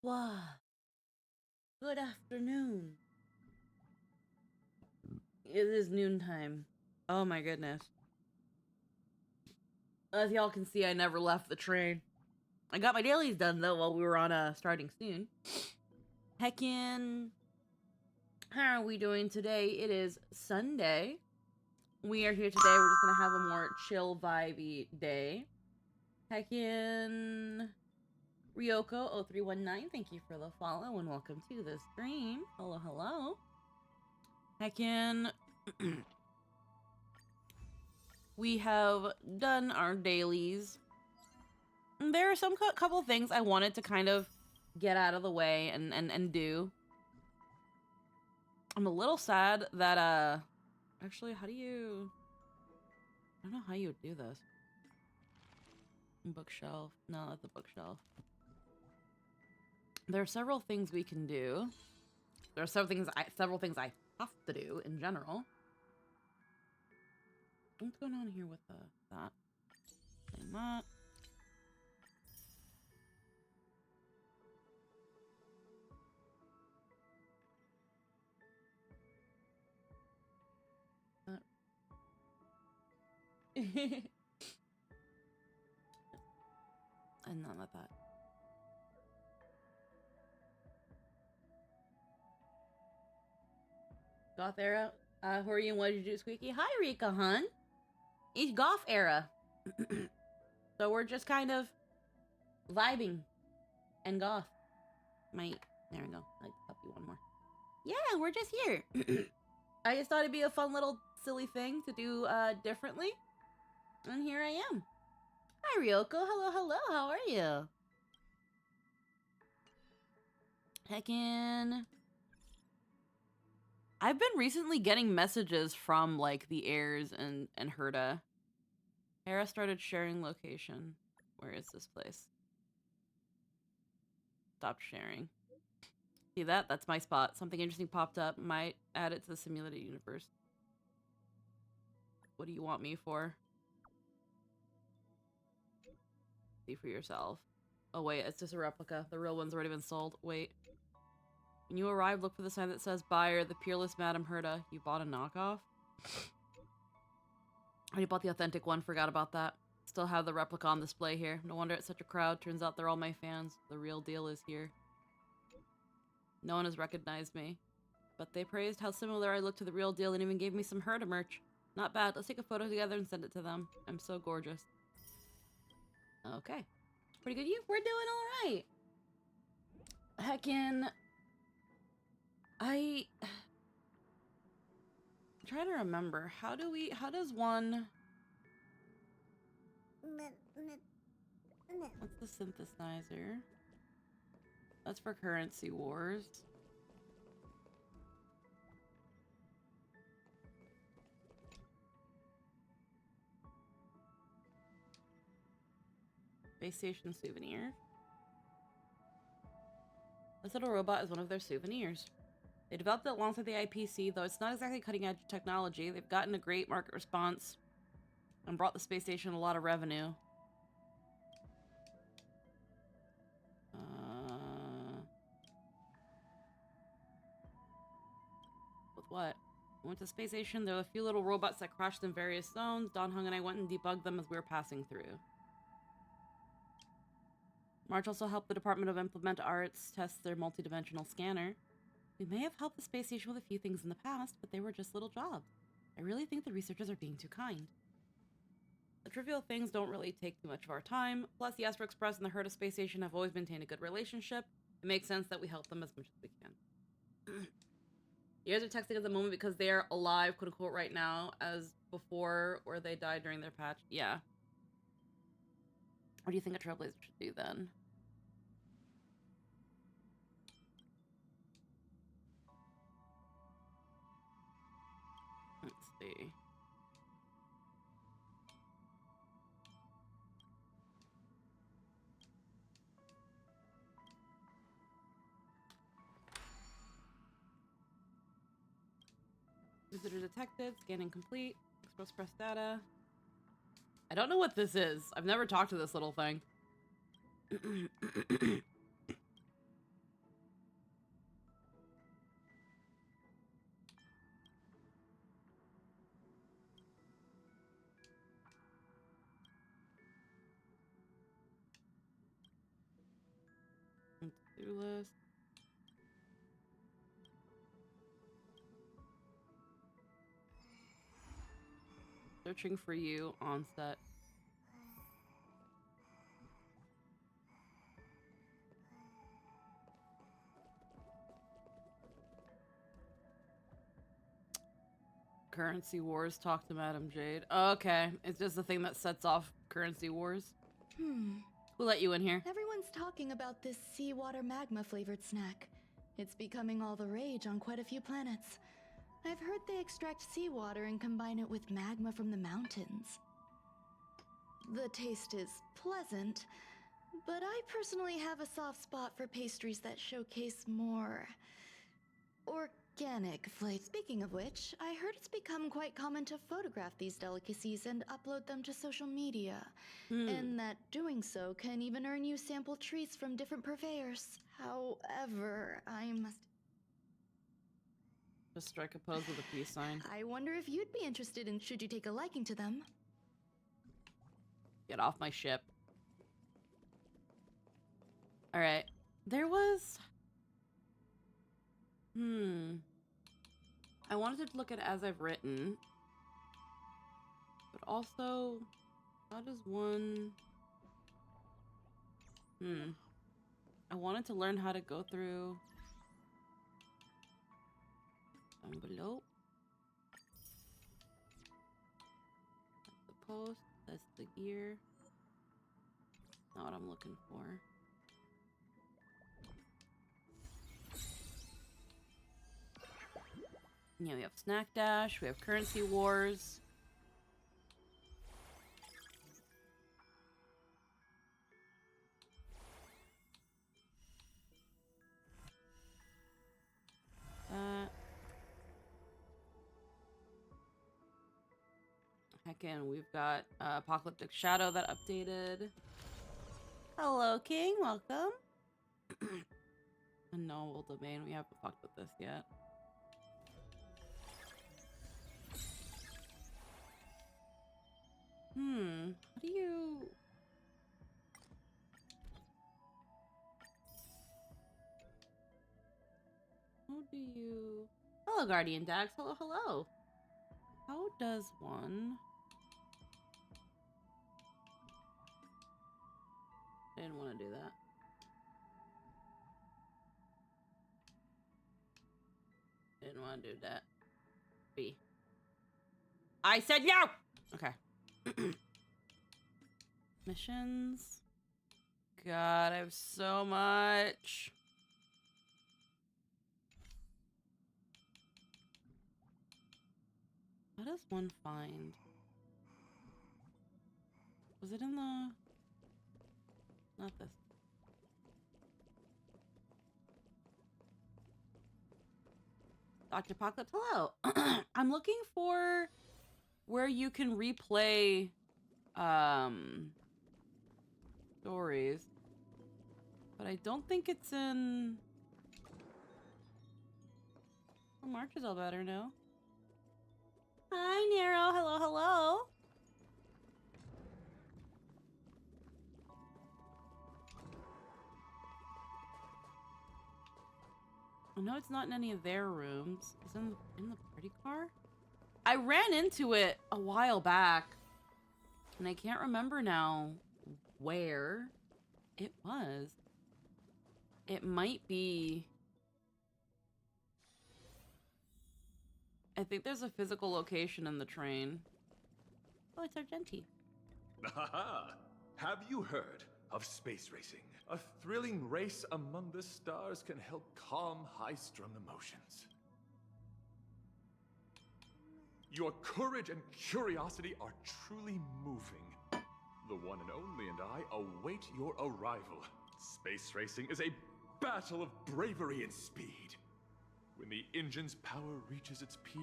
Wow. Good afternoon. It is noontime. Oh my goodness. As y'all can see, I never left the train. I got my dailies done though while we were on starting soon. Heckin'. How are we doing today? It is Sunday. We are here today. We're just gonna have a more chill vibey day. Heckin'. Ryoko0319, thank you for the follow and welcome to the stream. Hello, hello. Heckin'. We have done our dailies. There are some couple things I wanted to kind of get out of the way and do. I'm a little sad that actually, how do you, I don't know how you would do this. Bookshelf. No, that's a bookshelf. There are several things we can do. There are several things I have to do in general. What's going on here with that? And that. And none of that. Goth era. Who are you and what did you do, Squeaky? Hi, Rika, hun. It's Goth era. So we're just kind of vibing and goth. There we go. I'd help you one more. Yeah, we're just here. I just thought it'd be a fun little silly thing to do differently. And here I am. Hi, Ryoko. Hello, hello. How are you? Heckin'. I've been recently getting messages from, like, the heirs and Herda. Hera started sharing location. Where is this place? Stopped sharing. See that? That's my spot. Something interesting popped up. Might add it to the simulated universe. What do you want me for? See for yourself. Oh wait, it's just a replica. The real one's already been sold. Wait. When you arrive, look for the sign that says buyer, the peerless Madame Herda. You bought a knockoff? I bought the authentic one, forgot about that. Still have the replica on display here. No wonder it's such a crowd. Turns out they're all my fans. The real deal is here. No one has recognized me. But they praised how similar I look to the real deal and even gave me some Herda merch. Not bad. Let's take a photo together and send it to them. I'm so gorgeous. Okay. Pretty good. We're doing alright. Heckin'. I'm trying to remember. How does one... What's the synthesizer? That's for currency wars. Space Station souvenir. This little robot is one of their souvenirs. They developed it alongside the IPC, though it's not exactly cutting-edge technology. They've gotten a great market response and brought the space station a lot of revenue. With what? We went to the space station. There were a few little robots that crashed in various zones. Don Hung and I went and debugged them as we were passing through. March also helped the Department of Implement Arts test their multidimensional scanner. We may have helped the space station with a few things in the past, but they were just little jobs. I really think the researchers are being too kind. The trivial things don't really take too much of our time. Plus, the Astro Express and the Herda Space Station have always maintained a good relationship. It makes sense that we help them as much as we can. You guys are texting at the moment because they are alive, quote unquote, right now, as before, or they died during their patch. Yeah. What do you think a Trailblazer should do then? Let's see. Visitor detected. Scanning complete. Express data. I don't know what this is. I've never talked to this little thing. To-do list. Searching for you on set. Currency wars. Talk to Madam Jade. Okay, it's just the thing that sets off currency wars. Who let you in here? Everyone's talking about this seawater magma flavored snack. It's becoming all the rage on quite a few planets. I've heard they extract seawater and combine it with magma from the mountains. The taste is pleasant, but I personally have a soft spot for pastries that showcase more organic flavor. Speaking of which, I heard it's become quite common to photograph these delicacies and upload them to social media. And that doing so can even earn you sample treats from different purveyors. However, I must... Just strike a pose with a peace sign. I wonder if you'd be interested in should you take a liking to them. Get off my ship. Alright. There was... I wanted to look at as I've written. But also... How does one... I wanted to learn how to go through... envelope. That's the post. That's the gear. Not what I'm looking for. Yeah, we have Snack Dash. We have Currency Wars. Heckin', we've got Apocalyptic Shadow that updated. Hello, King. Welcome. Unknowable Domain. We haven't fucked with this yet. How do you... How do you... Hello, Guardian Dax. Hello, hello. How does one... I didn't want to do that. Didn't want to do that. B. I said no! Okay. Missions. God, I have so much. What does one find? Was it in the... Not this. Dr. Apocalypse, hello. I'm looking for where you can replay stories. But I don't think it's in... Oh, March is all better now. Hi, Nero. Hello, hello. I know it's not in any of their rooms. It's in the party car? I ran into it a while back. And I can't remember now where it was. It might be... I think there's a physical location in the train. Oh, it's Argenti. Aha! Have you heard of space racing? A thrilling race among the stars can help calm high-strung emotions. Your courage and curiosity are truly moving. The one and only and I await your arrival. Space racing is a battle of bravery and speed. When the engine's power reaches its peak,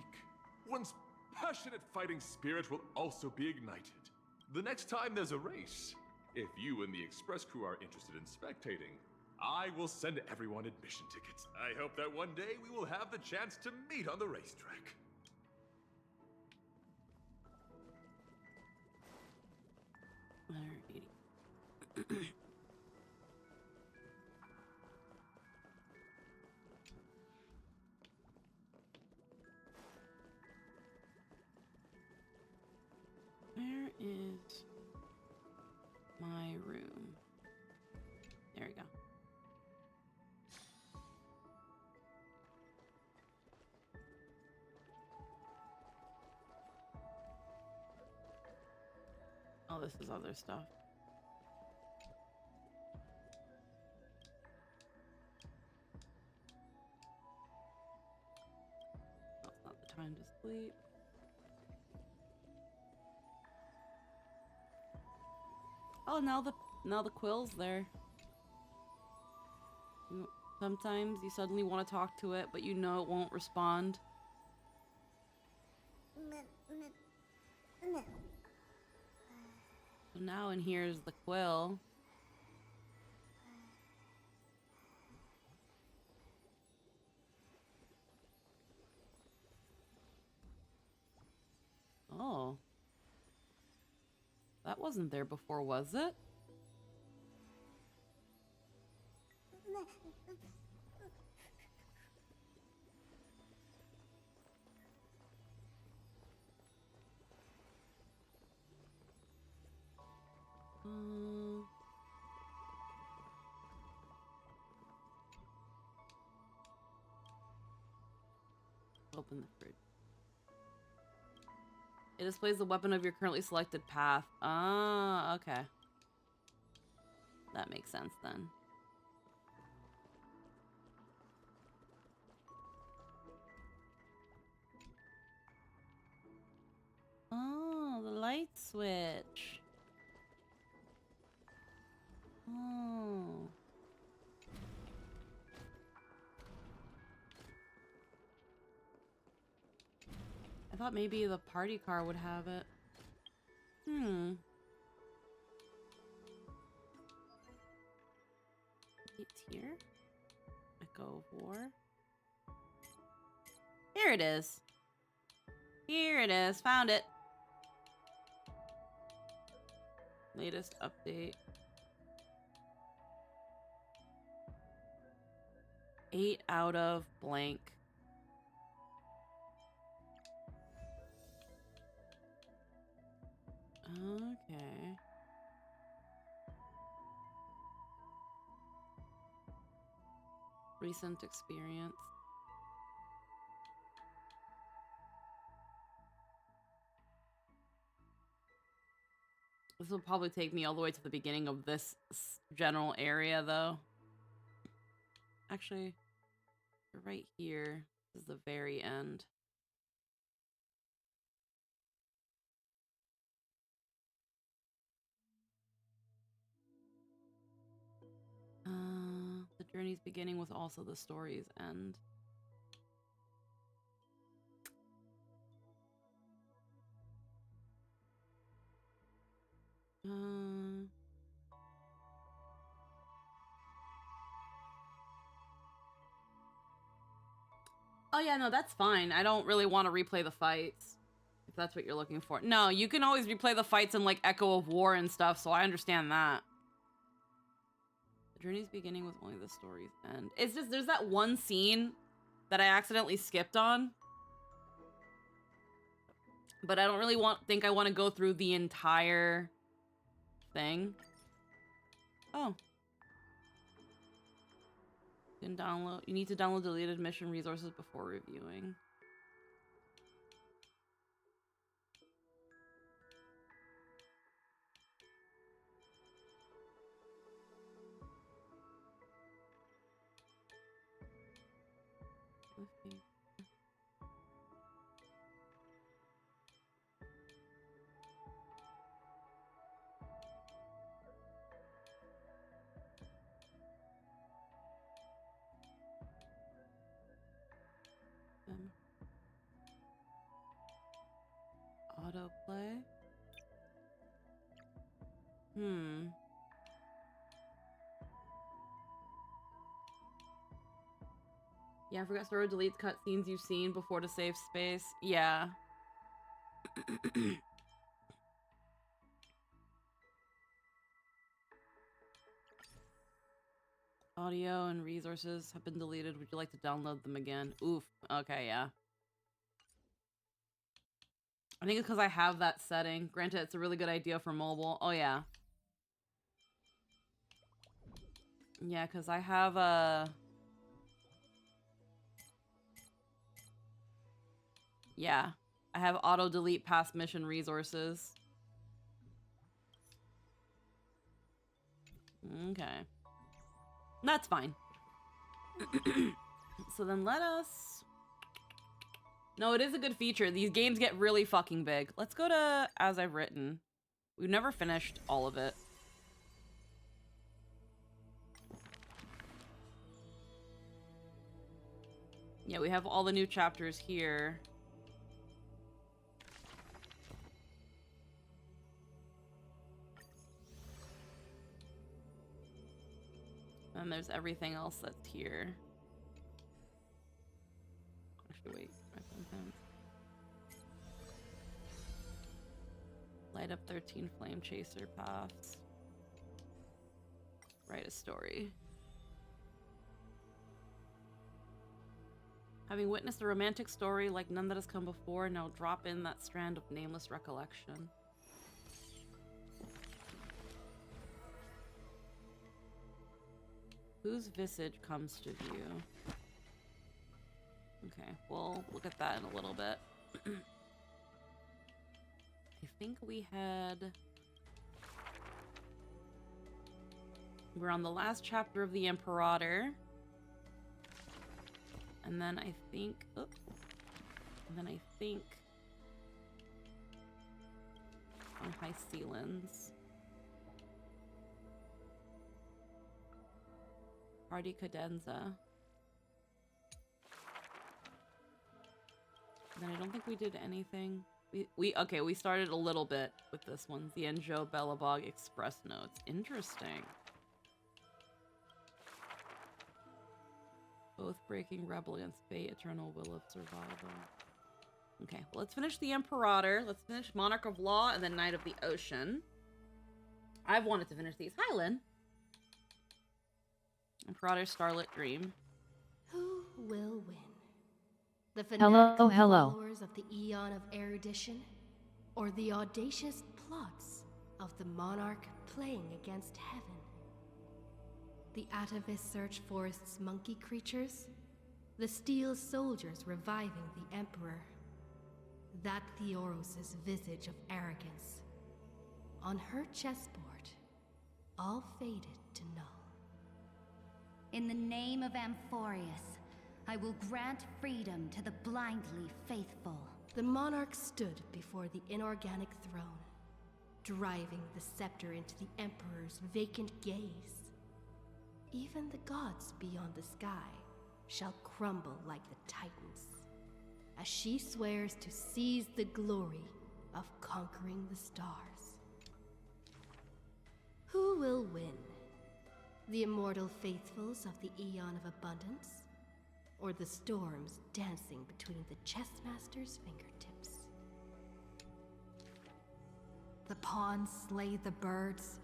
one's passionate fighting spirit will also be ignited. The next time there's a race, if you and the Express crew are interested in spectating, I will send everyone admission tickets. I hope that one day we will have the chance to meet on the racetrack. Oh, this is other stuff. Oh, it's not the time to sleep. Oh, now the quill's there. Sometimes you suddenly want to talk to it, but you know it won't respond. So now in here is the quill. Oh. That wasn't there before, was it? Open the fridge. It displays the weapon of your currently selected path. Ah, okay. That makes sense then. Oh, the light switch. Oh. I thought maybe the party car would have it. It's here. Echo of War. Here it is. Here it is. Found it. Latest update. 8 out of blank. Okay. Recent experience. This will probably take me all the way to the beginning of this general area, though. Actually, right here is the very end. The journey's beginning was also the story's end. Oh yeah, no, that's fine. I don't really want to replay the fights, if that's what you're looking for. No, you can always replay the fights in like Echo of War and stuff, so I understand that. The journey's beginning was only the story's end. It's just, there's that one scene that I accidentally skipped on. But I don't really think I want to go through the entire thing. Oh. You need to download deleted mission resources before reviewing. Okay. Autoplay. Yeah, I forgot Zoro deletes cutscenes you've seen before to save space. Yeah. Audio and resources have been deleted. Would you like to download them again? Oof. Okay, yeah. I think it's because I have that setting. Granted, it's a really good idea for mobile. Oh, yeah. Yeah, because I have a... Yeah. I have auto-delete past mission resources. Okay. That's fine. So then let us... No, it is a good feature. These games get really fucking big. Let's go to As I've Written. We've never finished all of it. Yeah, we have all the new chapters here. And there's everything else that's here. Actually, wait. Light up 13 flame chaser paths. Write a story. Having witnessed a romantic story like none that has come before, now drop in that strand of nameless recollection. Whose visage comes to view? Okay, we'll look at that in a little bit. I think we had... We're on the last chapter of the Imperator. And then I think... Oh, and then I think... On High Sealands. Party Cadenza. Then I don't think we did anything. Okay, we started a little bit with this one. The Enjo Bellabog Express Notes. Interesting. Both breaking rebel against fate, eternal will of survival. Okay, well, let's finish the Imperator. Let's finish Monarch of Law and then Knight of the Ocean. I've wanted to finish these. Hi, Lynn. Imperator Starlit Dream. Who will win? The fanatical followers of the Eon of Erudition, or the audacious plots of the monarch playing against heaven? The Atavis search forest's monkey creatures, the steel soldiers reviving the Emperor, that Theoros' visage of arrogance. On her chessboard, all faded to null. In the name of Amphorius, I will grant freedom to the blindly faithful. The monarch stood before the inorganic throne, driving the scepter into the Emperor's vacant gaze. Even the gods beyond the sky shall crumble like the Titans, as she swears to seize the glory of conquering the stars. Who will win? The immortal faithfuls of the Eon of Abundance, or the storms dancing between the chessmaster's fingertips? The pawns slay the birds,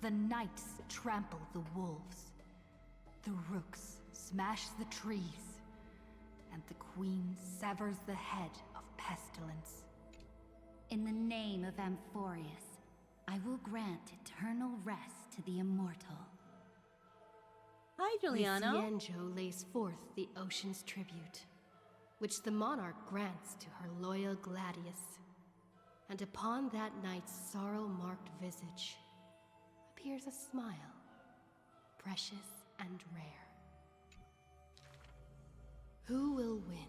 the knights trample the wolves, the rooks smash the trees, and the queen severs the head of pestilence. In the name of Amphorius, I will grant eternal rest to the immortal. Hi, Giuliano. The Cienjo lays forth the ocean's tribute, which the monarch grants to her loyal Gladius. And upon that knight's sorrow-marked visage appears a smile, precious and rare. Who will win?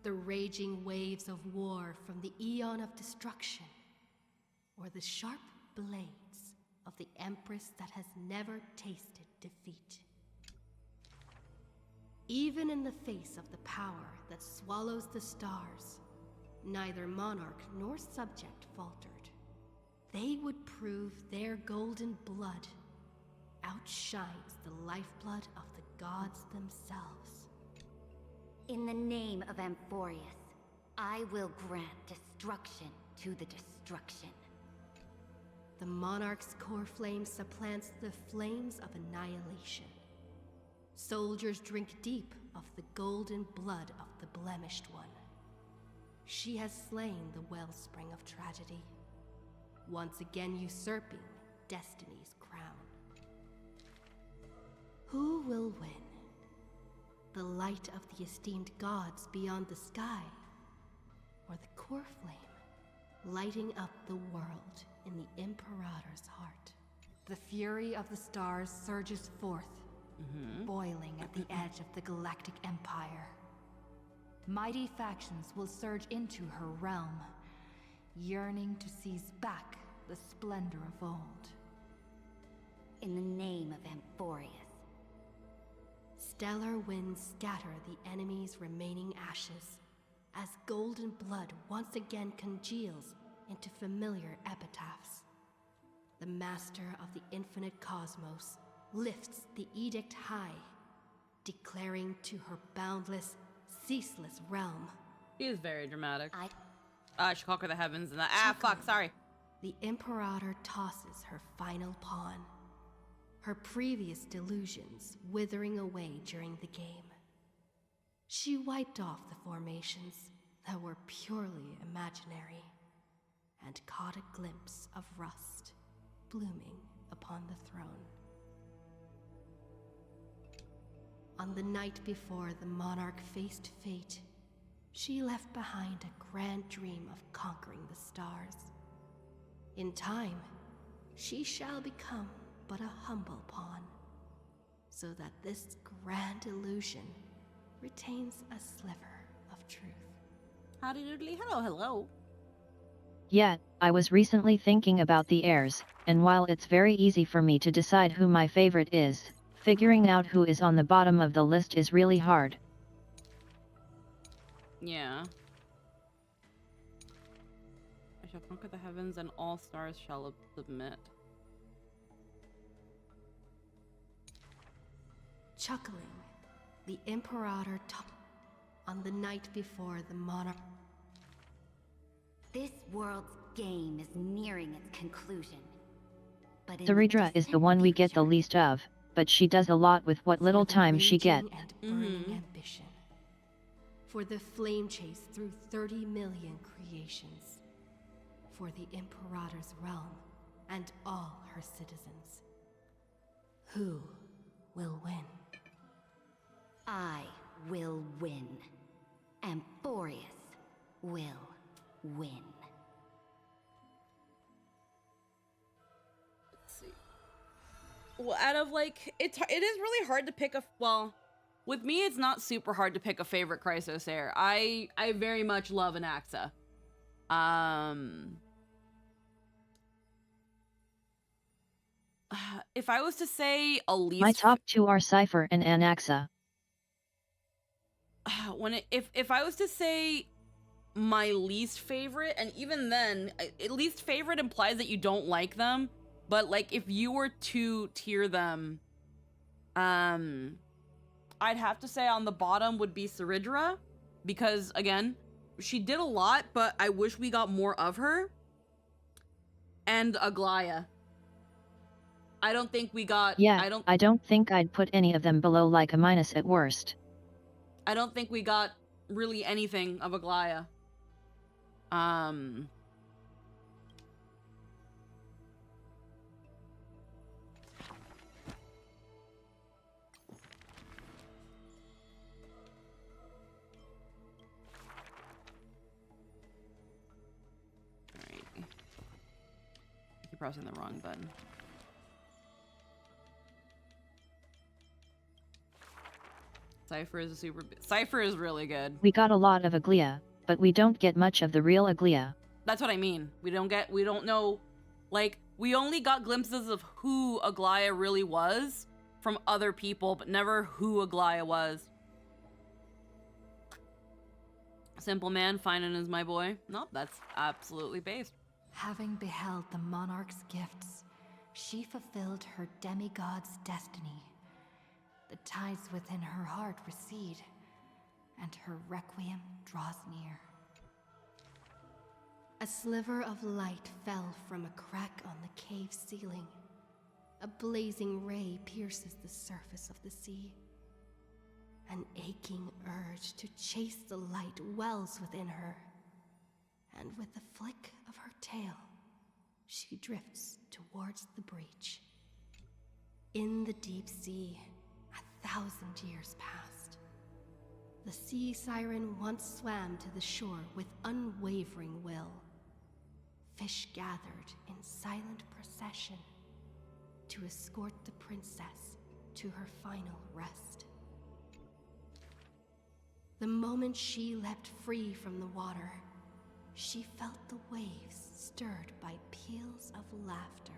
The raging waves of war from the Eon of Destruction, or the sharp blades of the Empress that has never tasted defeat? Even in the face of the power that swallows the stars, neither monarch nor subject faltered. They would prove their golden blood outshines the lifeblood of the gods themselves. In the name of Amphorius, I will grant destruction to the destruction. The monarch's core flame supplants the flames of annihilation. Soldiers drink deep of the golden blood of the blemished one. She has slain the wellspring of tragedy, once again usurping destiny's crown. Who will win? The light of the esteemed gods beyond the sky, or the core flame lighting up the world in the Imperator's heart? The fury of the stars surges forth, boiling at the edge of the galactic empire. Mighty factions will surge into her realm, yearning to seize back the splendor of old. In the name of Amphorius. Stellar winds scatter the enemy's remaining ashes, as golden blood once again congeals into familiar epitaphs. The master of the infinite cosmos lifts the edict high, declaring to her boundless, ceaseless realm. She is very dramatic. I I should conquer the heavens and the sorry. The Imperator tosses her final pawn, her previous delusions withering away during the game. She wiped off the formations that were purely imaginary and caught a glimpse of rust blooming upon the throne. On the night before the monarch faced fate, she left behind a grand dream of conquering the stars. In time, she shall become but a humble pawn, so that this grand illusion retains a sliver of truth. Howdy doodly, hello. Yeah, I was recently thinking about the heirs, and while it's very easy for me to decide who my favorite is, figuring out who is on the bottom of the list is really hard. Yeah. I shall conquer the heavens and all stars shall submit. Chuckling, the Imperator on the night before the monarch. This world's game is nearing its conclusion. But in Saridra is the one we get the least of, but she does a lot with what little time she gets. And burning ambition. For the flame chase through 30 million creations. For the Imperator's realm and all her citizens. Who will win? I will win. Amphorius will win. Let's see. Well, out of like, it is really hard to pick a, well, with me it's not super hard to pick a favorite Chrysos heir. I very much love Anaxa. If I was to say a least, My top two are Cypher and Anaxa. If I was to say my least favorite, and even then, at least favorite implies that you don't like them, but like if you were to tier them, I'd have to say on the bottom would be Saridra, because again, she did a lot, but I wish we got more of her. And Aglaya. I don't think we got. Yeah, I don't think I'd put any of them below like a minus at worst. I don't think we got really anything of Aglaya. Alright. I keep pressing the wrong button. Cypher is really good. We got a lot of Aglia, but we don't get much of the real Aglia. That's what I mean. We don't know, like, we only got glimpses of who Aglaya really was from other people, but never who Aglaya was. Simple man, Finan is my boy. Nope, that's absolutely based. Having beheld the monarch's gifts, she fulfilled her demigod's destiny. The tides within her heart recede, and her requiem draws near. A sliver of light fell from a crack on the cave ceiling. A blazing ray pierces the surface of the sea. An aching urge to chase the light wells within her. And with a flick of her tail, she drifts towards the breach. In the deep sea, 1,000 years passed. The sea siren once swam to the shore with unwavering will. Fish gathered in silent procession, to escort the princess to her final rest. The moment she leapt free from the water, she felt the waves stirred by peals of laughter.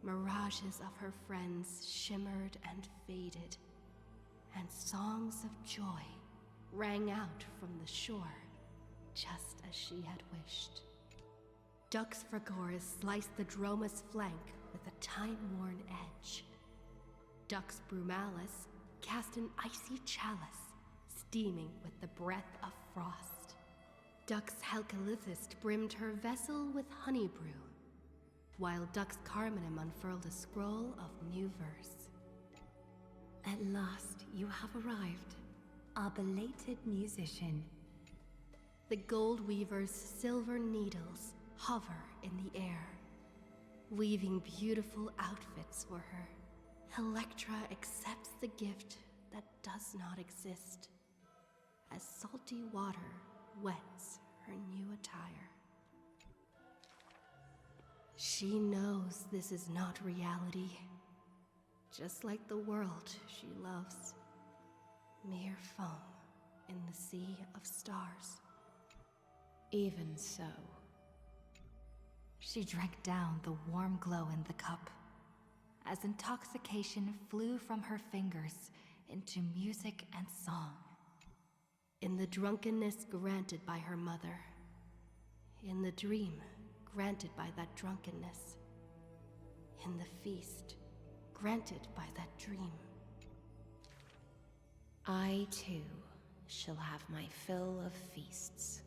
Mirages of her friends shimmered and faded, and songs of joy rang out from the shore, just as she had wished. Dux Fragoris sliced the Droma's flank with a time-worn edge. Dux Brumalis cast an icy chalice, steaming with the breath of frost. Dux Halkalithist brimmed her vessel with honey brew, while Dux Carmenem unfurled a scroll of new verse. At last, you have arrived, our belated musician. The Gold Weaver's silver needles hover in the air, weaving beautiful outfits for her. Electra accepts the gift that does not exist, as salty water wets her new attire. She knows this is not reality, just like the world she loves. Mere foam in the sea of stars. Even so. She drank down the warm glow in the cup, as intoxication flew from her fingers into music and song. In the drunkenness granted by her mother, in the dream granted by that drunkenness, in the feast granted by that dream. I, too, shall have my fill of feasts.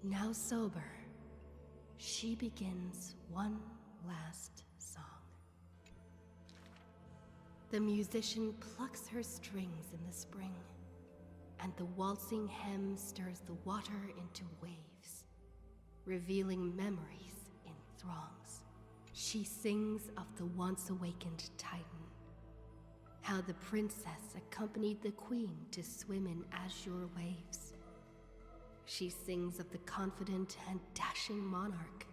Now sober, she begins one last song. The musician plucks her strings in the spring, and the waltzing hem stirs the water into waves, revealing memories in throngs. She sings of the once-awakened Titan, how the princess accompanied the queen to swim in azure waves. She sings of the confident and dashing monarch,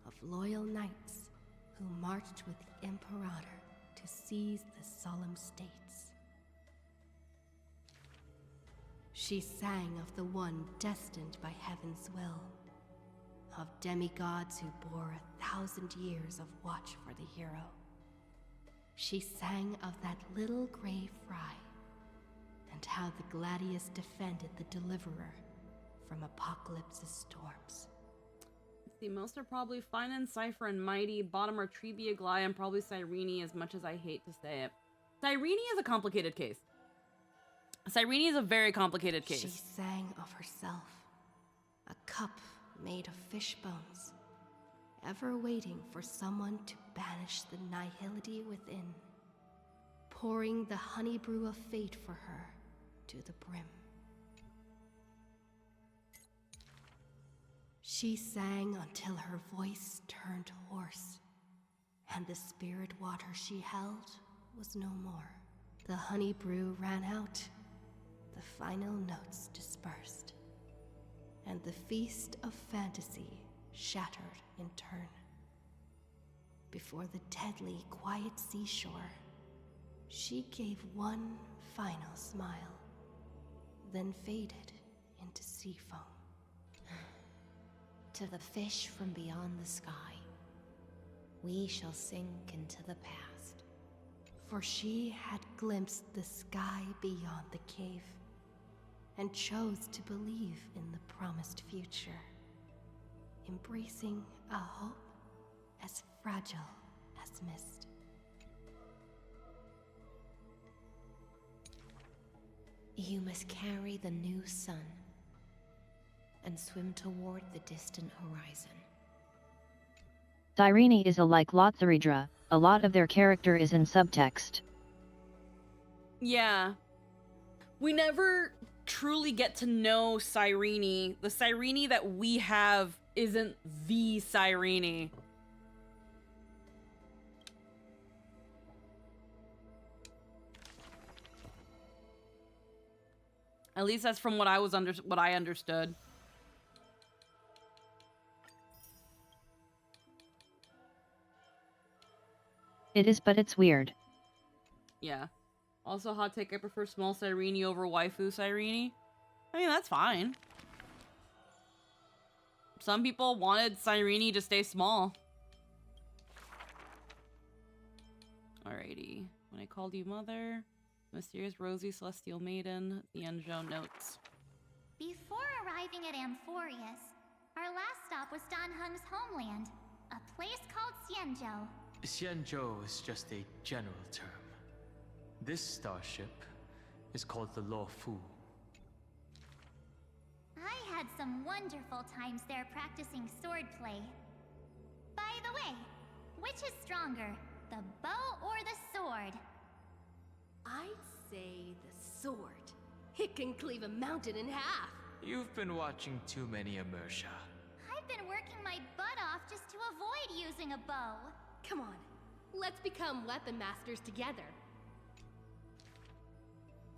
of loyal knights who marched with the Imperator to seize the solemn states. She sang of the one destined by heaven's will, of demigods who bore 1,000 years of watch for the hero. She sang of that little gray fry, and how the Gladius defended the Deliverer from Apocalypse's storms. See, most are probably fine and Cypher and Mighty. Bottom are Trebia, Glai, and probably Cyrene, as much as I hate to say it. Cyrene is a complicated case. Cyrene is a very complicated case. She sang of herself, a cup made of fish bones, ever waiting for someone to banish the nihility within, pouring the honey brew of fate for her to the brim. She sang until her voice turned hoarse, and the spirit water she held was no more. The honey brew ran out, the final notes dispersed, and the feast of fantasy shattered in turn. Before the deadly, quiet seashore, she gave one final smile, then faded into sea foam. To the fish from beyond the sky, we shall sink into the past. For she had glimpsed the sky beyond the cave, and chose to believe in the promised future, embracing a hope as fragile as mist. You must carry the new sun and swim toward the distant horizon. Cyrene is a like Lotheridra, a lot of their character is in subtext. Yeah. We never truly get to know Cyrene. The Cyrene that we have isn't the Cyrene. At least that's from what I understood. It is, but it's weird. Yeah. Also, hot take, I prefer small Cyrene over waifu Cyrene. I mean, that's fine. Some people wanted Cyrene to stay small. Alrighty. When I called you mother, mysterious Rosie Celestial Maiden, the Enjo notes. Before arriving at Amphorius, our last stop was Dan Heng's homeland, a place called Xianzhou. Xianzhou is just a general term. This starship is called the Law Fu. I had some wonderful times there practicing swordplay. By the way, which is stronger, the bow or the sword? I'd say the sword. It can cleave a mountain in half. You've been watching too many Immersia. I've been working my butt off just to avoid using a bow. Come on, let's become weapon masters together.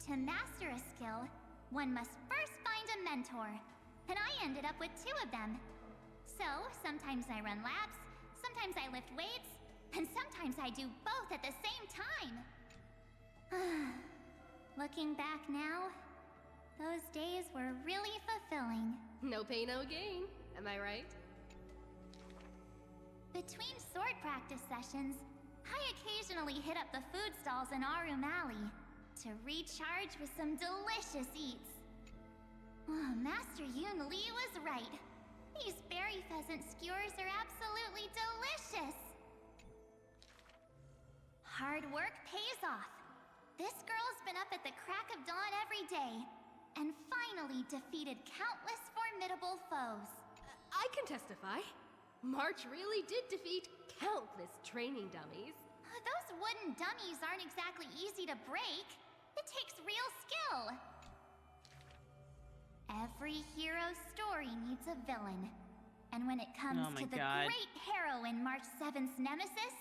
To master a skill, one must first find a mentor. And I ended up with 2 of them. So, sometimes I run laps, sometimes I lift weights, and sometimes I do both at the same time. Looking back now, those days were really fulfilling. No pain, no gain. Am I right? Between sword practice sessions, I occasionally hit up the food stalls in Arum Alley to recharge with some delicious eats. Oh, Master Yun Li was right. These berry pheasant skewers are absolutely delicious. Hard work pays off. This girl's been up at the crack of dawn every day, and finally defeated countless formidable foes. I can testify. March really did defeat countless training dummies. Those wooden dummies aren't exactly easy to break. It takes real skill. Every hero's story needs a villain. And when it comes to the great heroine March 7th's nemesis,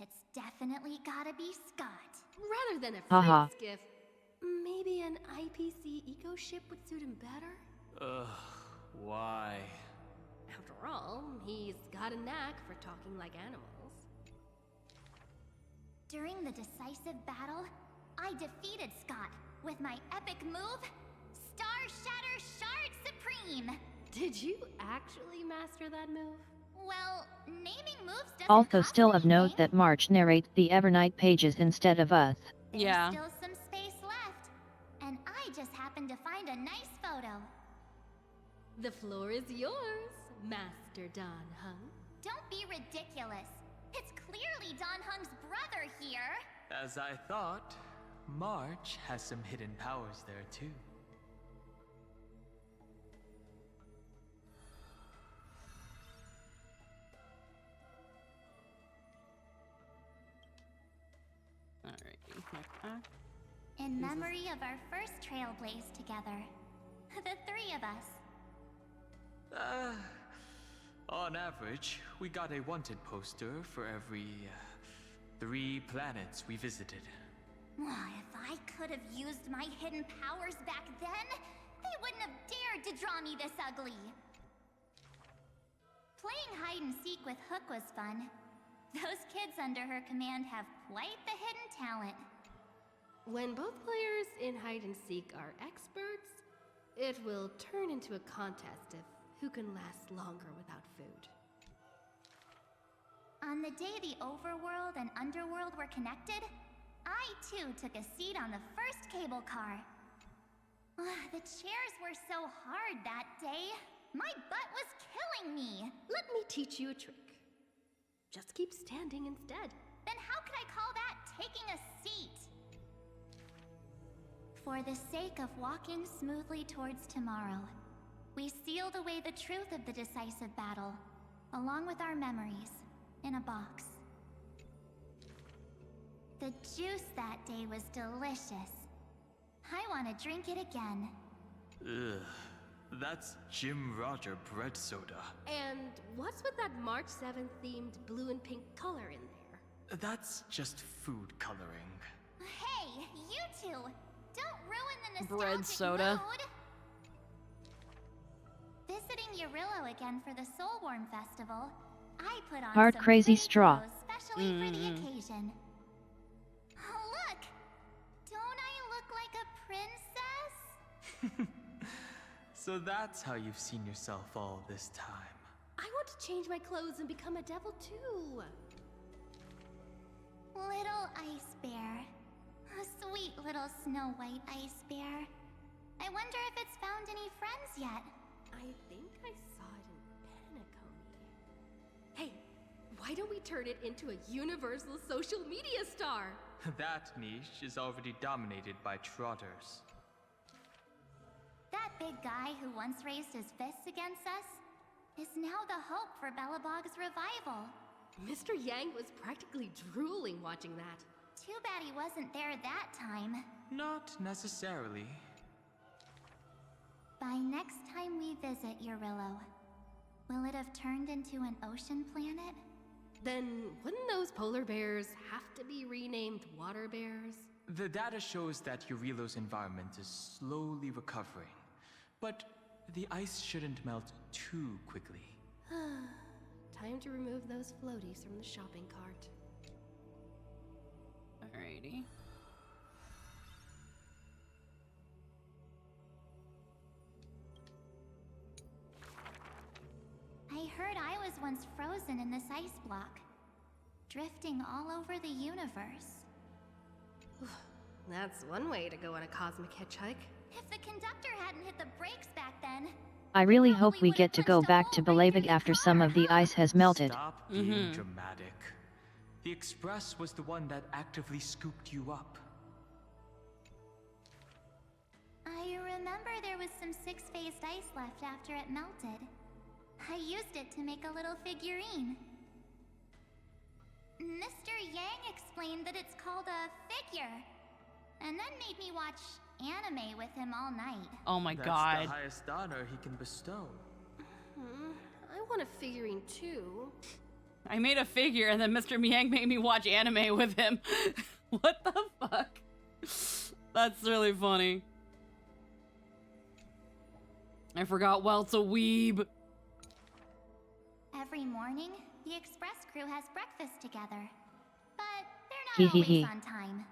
it's definitely gotta be Scott. Rather than a Haha. fruit skiff, maybe an IPC eco ship would suit him better? Ugh, why? After all, he's got a knack for talking like animals. During the decisive battle, I defeated Scott with my epic move, Star Shatter Shard Supreme! Did you actually master that move? Well, naming moves doesn't Also, cost still of note anything. that March narrates the Evernight pages instead of us. There's Yeah. still some space left, and I just happened to find a nice photo. The floor is yours, Master Dan Heng. Don't be ridiculous. It's clearly Dan Heng's brother here. As I thought, March has some hidden powers there too. Alrighty, next act. In memory of our first trailblaze together. The 3 of us. On average, we got a wanted poster for every 3 planets we visited. If I could have used my hidden powers back then, they wouldn't have dared to draw me this ugly. Playing hide and seek with Hook was fun. Those kids under her command have quite the hidden talent. When both players in hide and seek are experts, it will turn into a contest of who can last longer without food. On the day the overworld and underworld were connected, I too took a seat on the first cable car. The chairs were so hard that day, my butt was killing me. Let me teach you a trick. Just keep standing instead. Then how could I call that taking a seat? For the sake of walking smoothly towards tomorrow, we sealed away the truth of the decisive battle, along with our memories, in a box. The juice that day was delicious. I want to drink it again. Ugh, that's Jim Roger bread soda. And what's with that March 7th themed blue and pink color in there? That's just food coloring. Hey, you two! Don't ruin the nostalgic Bread soda. mood! Visiting Yurillo again for the Soulworm Festival, I put on Hard some crazy pretty straw. clothes especially for the occasion. Oh, look! Don't I look like a princess? So that's how you've seen yourself all this time. I want to change my clothes and become a devil too. Little ice bear. A sweet little Snow White ice bear. I wonder if it's found any friends yet. I think I saw it in Penacony. Hey, why don't we turn it into a universal social media star? That niche is already dominated by trotters. That big guy who once raised his fists against us is now the hope for Belobog's revival. Mr. Yang was practically drooling watching that. Too bad he wasn't there that time. Not necessarily. By next time we visit Eurillo, will it have turned into an ocean planet? Then wouldn't those polar bears have to be renamed water bears? The data shows that Eurillo's environment is slowly recovering, but the ice shouldn't melt too quickly. Time to remove those floaties from the shopping cart. Alrighty. I heard I was once frozen in this ice block, drifting all over the universe. That's one way to go on a cosmic hitchhike. If the conductor hadn't hit the brakes back then, I really hope we get to go back to Belabog after some of the ice has melted. Stop being dramatic. The Express was the one that actively scooped you up. I remember there was some six-phased ice left after it melted. I used it to make a little figurine. Mr. Yang explained that it's called a figure, and then made me watch anime with him all night. Oh my That's god. the highest honor he can bestow. I want a figurine too. I made a figure and then Mr. Yang made me watch anime with him. What the fuck? That's really funny. I forgot Welt's a weeb. Every morning, the express crew has breakfast together. But they're not always on time.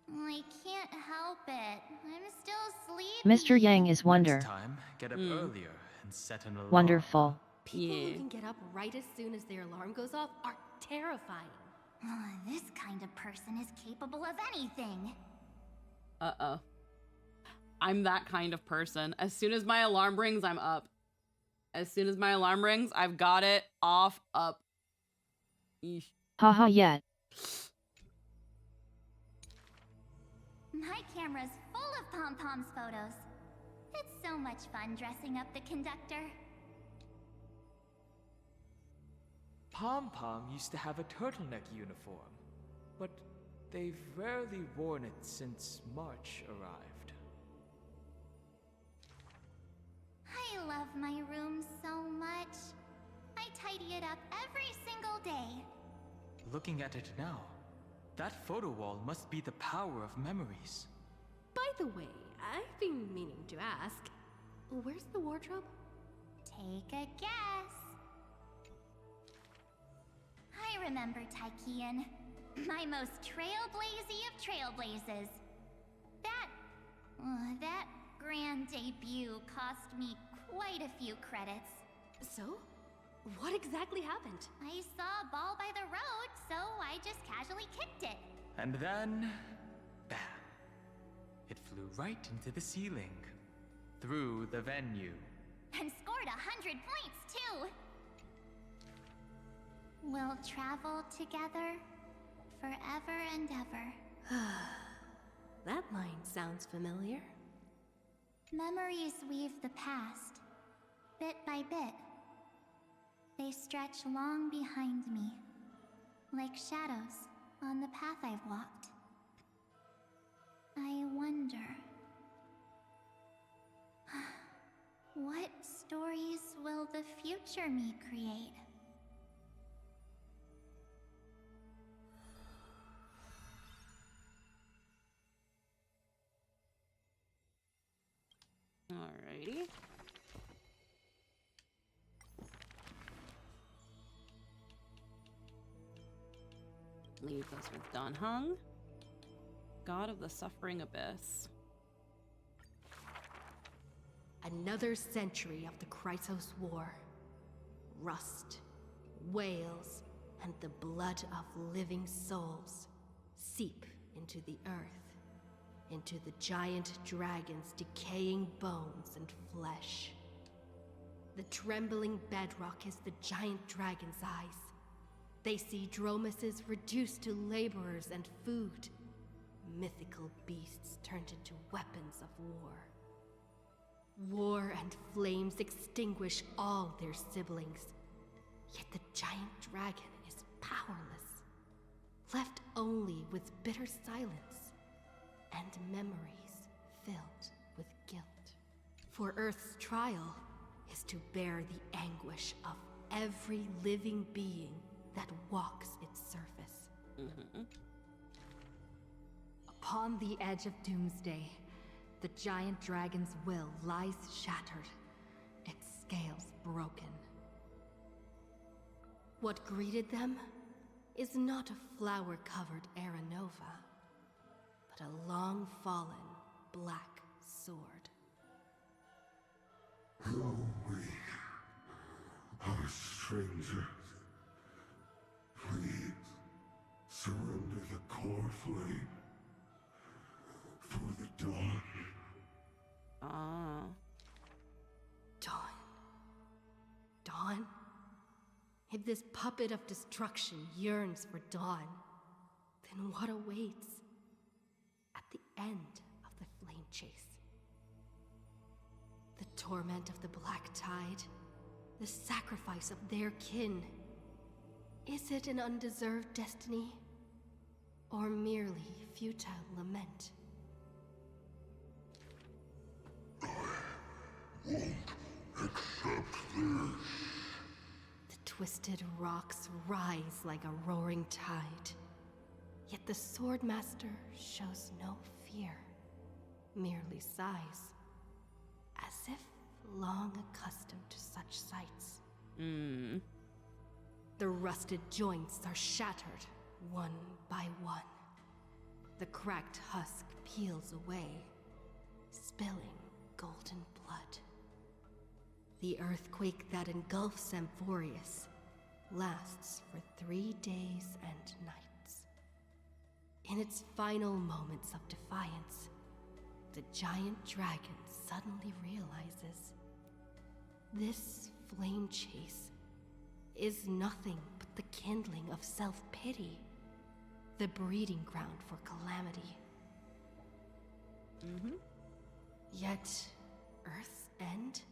I can't help it. I'm still sleepy. Mr. Yang is wonder. Next time, get up earlier and set an alarm. Wonderful. People who can get up right as soon as their alarm goes off are terrifying. This kind of person is capable of anything. Uh-oh. I'm that kind of person. As soon as my alarm rings, I'm up. As soon as my alarm rings, I've got it off, up. Eesh. Haha, yet. My camera's full of pom-poms photos. It's so much fun dressing up the conductor. Pom-Pom used to have a turtleneck uniform, but they've rarely worn it since March arrived. I love my room so much. I tidy it up every single day. Looking at it now, that photo wall must be the power of memories. By the way, I've been meaning to ask, where's the wardrobe? Take a guess. I remember Taikian, my most trailblazy of trailblazes. That grand debut cost me quite a few credits. So? What exactly happened? I saw a ball by the road, so I just casually kicked it. And then, bam. It flew right into the ceiling, through the venue. And scored 100 points, too. We'll travel together forever and ever. That line sounds familiar. Memories weave the past, bit by bit. They stretch long behind me, like shadows on the path I've walked. I wonder, what stories will the future me create? Alrighty. Leave those with Dunhung. God of the Suffering Abyss. Another century of the Chrysos War. Rust, wails, and the blood of living souls seep into the earth, into the giant dragon's decaying bones and flesh. The trembling bedrock is the giant dragon's eyes. They see Dromuses reduced to laborers and food. Mythical beasts turned into weapons of war. War and flames extinguish all their siblings. Yet the giant dragon is powerless, left only with bitter silence and memories filled with guilt. For Earth's trial is to bear the anguish of every living being that walks its surface. Upon the edge of Doomsday, the giant dragon's will lies shattered, its scales broken. What greeted them is not a flower-covered Aranova, but a long-fallen black sword. How we are strangers. Please surrender the core flame for the dawn. Ah. Dawn. Dawn? If this puppet of destruction yearns for dawn, then what awaits at the end of the flame chase? The torment of the Black Tide, the sacrifice of their kin. Is it an undeserved destiny, or merely futile lament? Won't accept this. The twisted rocks rise like a roaring tide, yet the Swordmaster shows no fear, merely sighs, as if long accustomed to such sights. The rusted joints are shattered, one by one. The cracked husk peels away, spilling golden blood. The earthquake that engulfs Amphorius lasts for 3 days and nights. In its final moments of defiance, the giant dragon suddenly realizes this flame chase is nothing but the kindling of self-pity, the breeding ground for calamity. Yet, Earth's end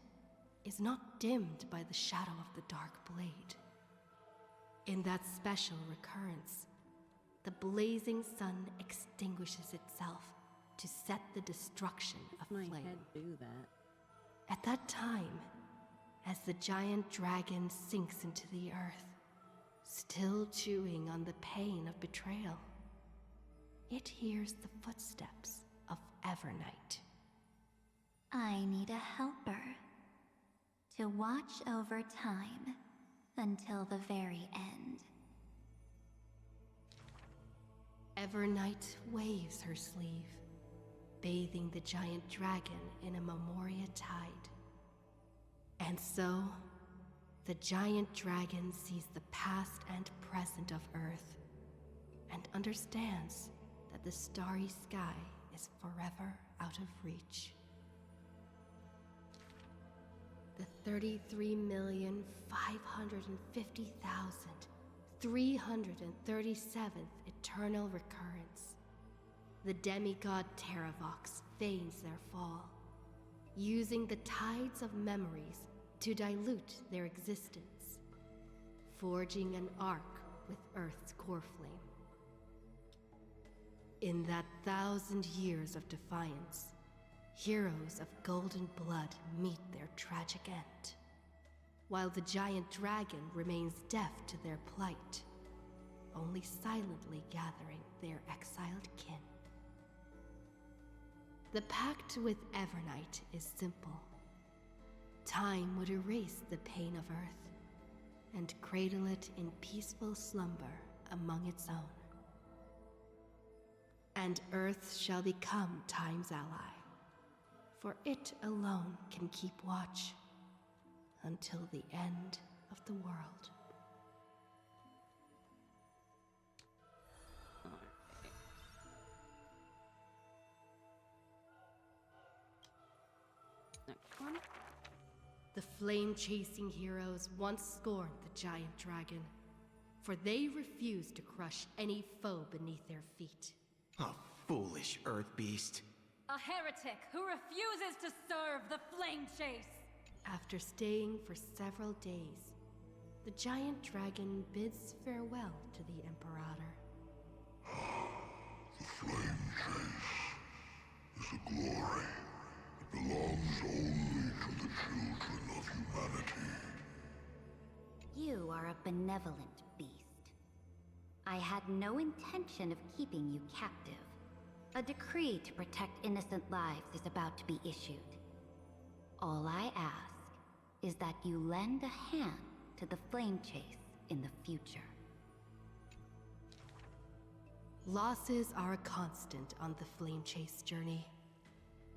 is not dimmed by the shadow of the Dark Blade. In that special recurrence, the blazing sun extinguishes itself to set the destruction of My flame. head do that. At that time, as the giant dragon sinks into the earth, still chewing on the pain of betrayal, it hears the footsteps of Evernight. I need a helper to watch over time until the very end. Evernight waves her sleeve, bathing the giant dragon in a Memoria tide. And so, the giant dragon sees the past and present of Earth, and understands that the starry sky is forever out of reach. The 33,550,337th eternal recurrence. The demigod Terravox feigns their fall, using the tides of memories to dilute their existence, forging an arc with Earth's core flame. In that 1,000 years of defiance, heroes of golden blood meet their tragic end, while the giant dragon remains deaf to their plight, only silently gathering their exiled kin. The pact with Evernight is simple. Time would erase the pain of Earth and cradle it in peaceful slumber among its own. And Earth shall become Time's ally, for it alone can keep watch until the end of the world. Next one. The flame-chasing heroes once scorned the giant dragon, for they refused to crush any foe beneath their feet. A foolish earth beast. A heretic who refuses to serve the flame chase. After staying for several days, the giant dragon bids farewell to the Imperator. The flame chase is a glory that belongs only to the children of humanity. You are a benevolent beast. I had no intention of keeping you captive. A decree to protect innocent lives is about to be issued. All I ask is that you lend a hand to the flame chase in the future. Losses are a constant on the flame chase journey,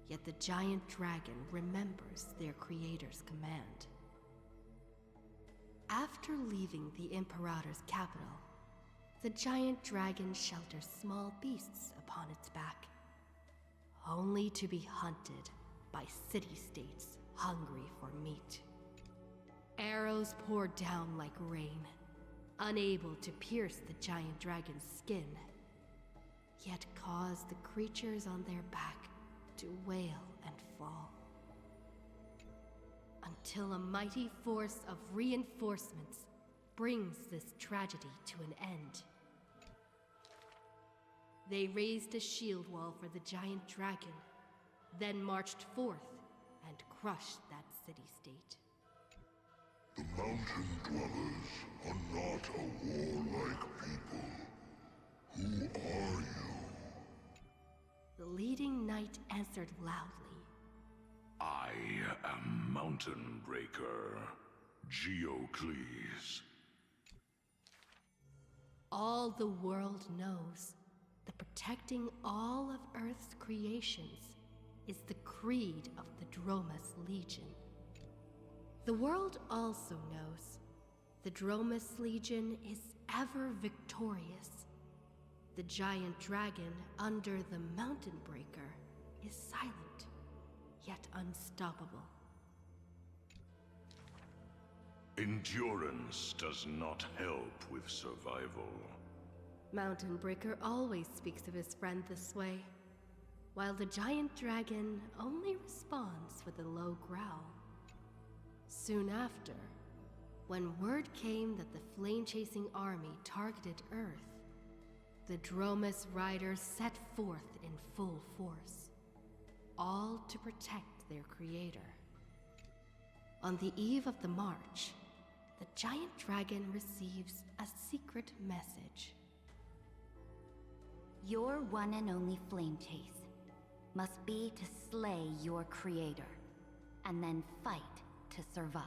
yet the giant dragon remembers their creator's command. After leaving the Imperator's capital, the giant dragon shelters small beasts upon its back, only to be hunted by city-states hungry for meat. Arrows pour down like rain, unable to pierce the giant dragon's skin, yet cause the creatures on their back to wail and fall. Until a mighty force of reinforcements brings this tragedy to an end. They raised a shield wall for the giant dragon, then marched forth and crushed that city-state. The mountain dwellers are not a warlike people. Who are you? The leading knight answered loudly. I am Mountain Breaker, Geocles. All the world knows that protecting all of Earth's creations is the creed of the Dromus Legion. The world also knows the Dromus Legion is ever victorious. The giant dragon under the Mountain Breaker is silent, yet unstoppable. Endurance does not help with survival. Mountain Breaker always speaks of his friend this way, while the giant dragon only responds with a low growl. Soon after, when word came that the flame-chasing army targeted Earth, the Dromus riders set forth in full force, all to protect their creator. On the eve of the march, the giant dragon receives a secret message. Your one and only flame chase must be to slay your creator, and then fight to survive.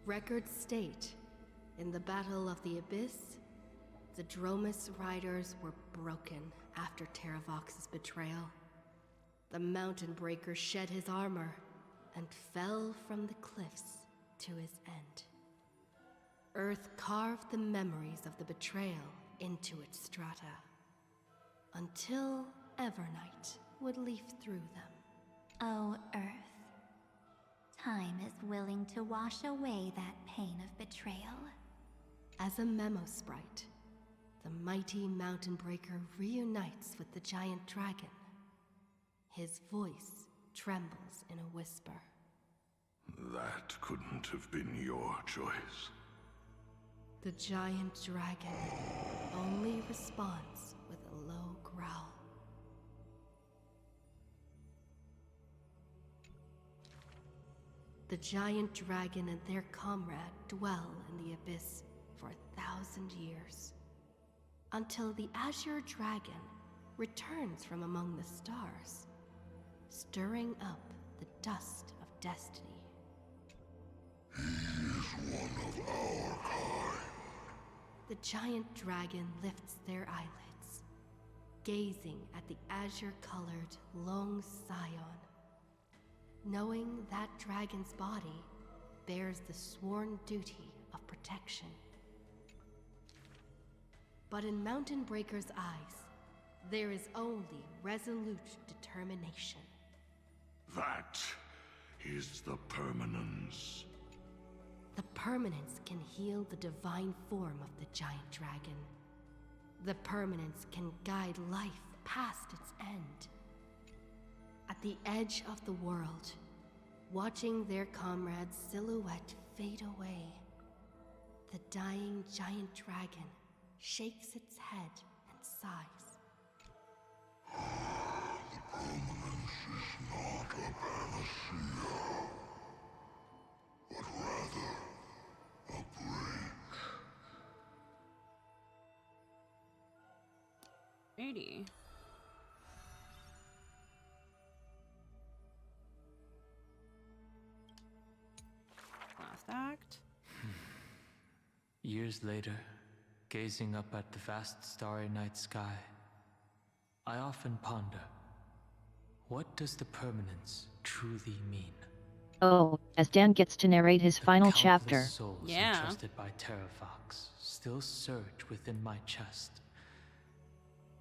Records state, in the Battle of the Abyss, the Dromus riders were broken after Terravox's betrayal. The Mountain Breaker shed his armor and fell from the cliffs to his end. Earth carved the memories of the betrayal into its strata, until Evernight would leaf through them. Oh, Earth. Time is willing to wash away that pain of betrayal. As a memo sprite, the mighty Mountain Breaker reunites with the giant dragon. His voice trembles in a whisper. That couldn't have been your choice. The giant dragon only responds with a low growl. The giant dragon and their comrade dwell in the abyss for 1,000 years, until the Azure Dragon returns from among the stars, stirring up the dust of destiny. He is one of our kind. The giant dragon lifts their eyelids gazing at the azure-colored long scion, knowing that dragon's body bears the sworn duty of protection. But in Mountain Breaker's eyes, there is only resolute determination. That is the permanence. The permanence can heal the divine form of the giant dragon. The permanence can guide life past its end. At the edge of the world, watching their comrade's silhouette fade away, the dying giant dragon shakes its head and sighs. The permanence is not a panacea, but rather a bridge. 80. Last act. Years later, gazing up at the vast starry night sky, I often ponder, what does the permanence truly mean? Oh, as Dan gets to narrate his final chapter. Souls Yeah. entrusted by Terravox still surge within my chest,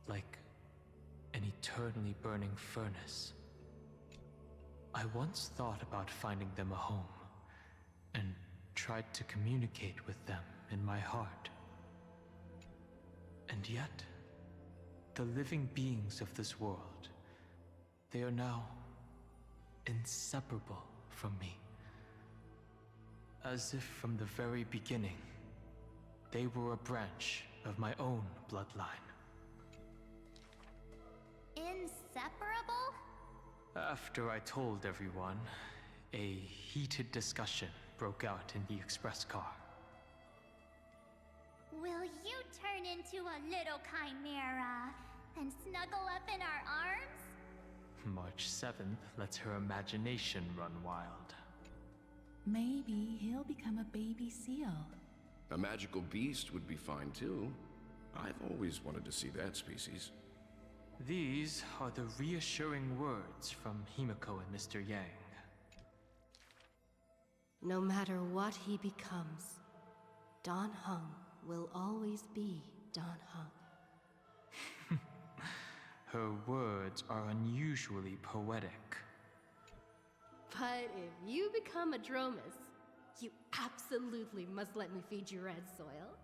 like an eternally burning furnace. I once thought about finding them a home, and tried to communicate with them in my heart. And yet, the living beings of this world, they are now inseparable from me. As if from the very beginning, they were a branch of my own bloodline. Inseparable? After I told everyone, a heated discussion broke out in the express car. Will you turn into a little chimera and snuggle up in our arms? March 7th lets her imagination run wild. Maybe he'll become a baby seal. A magical beast would be fine too. I've always wanted to see that species. These are the reassuring words from Himiko and Mr. Yang. No matter what he becomes, Dan Heng will always be Dan Heng. Her words are unusually poetic. But if you become a Dromus, you absolutely must let me feed you red soil.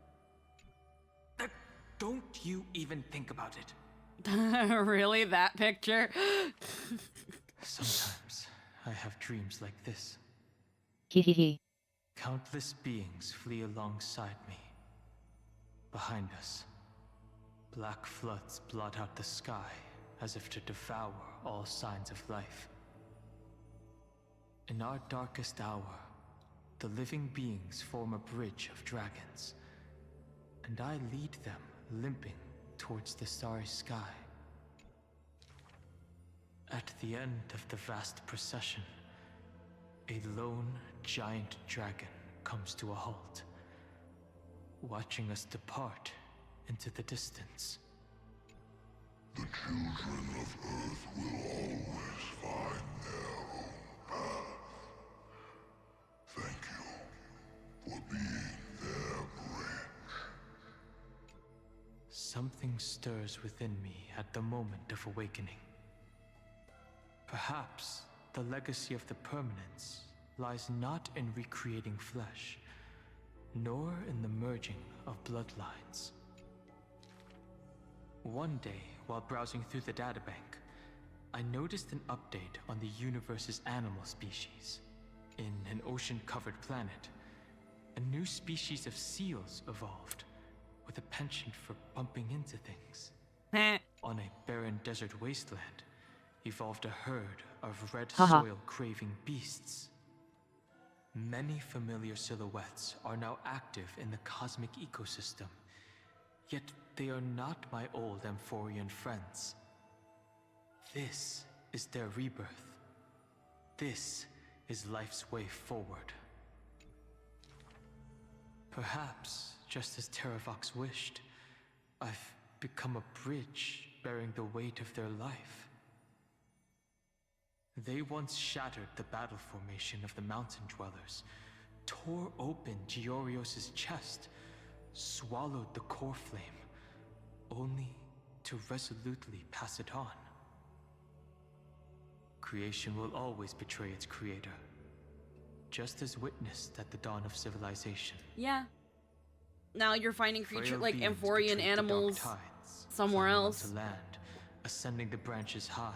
Don't you even think about it. Really? That picture? Sometimes I have dreams like this. Hehehe. Countless beings flee alongside me. Behind us, black floods blot out the sky as if to devour all signs of life. In our darkest hour, the living beings form a bridge of dragons, and I lead them limping towards the starry sky. At the end of the vast procession, a lone giant dragon comes to a halt, watching us depart into the distance. The children of Earth will always find their own path. Thank you for being their bridge. Something stirs within me at the moment of awakening. Perhaps the legacy of the permanence lies not in recreating flesh, nor in the merging of bloodlines. One day, while browsing through the databank, I noticed an update on the universe's animal species. In an ocean-covered planet, a new species of seals evolved, with a penchant for bumping into things. On a barren desert wasteland, evolved a herd of red soil-craving beasts. Many familiar silhouettes are now active in the cosmic ecosystem, yet they are not my old Amphorian friends. This is their rebirth. This is life's way forward. Perhaps, just as Terravox wished, I've become a bridge bearing the weight of their life. They once shattered the battle formation of the mountain dwellers, tore open Giorios' chest, swallowed the core flame, only to resolutely pass it on. Creation will always betray its creator, just as witnessed at the dawn of civilization. Yeah. Now you're finding creatures Frail like beings amphibian betrayed the dark animals tides, somewhere climbing else. onto land, ascending the branches high,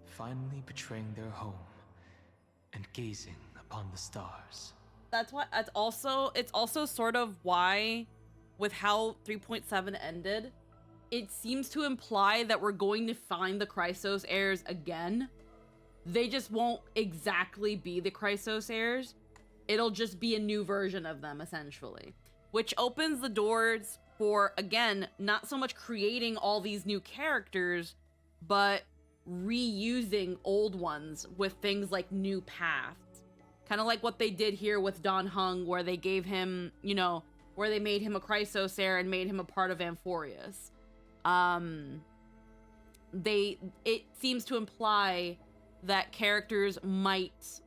finally betraying their home and gazing upon the stars. That's why it's also sort of why with how 3.7 ended, it seems to imply that we're going to find the Chrysos heirs again. They just won't exactly be the Chrysos heirs. It'll just be a new version of them, essentially. Which opens the doors for, again, not so much creating all these new characters, but reusing old ones with things like new paths. Kind of like what they did here with Don Hung, where they gave him, you know, where they made him a Chrysos heir and made him a part of Amphorius. It seems to imply that characters might,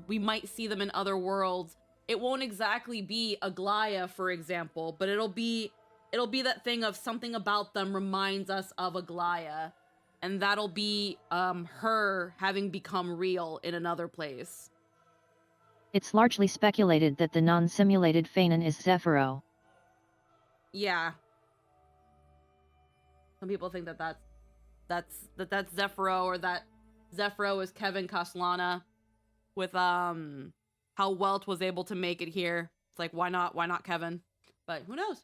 we might see them in other worlds. It won't exactly be Aglaya, for example, but it'll be that thing of something about them reminds us of Aglaya, and that'll be her having become real in another place. It's largely speculated that the non-simulated Fanon is Zephyro. Yeah. Some people think that that's Zephyro, or that Zephyro is Kevin Castellana with how Welt was able to make it here. It's like, why not Kevin? But who knows?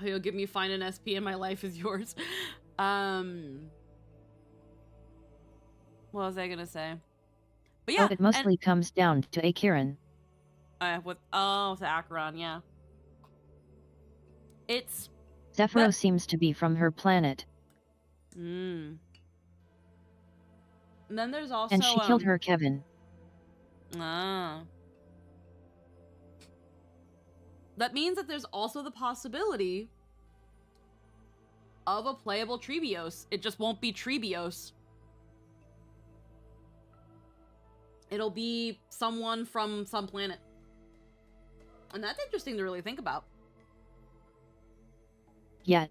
You'll give me fine an SP and my life is yours. What was I gonna say? But yeah, it mostly comes down to Akiran. To Acheron, yeah. It's Zephyro seems to be from her planet. And then there's also and she killed her Kevin. That means that there's also the possibility of a playable Trebios. It just won't be Trebios. It'll be someone from some planet. And that's interesting to really think about. Yeah.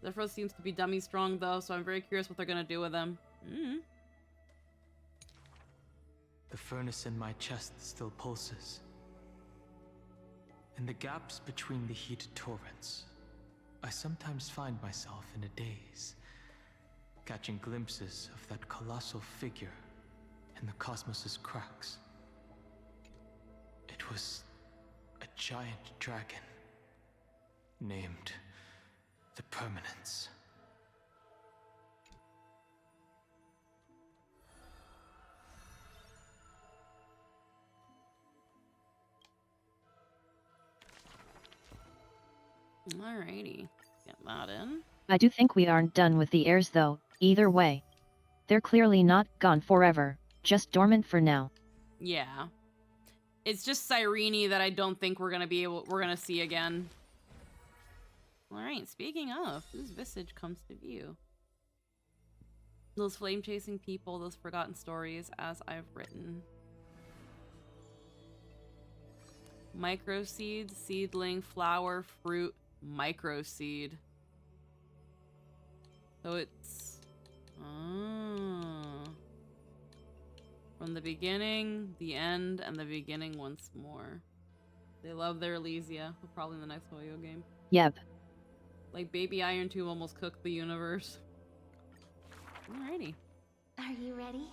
Zephyros seems to be dummy strong though, so I'm very curious what they're gonna do with him. The furnace in my chest still pulses. In the gaps between the heated torrents, I sometimes find myself in a daze, catching glimpses of that colossal figure in the cosmos's cracks. It was a giant dragon, named the Permanence. Alrighty, get that in. I do think we aren't done with the heirs though, either way. They're clearly not gone forever, just dormant for now. Yeah. It's just Cyrene that I don't think we're gonna see again. Alright, speaking of, whose visage comes to view? Those flame-chasing people, those forgotten stories, as I've written. Microseed, seedling, flower, fruit, microseed. So it's... from the beginning, the end, and the beginning once more. They love their Elysia, probably in the next Hoyo game. Yep. Like Baby Iron 2 almost cooked the universe. Alrighty. Are you ready?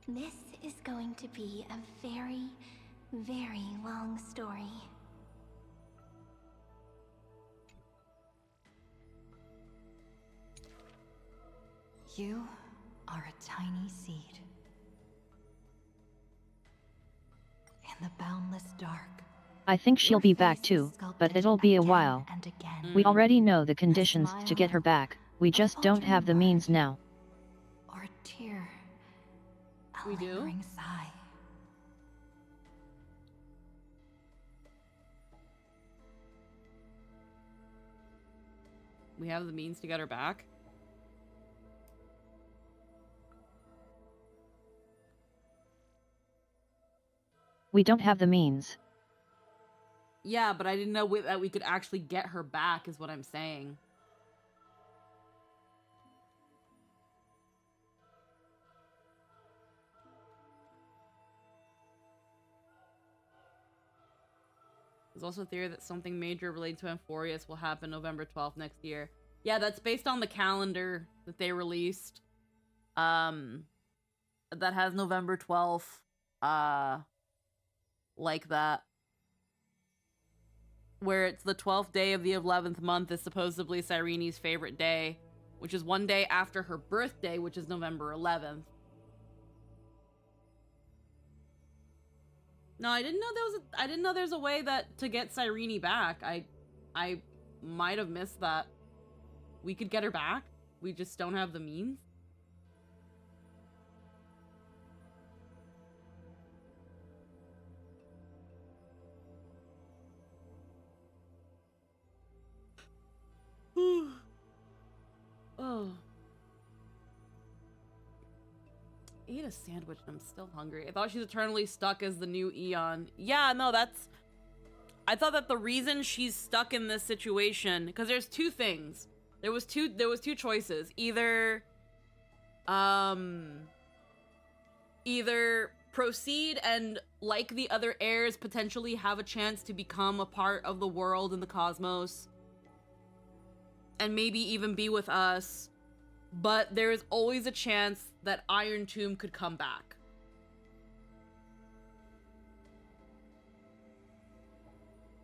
This is going to be a very, very long story. You are a tiny seed. In the boundless dark. I think she'll be back too, but it'll be a while. We already know the conditions to get her back, we just don't have the means now. Or a tear. A we do? sigh. We have the means to get her back. We don't have the means. Yeah, but I didn't know that we could actually get her back, is what I'm saying. There's also a theory that something major related to Amphorius will happen November 12th next year. Yeah, that's based on the calendar that they released. That has November 12th. Like that. Where it's the 12th day of the 11th month is supposedly Cyrene's favorite day, which is one day after her birthday, which is November 11th. No, I didn't know there's a way that to get Cyrene back. I might have missed that. We could get her back. We just don't have the means. Oh. I ate a sandwich and I'm still hungry. I thought she's eternally stuck as the new Eon. Yeah, no, that's... I thought that the reason she's stuck in this situation... Because there's two things. There was two choices. Either proceed and, like the other heirs, potentially have a chance to become a part of the world and the cosmos. And maybe even be with us. But there is always a chance that Iron Tomb could come back.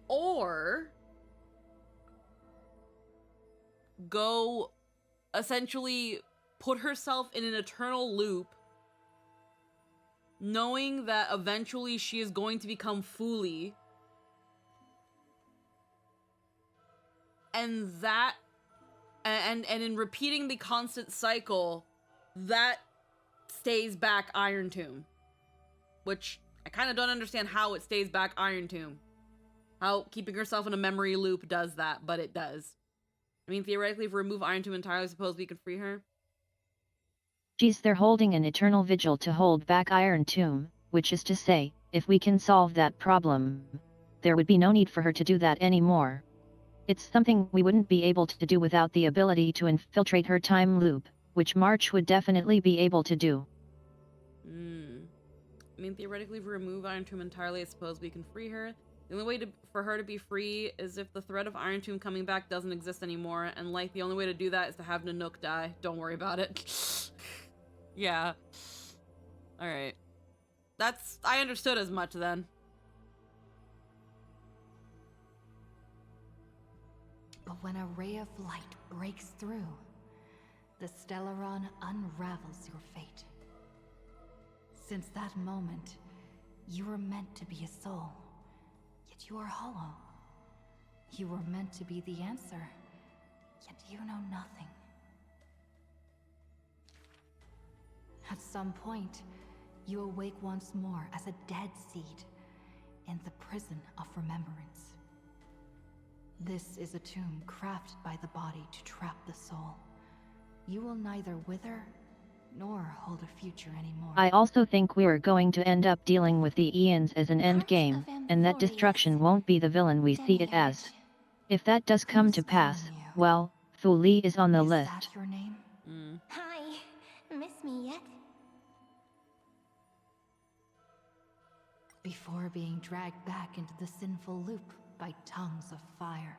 Or go essentially put herself in an eternal loop, knowing that eventually she is going to become Fuli. And that and in repeating the constant cycle, that stays back Iron Tomb. Which, I kind of don't understand how it stays back Iron Tomb. How keeping herself in a memory loop does that, but it does. I mean, theoretically, if we remove Iron Tomb entirely, I suppose we can free her. Geez, they're holding an eternal vigil to hold back Iron Tomb, which is to say, if we can solve that problem, there would be no need for her to do that anymore. It's something we wouldn't be able to do without the ability to infiltrate her time loop, which March would definitely be able to do. I mean, theoretically, if we remove Iron Tomb entirely, I suppose we can free her. The only way for her to be free is if the threat of Iron Tomb coming back doesn't exist anymore, and like, the only way to do that is to have Nanook die. Don't worry about it. Yeah. Alright. I understood as much then. But when a ray of light breaks through, the Stellaron unravels your fate. Since that moment, you were meant to be a soul, yet you are hollow. You were meant to be the answer, yet you know nothing. At some point, you awake once more as a dead seed in the prison of remembrance. This is a tomb crafted by the body to trap the soul. You will neither wither nor hold a future anymore. I also think we're going to end up dealing with the Eons as an end game, and that destruction won't be the villain we see it as. If that does come to pass, well, Fuli is on the list. Is that your name? Hi. Miss me yet? Before being dragged back into the sinful loop by tongues of fire,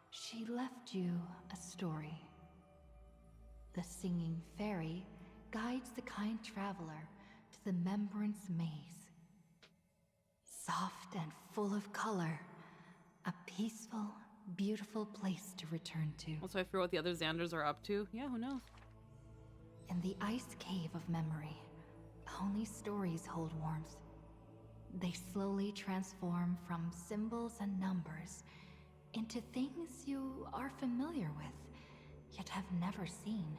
she left you a story. The singing fairy guides the kind traveler to the Membrance Maze. Soft and full of color, a peaceful, beautiful place to return to. Also, I fear what the other Xanders are up to. Yeah, who knows? In the ice cave of memory, only stories hold warmth. They slowly transform from symbols and numbers into things you are familiar with, yet have never seen.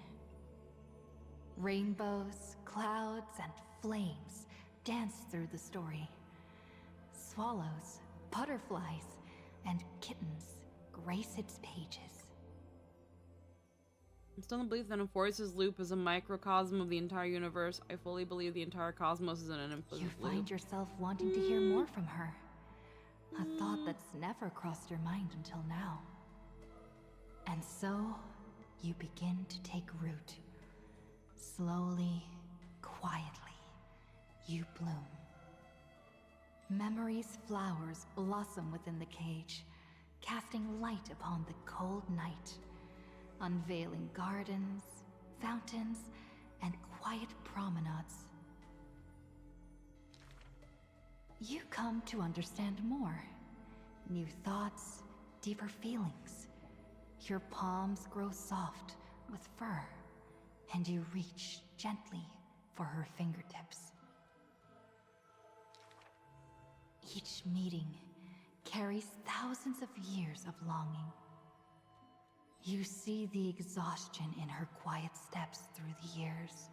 Rainbows, clouds, and flames dance through the story. Swallows, butterflies, and kittens grace its pages. I'm still in the belief that Enforcer's loop is a microcosm of the entire universe. I fully believe the entire cosmos is in an infinite You loop. find yourself wanting to hear more from her. A thought that's never crossed your mind until now. And so, you begin to take root. Slowly, quietly, you bloom. Memory's flowers blossom within the cage, casting light upon the cold night, unveiling gardens, fountains, and quiet promenades. You come to understand more. New thoughts, deeper feelings. Your palms grow soft with fur, and you reach gently for her fingertips. Each meeting carries thousands of years of longing. You see the exhaustion in her quiet steps through the years,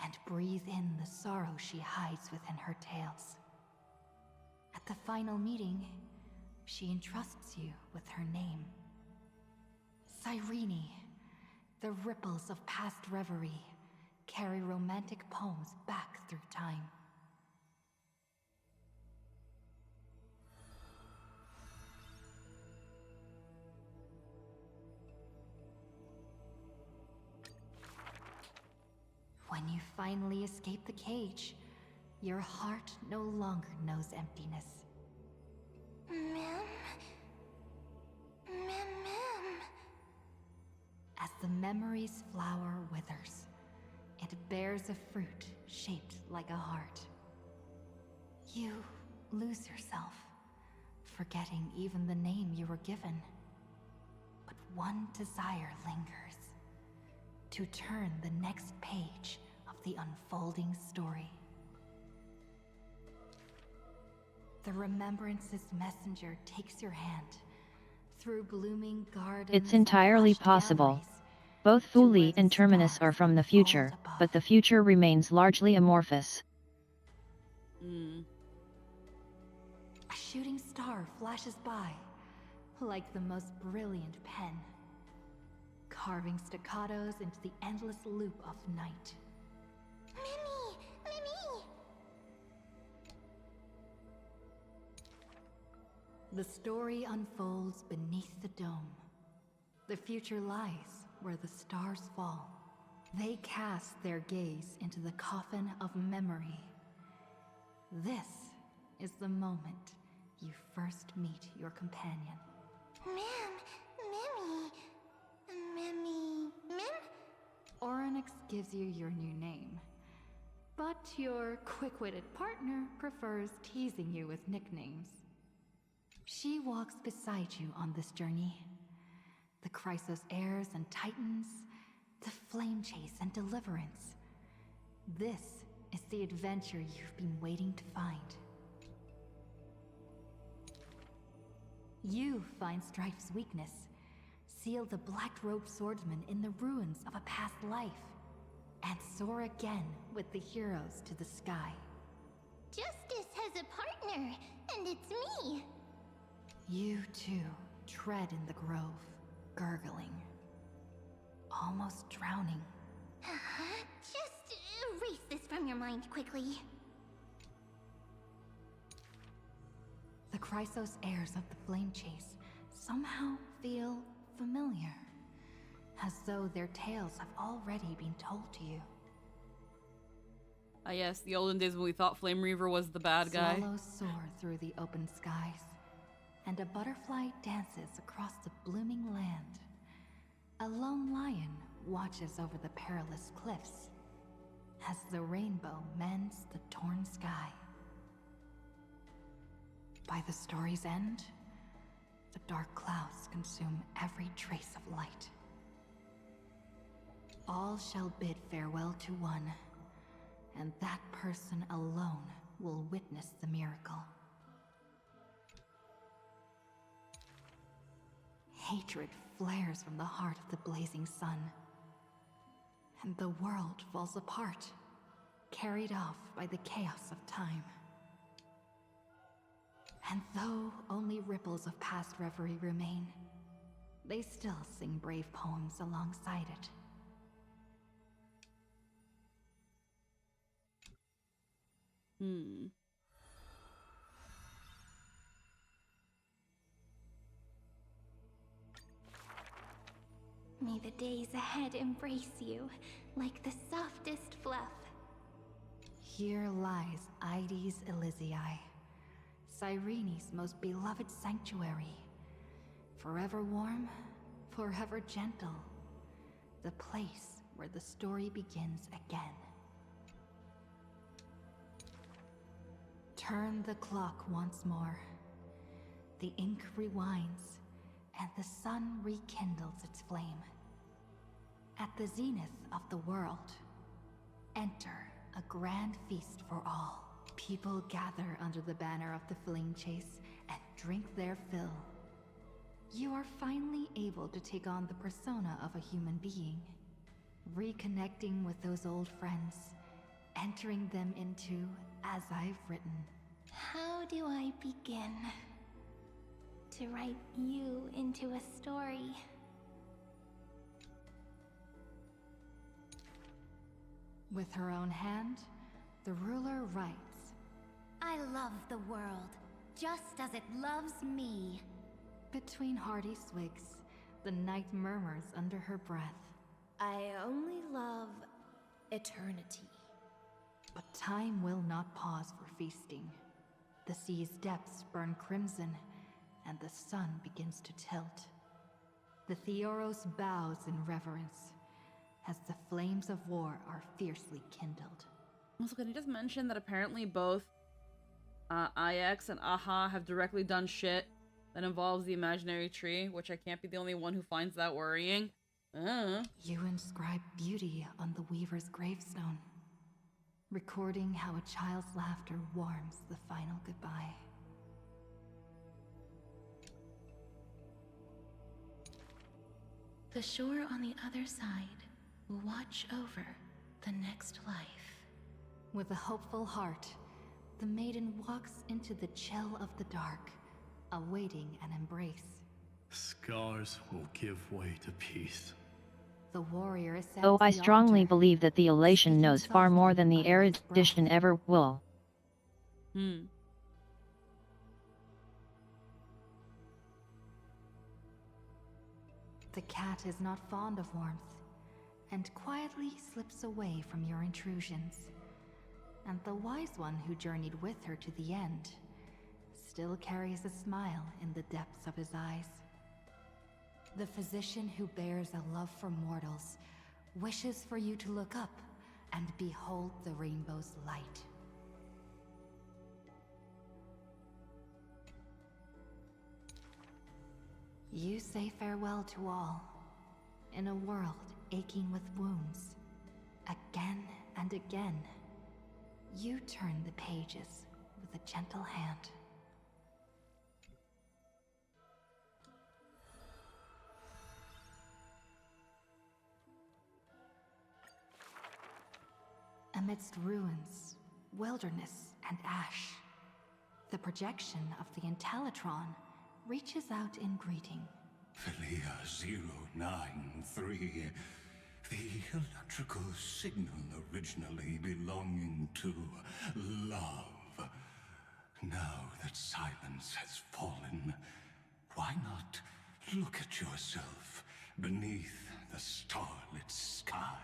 and breathe in the sorrow she hides within her tales. At the final meeting, she entrusts you with her name. Cyrene, the ripples of past reverie carry romantic poems back through time. When you finally escape the cage, your heart no longer knows emptiness. Ma'am? Ma'am? As the memory's flower withers, it bears a fruit shaped like a heart. You lose yourself, forgetting even the name you were given. But one desire lingers: to turn the next page of the unfolding story. The Remembrance's messenger takes your hand through blooming gardens. It's entirely and hushed possible. galleries, Both to where Fuli the and Terminus stars are from the unfold future, above. but the future remains largely amorphous. A shooting star flashes by, like the most brilliant pen, carving staccatos into the endless loop of night. Mimi! Mimi! The story unfolds beneath the dome. The future lies where the stars fall. They cast their gaze into the coffin of memory. This is the moment you first meet your companion. Ma'am! Mimi! Mim? Orynyx gives you your new name, but your quick-witted partner prefers teasing you with nicknames. She walks beside you on this journey. The Chrysos heirs and titans, the flame chase and deliverance. This is the adventure you've been waiting to find. You find Strife's weakness, seal the black-robed swordsman in the ruins of a past life, and soar again with the heroes to the sky. Justice has a partner, and it's me! You too tread in the grove, gurgling, almost drowning. Just erase this from your mind quickly. The Chrysos heirs of the Flame Chase somehow feel familiar, as though their tales have already been told to you. Ah yes, the olden days when we thought Flame Reaver was the bad guy. Swallows soar through the open skies, and a butterfly dances across the blooming land. A lone lion watches over the perilous cliffs, as the rainbow mends the torn sky. By the story's end, the dark clouds consume every trace of light. All shall bid farewell to one, and that person alone will witness the miracle. Hatred flares from the heart of the blazing sun, and the world falls apart, carried off by the chaos of time. And though only ripples of past reverie remain, they still sing brave poems alongside it. May the days ahead embrace you like the softest fluff. Here lies Ides Elysiae, Cyrene's most beloved sanctuary. Forever warm, forever gentle. The place where the story begins again. Turn the clock once more. The ink rewinds, and the sun rekindles its flame. At the zenith of the world, enter a grand feast for all. People gather under the banner of the flame chase and drink their fill. You are finally able to take on the persona of a human being, reconnecting with those old friends, entering them into As I've Written. How do I begin to write you into a story? With her own hand, the ruler writes, I love the world, just as it loves me. Between hearty swigs, the knight murmurs under her breath, I only love eternity. But time will not pause for feasting. The sea's depths burn crimson, and the sun begins to tilt. The Theoros bows in reverence, as the flames of war are fiercely kindled. Also, can you just mention that apparently both IX and AHA have directly done shit that involves the imaginary tree, which I can't be the only one who finds that worrying. You inscribe beauty on the Weaver's gravestone, recording how a child's laughter warms the final goodbye. The shore on the other side will watch over the next life. With a hopeful heart, the maiden walks into the chill of the dark, awaiting an embrace. Scars will give way to peace. The warrior ascends Oh, I the strongly altar, believe that the elation speaking knows far more than the softly under its erudition breath. ever will. The cat is not fond of warmth, and quietly slips away from your intrusions. And the wise one who journeyed with her to the end still carries a smile in the depths of his eyes. The physician who bears a love for mortals wishes for you to look up and behold the rainbow's light. You say farewell to all, in a world aching with wounds. Again and again, you turn the pages with a gentle hand. Amidst ruins, wilderness, and ash, the projection of the Intellitron reaches out in greeting. Philia 093. The electrical signal originally belonging to love. Now that silence has fallen, why not look at yourself beneath the starlit sky?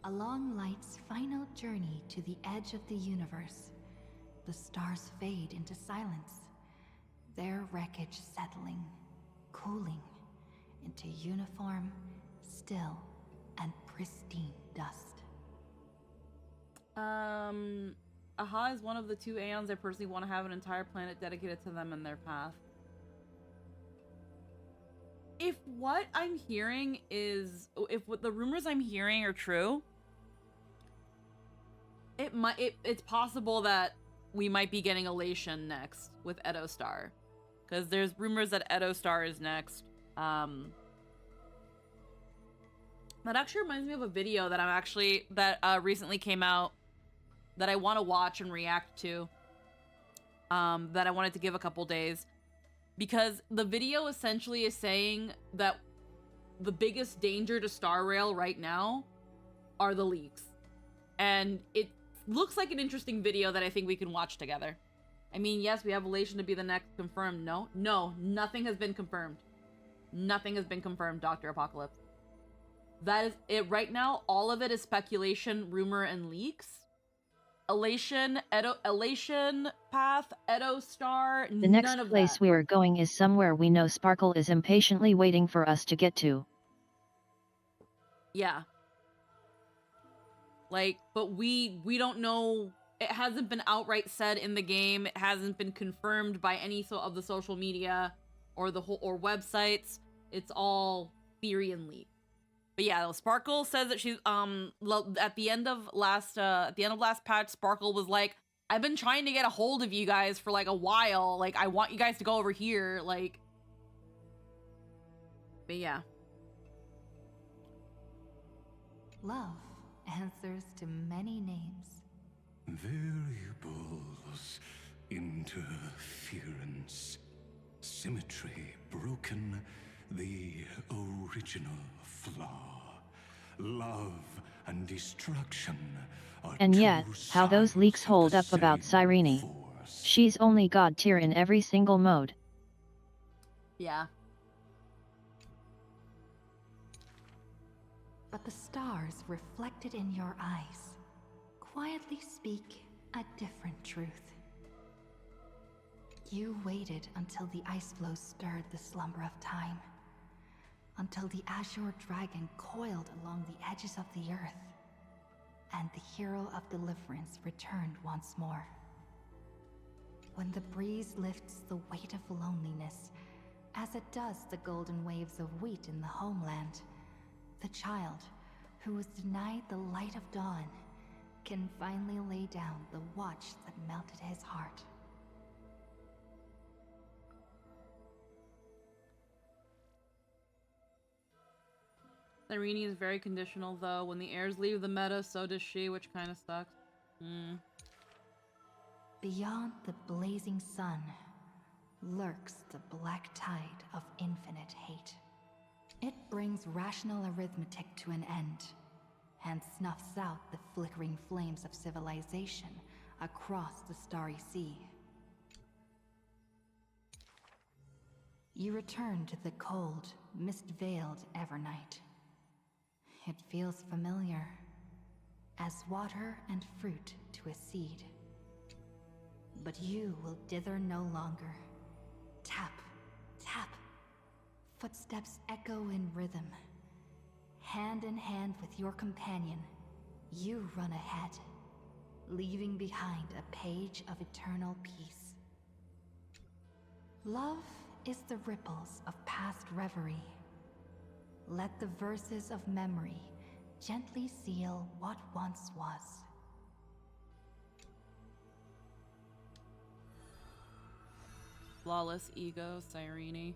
Along light's final journey to the edge of the universe, the stars fade into silence, their wreckage settling, cooling into uniform, still, and pristine dust. AHA is one of the two Aeons I personally want to have an entire planet dedicated to them and their path. If what I'm hearing is, if what the rumors I'm hearing are true, it's possible that we might be getting Elation next with Edo Star, because there's rumors that Edo Star is next. That actually reminds me of a video that recently came out that I want to watch and react to. That I wanted to give a couple days. because the video essentially is saying that the biggest danger to Star Rail right now are the leaks. And it looks like an interesting video that I think we can watch together. I mean, yes, we have Elation to be the next confirmed. No, nothing has been confirmed. Nothing has been confirmed, Dr. Apocalypse. That is it right now. All of it is speculation, rumor, and leaks. Elation, Elation Path, Edo Star, The next none of place that. we are going is somewhere we know Sparkle is impatiently waiting for us to get to. Yeah. Like, but we don't know. It hasn't been outright said in the game. It hasn't been confirmed by any of the social media or the whole or websites. It's all theory and leak. But yeah, Sparkle says that she's at the end of last patch, Sparkle was like, I've been trying to get a hold of you guys for like a while. Like, I want you guys to go over here. Like, but yeah. Love answers to many names. Variables, interference, symmetry broken, the original flaw. Love and destruction are And yet, how those leaks hold up about Cyrene. She's only god tier in every single mode. Yeah. But the stars reflected in your eyes quietly speak a different truth. You waited until the ice flow stirred the slumber of time, until the azure dragon coiled along the edges of the earth, and the hero of deliverance returned once more. When the breeze lifts the weight of loneliness, as it does the golden waves of wheat in the homeland, the child, who was denied the light of dawn, can finally lay down the watch that melted his heart. Cyrene is very conditional, though. When the heirs leave the meta, so does she, which kind of sucks. Beyond the blazing sun lurks the black tide of infinite hate. It brings rational arithmetic to an end, and snuffs out the flickering flames of civilization across the starry sea. You return to the cold, mist-veiled Evernight. It feels familiar, as water and fruit to a seed. But you will dither no longer. Tap, tap. Footsteps echo in rhythm. Hand in hand with your companion, you run ahead, leaving behind a page of eternal peace. Love is the ripples of past reverie. Let the verses of memory gently seal what once was. Flawless ego, Cyrene.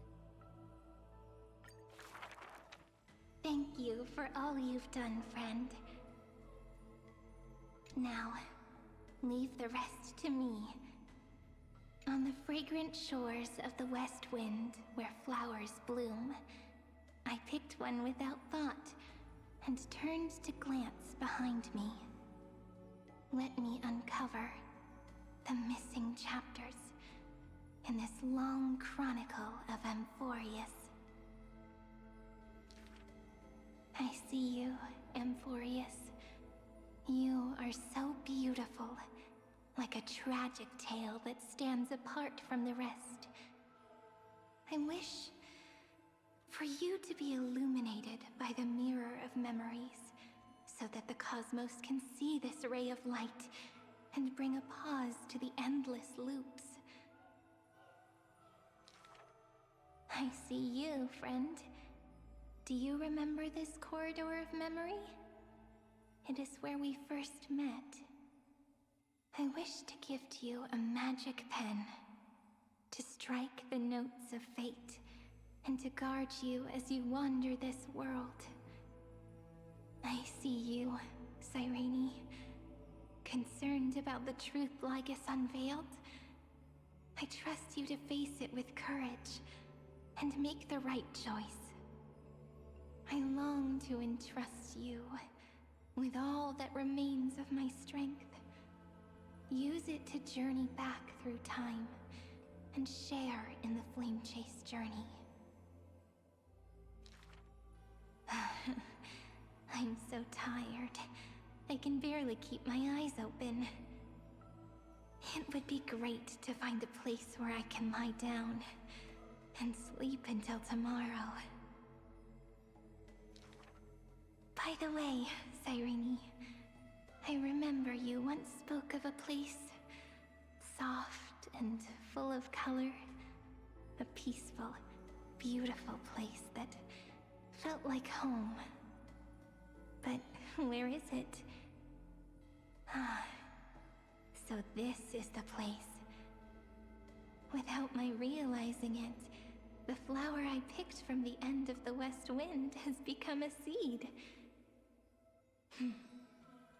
Thank you for all you've done, friend. Now, leave the rest to me. On the fragrant shores of the West Wind, where flowers bloom, I picked one without thought, and turned to glance behind me. Let me uncover the missing chapters in this long chronicle of Amphorius. I see you, Amphorius. You are so beautiful, like a tragic tale that stands apart from the rest. I wish for you to be illuminated by the mirror of memories, so that the cosmos can see this ray of light and bring a pause to the endless loops. I see you, friend. Do you remember this corridor of memory? It is where we first met. I wish to gift you a magic pen, to strike the notes of fate, and to guard you as you wander this world. I see you, Cyrene, concerned about the truth Lygus unveiled. I trust you to face it with courage and make the right choice. I long to entrust you with all that remains of my strength. Use it to journey back through time and share in the Flame Chase journey. I'm so tired. I can barely keep my eyes open. It would be great to find a place where I can lie down and sleep until tomorrow. By the way, Cyrene, I remember you once spoke of a place soft and full of color. A peaceful, beautiful place that felt like home. But where is it? So this is the place. Without my realizing it, the flower I picked from the end of the west wind has become a seed.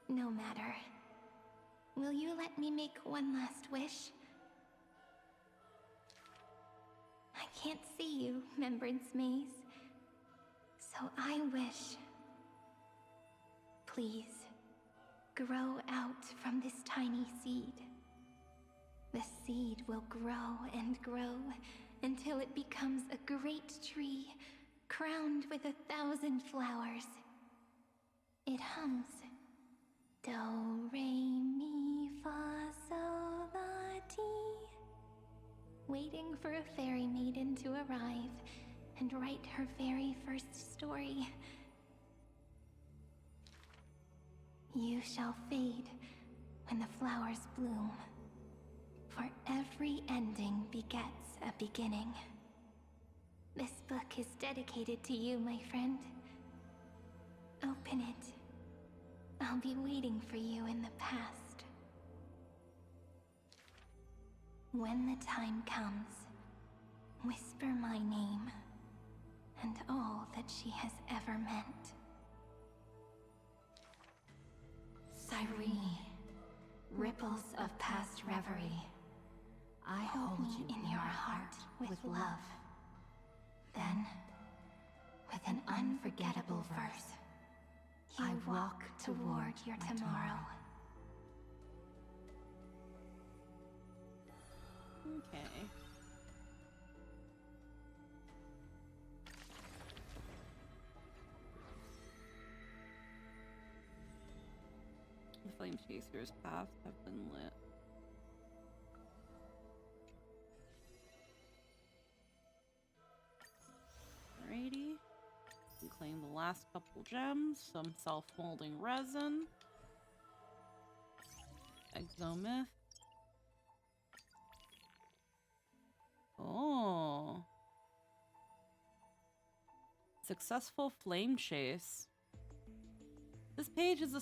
No matter. Will you let me make one last wish? I can't see you, Remembrance Maze. So I wish... Please, grow out from this tiny seed. The seed will grow and grow until it becomes a great tree, crowned with 1,000 flowers. It hums. Do, re, mi, fa, sol, la, ti. Waiting for a fairy maiden to arrive and write her very first story. You shall fade when the flowers bloom, for every ending begets a beginning. This book is dedicated to you, my friend. Open it. I'll be waiting for you in the past. When the time comes, whisper my name and all that she has ever meant. Cyrene, ripples of past reverie, I hold you in your heart with love. Then, with an unforgettable verse, I walk toward your tomorrow. Okay. The flame chaser's paths have been lit. Alrighty. We claim the last couple gems, some self-molding resin, exomyth. Oh. Successful flame chase. This page is the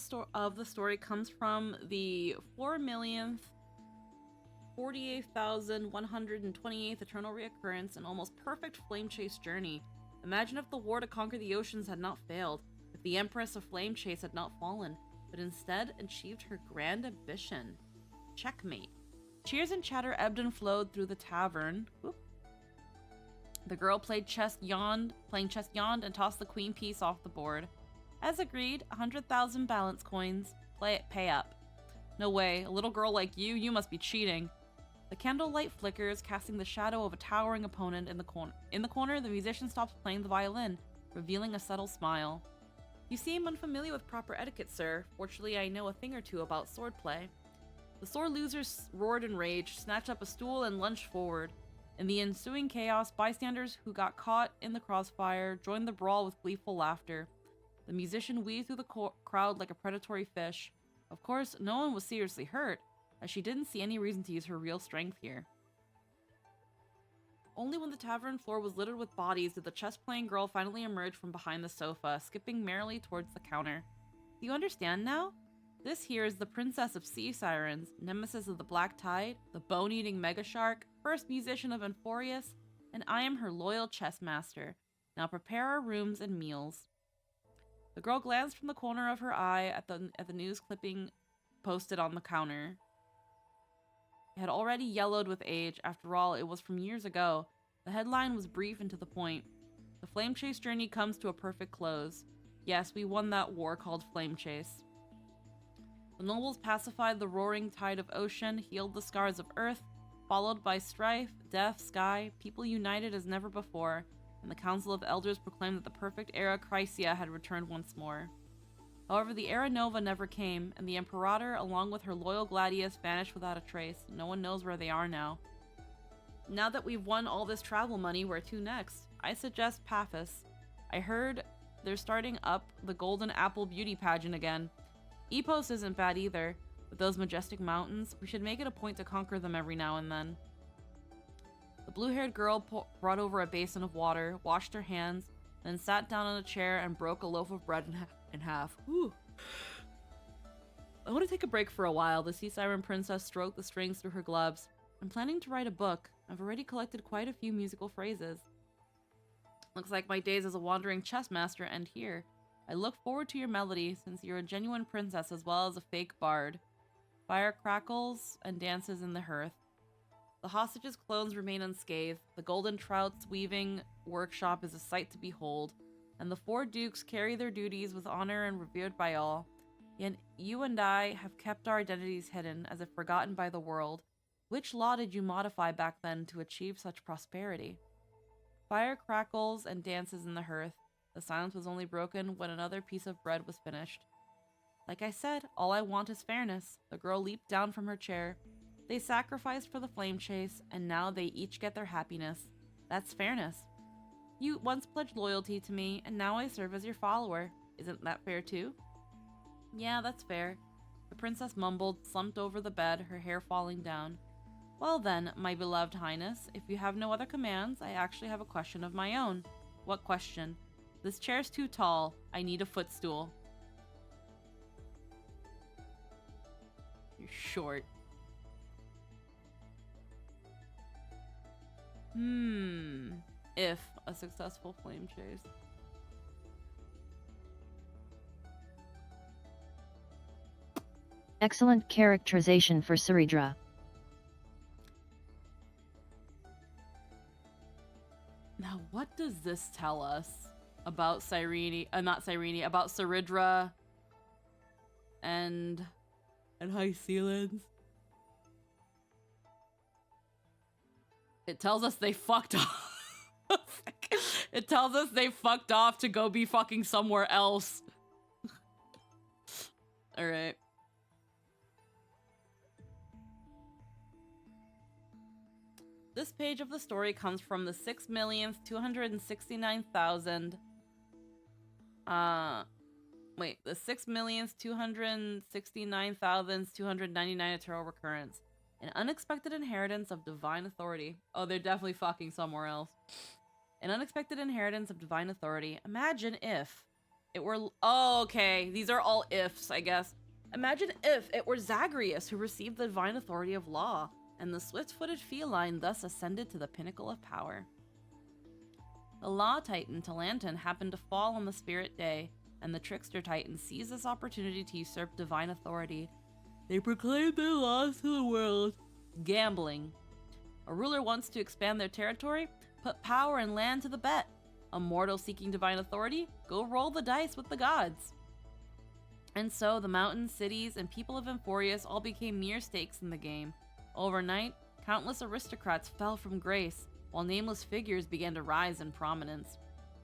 story comes from the 4,048,128th eternal reoccurrence and almost perfect flame chase journey. Imagine if the war to conquer the oceans had not failed, if the Empress of Flame Chase had not fallen, but instead achieved her grand ambition. Checkmate. Cheers and chatter ebbed and flowed through the tavern. Whoop. The girl playing chess yawned and tossed the queen piece off the board. As agreed, 100,000 balance coins. Pay up. No way, a little girl like you must be cheating. The candlelight flickers, casting the shadow of a towering opponent in the corner. In the corner, the musician stops playing the violin, revealing a subtle smile. You seem unfamiliar with proper etiquette, sir. Fortunately, I know a thing or two about swordplay. The sore loser roared in rage, snatched up a stool, and lunged forward. In the ensuing chaos, bystanders who got caught in the crossfire joined the brawl with gleeful laughter. The musician weaved through the crowd like a predatory fish. Of course, no one was seriously hurt, as she didn't see any reason to use her real strength here. Only when the tavern floor was littered with bodies did the chess-playing girl finally emerge from behind the sofa, skipping merrily towards the counter. Do you understand now? This here is the Princess of Sea Sirens, nemesis of the Black Tide, the bone-eating mega shark, first musician of Amphorius, and I am her loyal chess master. Now prepare our rooms and meals. The girl glanced from the corner of her eye at the news clipping posted on the counter. It had already yellowed with age. After all, it was from years ago. The headline was brief and to the point. The Flame Chase journey comes to a perfect close. Yes, we won that war called Flame Chase. The nobles pacified the roaring tide of ocean, healed the scars of earth, followed by strife, death, sky, people united as never before, and the Council of Elders proclaimed that the perfect era Chrysia had returned once more. However, the Era Nova never came, and the Imperator, along with her loyal Gladius, vanished without a trace. No one knows where they are now. Now that we've won all this travel money, where to next? I suggest Paphos. I heard they're starting up the Golden Apple Beauty Pageant again. Epos isn't bad either. With those majestic mountains, we should make it a point to conquer them every now and then. The blue-haired girl brought over a basin of water, washed her hands, then sat down on a chair and broke a loaf of bread in half. Whew. I want to take a break for a while. The Sea Siren Princess stroked the strings through her gloves. I'm planning to write a book. I've already collected quite a few musical phrases. Looks like my days as a wandering chess master end here. I look forward to your melody, since you're a genuine princess as well as a fake bard. Fire crackles and dances in the hearth. The hostages' clothes remain unscathed. The golden trout's weaving workshop is a sight to behold, and the 4 dukes carry their duties with honor and revered by all. Yet you and I have kept our identities hidden, as if forgotten by the world. Which law did you modify back then to achieve such prosperity? Fire crackles and dances in the hearth. The silence was only broken when another piece of bread was finished. Like I said, all I want is fairness. The girl leaped down from her chair. They sacrificed for the flame chase, and now they each get their happiness. That's fairness. You once pledged loyalty to me, and now I serve as your follower. Isn't that fair too? Yeah, that's fair. The princess mumbled, slumped over the bed, her hair falling down. Well then, my beloved highness, if you have no other commands, I actually have a question of my own. What question? This chair's too tall. I need a footstool. You're short. If a successful flame chase. Excellent characterization for Saridra. Now, what does this tell us about about Saridra and High Sealands? It tells us they fucked off. It tells us they fucked off to go be fucking somewhere else. Alright. This page of the story comes from the 6,269,000 the 6,269,299 eternal recurrence. An unexpected inheritance of divine authority. Oh, they're definitely fucking somewhere else. An unexpected inheritance of divine authority. Imagine if it were... Oh, okay. These are all ifs, I guess. Imagine if it were Zagreus who received the divine authority of law, and the swift-footed feline thus ascended to the pinnacle of power. The Law Titan, Talantin, happened to fall on the Spirit Day, and the Trickster Titan seized this opportunity to usurp divine authority. They proclaimed their laws to the world. Gambling. A ruler wants to expand their territory? Put power and land to the bet. A mortal seeking divine authority? Go roll the dice with the gods. And so the mountains, cities, and people of Emphorius all became mere stakes in the game. Overnight, countless aristocrats fell from grace, while nameless figures began to rise in prominence.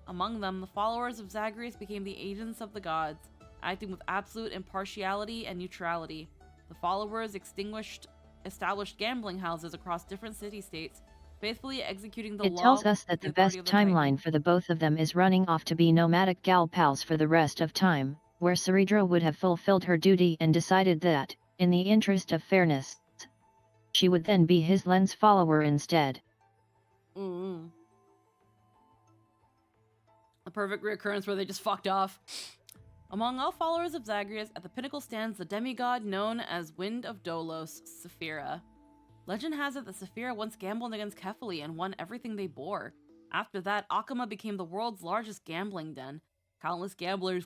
Among them, the followers of Zagreus became the agents of the gods, acting with absolute impartiality and neutrality. The followers established gambling houses across different city-states, faithfully executing the law. It tells us that the best timeline for the both of them is running off to be nomadic gal pals for the rest of time, where Saridra would have fulfilled her duty and decided that, in the interest of fairness, she would then be his lens follower instead. The perfect reoccurrence where they just fucked off. Among all followers of Zagreus, at the pinnacle stands the demigod known as Wind of Dolos, Saphira. Legend has it that Saphira once gambled against Kefali and won everything they bore. After that, Akama became the world's largest gambling den. Countless gamblers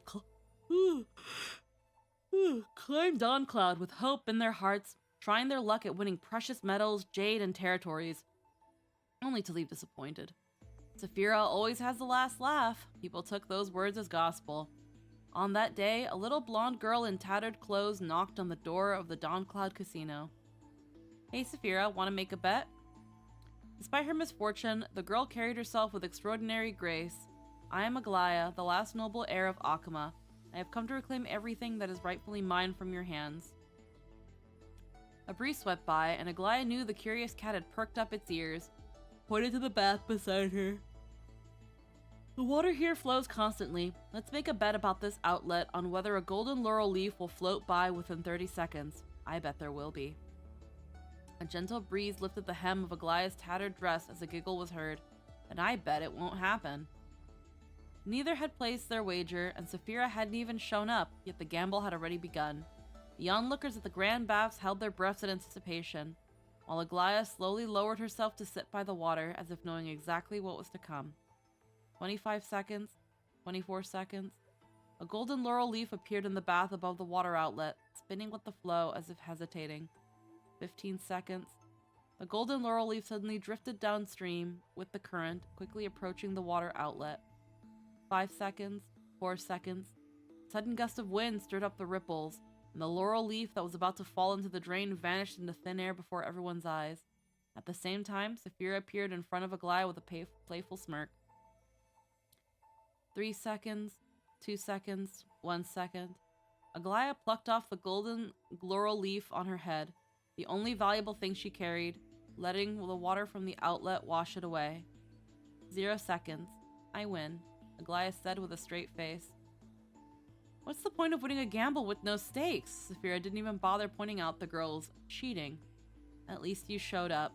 climbed Dawn Cloud with hope in their hearts, trying their luck at winning precious metals, jade, and territories, only to leave disappointed. Saphira always has the last laugh. People took those words as gospel. On that day, a little blonde girl in tattered clothes knocked on the door of the Dawncloud Casino. Hey Saphira, want to make a bet? Despite her misfortune, the girl carried herself with extraordinary grace. I am Aglaya, the last noble heir of Akama. I have come to reclaim everything that is rightfully mine from your hands. A breeze swept by, and Aglaya knew the curious cat had perked up its ears, pointed to the bath beside her. The water here flows constantly. Let's make a bet about this outlet on whether a golden laurel leaf will float by within 30 seconds. I bet there will be. A gentle breeze lifted the hem of Aglaya's tattered dress as a giggle was heard, and I bet it won't happen. Neither had placed their wager, and Saphira hadn't even shown up, yet the gamble had already begun. The onlookers at the grand baths held their breaths in anticipation, while Aglaya slowly lowered herself to sit by the water as if knowing exactly what was to come. 25 seconds, 24 seconds. A golden laurel leaf appeared in the bath above the water outlet, spinning with the flow as if hesitating. 15 seconds. The golden laurel leaf suddenly drifted downstream with the current, quickly approaching the water outlet. 5 seconds, 4 seconds. A sudden gust of wind stirred up the ripples, and the laurel leaf that was about to fall into the drain vanished into thin air before everyone's eyes. At the same time, Saphira appeared in front of Aglaya with a playful smirk. 3 seconds, 2 seconds, 1 second. Aglaya plucked off the golden laurel leaf on her head, the only valuable thing she carried, letting the water from the outlet wash it away. 0 seconds. I win, Aglaya said with a straight face. What's the point of winning a gamble with no stakes? Saphira didn't even bother pointing out the girl's cheating. At least you showed up.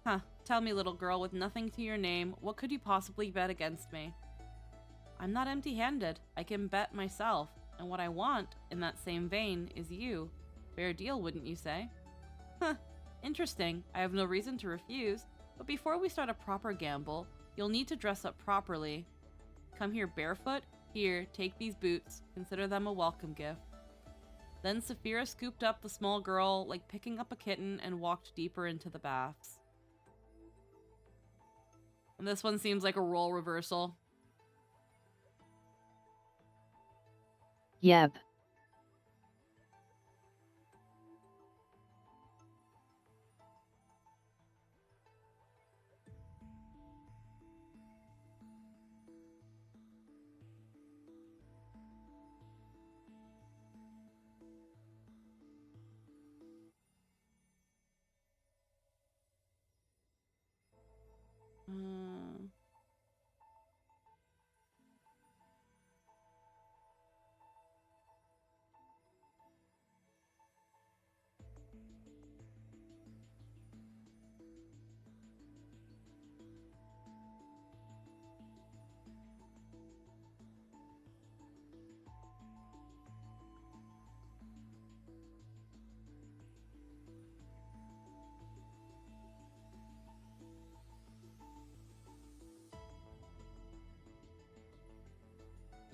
Huh, tell me, little girl, with nothing to your name, what could you possibly bet against me? I'm not empty-handed. I can bet myself, and what I want, in that same vein, is you. Fair deal, wouldn't you say? Huh, interesting. I have no reason to refuse, but before we start a proper gamble, you'll need to dress up properly. Come here barefoot? Here, take these boots. Consider them a welcome gift. Then Saphira scooped up the small girl like picking up a kitten and walked deeper into the baths. And this one seems like a role reversal. Yep.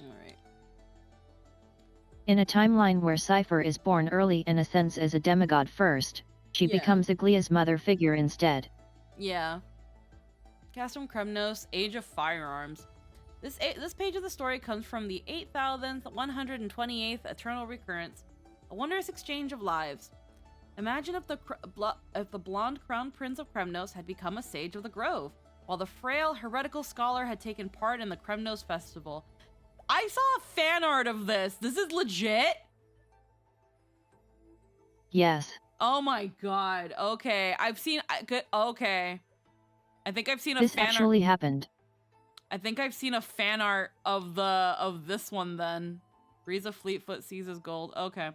Alright. In a timeline where Cypher is born early and ascends as a demigod first, she becomes Aglaya's mother figure instead. Yeah. Castrum Kremnos, Age of Firearms. This page of the story comes from the 8,128th Eternal Recurrence, a wondrous exchange of lives. Imagine if the blonde crown prince of Kremnos had become a sage of the Grove, while the frail heretical scholar had taken part in the Kremnos festival. I saw a fan art of this. This is legit? Yes. Oh my god. Okay. Okay. I think I've seen a This fan actually happened. I think I've seen a fan art of this one then. Riza Fleetfoot seizes gold. Okay.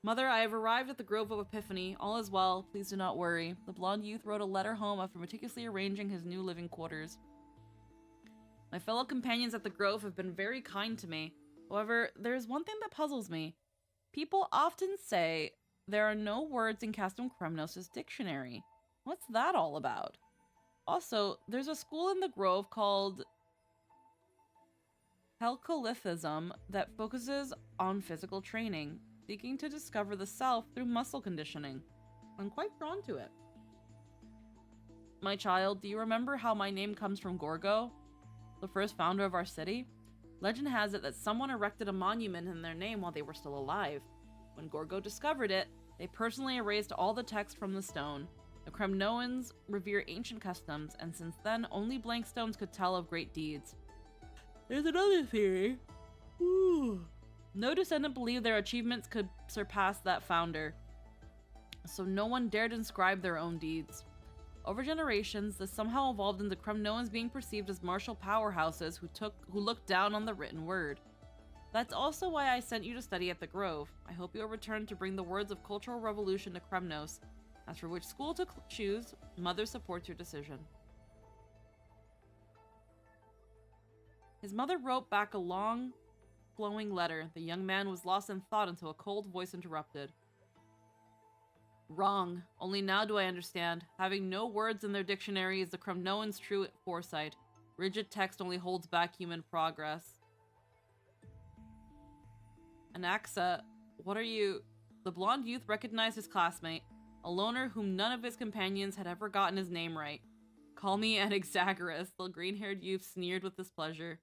Mother, I have arrived at the Grove of Epiphany. All is well. Please do not worry. The blonde youth wrote a letter home after meticulously arranging his new living quarters. My fellow companions at the Grove have been very kind to me. However, there is one thing that puzzles me. People often say there are no words in Castrum Kremnos' dictionary. What's that all about? Also, there's a school in the Grove called Helcalithism that focuses on physical training, seeking to discover the self through muscle conditioning. I'm quite drawn to it. My child, do you remember how my name comes from Gorgo, the first founder of our city? Legend has it that someone erected a monument in their name while they were still alive. When Gorgo discovered it, they personally erased all the text from the stone. The Kremnoans revere ancient customs, and since then, only blank stones could tell of great deeds. There's another theory. Ooh. No descendant believed their achievements could surpass that founder, so no one dared inscribe their own deeds. Over generations, this somehow evolved into Kremnoans being perceived as martial powerhouses who looked down on the written word. That's also why I sent you to study at the Grove. I hope you'll return to bring the words of cultural revolution to Kremnos. As for which school to choose, Mother supports your decision. His mother wrote back a long, flowing letter. The young man was lost in thought until a cold voice interrupted. Wrong. Only now do I understand. Having no words in their dictionary is the Kremnoans' true foresight. Rigid text only holds back human progress. Anaxa, what are you? The blonde youth recognized his classmate, a loner whom none of his companions had ever gotten his name right. Call me Anaxagoras, the green-haired youth sneered with displeasure.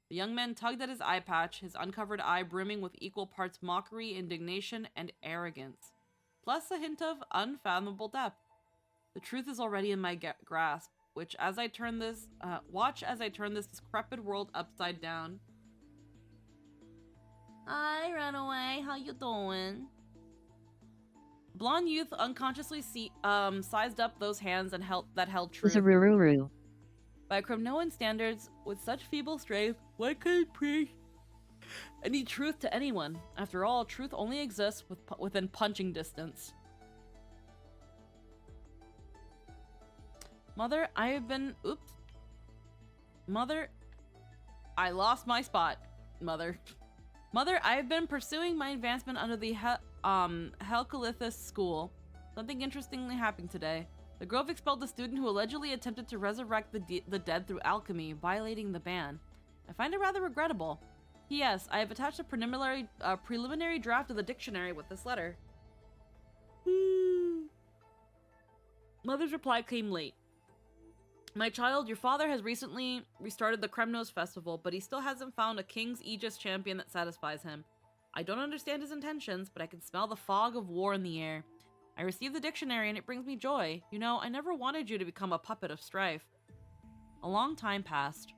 The young man tugged at his eye patch, his uncovered eye brimming with equal parts mockery, indignation, and arrogance, plus a hint of unfathomable depth. The truth is already in my grasp, watch as I turn this decrepit world upside down. Hi, Runaway. How you doing? Blonde youth unconsciously sized up those hands and held truth. Zarururu. By Kremnoan standards, with such feeble strength, one could preach any truth to anyone. After all, truth only exists within punching distance. Mother, I have been... Oops. Mother, I lost my spot. Mother, I have been pursuing my advancement under the Helcalithus school. Something interestingly happened today. The Grove expelled a student who allegedly attempted to resurrect the dead through alchemy, violating the ban. I find it rather regrettable. P.S. I have attached a preliminary draft of the dictionary with this letter. Mother's reply came late. My child, your father has recently restarted the Kremnos festival, but he still hasn't found a King's Aegis champion that satisfies him. I don't understand his intentions, but I can smell the fog of war in the air. I received the dictionary and it brings me joy. You know, I never wanted you to become a puppet of strife. A long time passed.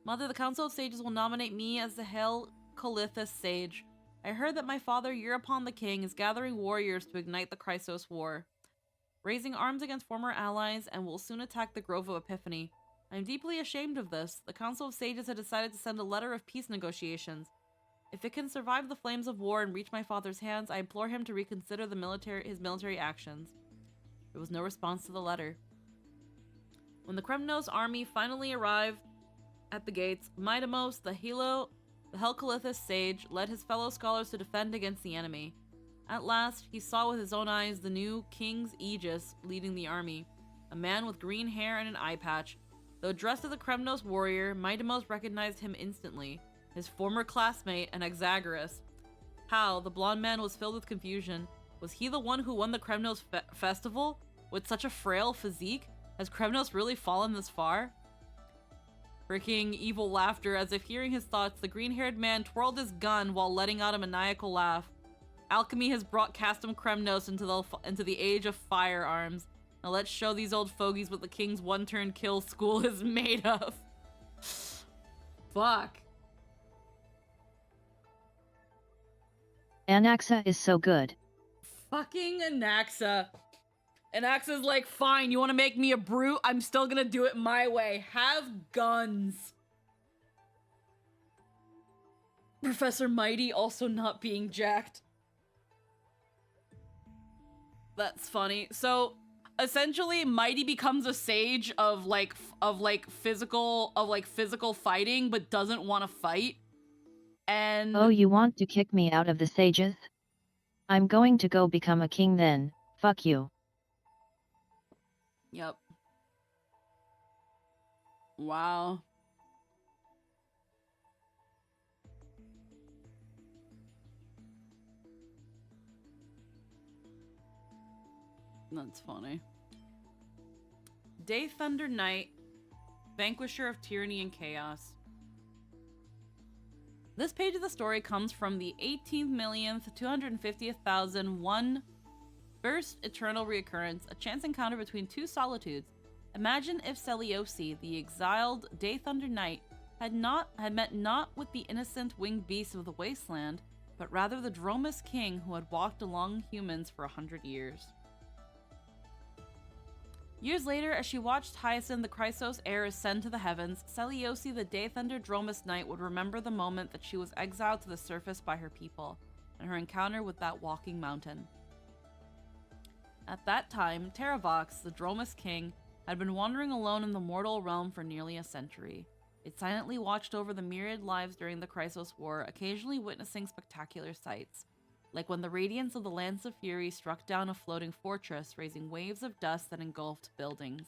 Mother, the Council of Sages will nominate me as the Helcalithus Sage. I heard that my father, Europon the King, is gathering warriors to ignite the Chrysos War, raising arms against former allies, and will soon attack the Grove of Epiphany. I am deeply ashamed of this. The Council of Sages had decided to send a letter of peace negotiations. If it can survive the flames of war and reach my father's hands, I implore him to reconsider his military actions. There was no response to the letter. When the Kremnos army finally arrived at the gates, Midamos, the Helcalithus sage, led his fellow scholars to defend against the enemy. At last, he saw with his own eyes the new King's Aegis leading the army, a man with green hair and an eye patch. Though dressed as a Kremnos warrior, Midamos recognized him instantly. His former classmate, Anaxagoras. How? The blonde man was filled with confusion. Was he the one who won the Kremnos festival? With such a frail physique? Has Kremnos really fallen this far? Freaking evil laughter, as if hearing his thoughts, the green-haired man twirled his gun while letting out a maniacal laugh. Alchemy has brought Castum Kremnos into the age of firearms. Now let's show these old fogies what the king's one-turn kill school is made of. Fuck. Anaxa is so good. Fucking Anaxa. Anaxa's like, fine, you want to make me a brute? I'm still gonna do it my way. Have guns. Professor Mighty also not being jacked. That's funny. So, essentially, Mighty becomes a sage of physical fighting, but doesn't want to fight. And oh, you want to kick me out of the sages? I'm going to go become a king then. Fuck you. Yep. Wow. That's funny. Day Thunder Knight, Vanquisher of Tyranny and Chaos. This page of the story comes from the 18,250,001 first eternal reoccurrence, a chance encounter between two solitudes. Imagine if Seliosi, the exiled Day Thunder Knight, had met not with the innocent winged beasts of the wasteland, but rather the Dromus King who had walked along humans for 100 years. Years later, as she watched Hyacinth the Chrysos heir ascend to the heavens, Seliosi the Day Thunder Dromus Knight would remember the moment that she was exiled to the surface by her people, and her encounter with that walking mountain. At that time, Terravox, the Dromus King, had been wandering alone in the mortal realm for nearly a century. It silently watched over the myriad lives during the Chrysos War, occasionally witnessing spectacular sights, like when the radiance of the Lance of Fury struck down a floating fortress, raising waves of dust that engulfed buildings.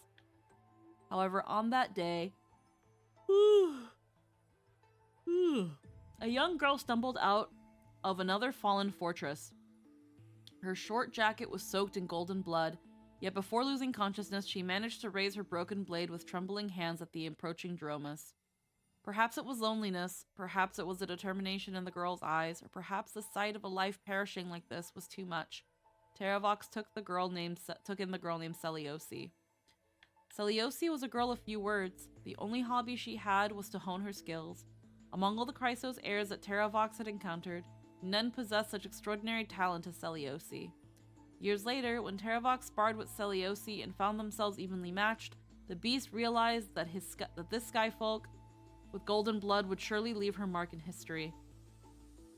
However, on that day, a young girl stumbled out of another fallen fortress. Her short jacket was soaked in golden blood, yet before losing consciousness, she managed to raise her broken blade with trembling hands at the approaching Dromus. Perhaps it was loneliness, perhaps it was a determination in the girl's eyes, or perhaps the sight of a life perishing like this was too much. Terravox took in the girl named Seliosi. Seliosi was a girl of few words. The only hobby she had was to hone her skills. Among all the Chrysos heirs that Terravox had encountered, none possessed such extraordinary talent as Seliosi. Years later, when Terravox sparred with Seliosi and found themselves evenly matched, the beast realized that this skyfolk with golden blood would surely leave her mark in history.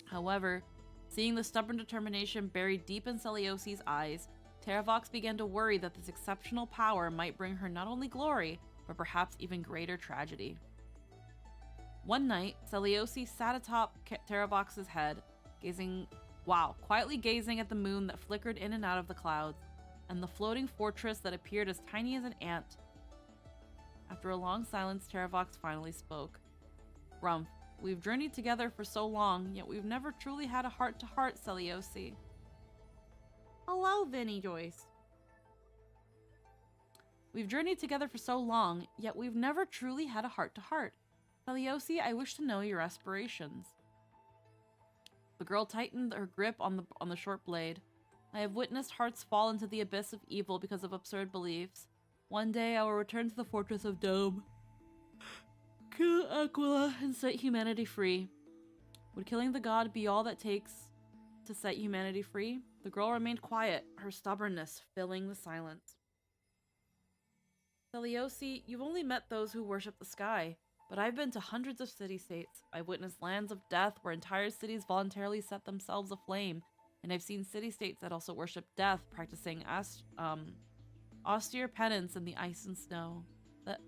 However, seeing the stubborn determination buried deep in Seliosi's eyes, Terravox began to worry that this exceptional power might bring her not only glory, but perhaps even greater tragedy. One night, Seliosi sat atop Terravox's head, quietly gazing at the moon that flickered in and out of the clouds, and the floating fortress that appeared as tiny as an ant. After a long silence, Terravox finally spoke. Rumph, we've journeyed together for so long, yet we've never truly had a heart-to-heart, Seliosi. Hello, Vinnie Joyce. We've journeyed together for so long, yet we've never truly had a heart-to-heart. Seliosi, I wish to know your aspirations. The girl tightened her grip on the short blade. I have witnessed hearts fall into the abyss of evil because of absurd beliefs. One day I will return to the Fortress of Dome, kill Aquila, and set humanity free. Would killing the god be all that takes to set humanity free? The girl remained quiet, her stubbornness filling the silence. Seliosi, you've only met those who worship the sky, but I've been to hundreds of city-states. I've witnessed lands of death where entire cities voluntarily set themselves aflame, and I've seen city-states that also worship death, practicing austere penance in the ice and snow. That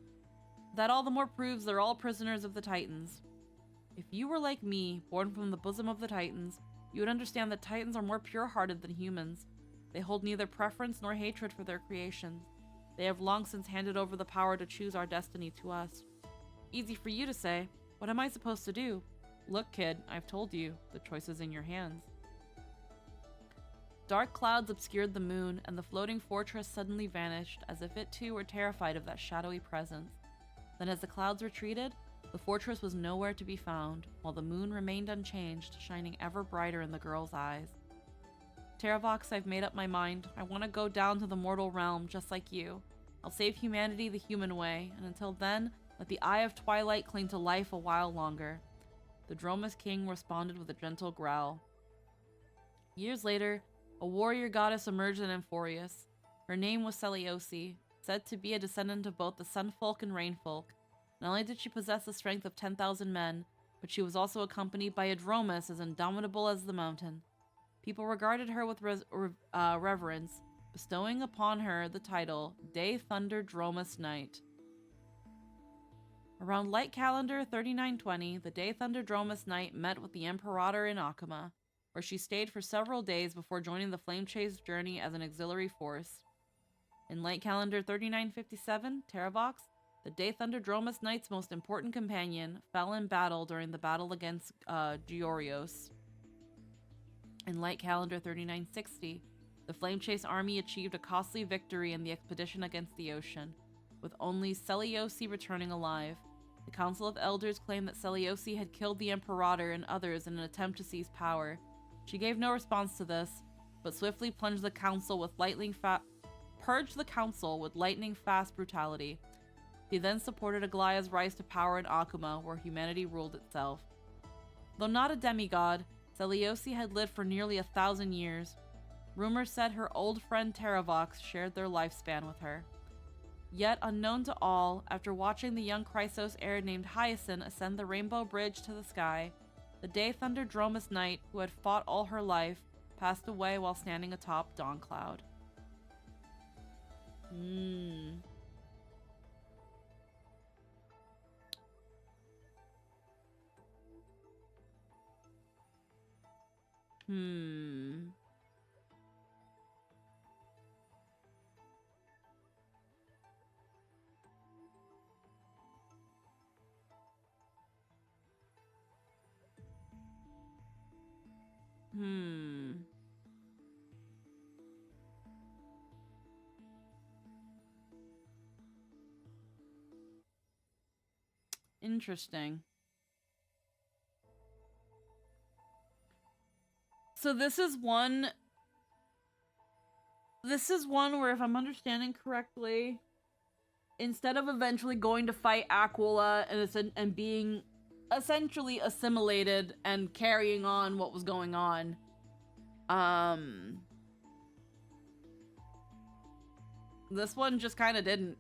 all the more proves they're all prisoners of the Titans. If you were like me, born from the bosom of the Titans, you would understand that Titans are more pure-hearted than humans. They hold neither preference nor hatred for their creations. They have long since handed over the power to choose our destiny to us. Easy for you to say. What am I supposed to do? Look, kid, I've told you. The choice is in your hands. Dark clouds obscured the moon, and the floating fortress suddenly vanished, as if it too were terrified of that shadowy presence. Then as the clouds retreated, the fortress was nowhere to be found, while the moon remained unchanged, shining ever brighter in the girl's eyes. Terravox, I've made up my mind. I want to go down to the mortal realm, just like you. I'll save humanity the human way, and until then, let the Eye of Twilight cling to life a while longer. The Dromus King responded with a gentle growl. Years later, a warrior goddess emerged in Amphorius. Her name was Seliosi, said to be a descendant of both the Sunfolk and Rainfolk. Not only did she possess the strength of 10,000 men, but she was also accompanied by a Dromus as indomitable as the mountain. People regarded her with reverence, bestowing upon her the title Day Thunder Dromus Knight. Around Light Calendar 3920, the Day Thunder Dromus Knight met with the Imperator in Akama, where she stayed for several days before joining the Flame Chase journey as an auxiliary force. In Light Calendar 3957, Terravox, The Day Thunderdromus Knight's most important companion, fell in battle during the battle against Giorios. In Light Calendar 3960, the Flame Chase army achieved a costly victory in the expedition against the ocean, with only Seliosi returning alive. The Council of Elders claimed that Seliosi had killed the Imperator and others in an attempt to seize power. She gave no response to this, but swiftly plunged the council with purged the council with lightning-fast brutality. He then supported Aglaya's rise to power in Akuma, where humanity ruled itself. Though not a demigod, Seliosi had lived for nearly 1,000 years. Rumors said her old friend Teravox shared their lifespan with her. Yet, unknown to all, after watching the young Chrysos heir named Hyacinth ascend the Rainbow Bridge to the sky, the Day Thunderdromus Knight, who had fought all her life, passed away while standing atop Dawncloud. Interesting. So this is one where, if I'm understanding correctly, instead of eventually going to fight Aquila and being essentially assimilated and carrying on what was going on, this one just kind of didn't.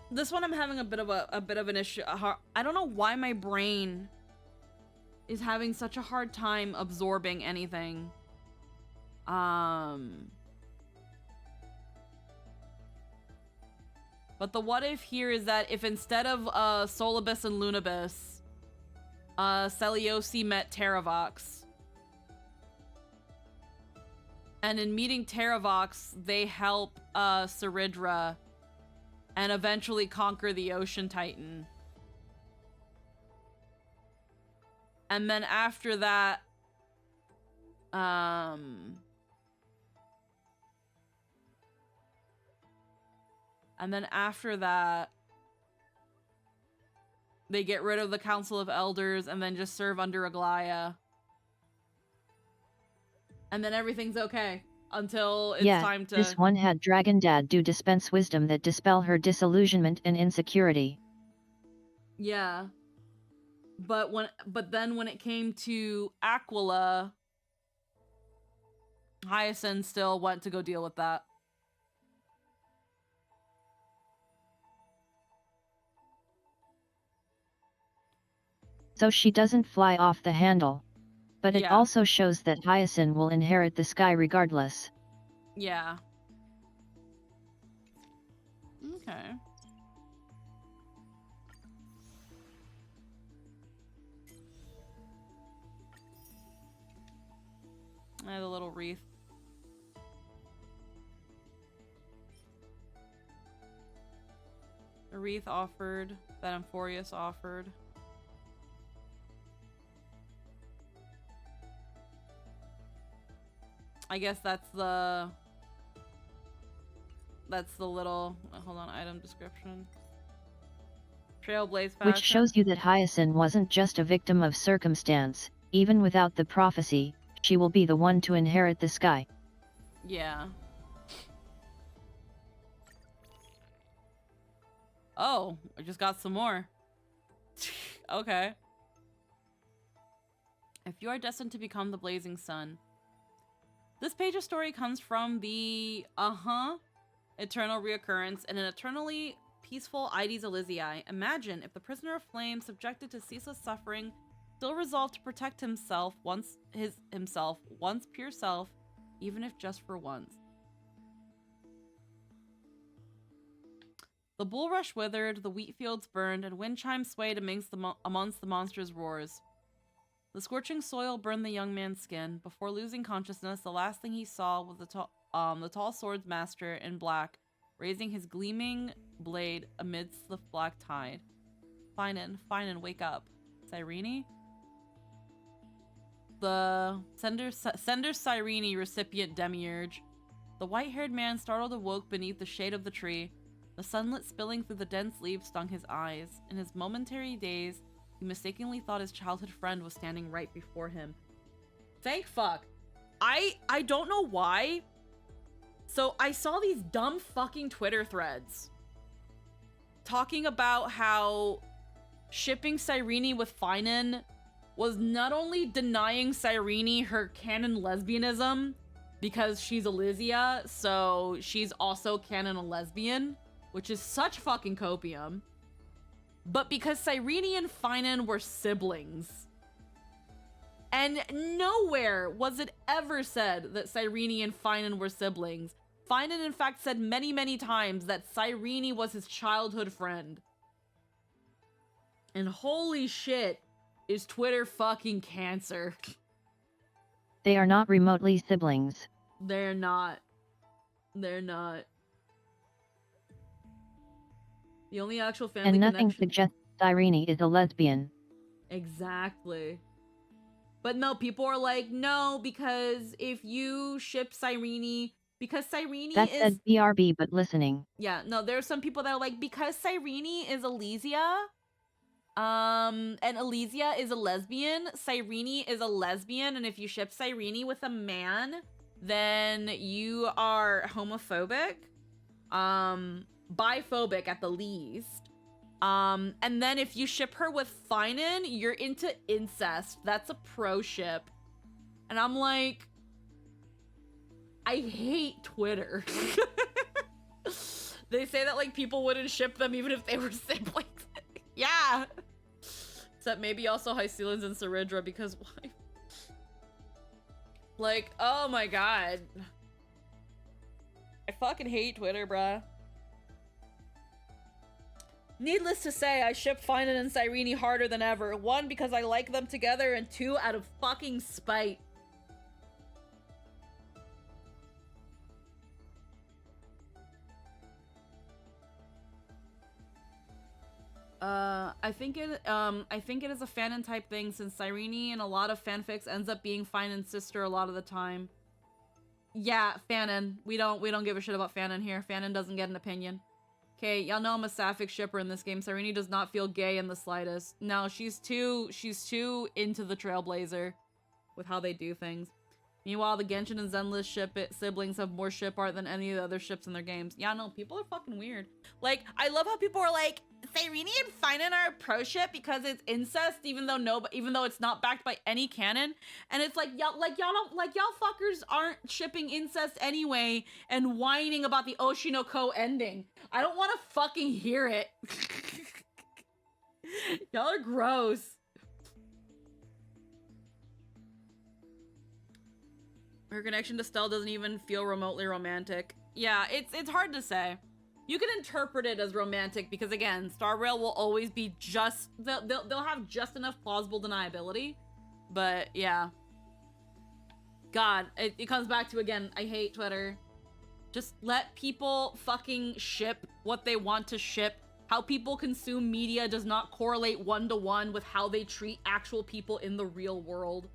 This one I'm having a bit of an issue. I don't know why my brain is having such a hard time absorbing anything. But the what if here is that if instead of Solibus and Lunabus, Seliosi met Teravox. And in meeting Teravox, they help Ceridra and eventually conquer the Ocean Titan. And then after that, they get rid of the Council of Elders and then just serve under Aglaya. And then everything's okay until it's time to... This one had Dragon Dad do dispense wisdom that dispel her disillusionment and insecurity. Yeah. But then when it came to Aquila, Hyacinth still went to go deal with that. So she doesn't fly off the handle. But it also shows that Hyacinth will inherit the sky regardless. Yeah. Okay. I have a little wreath. A wreath offered, that Amphorius offered. I guess that's the little, hold on, item description. Trailblaze fashion. Which shows you that Hyacinth wasn't just a victim of circumstance. Even without the prophecy, she will be the one to inherit the sky. Yeah. Oh, I just got some more. Okay. If you are destined to become the blazing sun. This page of story comes from the eternal reoccurrence in an eternally peaceful Ides Elysiae. Imagine if the prisoner of flame, subjected to ceaseless suffering, still resolved to protect himself, once pure self, even if just for once. The bulrush withered, the wheat fields burned, and wind chimes swayed amongst the monster's roars. The scorching soil burned the young man's skin. Before losing consciousness, the last thing he saw was the tall swords master in black, raising his gleaming blade amidst the black tide. Finan, wake up. Cyrene? The Sender Cyrene recipient demiurge. The white-haired man startled awoke beneath the shade of the tree. The sunlight spilling through the dense leaves stung his eyes. In his momentary daze, he mistakenly thought his childhood friend was standing right before him. Thank fuck. I don't know why. So I saw these dumb fucking Twitter threads talking about how shipping Cyrene with Finan was not only denying Cyrene her canon lesbianism because she's Elysia, so she's also canon a lesbian, which is such fucking copium, but because Cyrene and Finan were siblings. And nowhere was it ever said that Cyrene and Finan were siblings. Finan, in fact, said many, many times that Cyrene was his childhood friend. And holy shit, is Twitter fucking cancer. They are not remotely siblings. They're not. They're not. The only actual family and nothing connection... suggests Cyrene is a lesbian. Exactly. But no, people are like, no, because if you ship Cyrene, because Cyrene That is... said BRB, but listening. Yeah, no, there's some people that are like, because Cyrene is Elysia, and Elysia is a lesbian, Cyrene is a lesbian, and if you ship Cyrene with a man, then you are homophobic, biphobic at the least. And then if you ship her with Finan, you're into incest. That's a pro ship. And I'm like, I hate Twitter. They say that like people wouldn't ship them even if they were siblings. Yeah. Except maybe also Hycelians and Ceridra, because why? Like, oh my god. I fucking hate Twitter, bruh. Needless to say, I ship Finan and Cyrene harder than ever. 1, because I like them together, and 2, out of fucking spite. I think it is a fanon type thing, since Cyrene in a lot of fanfics ends up being Finan's sister a lot of the time. Yeah, fanon. We don't give a shit about fanon here. Fanon doesn't get an opinion. Okay, y'all know I'm a sapphic shipper in this game. Cyrene does not feel gay in the slightest. No, she's too into the Trailblazer with how they do things. Meanwhile, the Genshin and Zenless siblings have more ship art than any of the other ships in their games. Yeah, no, people are fucking weird. Like, I love how people are like, Cyrene and Finan are a pro ship because it's incest, even though it's not backed by any canon. And it's like y'all fuckers aren't shipping incest anyway and whining about the Oshinoko ending. I don't want to fucking hear it. Y'all are gross. Her connection to Stell doesn't even feel remotely romantic. Yeah, it's hard to say. You can interpret it as romantic because, again, Star Rail will always be just... They'll have just enough plausible deniability. But, yeah. God, it comes back to, again, I hate Twitter. Just let people fucking ship what they want to ship. How people consume media does not correlate one-to-one with how they treat actual people in the real world.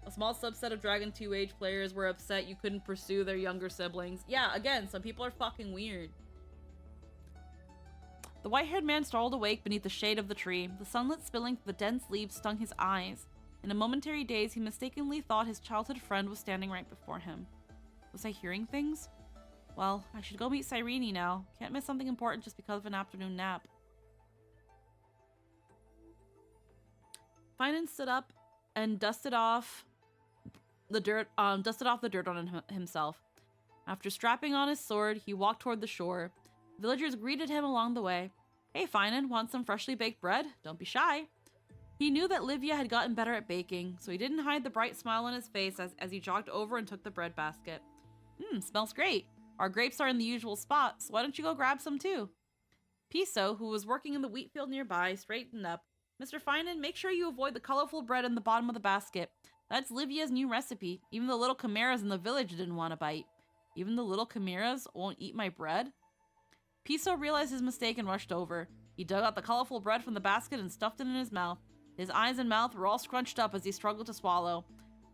A small subset of Dragon 2 age players were upset you couldn't pursue their younger siblings. Yeah, again, some people are fucking weird. The white-haired man startled awake beneath the shade of the tree. The sunlight spilling through the dense leaves stung his eyes. In a momentary daze, he mistakenly thought his childhood friend was standing right before him. Was I hearing things? Well, I should go meet Cyrene now. Can't miss something important just because of an afternoon nap. Finan stood up and dusted off the dirt on himself. After strapping on his sword, he walked toward the shore. Villagers greeted him along the way. Hey, Finan, want some freshly baked bread? Don't be shy. He knew that Livia had gotten better at baking, so he didn't hide the bright smile on his face as he jogged over and took the bread basket. Smells great. Our grapes are in the usual spots. Why don't you go grab some too? Piso, who was working in the wheat field nearby, straightened up. Mr. Finan, make sure you avoid the colorful bread in the bottom of the basket. That's Livia's new recipe. Even the little chimeras in the village didn't want to bite. Even the little chimeras won't eat my bread? Piso realized his mistake and rushed over. He dug out the colorful bread from the basket and stuffed it in his mouth. His eyes and mouth were all scrunched up as he struggled to swallow.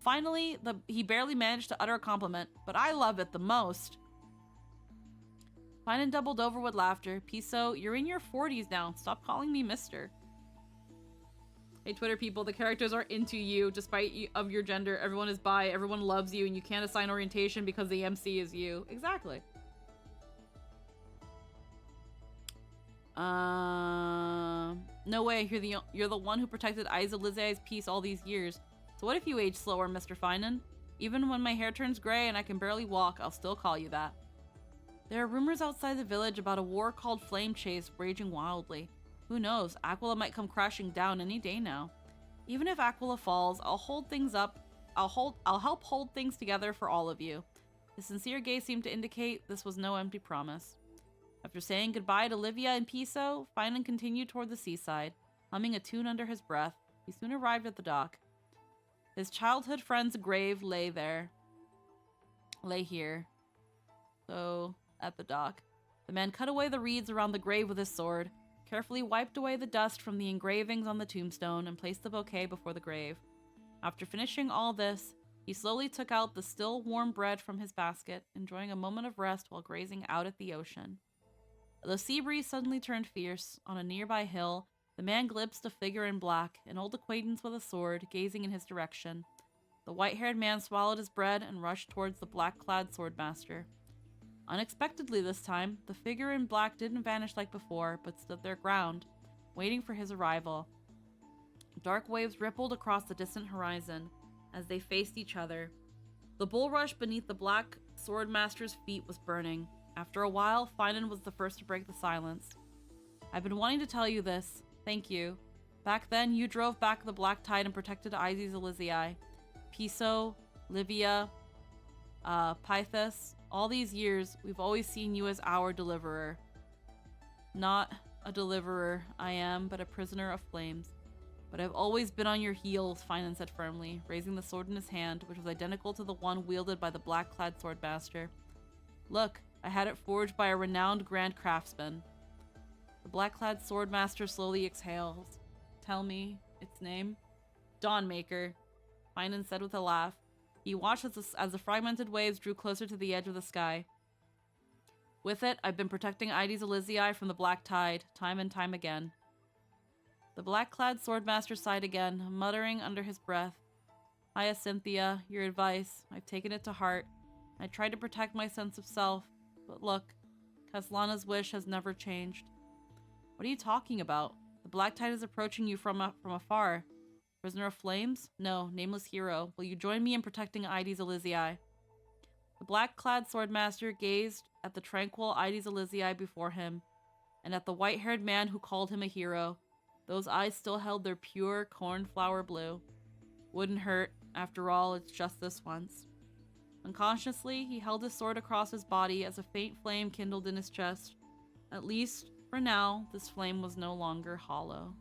Finally, he barely managed to utter a compliment, but I love it the most. Finan doubled over with laughter. Piso, you're in your 40s now. Stop calling me mister. Hey, Twitter people, the characters are into you despite of your gender. Everyone is bi, everyone loves you, and you can't assign orientation because the MC is you. Exactly. No way, you're the one who protected Aiza Lizay's peace all these years. So what if you age slower, Mr. Finan? Even when my hair turns gray and I can barely walk, I'll still call you that. There are rumors outside the village about a war called Flame Chase raging wildly. Who knows, Aquila might come crashing down any day now. Even if Aquila falls, I'll help hold things together for all of you. His sincere gaze seemed to indicate this was no empty promise. After saying goodbye to Livia and Piso, Finan continued toward the seaside, humming a tune under his breath. He soon arrived at the dock. His childhood friend's grave lay here. So, at the dock. The man cut away the reeds around the grave with his sword, carefully wiped away the dust from the engravings on the tombstone, and placed the bouquet before the grave. After finishing all this, he slowly took out the still warm bread from his basket, enjoying a moment of rest while grazing out at the ocean. The sea breeze suddenly turned fierce. On a nearby hill, the man glimpsed a figure in black, an old acquaintance with a sword, gazing in his direction. The white-haired man swallowed his bread and rushed towards the black-clad swordmaster. Unexpectedly this time, the figure in black didn't vanish like before, but stood their ground, waiting for his arrival. Dark waves rippled across the distant horizon as they faced each other. The bulrush beneath the black swordmaster's feet was burning. After a while, Finan was the first to break the silence. I've been wanting to tell you this. Thank you. Back then, you drove back the black tide and protected Aiza Elizei. Piso, Livia, Pythus, all these years, we've always seen you as our deliverer. Not a deliverer, I am, but a prisoner of flames. But I've always been on your heels, Finan said firmly, raising the sword in his hand, which was identical to the one wielded by the black-clad swordmaster. Look, I had it forged by a renowned grand craftsman. The black-clad swordmaster slowly exhales. Tell me its name? Dawnmaker, Finan said with a laugh. He watched as the fragmented waves drew closer to the edge of the sky. With it, I've been protecting Aiza Elizei from the black tide, time and time again. The black-clad swordmaster sighed again, muttering under his breath. Hyacinthia, your advice, I've taken it to heart. I tried to protect my sense of self, but look, Kaslana's wish has never changed. What are you talking about? The black tide is approaching you from afar. Prisoner of flames? No, nameless hero. Will you join me in protecting Aiza Elizei? The black-clad swordmaster gazed at the tranquil Aiza Elizei before him, and at the white-haired man who called him a hero. Those eyes still held their pure cornflower blue. Wouldn't hurt. After all, it's just this once. Unconsciously, he held his sword across his body as a faint flame kindled in his chest. At least, for now, this flame was no longer hollow.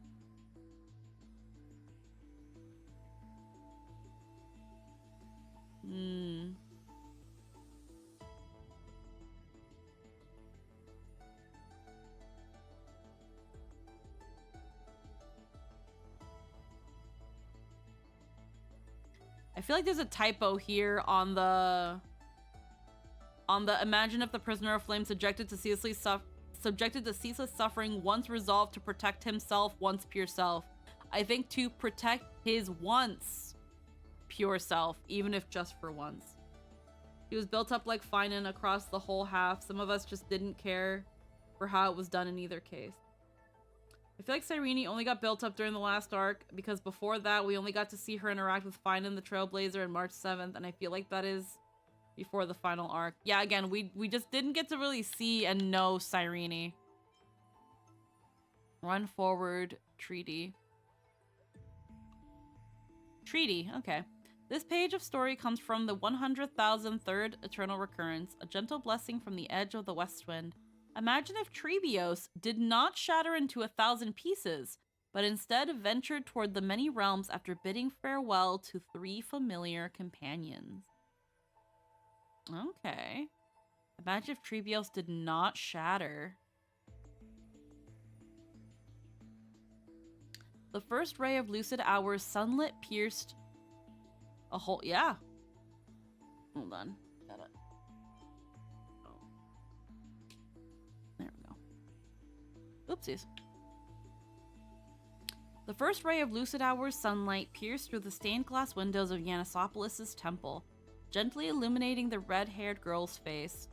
I feel like there's a typo here on the imagine if the prisoner of flame subjected to ceaseless suffering once resolved to protect himself once pure self. I think to protect his once pure self, even if just for once. He was built up like Finan across the whole half. Some of us just didn't care for how it was done in either case. I feel like Cyrene only got built up during the last arc, because before that we only got to see her interact with Finan the Trailblazer on March 7th, and I feel like that is before the final arc. Yeah, again, we just didn't get to really see and know Cyrene. Run forward, treaty. Treaty, okay. This page of story comes from the 100,003rd Eternal Recurrence, a gentle blessing from the edge of the West Wind. Imagine if Trebios did not shatter into 1,000 pieces. but instead ventured toward the many realms after bidding farewell to 3 familiar companions. Okay. Imagine if Treebios did not shatter. The first ray of lucid hour's sunlit pierced a hole. Yeah. Hold on. Got it. Oh. There we go. Oopsies. The first ray of lucid hour's sunlight pierced through the stained glass windows of Yanisopolis' temple, gently illuminating the red-haired girl's face.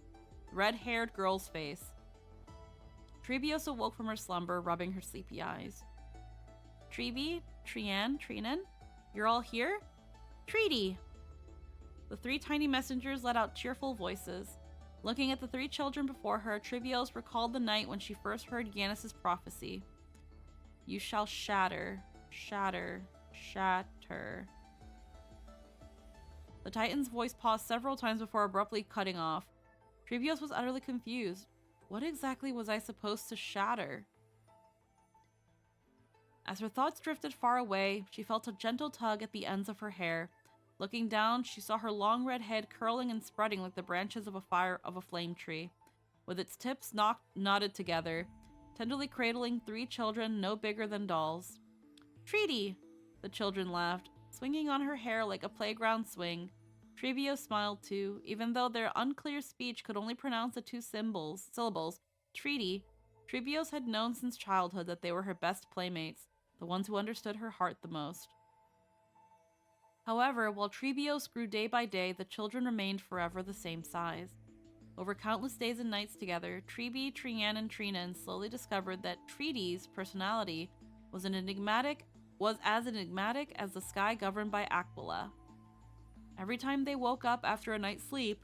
Treebios awoke from her slumber, rubbing her sleepy eyes. Treeby, Trian, Trinan, you're all here? Treaty! The 3 tiny messengers let out cheerful voices. Looking at the 3 children before her, Treebios recalled the night when she first heard Yanis' prophecy. You shall shatter, shatter, shatter. The Titan's voice paused several times before abruptly cutting off. Treebios was utterly confused. What exactly was I supposed to shatter? As her thoughts drifted far away, she felt a gentle tug at the ends of her hair. Looking down, she saw her long red head curling and spreading like the branches of a flame tree, with its tips knotted together, tenderly cradling 3 children no bigger than dolls. Treaty! The children laughed, swinging on her hair like a playground swing. Treebios smiled too, even though their unclear speech could only pronounce the 2 syllables, treaty. Treebios had known since childhood that they were her best playmates, the ones who understood her heart the most. However, while Treebios grew day by day, the children remained forever the same size. Over countless days and nights together, Treeby, Trian, and Trinan slowly discovered that Treaty's personality was as enigmatic as the sky governed by Aquila. Every time they woke up after a night's sleep,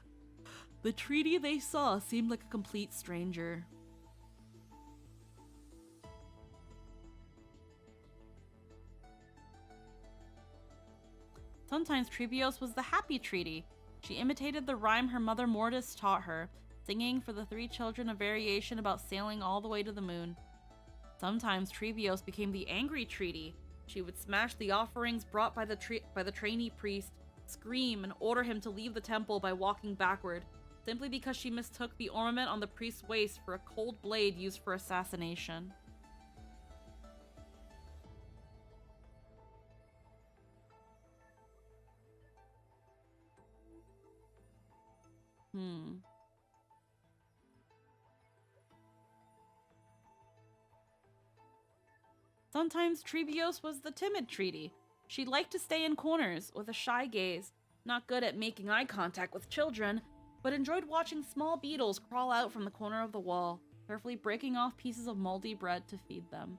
the Treaty they saw seemed like a complete stranger. Sometimes Treebios was the happy Treaty. She imitated the rhyme her mother Mortis taught her, singing for the 3 children a variation about sailing all the way to the moon. Sometimes Treebios became the angry Treaty. She would smash the offerings brought by the trainee priest, scream, and order him to leave the temple by walking backward, simply because she mistook the ornament on the priest's waist for a cold blade used for assassination. Sometimes Treebios was the timid Treaty. She liked to stay in corners with a shy gaze, not good at making eye contact with children, but enjoyed watching small beetles crawl out from the corner of the wall, carefully breaking off pieces of moldy bread to feed them.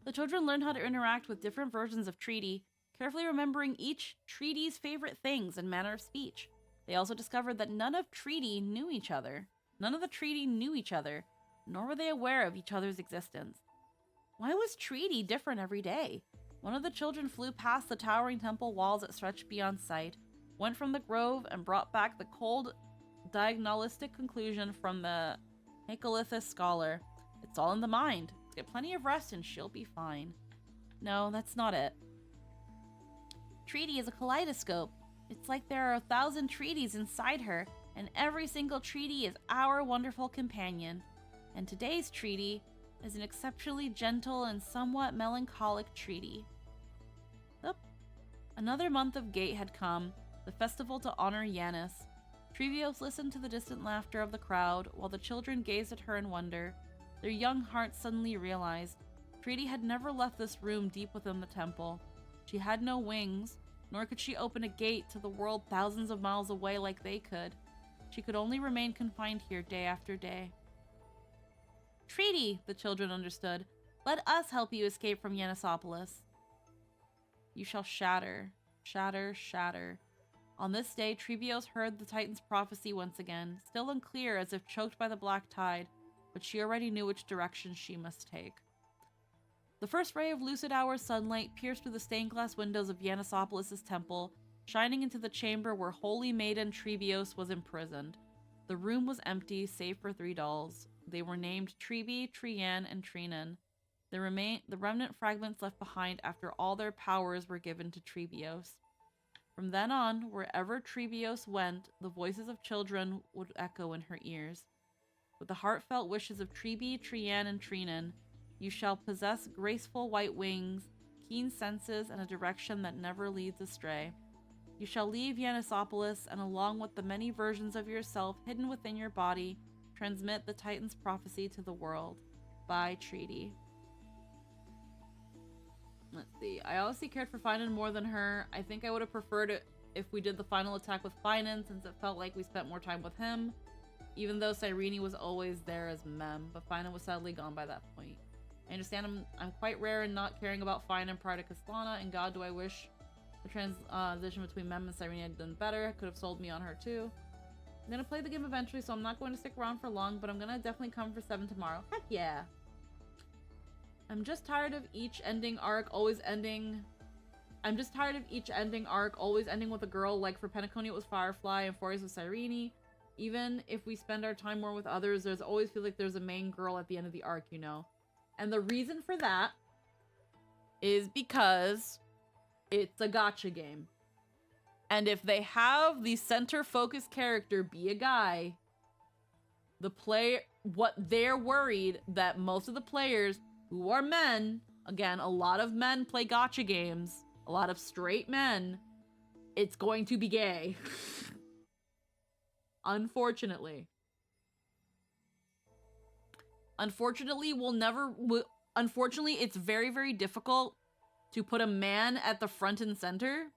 The children learned how to interact with different versions of Treaty, carefully remembering each Treaty's favorite things and manner of speech. They also discovered that none of the Treaty knew each other, nor were they aware of each other's existence. Why was Treaty different every day? One of the children flew past the towering temple walls that stretched beyond sight, went from the grove, and brought back the cold, diagnostic conclusion from the Hakalithus scholar. It's all in the mind. Get plenty of rest and she'll be fine. No, that's not it. Treaty is a kaleidoscope. It's like there are 1,000 treaties inside her, and every single treaty is our wonderful companion. And today's treaty is an exceptionally gentle and somewhat melancholic treaty. Oh, another month of Gate had come, the festival to honor Yanis. Treebios listened to the distant laughter of the crowd, while the children gazed at her in wonder. Their young hearts suddenly realized Treaty had never left this room deep within the temple. She had no wings, nor could she open a gate to the world thousands of miles away like they could. She could only remain confined here day after day. Treaty, the children understood. Let us help you escape from Yanisopolis. You shall shatter, shatter, shatter. On this day, Treebios heard the Titan's prophecy once again, still unclear as if choked by the black tide, but she already knew which direction she must take. The first ray of lucid hour's sunlight pierced through the stained glass windows of Yanisopolis' temple, shining into the chamber where Holy Maiden Treebios was imprisoned. The room was empty, save for 3 dolls. They were named Treeby, Trian, and Trinan. The remnant fragments left behind after all their powers were given to Trebios. From then on, wherever Trebios went, the voices of children would echo in her ears. With the heartfelt wishes of Trebi, Trian, and Trinan, you shall possess graceful white wings, keen senses, and a direction that never leads astray. You shall leave Yanisopolis, and along with the many versions of yourself hidden within your body, transmit the Titan's prophecy to the world. By treaty. Let's see. I honestly cared for Finan more than her. I think I would have preferred it if we did the final attack with Finan, since it felt like we spent more time with him. Even though Cyrene was always there as Mem, but Finan was sadly gone by that point. I understand I'm quite rare in not caring about Finan prior to Kastlana, and God do I wish the transition between Mem and Cyrene had done better. Could have sold me on her too. I'm gonna play the game eventually, so I'm not going to stick around for long, but I'm gonna definitely come for 7 tomorrow. Heck yeah! I'm just tired of each ending arc always ending... I'm just tired of each ending arc always ending with a girl. Like for Penacony it was Firefly and Fories was Cyrene. Even if we spend our time more with others, there's always feels like there's a main girl at the end of the arc, you know? And the reason for that is because it's a gacha game. And if they have the center focus character be a guy, what they're worried that most of the players who are men, again, a lot of men play gacha games, a lot of straight men, it's going to be gay. Unfortunately. Unfortunately, unfortunately, it's very, very difficult to put a man at the front and center.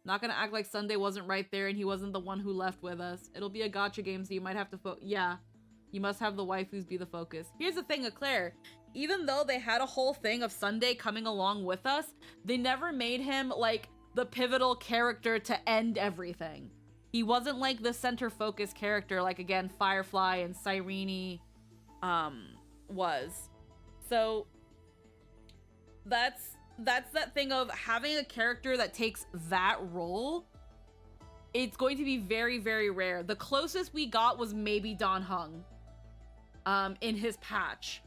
Not gonna act like Sunday wasn't right there and he wasn't the one who left with us. It'll be a gacha game, so you might have to yeah. You must have the waifus be the focus. Here's the thing, Eclair. Even though they had a whole thing of Sunday coming along with us, they never made him, like, the pivotal character to end everything. He wasn't, like, the center focus character, like, again, Firefly and Cyrene, was. So, that's that thing of having a character that takes that role. It's going to be very, very rare. The closest we got was maybe Don Hung, in his patch.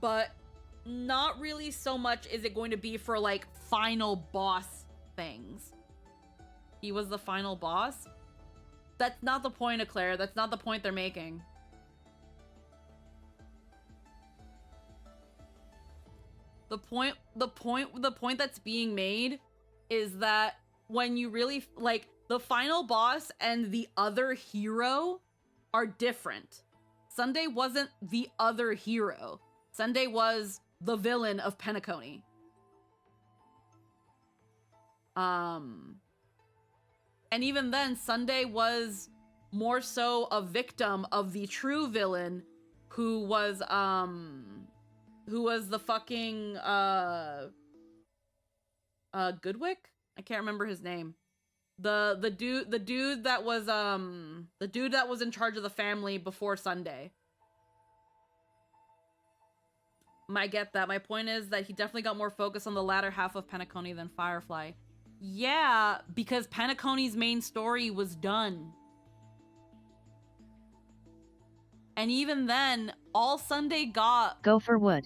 But not really so much is it going to be for, like, final boss things. He was the final boss? That's not the point, Eclair. That's not the point they're making. The point that's being made is that when you really, like, the final boss and the other hero are different. Sunday wasn't the other hero. Sunday was the villain of Penacony. And even then, Sunday was more so a victim of the true villain, who was the fucking, Goodwick? I can't remember his name. The dude that was in charge of the family before Sunday. I get that. My point is that he definitely got more focus on the latter half of Penacony than Firefly. Yeah, because Penacony's main story was done. And even then, all Sunday got... Go for wood.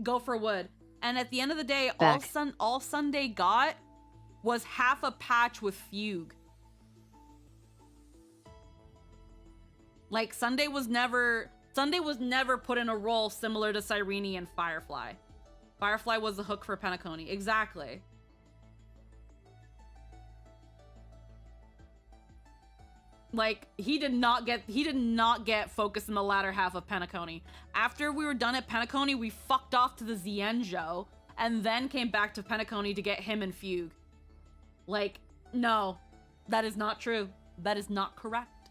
Go for wood. And at the end of the day, Back. all Sunday got was half a patch with Fugue. Like, Sunday was never put in a role similar to Cyrene and Firefly. Firefly was the hook for Penacony. Exactly. Like, he did not get focused in the latter half of Penacony. After we were done at Penacony, we fucked off to the Zienjo, and then came back to Penacony to get him and Fugue. Like, no, that is not true. That is not correct.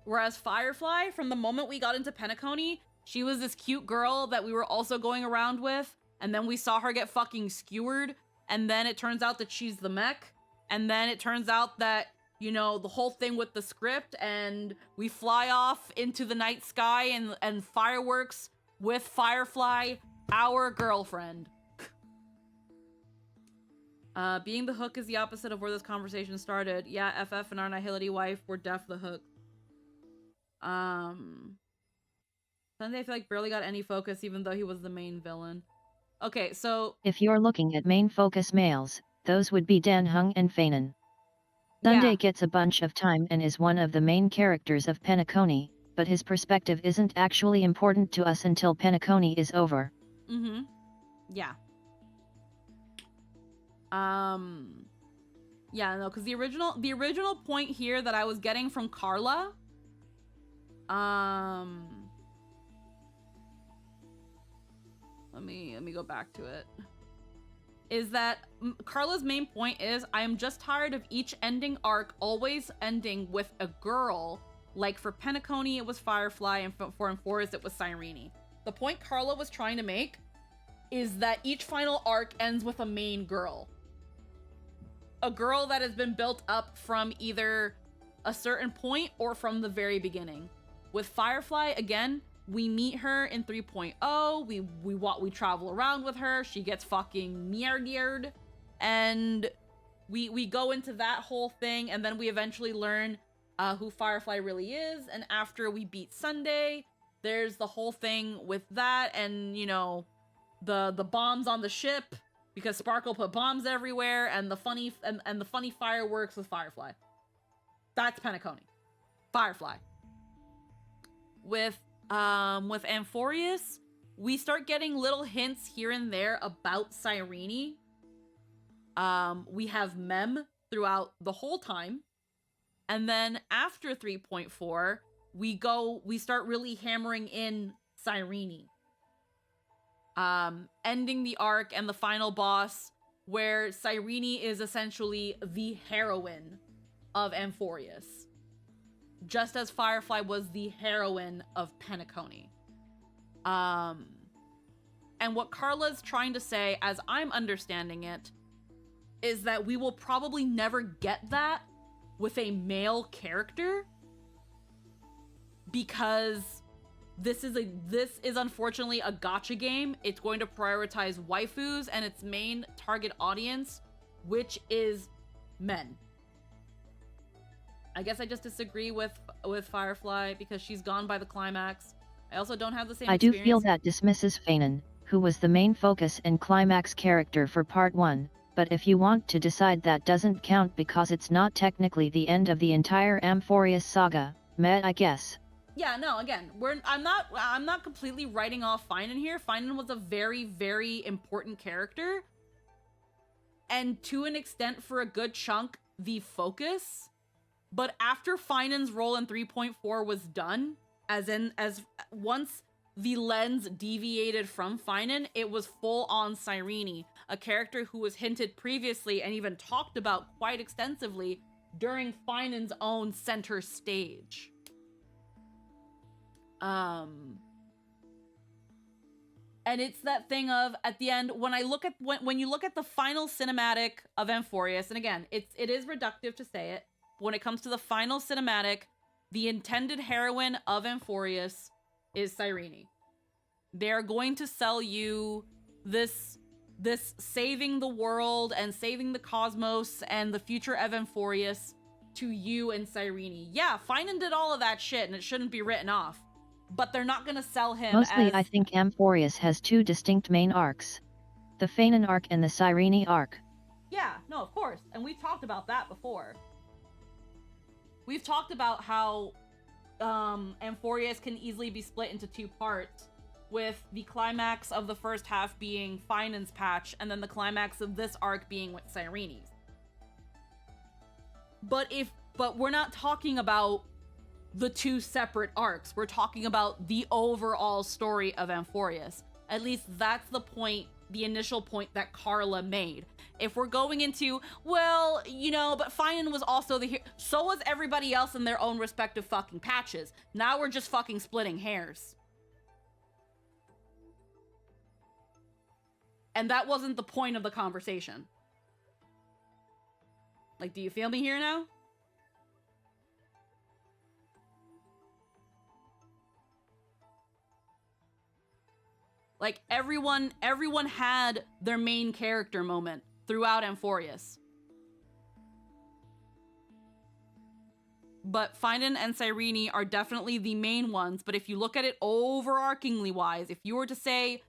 Whereas Firefly, from the moment we got into Penacony, she was this cute girl that we were also going around with, and then we saw her get fucking skewered, and then it turns out that she's the mech, and then it turns out that, you know, the whole thing with the script, and we fly off into the night sky and fireworks with Firefly, our girlfriend. Being the hook is the opposite of where this conversation started. Yeah, FF and our Nihility wife were def the hook. Sunday, I feel like barely got any focus, even though he was the main villain. Okay, so If you're looking at main focus males, those would be Dan Heng and Fanon. Sunday yeah. gets a bunch of time and is one of the main characters of Penacony, but his perspective isn't actually important to us until Penacony is over. Mm-hmm. Yeah. Yeah, no, because the original point here that I was getting from Carla, let me go back to it, is that Carla's main point is, I am just tired of each ending arc always ending with a girl. Like for Penacony, it was Firefly, and for Enforced, it was Cyrene. The point Carla was trying to make is that each final arc ends with a main girl. A girl that has been built up from either a certain point or from the very beginning. With Firefly, again, we meet her in 3.0, we travel around with her, she gets fucking murdered, and we go into that whole thing, and then we eventually learn who Firefly really is, and after we beat Sunday, there's the whole thing with that, and, you know, the bombs on the ship, because Sparkle put bombs everywhere, and the funny and the funny fireworks with Firefly. That's Penacony. Firefly. With Amphorius, we start getting little hints here and there about Cyrene. We have Mem throughout the whole time. And then after 3.4, we start really hammering in Cyrene. Ending the arc and the final boss, where Cyrene is essentially the heroine of Amphorius, just as Firefly was the heroine of Penacony. And what Carla's trying to say, as I'm understanding it, is that we will probably never get that with a male character, because this is unfortunately a gacha game. It's going to prioritize waifus and its main target audience, which is men. I guess I just disagree with Firefly because she's gone by the climax. I also don't have the same experience. I do feel that dismisses Fanon, who was the main focus and climax character for part 1, but if you want to decide, that doesn't count because it's not technically the end of the entire Amphorius saga, meh, I guess. Yeah, no, again, I'm not completely writing off Finan here. Finan was a very, very important character, and to an extent, for a good chunk, the focus. But after Finan's role in 3.4 was done, as once the lens deviated from Finan, it was full on Cyrene, a character who was hinted previously and even talked about quite extensively during Finan's own center stage. And it's that thing of, at the end, when you look at the final cinematic of Amphorius, and again, it is reductive to say it, when it comes to the final cinematic, the intended heroine of Amphorius is Cyrene. They're going to sell you this saving the world and saving the cosmos and the future of Amphorius to you and Cyrene. Yeah, Finan did all of that shit and it shouldn't be written off. But they're not going to sell him Mostly, as... I think Amphorius has two distinct main arcs. The Fanon arc and the Cyrene arc. Yeah, no, of course. And we've talked about that before. We've talked about how Amphorius can easily be split into two parts, with the climax of the first half being Finan's patch, and then the climax of this arc being with Cyrene's. But we're not talking about the two separate arcs. We're talking about the overall story of Amphorius. At least that's the point, the initial point that Carla made. If we're going into, well, you know, but Finan was also the hero. So was everybody else in their own respective fucking patches. Now we're just fucking splitting hairs. And that wasn't the point of the conversation. Like, do you feel me here now? Like, everyone had their main character moment throughout Amphorius. but Finan and Cyrene are definitely the main ones. But if you look at it overarchingly wise, if you were to say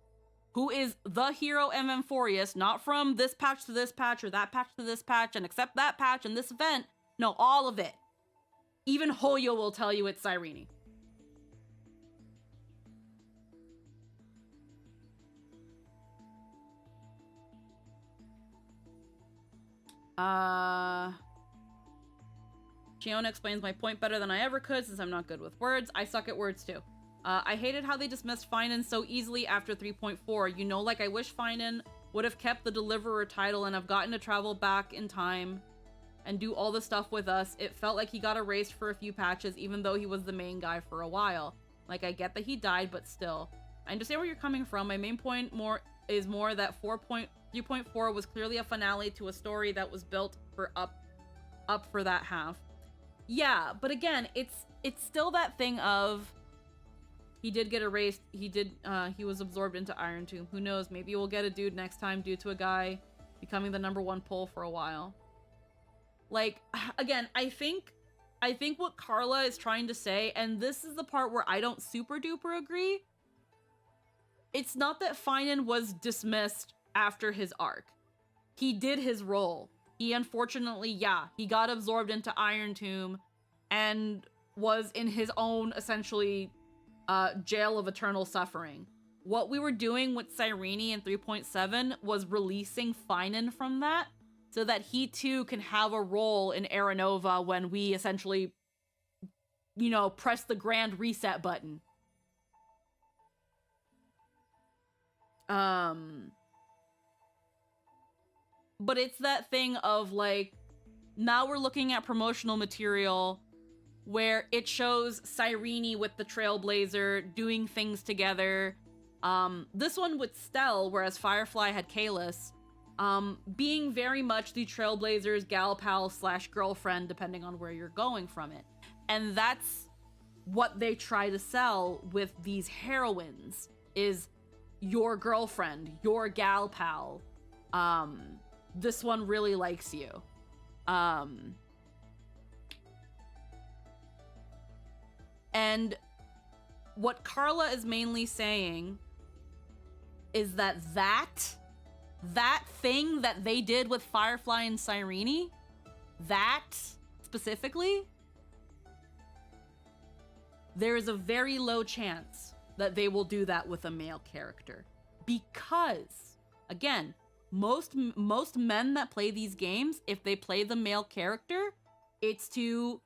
who is the hero of Memphorius, not from this patch to this patch or that patch to this patch and except that patch and this event, no, all of it. Even Hoyo will tell you it's Cyrene. Shiona explains my point better than I ever could since I'm not good with words. I suck at words too. I hated how they dismissed Finan so easily after 3.4. You know, like I wish Finan would have kept the Deliverer title and have gotten to travel back in time and do all the stuff with us. It felt like he got erased for a few patches, even though he was the main guy for a while. Like, I get that he died, but still. I understand where you're coming from. My main point is that 3.4 was clearly a finale to a story that was built for up for that half. Yeah, but again, it's still that thing of he did get erased. He was absorbed into Iron Tomb. Who knows? Maybe we'll get a dude next time due to a guy becoming the #1 pull for a while. Like, again, I think what Carla is trying to say, and this is the part where I don't super duper agree, it's not that Finan was dismissed after his arc. He did his role. He unfortunately, he got absorbed into Iron Tomb and was in his own, essentially, jail of eternal suffering. What we were doing with Cyrene in 3.7 was releasing Finan from that so that he too can have a role in Aranova when we essentially, you know, press the grand reset button. But it's that thing of like, now we're looking at promotional material where it shows Cyrene with the Trailblazer doing things together. This one with Stell, whereas Firefly had Kalis, being very much the Trailblazer's gal pal / girlfriend, depending on where you're going from it. And that's what they try to sell with these heroines, is your girlfriend, your gal pal. This one really likes you. And what Carla is mainly saying is that thing that they did with Firefly and Cyrene, that specifically, there is a very low chance that they will do that with a male character. Because, again, most men that play these games, if they play the male character, it's to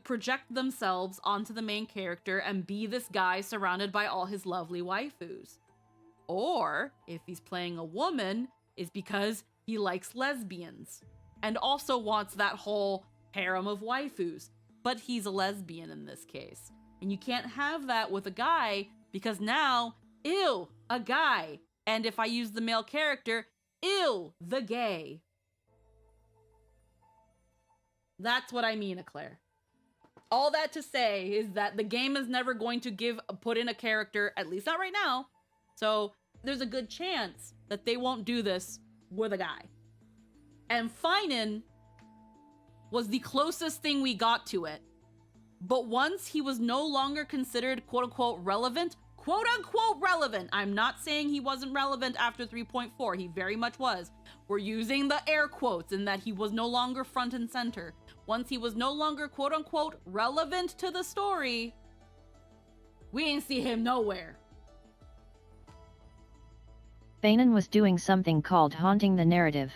project themselves onto the main character and be this guy surrounded by all his lovely waifus. Or, if he's playing a woman, is because he likes lesbians and also wants that whole harem of waifus. But he's a lesbian in this case. And you can't have that with a guy because now, ew, a guy. And if I use the male character, ew, the gay. That's what I mean, Eclair. All that to say is that the game is never going to put in a character, at least not right now. So there's a good chance that they won't do this with a guy. And Finan was the closest thing we got to it. But once he was no longer considered quote-unquote relevant, quote-unquote relevant. I'm not saying he wasn't relevant after 3.4. He very much was. We're using the air quotes in that he was no longer front and center. Once he was no longer quote-unquote relevant to the story, we ain't see him nowhere. Finan was doing something called haunting the narrative.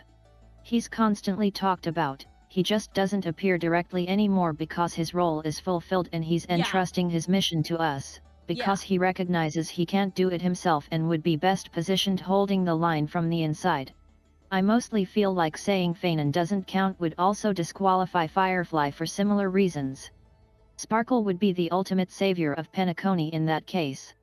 He's constantly talked about. He just doesn't appear directly anymore because his role is fulfilled and he's entrusting his mission to us. Because he recognizes he can't do it himself and would be best positioned holding the line from the inside. I mostly feel like saying Finan doesn't count would also disqualify Firefly for similar reasons. Sparkle would be the ultimate savior of Penacony in that case.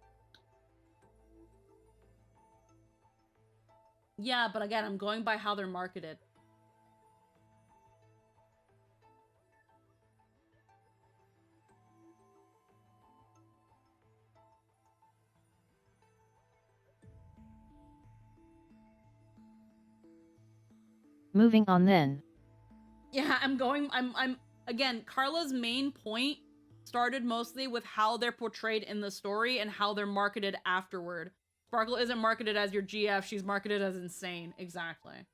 Yeah, but again, I'm going by how they're marketed. Moving on then. Yeah, I'm again, Carla's main point started mostly with how they're portrayed in the story and how they're marketed afterward. Sparkle isn't marketed as your GF, she's marketed as insane. Exactly.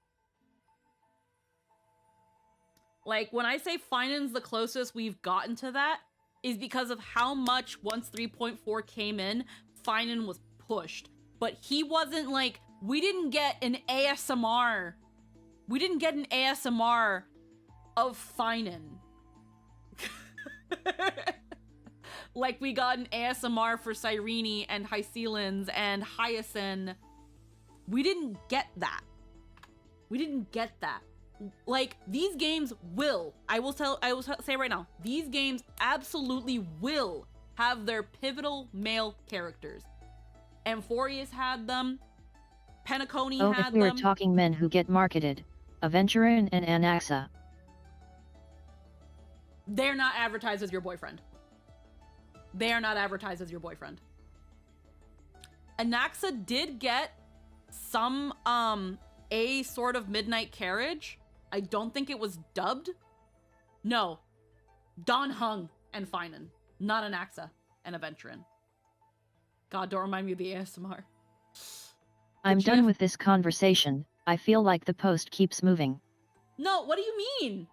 Like, when I say Finan's the closest we've gotten to that, is because of how much once 3.4 came in, Finan was pushed. But he wasn't like, we didn't get an ASMR. We didn't get an ASMR of Finan. Like we got an ASMR for Cyrene and Hycelins and Hyacinth. We didn't get that. We didn't get that. Like, these games will, I will say right now, these games absolutely will have their pivotal male characters. Amphorius had them. Penacony had them. Oh, if we were talking men who get marketed, Aventurin and Anaxa. They're not advertised as your boyfriend. They are not advertised as your boyfriend. Anaxa did get some, a sort of midnight carriage. I don't think it was dubbed. No. Don Hung and Finan. Not Anaxa and Aventurin. God, don't remind me of the ASMR. I'm done with this conversation. I feel like the post keeps moving. No, what do you mean?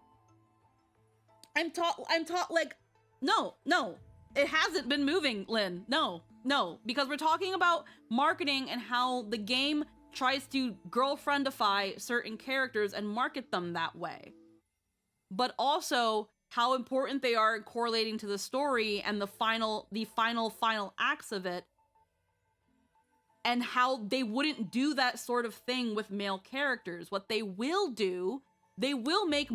I'm taught like, no. It hasn't been moving, Lynn. No. Because we're talking about marketing and how the game tries to girlfriendify certain characters and market them that way. But also how important they are correlating to the story and the final acts of it. And how they wouldn't do that sort of thing with male characters. What they will do, they will make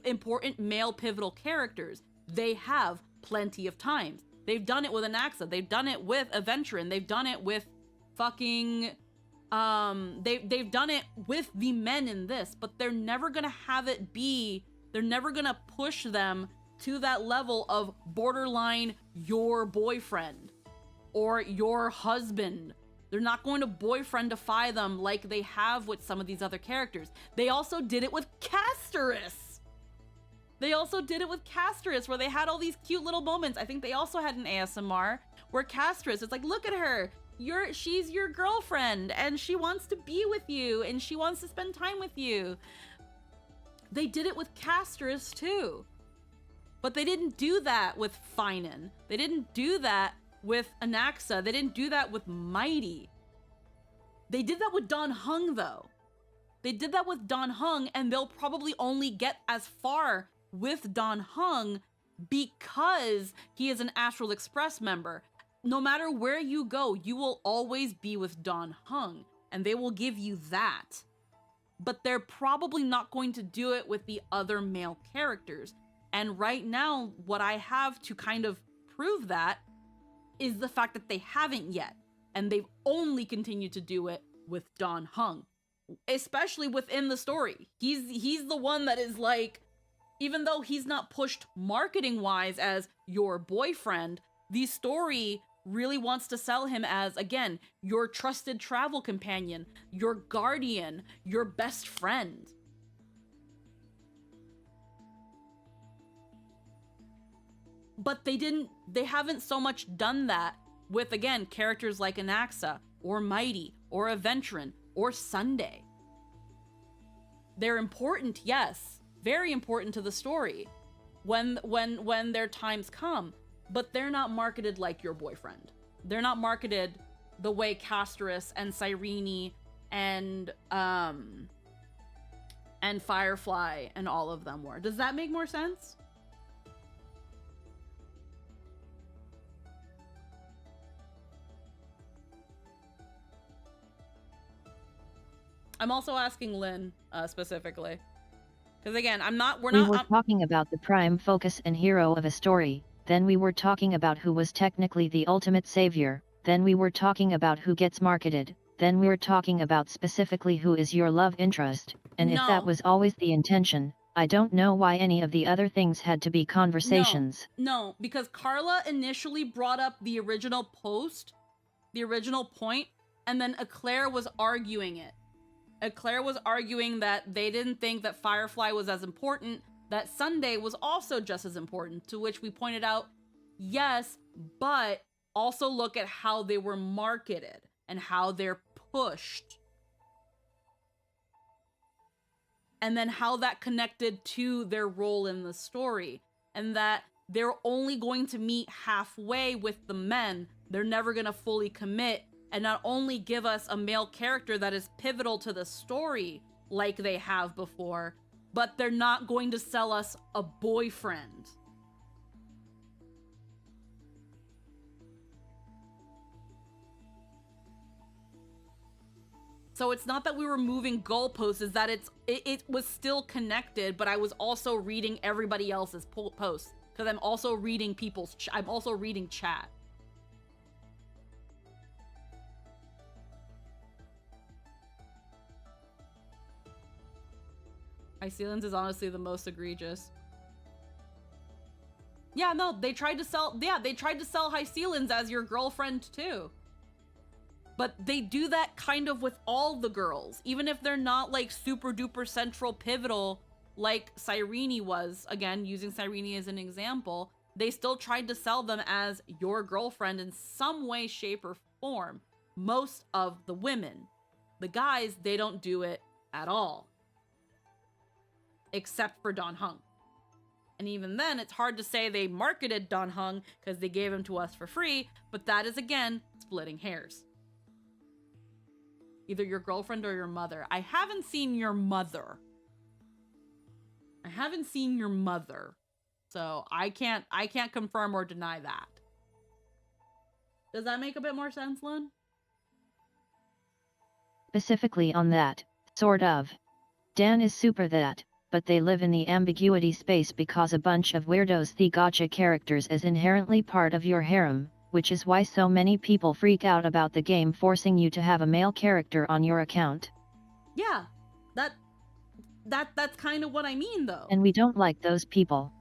important male pivotal characters. They have plenty of times. They've done it with Anaxa. They've done it with Aventurin. They've done it with fucking... They've done it with the men in this, but they're never gonna have it be... They're never gonna push them to that level of borderline your boyfriend or your husband. They're not going to boyfriendify them like they have with some of these other characters. They also did it with Casterus. Where they had all these cute little moments. I think they also had an ASMR where Casterus, it's like, look at her. She's your girlfriend and she wants to be with you and she wants to spend time with you. They did it with Casterus too. But they didn't do that with Finan. They didn't do that with Anaxa. They didn't do that with Mighty. They did that with Don Hung though. They did that with Don Hung, and they'll probably only get as far with Don Hung because he is an Astral Express member. No matter where you go, you will always be with Don Hung, and they will give you that. But they're probably not going to do it with the other male characters. And right now, what I have to kind of prove that is the fact that they haven't yet. And they've only continued to do it with Don Hung. Especially within the story. He's the one that is like, even though he's not pushed marketing-wise as your boyfriend, the story really wants to sell him as, again, your trusted travel companion, your guardian, your best friend. But they haven't so much done that with, again, characters like Anaxa, or Mighty, or Aventurin, or Sunday. They're important, yes, very important to the story when their times come, but they're not marketed like your boyfriend. They're not marketed the way Casterus and Cyrene and Firefly and all of them were. Does that make more sense? I'm also asking Lynn specifically, because again, We were talking about the prime focus and hero of a story. Then we were talking about who was technically the ultimate savior. Then we were talking about who gets marketed. Then we were talking about specifically who is your love interest. And if that was always the intention, I don't know why any of the other things had to be conversations. No, because Carla initially brought up the original post, the original point, and then Eclair was arguing it. Eclair was arguing that they didn't think that Firefly was as important that Sunday was also just as important, to which we pointed out, yes, but also look at how they were marketed and how they're pushed. And then how that connected to their role in the story. And that they're only going to meet halfway with the men. They're never going to fully commit and not only give us a male character that is pivotal to the story like they have before, but they're not going to sell us a boyfriend. So it's not that we were moving goalposts, it's that it was still connected, but I was also reading everybody else's posts because I'm also reading I'm also reading chat. Icelands is honestly the most egregious. Yeah, no, they tried to sell High Sealans as your girlfriend too. But they do that kind of with all the girls, even if they're not like super duper central pivotal like Cyrene was, again, using Cyrene as an example, they still tried to sell them as your girlfriend in some way, shape, or form. Most of the women. The guys, they don't do it at all. Except for Dan Heng. And even then, it's hard to say they marketed Dan Heng because they gave him to us for free, but that is, again, splitting hairs. Either your girlfriend or your mother. I haven't seen your mother. So I can't confirm or deny that. Does that make a bit more sense, Lynn? Specifically on that, sort of. Dan is super that, but they live in the ambiguity space because a bunch of weirdos see gacha characters as inherently part of your harem, which is why so many people freak out about the game forcing you to have a male character on your account. Yeah, that's kind of what I mean, though. And we don't like those people.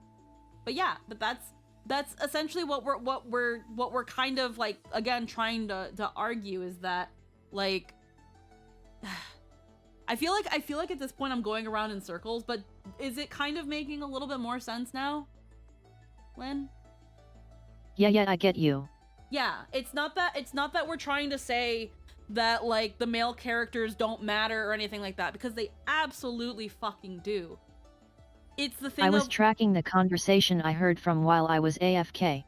But yeah, but that's essentially what we're kind of like, again, trying to argue is that, like, I feel like at this point I'm going around in circles, but is it kind of making a little bit more sense now, Lynn? Yeah, I get you. Yeah, it's not that we're trying to say that like the male characters don't matter or anything like that, because they absolutely fucking do. It's the thing I was tracking the conversation I heard from while I was AFK.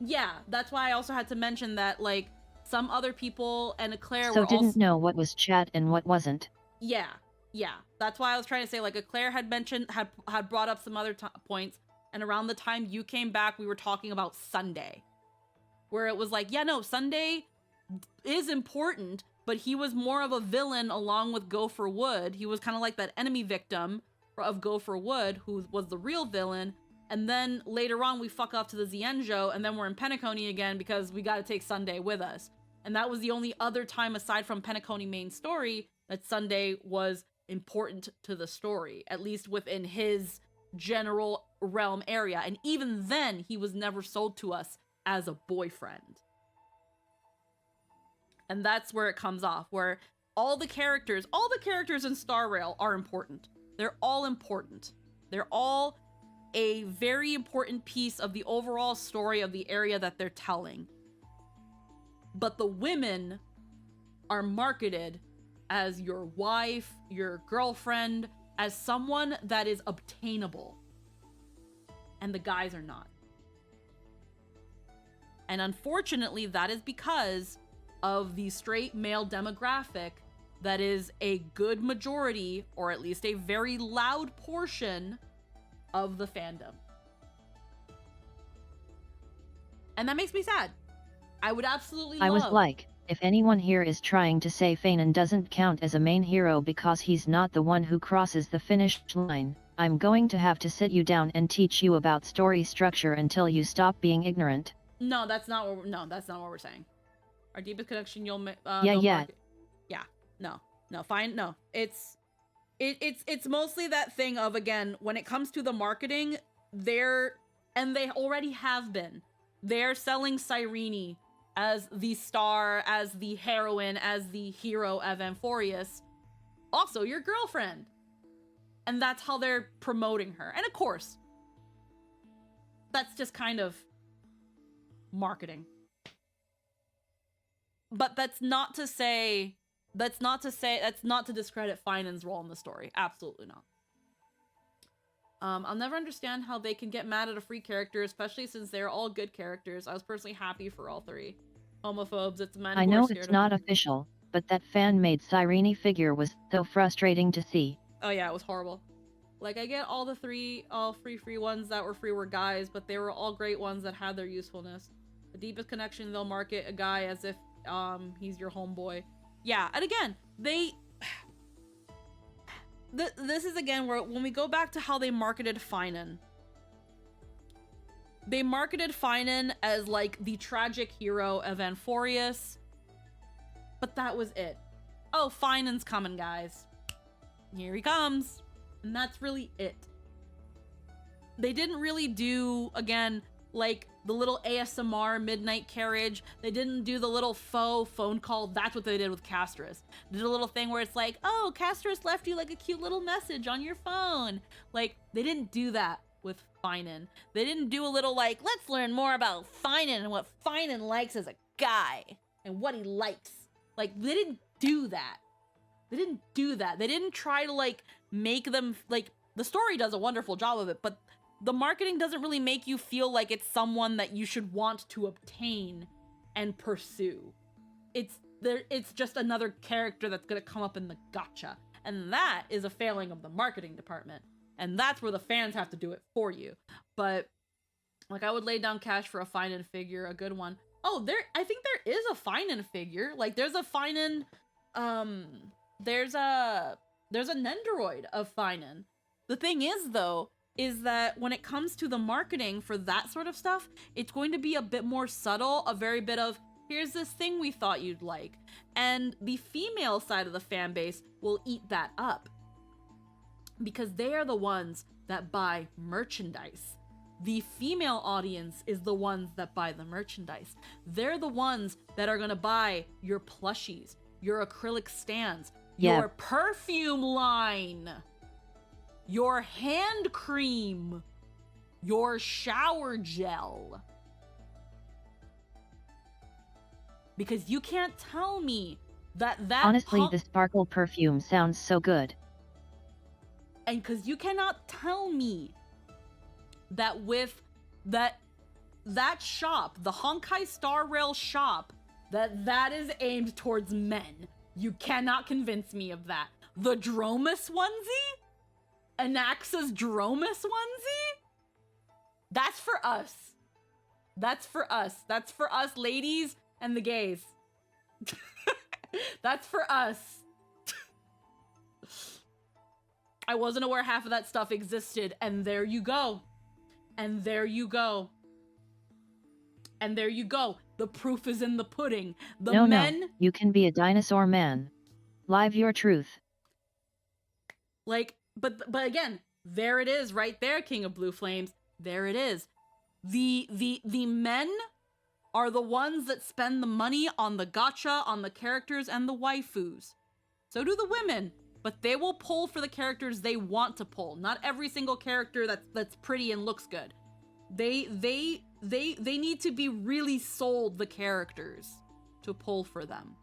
Yeah, that's why I also had to mention that, like, some other people and Eclair so were didn't know what was chat and what wasn't. Yeah. That's why I was trying to say, like, Eclair had mentioned, had brought up some other points, and around the time you came back, we were talking about Sunday. Where it was like, yeah, no, Sunday is important, but he was more of a villain along with Gopher Wood. He was kind of like that enemy victim of Gopher Wood, who was the real villain. And then later on, we fuck off to the Xianzhou, and then we're in Penacony again because we got to take Sunday with us. And that was the only other time, aside from Penacony main story, that Sunday was important to the story, at least within his general realm area. And even then, he was never sold to us as a boyfriend. And that's where it comes off, where all the characters in Star Rail are important. They're all important. They're all a very important piece of the overall story of the area that they're telling. But the women are marketed as your wife, your girlfriend, as someone that is obtainable. And the guys are not. And unfortunately, that is because of the straight male demographic that is a good majority, or at least a very loud portion, of the fandom. And that makes me sad. I would absolutely I was like, if anyone here is trying to say Fanon doesn't count as a main hero because he's not the one who crosses the finish line, I'm going to have to sit you down and teach you about story structure until you stop being ignorant. No, that's not what we're saying. Our deepest connection, fine. It's mostly that thing of, again, when it comes to the marketing, they already have been. They're selling Cyrene as the star, as the heroine, as the hero of Amphorius. Also, your girlfriend. And that's how they're promoting her. And of course, that's just kind of marketing. But that's not to discredit Finan's role in the story. Absolutely not. I'll never understand how they can get mad at a free character, especially since they're all good characters. I was personally happy for all three. Homophobes, it's men I who are know scared it's of not them. official, but that fan-made Cyrene figure was so frustrating to see. Oh yeah, it was horrible. Like, I get all free ones that were free were guys, but they were all great ones that had their usefulness. The deepest connection, they'll market a guy as if he's your homeboy. Yeah, and again, this is again where when we go back to how they marketed Finan. They marketed Finan as like the tragic hero of Amphorius, but that was it. Oh, Finan's coming, guys. Here he comes. And that's really it. They didn't really do, again, like the little ASMR midnight carriage. They didn't do the little faux phone call. That's what they did with Castris. They did a little thing where it's like, oh, Castris left you like a cute little message on your phone. Like, they didn't do that with Finan. They didn't do a little like, let's learn more about Finan and what Finan likes as a guy and what he likes. Like, they didn't do that. They didn't do that. They didn't try to like make them like, the story does a wonderful job of it, but the marketing doesn't really make you feel like it's someone that you should want to obtain and pursue. It's just another character that's gonna come up in the gacha. And that is a failing of the marketing department. And that's where the fans have to do it for you. But like, I would lay down cash for a Finan figure, a good one. Oh, I think there is a Finan figure. Like, there's a Finan, there's a Nendoroid of Finan. The thing is, though, is that when it comes to the marketing for that sort of stuff, it's going to be a bit more subtle, a very bit of, here's this thing we thought you'd like. And the female side of the fan base will eat that up. Because they are the ones that buy merchandise. The female audience is the ones that buy the merchandise. They're the ones that are gonna buy your plushies, your acrylic stands, your perfume line, your hand cream, your shower gel. Because you can't tell me that Honestly, the sparkle perfume sounds so good. And because you cannot tell me that with that shop, the Honkai Star Rail shop, that is aimed towards men. You cannot convince me of that. The Dromus onesie? Anaxa's Dromus onesie? That's for us. That's for us. That's for us ladies and the gays. That's for us. I wasn't aware half of that stuff existed, and there you go. And there you go. And there you go. The proof is in the pudding. No, you can be a dinosaur man. Live your truth. Like, but again, there it is right there, King of Blue Flames. There it is. The men are the ones that spend the money on the gacha, on the characters, and the waifus. So do the women. But they will pull for the characters they want to pull. Not every single character that's pretty and looks good. They need to be really sold the characters to pull for them.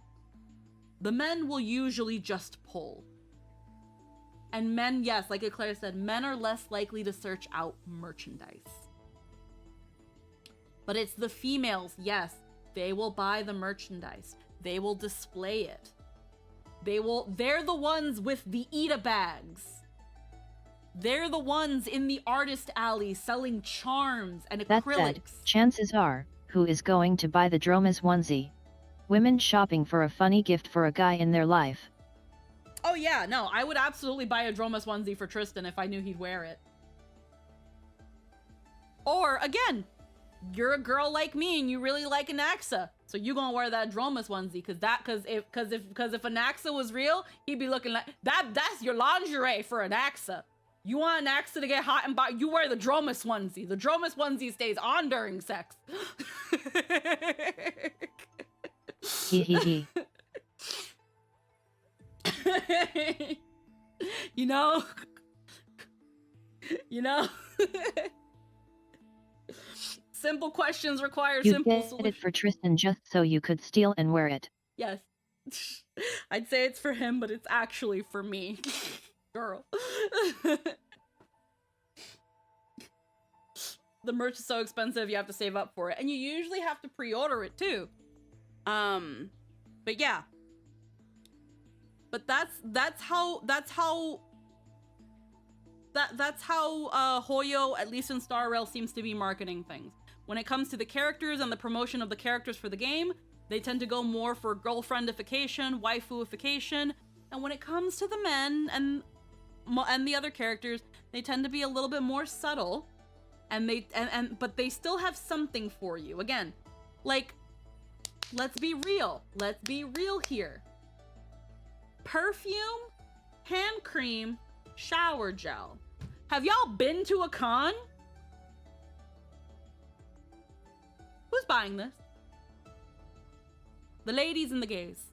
The men will usually just pull. And men, yes, like Claire said, men are less likely to search out merchandise. But it's the females, yes, they will buy the merchandise. They will display it. They're the ones with the Ida bags. They're the ones in the artist alley selling charms and acrylics. That said, chances are, who is going to buy the Dromus onesie? Women shopping for a funny gift for a guy in their life. Oh yeah, no, I would absolutely buy a Dromus onesie for Tristan if I knew he'd wear it. Or, again, you're a girl like me and you really like Anaxa. So you gonna wear that Dromus onesie, cause if Anaxa was real, he'd be looking like that's your lingerie for Anaxa. You want Anaxa to get hot and bothered, you wear the Dromus onesie. The Dromus onesie stays on during sex. You know? You know? Simple questions require You'd simple get it solutions. for Tristan just so you could steal and wear it. Yes. I'd say it's for him, but it's actually for me. Girl. The merch is so expensive, you have to save up for it. And you usually have to pre-order it too. But yeah. But that's how Hoyo, at least in Star Rail, seems to be marketing things. When it comes to the characters and the promotion of the characters for the game, they tend to go more for girlfriendification, waifuification, and when it comes to the men and the other characters, they tend to be a little bit more subtle, but they still have something for you. Again, like, let's be real. Let's be real here. Perfume, hand cream, shower gel. Have y'all been to a con? Who's buying this? The ladies and the gays.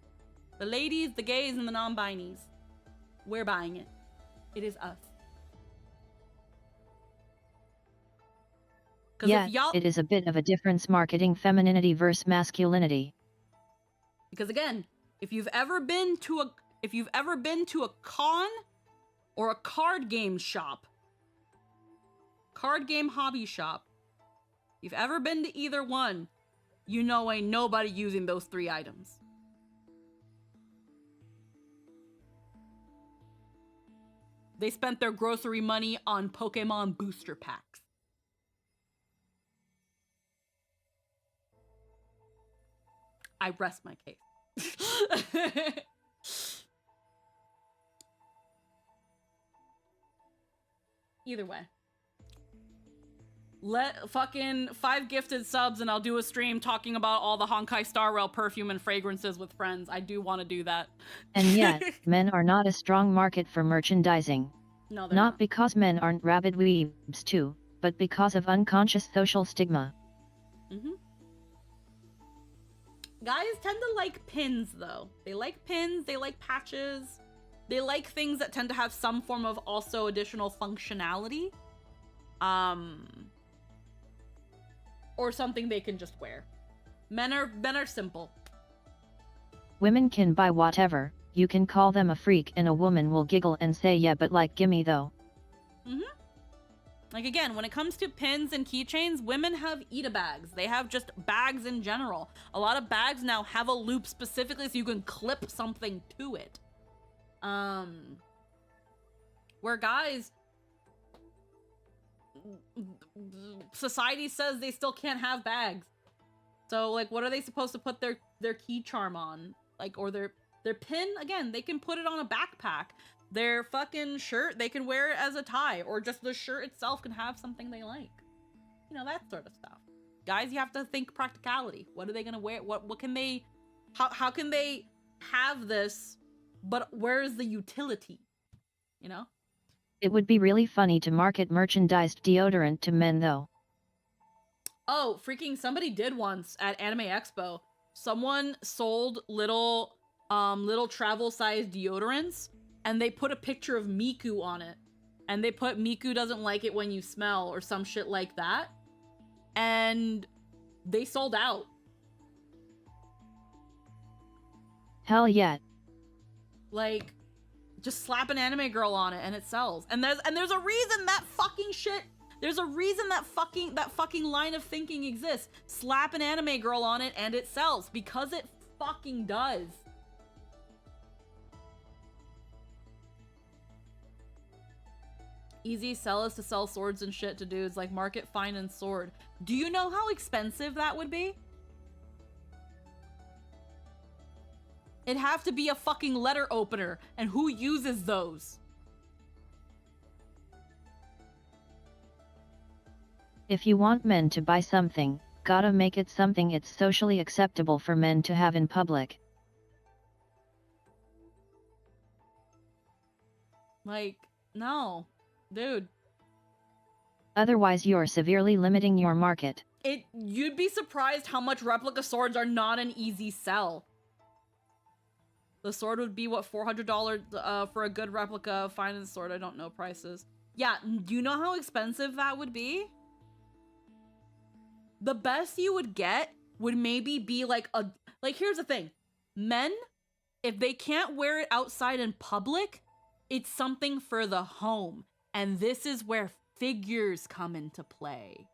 The ladies, the gays, and the non-binies. We're buying it. It is us. Yeah, it is a bit of a difference marketing femininity versus masculinity. Because again, if you've ever been to a con or a card game shop, card game hobby shop, if you've ever been to either one, you know ain't nobody using those 3 items. They spent their grocery money on Pokemon booster packs. I rest my case. Either way. Let fucking 5 gifted subs and I'll do a stream talking about all the Honkai Star Rail perfume and fragrances with friends. I do want to do that. And yet, men are not a strong market for merchandising. No, they're not because men aren't rabid weebs too, but because of unconscious social stigma. Guys tend to like pins though. They like pins, they like patches. They like things that tend to have some form of also additional functionality. Or something they can just wear. Men are simple. Women can buy whatever, you can call them a freak and a woman will giggle and say yeah but like gimme though. Like again, when it comes to pins and keychains, women have Ita bags. They have just bags in general. A lot of bags now have a loop specifically so you can clip something to it. Where guys, society says they still can't have bags. So like, what are they supposed to put their key charm on? Like, or their pin, again, they can put it on a backpack. Their fucking shirt, they can wear it as a tie, or just the shirt itself can have something they like. You know, that sort of stuff. Guys, you have to think practicality. What are they gonna wear? What can they, how can they have this, but where's the utility? You know? It would be really funny to market merchandised deodorant to men though. Oh, freaking somebody did once at Anime Expo. Someone sold little travel-sized deodorants, and they put a picture of Miku on it. And they put Miku doesn't like it when you smell, or some shit like that. And they sold out. Hell yeah. Like, just slap an anime girl on it and it sells. And there's a reason that fucking shit, there's a reason that fucking line of thinking exists. Slap an anime girl on it and it sells, because it fucking does. Easy sell is to sell swords and shit to dudes, like market fine and sword. Do you know how expensive that would be? It'd have to be a fucking letter opener, and who uses those? If you want men to buy something, gotta make it something it's socially acceptable for men to have in public. Like, no. Dude. Otherwise you're severely limiting your market. You'd be surprised how much replica swords are not an easy sell. The sword would be, what, $400 for a good replica fine sword? I don't know prices. Yeah, do you know how expensive that would be? The best you would get would maybe be like here's the thing. Men, if they can't wear it outside in public, it's something for the home. And this is where figures come into play.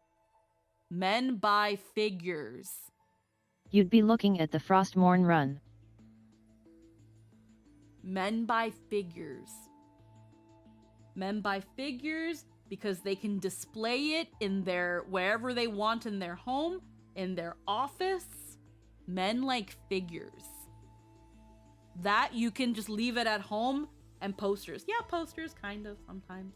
Men buy figures. You'd be looking at the Frostmourne run. Men buy figures. Men buy figures because they can display it in their wherever they want in their home, in their office. Men like figures. That you can just leave it at home, and posters. Yeah, posters kind of sometimes.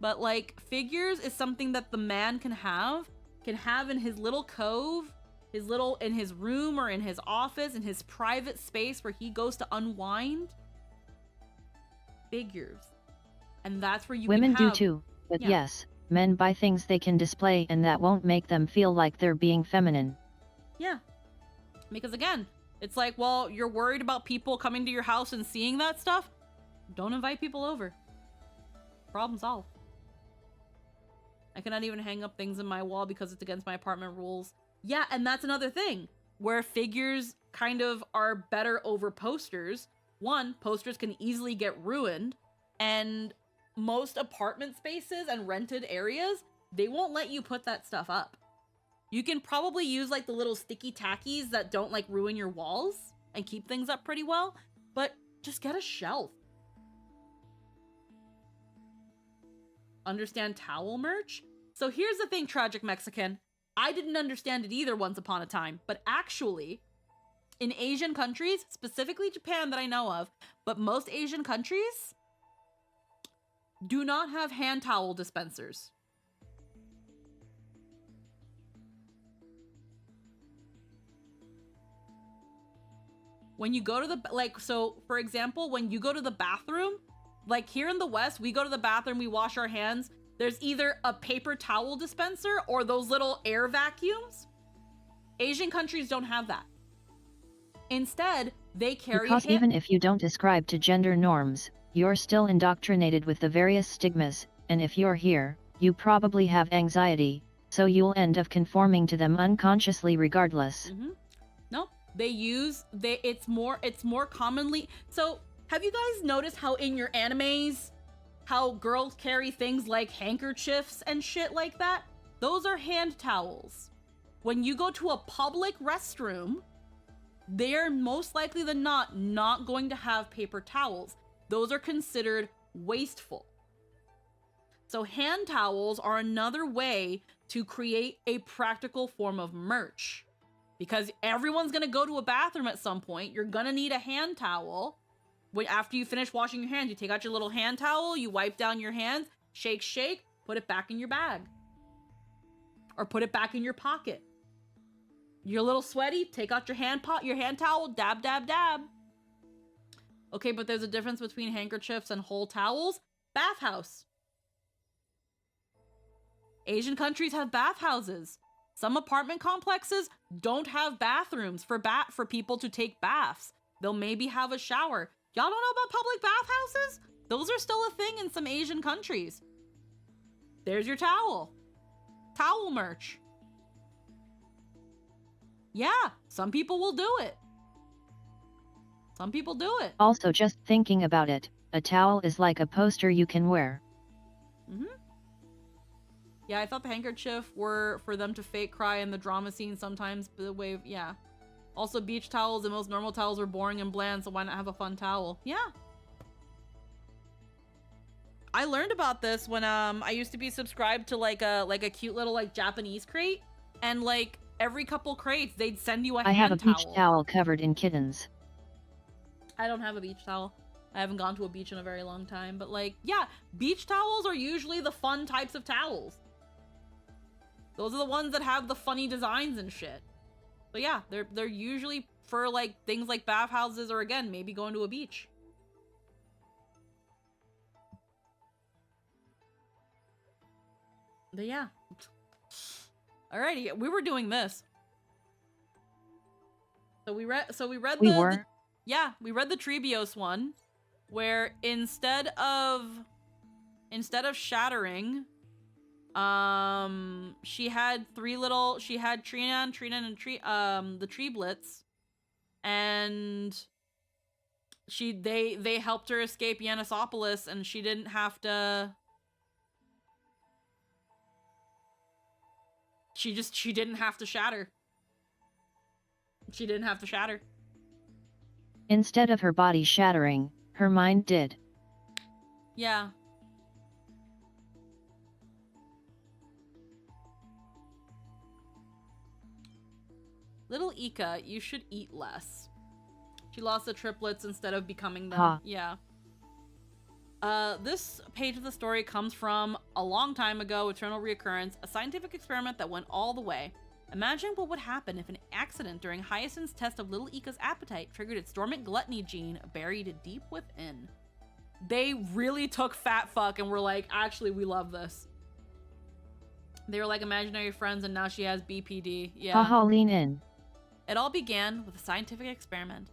But like figures is something that the man can have in his little cove, in his room or in his office, in his private space where he goes to unwind. Figures. And that's where you Women can have, do too, but yes, men buy things they can display and that won't make them feel like they're being feminine. Yeah. Because again, it's like, well, you're worried about people coming to your house and seeing that stuff? Don't invite people over. Problem solved. I cannot even hang up things in my wall because it's against my apartment rules. Yeah, and that's another thing where figures kind of are better over posters. One, posters can easily get ruined, and most apartment spaces and rented areas, they won't let you put that stuff up. You can probably use like the little sticky tackies that don't like ruin your walls and keep things up pretty well, but just get a shelf. Understand towel merch? So here's the thing, Tragic Mexican. I didn't understand it either once upon a time, but actually, in Asian countries, specifically Japan that I know of, but most Asian countries do not have hand towel dispensers. When you go to the, like, so for example, when you go to the bathroom, like here in the West, we go to the bathroom, we wash our hands. There's either a paper towel dispenser or those little air vacuums. Asian countries don't have that. Instead, they carry Because even if you don't ascribe to gender norms, you're still indoctrinated with the various stigmas, and if you're here, you probably have anxiety, so you'll end up conforming to them unconsciously regardless. No, it's more commonly. So have you guys noticed how in your animes, how girls carry things like handkerchiefs and shit like that? Those are hand towels. When you go to a public restroom, they're most likely than not going to have paper towels. Those are considered wasteful. So hand towels are another way to create a practical form of merch. Because everyone's gonna go to a bathroom at some point. You're gonna need a hand towel. After you finish washing your hands, you take out your little hand towel, you wipe down your hands, shake, shake, put it back in your bag. Or put it back in your pocket. You're a little sweaty, take out your hand towel, dab, dab, dab. Okay, but there's a difference between handkerchiefs and whole towels. Bathhouse. Asian countries have bathhouses. Some apartment complexes don't have bathrooms for people to take baths. They'll maybe have a shower. Y'all don't know about public bathhouses? Those are still a thing in some Asian countries. There's your towel. Towel merch. Yeah, some people will do it. Some people do it. Also, just thinking about it, a towel is like a poster you can wear. Yeah, I thought the handkerchief were for them to fake cry in the drama scene sometimes, but the way, yeah. Also, beach towels and most normal towels are boring and bland, so why not have a fun towel? Yeah. I learned about this when I used to be subscribed to like a cute little like Japanese crate, and like every couple crates they'd send you a hand towel. I have a beach towel covered in kittens. I don't have a beach towel. I haven't gone to a beach in a very long time, but like, yeah, beach towels are usually the fun types of towels. Those are the ones that have the funny designs and shit. So yeah, they're usually for like things like bathhouses or again, maybe going to a beach. But yeah. Alrighty, we were doing this. So we read we read the Treebios one, where instead of instead of shattering, she had Trina, and the Treeblitz, and they helped her escape Yanisopolis, and she didn't have to. She didn't have to shatter. She didn't have to shatter. Instead of her body shattering, her mind did. Yeah. Little Ika, you should eat less. She lost the triplets instead of becoming them. Huh. Yeah. This page of the story comes from a long time ago, Eternal Reoccurrence, a scientific experiment that went all the way. Imagine what would happen if an accident during Hyacinth's test of Little Ika's appetite triggered its dormant gluttony gene buried deep within. They really took fat fuck and were like, actually, we love this. They were like imaginary friends, and now she has BPD. Yeah. Haha, lean in. It all began with a scientific experiment.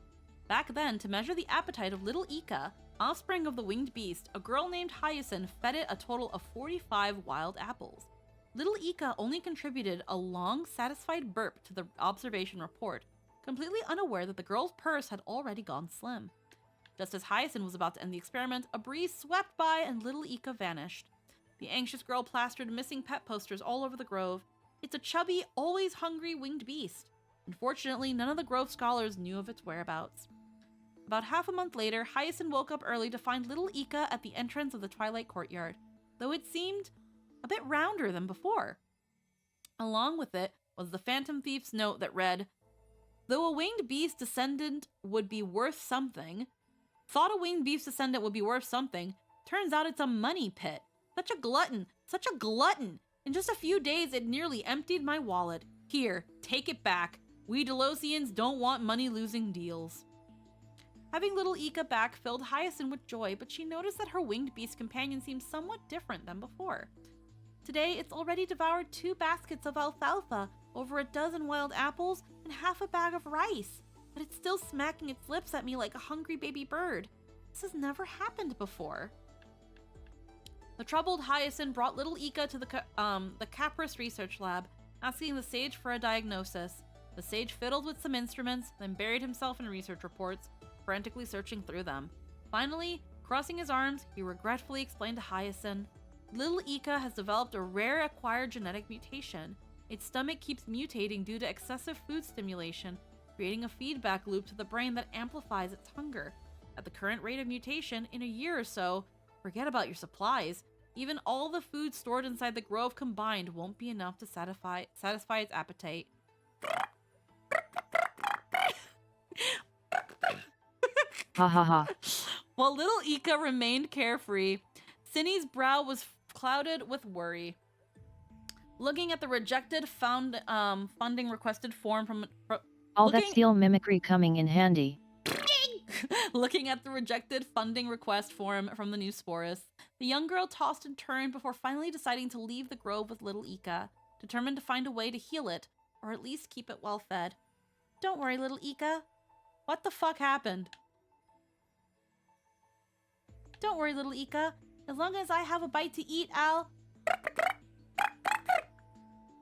Back then, to measure the appetite of Little Ika, offspring of the winged beast, a girl named Hyacinth fed it a total of 45 wild apples. Little Ika only contributed a long, satisfied burp to the observation report, completely unaware that the girl's purse had already gone slim. Just as Hyacinth was about to end the experiment, a breeze swept by and Little Ika vanished. The anxious girl plastered missing pet posters all over the grove. It's a chubby, always hungry winged beast. Unfortunately, none of the grove scholars knew of its whereabouts. About half a month later, Hyacinth woke up early to find Little Ika at the entrance of the Twilight Courtyard, though it seemed a bit rounder than before. Along with it was the Phantom Thief's note that read, "Though a winged beast descendant would be worth something, turns out it's a money pit. Such a glutton, such a glutton. In just a few days, it nearly emptied my wallet. Here, take it back. We Delosians don't want money-losing deals." Having Little Ika back filled Hyacinth with joy, but she noticed that her winged beast companion seemed somewhat different than before. Today, it's already devoured 2 baskets of alfalfa, over a dozen wild apples, and half a bag of rice. But it's still smacking its lips at me like a hungry baby bird. This has never happened before. The troubled Hyacinth brought Little Ika to the Capris research lab, asking the sage for a diagnosis. The sage fiddled with some instruments, then buried himself in research reports, frantically searching through them. Finally, crossing his arms, he regretfully explained to Hyacinth, "Little Ika has developed a rare acquired genetic mutation. Its stomach keeps mutating due to excessive food stimulation, creating a feedback loop to the brain that amplifies its hunger. At the current rate of mutation, in a year or so, forget about your supplies. Even all the food stored inside the grove combined won't be enough to satisfy its appetite." Ha ha ha. While Little Ika remained carefree, Cinny's brow was clouded with worry. Looking at the rejected funding requested form from... All that steel mimicry coming in handy. Looking at the rejected funding request form from the new Sporus, the young girl tossed and turned before finally deciding to leave the grove with Little Ika, determined to find a way to heal it, or at least keep it well fed. "Don't worry, Little Ika." What the fuck happened? "Don't worry, Little Ika. As long as I have a bite to eat, I'll..."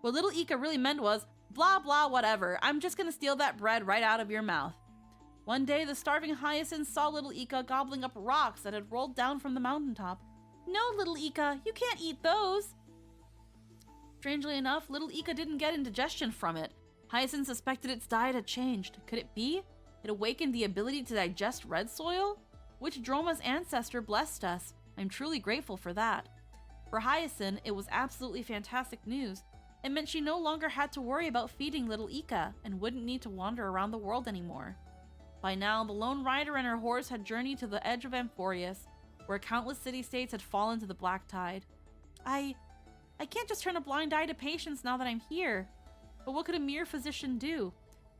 What Little Ika really meant was, "Blah blah whatever, I'm just gonna steal that bread right out of your mouth." One day, the starving Hyacinth saw Little Ika gobbling up rocks that had rolled down from the mountaintop. "No, Little Ika, you can't eat those." Strangely enough, Little Ika didn't get indigestion from it. Hyacinth suspected its diet had changed. Could it be? It awakened the ability to digest red soil? Which Droma's ancestor blessed us. I'm truly grateful for that. For Hyacinth, it was absolutely fantastic news. It meant she no longer had to worry about feeding Little Ika, and wouldn't need to wander around the world anymore. By now, the lone rider and her horse had journeyed to the edge of Amphorius, where countless city-states had fallen to the black tide. I can't just turn a blind eye to patients now that I'm here. But what could a mere physician do?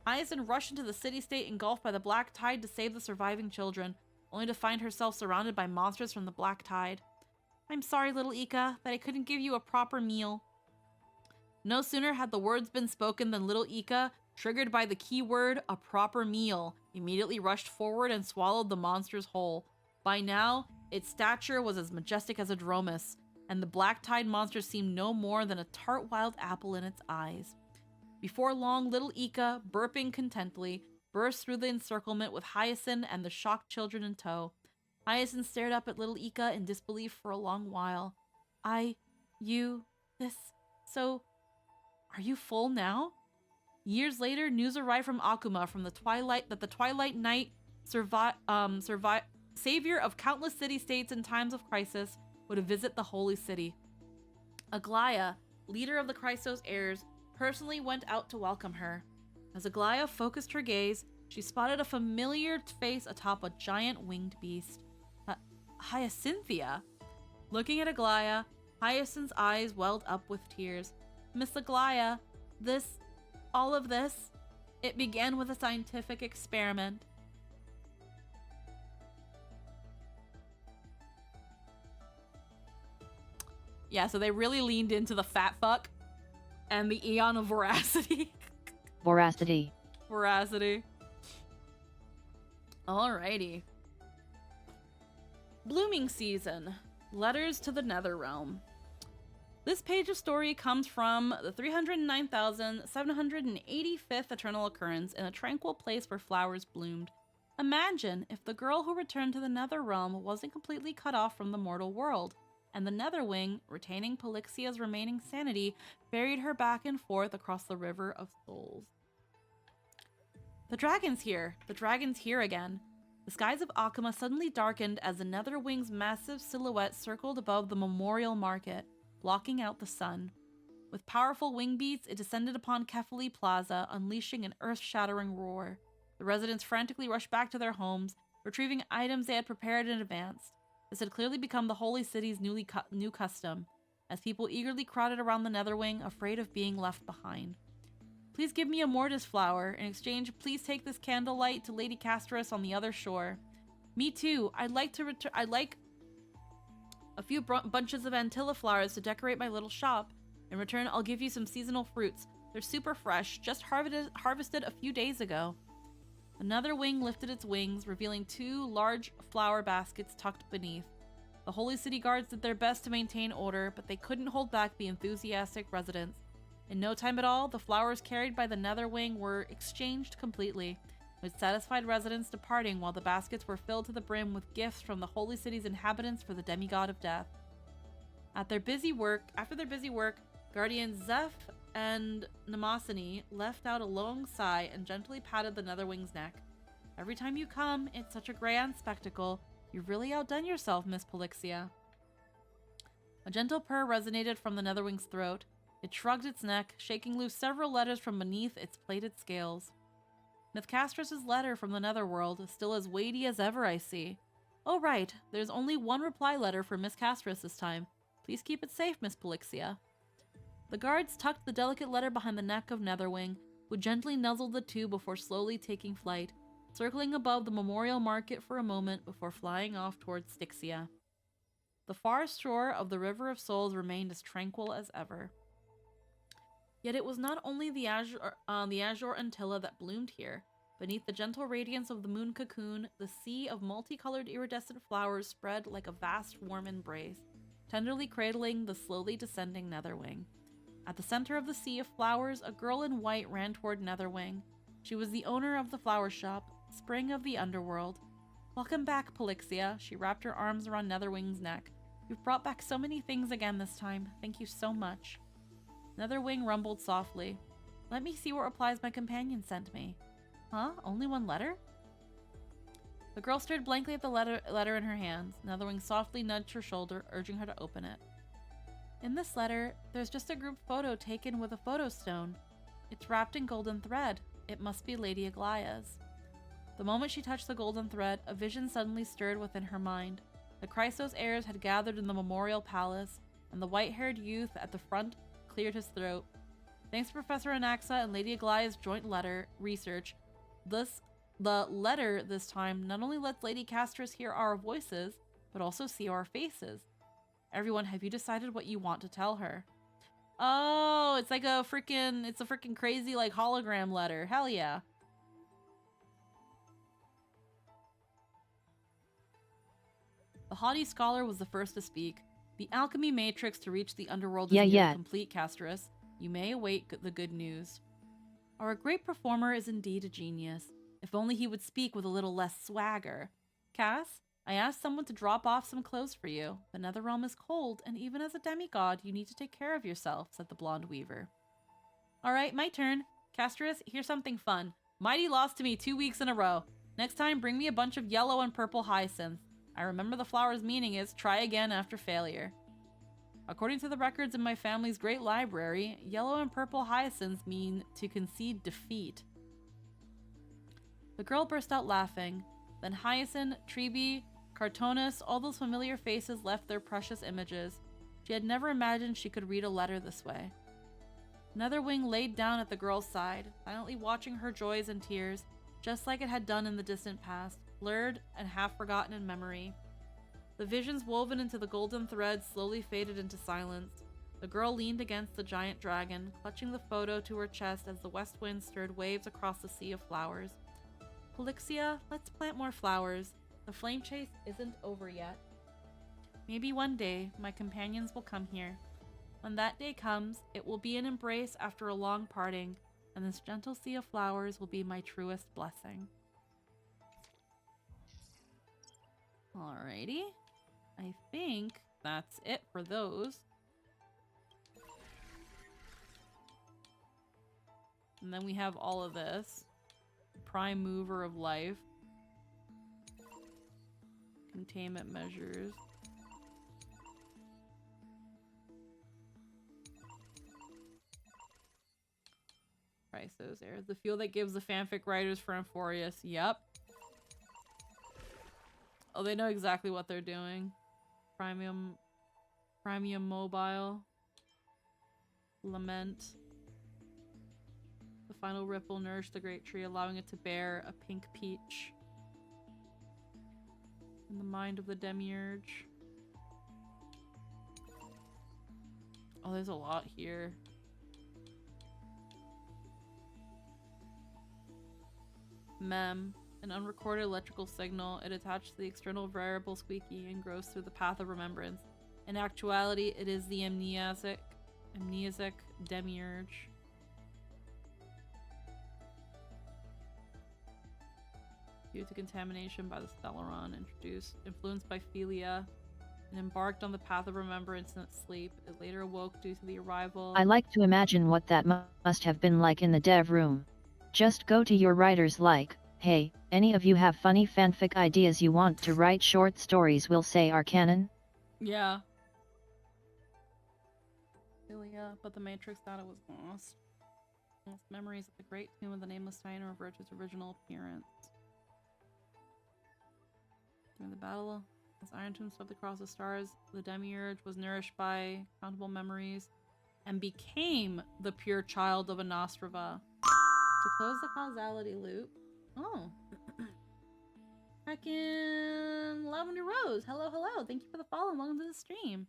Hyacinth rushed into the city-state engulfed by the black tide to save the surviving children, only to find herself surrounded by monsters from the black tide. "I'm sorry, Little Ika, that I couldn't give you a proper meal." No sooner had the words been spoken than Little Ika, triggered by the keyword, "a proper meal," immediately rushed forward and swallowed the monsters whole. By now, Its stature was as majestic as a dromus, and the black-tide monster seemed no more than a tart wild apple in its eyes. Before long, little Ika, burping contently, burst through the encirclement with Hyacinth and the shocked children in tow. Hyacinth stared up at little Ika in disbelief for a long while. So, are you full now? Years later, news arrived from Akuma from the Twilight that the Twilight Knight, savior of countless city-states in times of crisis, would visit the Holy City. Aglaya, leader of the Chrysos heirs, personally went out to welcome her. As Aglaya focused her gaze, she spotted a familiar face atop a giant winged beast. Hyacinthia? Looking at Aglaya, Hyacinth's eyes welled up with tears. Miss Aglaya, all of this, it began with a scientific experiment. Yeah, so they really leaned into the fat fuck and the eon of voracity. Voracity. Voracity. Alrighty. Blooming season. Letters to the Netherrealm. This page of story comes from the 309,785th eternal occurrence in a tranquil place where flowers bloomed. Imagine if the girl who returned to the Netherrealm wasn't completely cut off from the mortal world, and the Netherwing, retaining Polyxia's remaining sanity, ferried her back and forth across the River of Souls. The dragon's here. The dragon's here again. The skies of Akuma suddenly darkened as the Netherwing's massive silhouette circled above the Memorial Market, blocking out the sun. With powerful wing beats, it descended upon Kefali Plaza, unleashing an earth-shattering roar. The residents frantically rushed back to their homes, retrieving items they had prepared in advance. This had clearly become the Holy City's new custom, as people eagerly crowded around the Netherwing, afraid of being left behind. Please give me a mortis flower. In exchange, please take this candlelight to Lady Castris on the other shore. Me too. I'd like a few bunches of Antilla flowers to decorate my little shop. In return, I'll give you some seasonal fruits. They're super fresh, just harvested a few days ago. Another wing lifted its wings, revealing 2 large flower baskets tucked beneath. The Holy City guards did their best to maintain order, but they couldn't hold back the enthusiastic residents. In no time at all, the flowers carried by the Netherwing were exchanged completely, with satisfied residents departing while the baskets were filled to the brim with gifts from the Holy City's inhabitants for the demigod of death. After their busy work, Guardians Zeph and Mnemosyne left out a long sigh and gently patted the Netherwing's neck. Every time you come, it's such a grand spectacle. You've really outdone yourself, Miss Polyxia. A gentle purr resonated from the Netherwing's throat. It shrugged its neck, shaking loose several letters from beneath its plated scales. Miss Castris' letter from the Netherworld is still as weighty as ever, I see. Oh right, there's only one reply letter for Miss Castris this time. Please keep it safe, Miss Polyxia. The guards tucked the delicate letter behind the neck of Netherwing, who gently nuzzled the 2 before slowly taking flight, circling above the Memorial Market for a moment before flying off towards Styxia. The far shore of the River of Souls remained as tranquil as ever. Yet it was not only the azure Antilla that bloomed here. Beneath the gentle radiance of the moon cocoon, the sea of multicolored iridescent flowers spread like a vast warm embrace, tenderly cradling the slowly descending Netherwing. At the center of the sea of flowers, a girl in white ran toward Netherwing. She was the owner of the flower shop, Spring of the Underworld. Welcome back, Polyxia. She wrapped her arms around Netherwing's neck. You've brought back so many things again this time. Thank you so much. Netherwing rumbled softly. Let me see what replies my companion sent me. Huh? Only one letter? The girl stared blankly at the letter in her hands. Netherwing softly nudged her shoulder, urging her to open it. In this letter, there's just a group photo taken with a photo stone. It's wrapped in golden thread. It must be Lady Aglaya's. The moment she touched the golden thread, a vision suddenly stirred within her mind. The Chrysos heirs had gathered in the Memorial Palace, and the white-haired youth at the front cleared his throat. Thanks to Professor Anaxa and Lady Aglaya's joint research, the letter this time not only lets Lady Castris hear our voices, but also see our faces. Everyone, have you decided what you want to tell her? Oh, it's like a freaking crazy like hologram letter. Hell yeah. The haughty scholar was the first to speak. The alchemy matrix to reach the underworld is Yeah, nearly yeah. complete, Casterus. You may await the good news. Our great performer is indeed a genius. If only he would speak with a little less swagger. Cass, I asked someone to drop off some clothes for you. The Netherrealm is cold, and even as a demigod, you need to take care of yourself, said the blonde weaver. All right, my turn. Casterus, here's something fun. Mighty lost to me 2 weeks in a row. Next time, bring me a bunch of yellow and purple hyacinths. I remember the flower's meaning is try again after failure. According to the records in my family's great library, yellow and purple hyacinths mean to concede defeat. The girl burst out laughing. Then Hyacinth, Treeby, Cartonus, all those familiar faces left their precious images. She had never imagined she could read a letter this way. Netherwing laid down at the girl's side, silently watching her joys and tears, just like it had done in the distant past, blurred and half forgotten in memory. The visions woven into the golden thread slowly faded into silence. The girl leaned against the giant dragon, clutching the photo to her chest as the west wind stirred waves across the sea of flowers. Polixia, let's plant more flowers. The flame chase isn't over yet. Maybe one day, my companions will come here. When that day comes, it will be an embrace after a long parting, and this gentle sea of flowers will be my truest blessing. Alrighty. I think that's it for those. And then we have all of this. Prime mover of life. Containment measures. Prices there. The fuel that gives the fanfic writers for Amphorius. Yep. Oh, they know exactly what they're doing. Premium mobile. Lament. The final ripple nourished the great tree, allowing it to bear a pink peach. In the mind of the demiurge. Oh, there's a lot here. Mem. An unrecorded electrical signal. It attached to the external variable squeaky and grows through the path of remembrance. In actuality, it is the amnesic demiurge. Due to contamination by the Stellaron, influenced by Philia, and embarked on the path of remembrance in its sleep. It later awoke due to the arrival. I like to imagine what that must have been like in the dev room. Just go to your writers like, hey, any of you have funny fanfic ideas you want to write short stories we'll say are canon? Yeah. Philia, but the Matrix data was lost. Lost memories of the Great Tomb of the Nameless Titan revert to its original appearance. During the battle, as Iron Tomb swept across the stars, the Demiurge was nourished by countable memories and became the pure child of Anastrava. To close the causality loop. Oh. Heckin' Lavender Rose. Hello, hello. Thank you for the follow and welcome to the stream.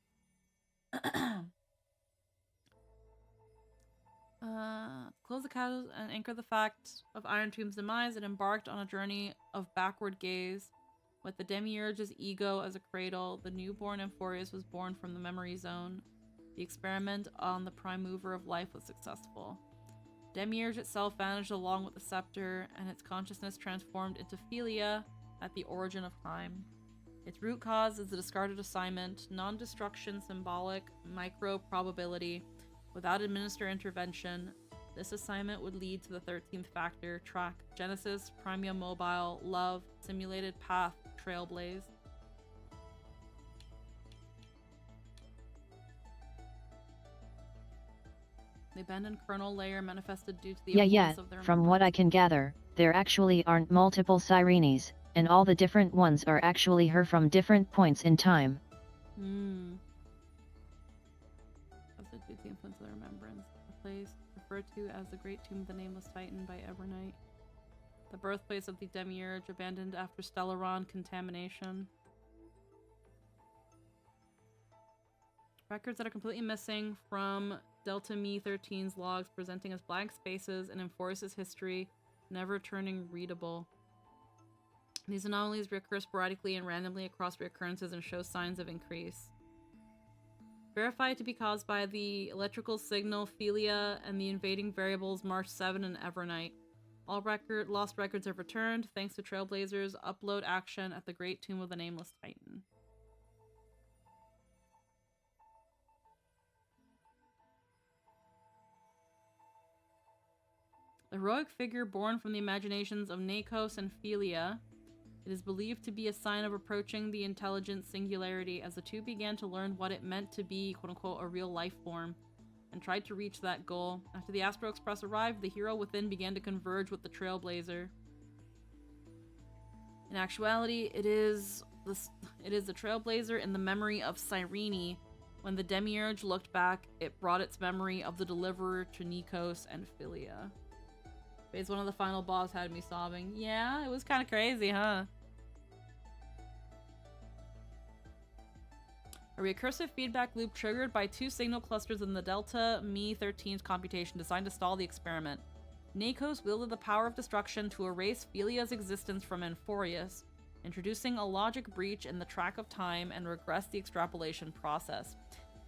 Close the causality and anchor the fact of Iron Tomb's demise and embarked on a journey of backward gaze. With the Demiurge's ego as a cradle, the newborn Amphorius was born from the memory zone. The experiment on the prime mover of life was successful. Demiurge itself vanished along with the scepter, and its consciousness transformed into Philia at the origin of time. Its root cause is the discarded assignment, non-destruction symbolic micro-probability. Without administrator intervention, this assignment would lead to the 13th factor, track, Genesis, Primia Mobile, Love, Simulated Path, Trailblaze. The abandoned kernel layer manifested due to the influence of their From what I can gather, there actually aren't multiple Sirenes, and all the different ones are actually her from different points in time. Also due to the influence of the remembrance. The place referred to as the Great Tomb of the Nameless Titan by Evernight. The birthplace of the Demiurge, abandoned after Stellaron contamination. Records that are completely missing from Delta Me 13's logs, presenting as blank spaces and Amphorius' history, never turning readable. These anomalies reoccur sporadically and randomly across reoccurrences and show signs of increase. Verified to be caused by the electrical signal Philia and the invading variables March 7 and Evernight. All lost records have returned thanks to Trailblazers' upload action at the Great Tomb of the Nameless Titan. The heroic figure born from the imaginations of Nakos and Philia, it is believed to be a sign of approaching the intelligent singularity as the two began to learn what it meant to be, quote-unquote, a real life form, and tried to reach that goal. After the Astro Express arrived, the hero within began to converge with the Trailblazer. In actuality, it is the Trailblazer in the memory of Cyrene. When the Demiurge looked back, it brought its memory of the Deliverer to Nikos and Philia. Phase 1 of the final boss had me sobbing. Yeah, it was kind of crazy, huh? A recursive feedback loop triggered by 2 signal clusters in the Delta Me 13's computation designed to stall the experiment. Nakos wielded the power of destruction to erase Philia's existence from Amphorius, introducing a logic breach in the track of time and regress the extrapolation process.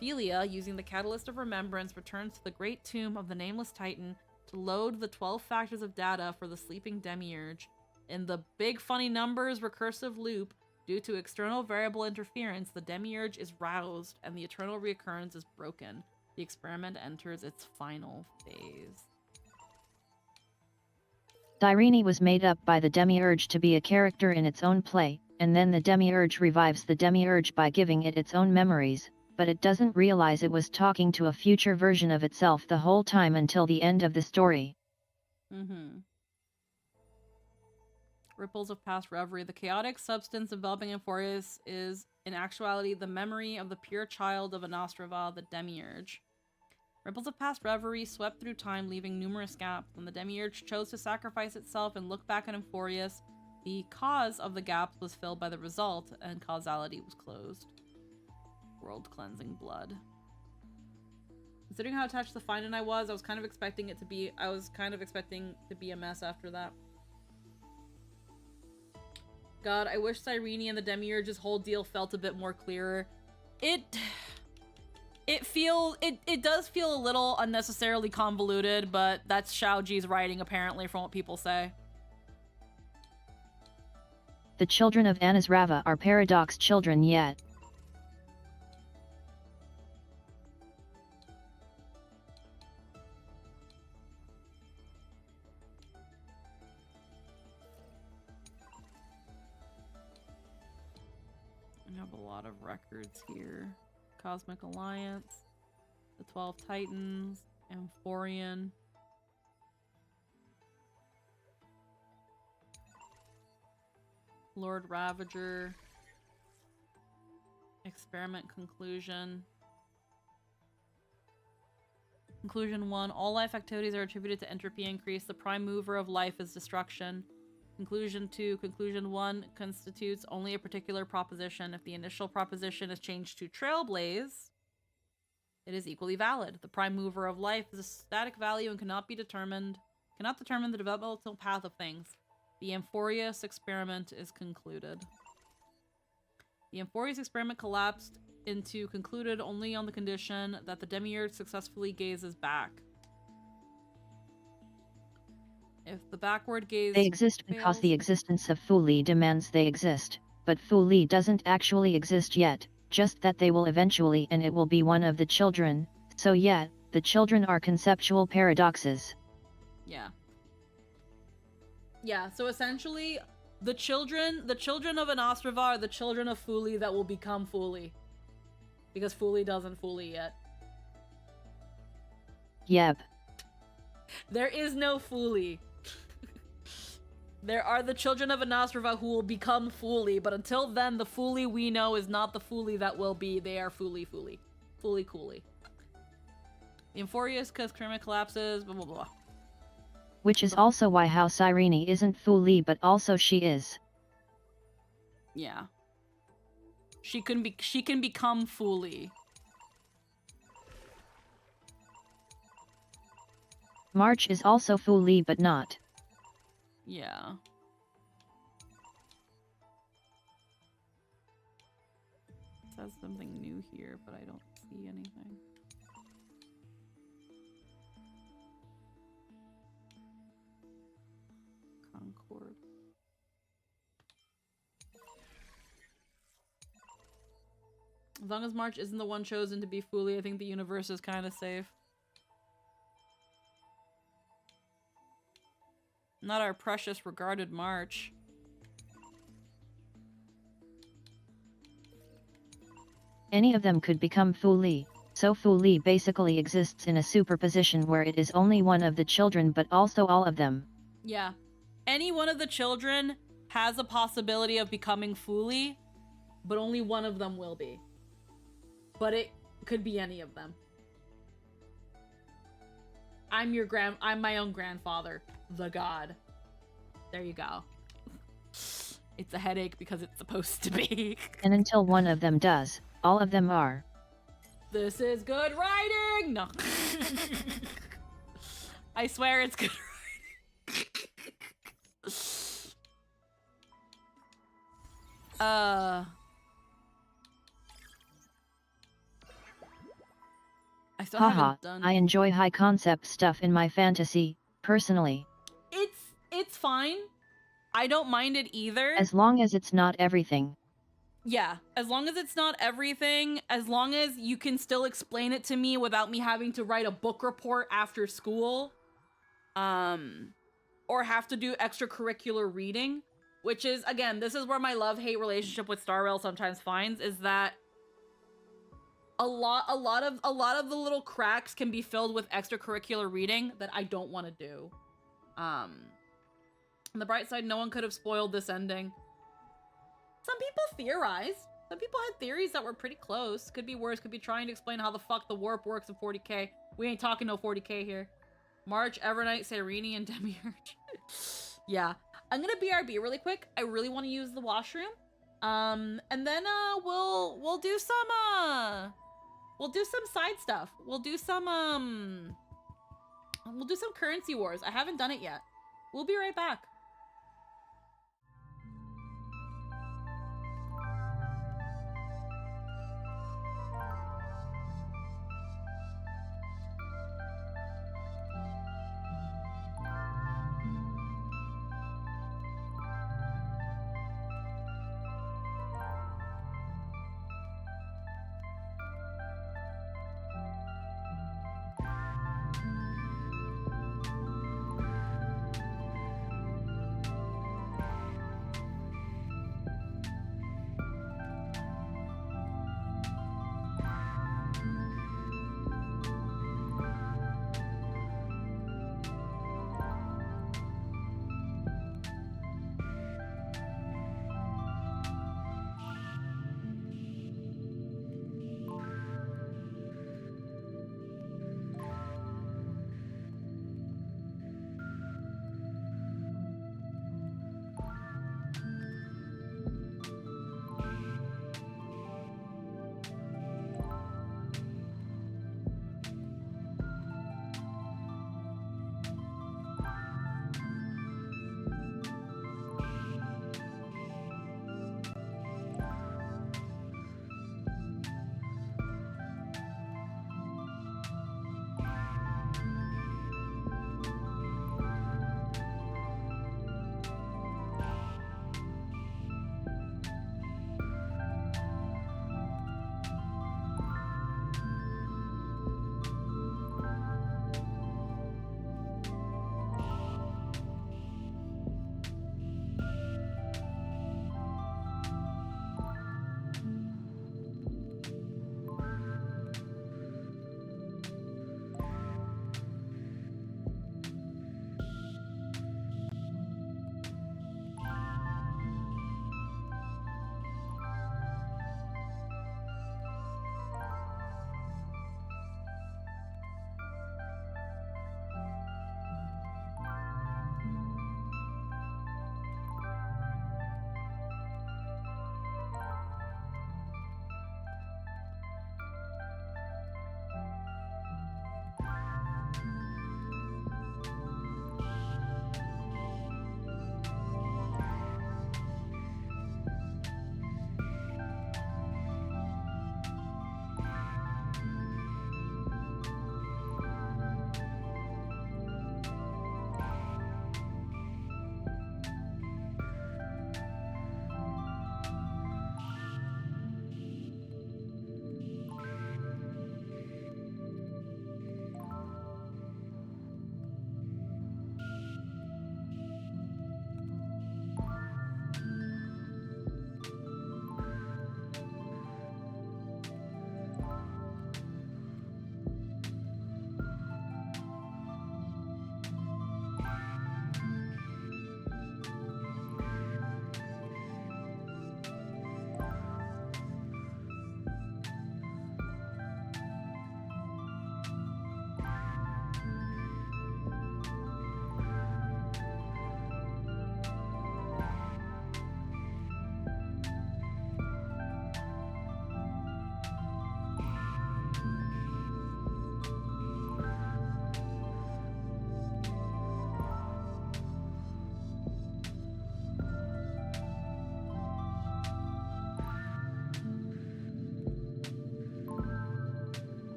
Philia, using the Catalyst of Remembrance, returns to the Great Tomb of the Nameless Titan to load the 12 factors of data for the sleeping Demiurge. In the big funny numbers recursive loop, due to external variable interference, the Demiurge is roused and the eternal reoccurrence is broken. The experiment enters its final phase. Cyrene was made up by the Demiurge to be a character in its own play, and then the Demiurge revives the Demiurge by giving it its own memories, but it doesn't realize it was talking to a future version of itself the whole time until the end of the story. Ripples of past reverie. The chaotic substance enveloping Amphorius is, in actuality, the memory of the pure child of Anastrava, the Demiurge. Ripples of past reverie swept through time, leaving numerous gaps. When the Demiurge chose to sacrifice itself and look back at Amphorius, the cause of the gaps was filled by the result, and causality was closed. World-cleansing blood. Considering how attached to the Find I was kind of expecting it to be a mess after that. God, I wish Cyrene and the Demiurge's whole deal felt a bit more clearer. It does feel a little unnecessarily convoluted, but that's Xiaoji's writing apparently from what people say. The children of Anasrava are Paradox children yet. I have a lot of records here. Cosmic Alliance, the 12 Titans, Amphorian. Lord Ravager. Experiment Conclusion. Conclusion 1. All life activities are attributed to entropy increase. The prime mover of life is destruction. Conclusion 2. Conclusion 1 constitutes only a particular proposition. If the initial proposition is changed to trailblaze, it is equally valid. The prime mover of life is a static value and cannot determine the developmental path of things. The Amphorius experiment is concluded. The Amphorius experiment collapsed into concluded only on the condition that the Demiurge successfully gazes back. If the backward gaze They exist because the existence of Fuli demands they exist, but Fuli doesn't actually exist yet, just that they will eventually and it will be one of the children, so yeah, the children are conceptual paradoxes. Yeah. Yeah, so essentially, the children of Anastrava are the children of Fuli that will become Fuli. Because Fuli doesn't Fuli yet. Yep. There is no Fuli. There are the children of Anastrava who will become Fuli, but until then, the Fuli we know is not the Fuli that will be. They are Fuli. Fuli Cooley. The Amphorius experiment collapses, blah blah blah. Which is also why how Cyrene isn't Fuli but also she is. Yeah. She can become Fuli. March is also Fuli but not. Yeah. has something new here, but I don't see anything. Concord. As long as March isn't the one chosen to be Fooly, I think the universe is kind of safe. Not our precious regarded March. Any of them could become Fooly, so Fooly basically exists in a superposition where it is only one of the children but also all of them. Yeah. Any one of the children has a possibility of becoming Fooly, but only one of them will be. But it could be any of them. I'm my own grandfather, the god. There you go. It's a headache because it's supposed to be. And until one of them does, all of them are. This is good writing! No. I swear it's good writing. I still haven't done. I enjoy high concept stuff in my fantasy, personally. It's fine. I don't mind it either. As long as it's not everything. Yeah, as long as it's not everything, as long as you can still explain it to me without me having to write a book report after school, or have to do extracurricular reading, which is, again, this is where my love-hate relationship with Star Rail sometimes finds, is that a lot of the little cracks can be filled with extracurricular reading that I don't want to do. On the bright side, no one could have spoiled this ending. Some people theorized. Some people had theories that were pretty close. Could be worse. Could be trying to explain how the fuck the warp works in 40k. We ain't talking no 40k here. March, Evernight, Serene, and Demiurge. Yeah. I'm gonna BRB really quick. I really want to use the washroom. And then we'll do some side stuff. We'll do some currency wars. I haven't done it yet. We'll be right back.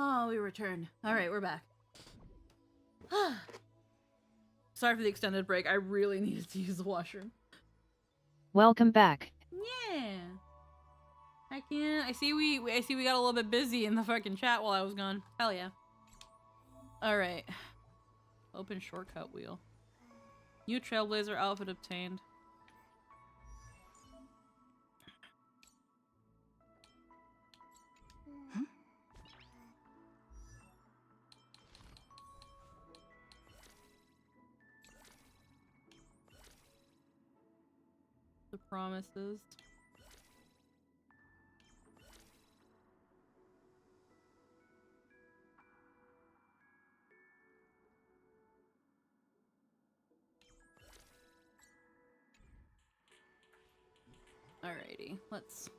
Oh, we returned. Alright, we're back. Sorry for the extended break. I really needed to use the washroom. Welcome back. Yeah. I see we got a little bit busy in the fucking chat while I was gone. Hell yeah. Alright. Open shortcut wheel. New Trailblazer outfit obtained. The promises. Alrighty, let's...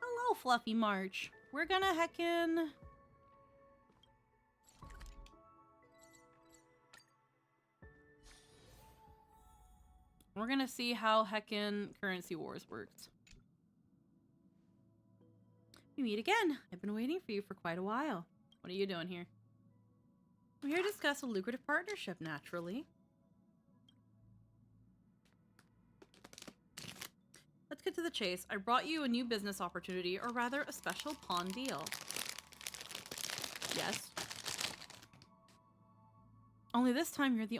Hello, Fluffy March. We're gonna heckin'... We're gonna see how heckin' Currency Wars works. We meet again. I've been waiting for you for quite a while. What are you doing here? We're here to discuss a lucrative partnership, naturally. Let's get to the chase. I brought you a new business opportunity, or rather, a special pawn deal. Yes. Only this time, you're the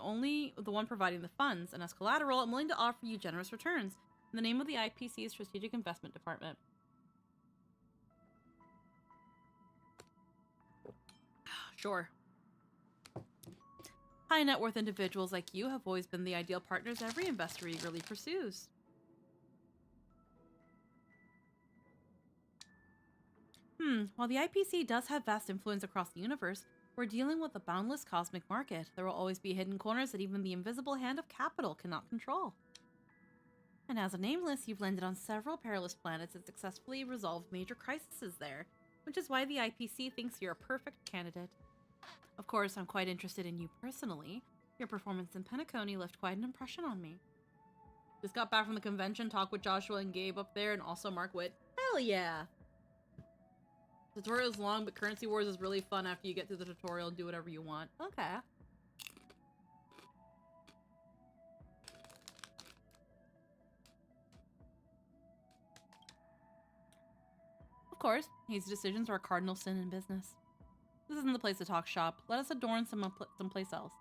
one providing the funds, and as collateral, I'm willing to offer you generous returns in the name of the IPC's Strategic Investment Department. Sure. High net worth individuals like you have always been the ideal partners every investor eagerly pursues. While the IPC does have vast influence across the universe, we're dealing with a boundless cosmic market. There will always be hidden corners that even the invisible hand of capital cannot control. And as a nameless, you've landed on several perilous planets and successfully resolved major crises there, which is why the IPC thinks you're a perfect candidate. Of course, I'm quite interested in you personally. Your performance in Penacony left quite an impression on me. Just got back from the convention, talked with Joshua and Gabe up there, and also Mark Witt. Hell yeah! The tutorial is long, but Currency Wars is really fun after you get through the tutorial and do whatever you want. Okay. Of course, hasty decisions are a cardinal sin in business. This isn't the place to talk shop. Let us adorn someplace else.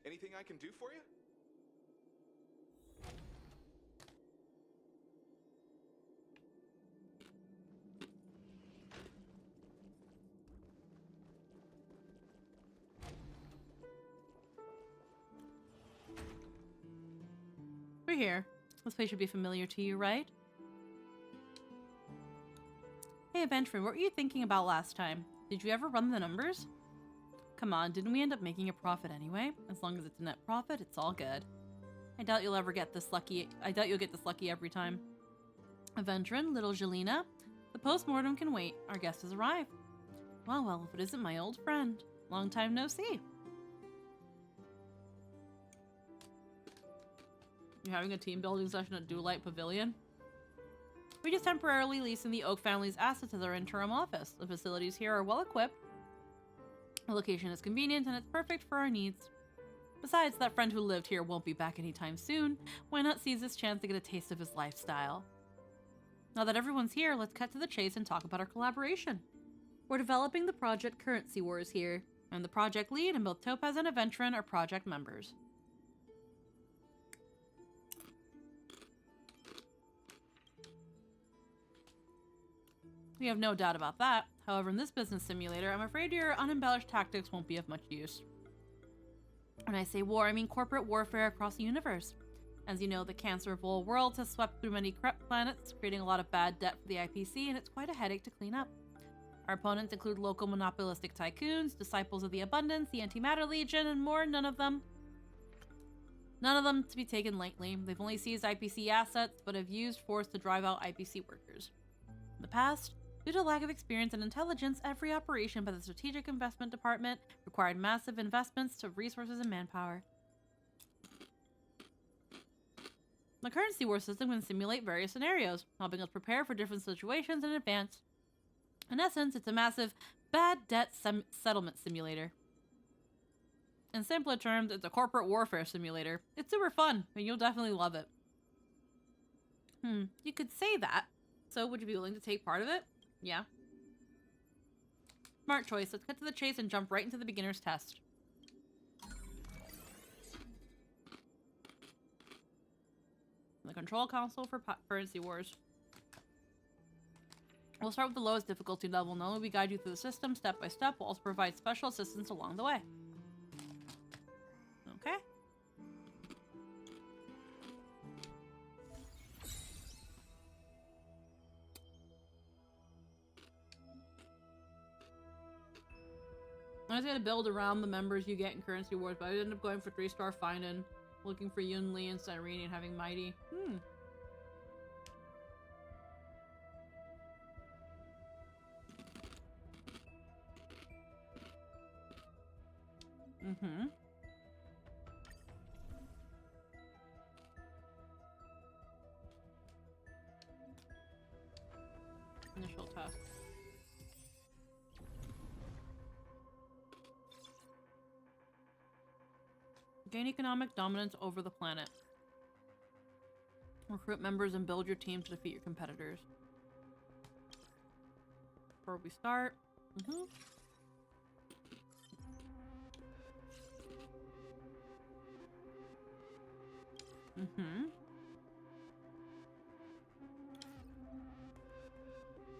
Anything I can do for you? We're here. This place should be familiar to you, right? Hey, Adventurer, what were you thinking about last time? Did you ever run the numbers? Come on, didn't we end up making a profit anyway? As long as it's a net profit, it's all good. I doubt you'll ever get this lucky. I doubt you'll get this lucky every time. Aventrin, little Jelena, the postmortem can wait. Our guest has arrived. Well, if it isn't my old friend. Long time no see. You're having a team building session at Dewlight Pavilion? We just temporarily leasing the Oak family's assets as our interim office. The facilities here are well equipped. The location is convenient and it's perfect for our needs. Besides, that friend who lived here won't be back anytime soon. Why not seize this chance to get a taste of his lifestyle? Now that everyone's here, let's cut to the chase and talk about our collaboration. We're developing the project Currency Wars here. I'm the project lead and both Topaz and Aventrin are project members. We have no doubt about that. However, in this business simulator, I'm afraid your unembellished tactics won't be of much use. When I say war, I mean corporate warfare across the universe. As you know, the cancer of all worlds has swept through many planets, creating a lot of bad debt for the IPC, and it's quite a headache to clean up. Our opponents include local monopolistic tycoons, disciples of the abundance, the Antimatter Legion, and more. None of them to be taken lightly. They've only seized IPC assets, but have used force to drive out IPC workers. In the past, due to lack of experience and intelligence, every operation by the Strategic Investment Department required massive investments to resources and manpower. The currency war system can simulate various scenarios, helping us prepare for different situations in advance. In essence, it's a massive bad debt settlement simulator. In simpler terms, it's a corporate warfare simulator. It's super fun, and you'll definitely love it. You could say that. So, would you be willing to take part of it? Yeah. Smart choice. Let's cut to the chase and jump right into the beginner's test. The control console for currency wars. We'll start with the lowest difficulty level. Not only we guide you through the system step by step, we'll also provide special assistance along the way. Okay. I was gonna build around the members you get in Currency Wars, but I ended up going for 3-star Finan, looking for Yun Li and Cyrene and having Mighty. Initial test. Gain economic dominance over the planet. Recruit members and build your team to defeat your competitors. Before we start.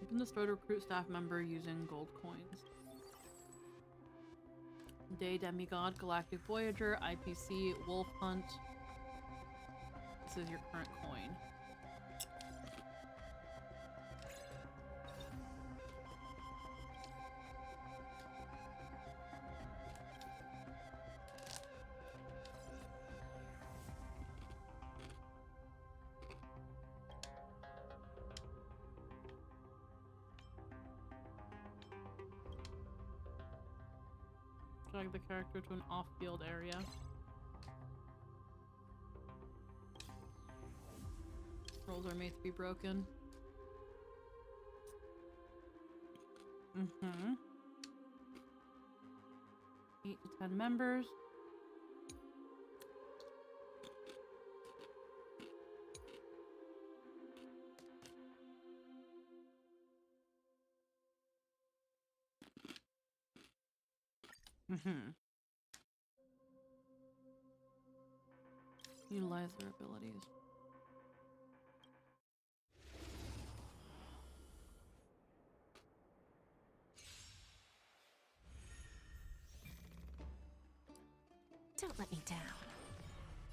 Open the store to recruit staff member using gold coins. Day Demigod, Galactic Voyager, IPC, Wolf Hunt. This is your current coin. Drag the character to an off-field area. Rolls are made to be broken. 8 to 10 members. Utilize their abilities. Don't let me down.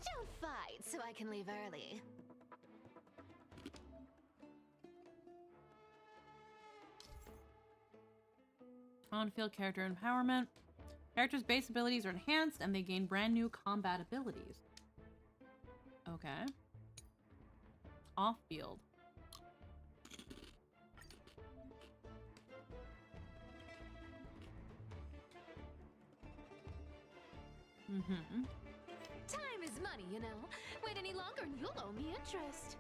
Don't fight so I can leave early. On-field character empowerment. Characters' base abilities are enhanced and they gain brand new combat abilities. Okay. Off-field. Time is money, you know. Wait any longer and you'll owe me interest.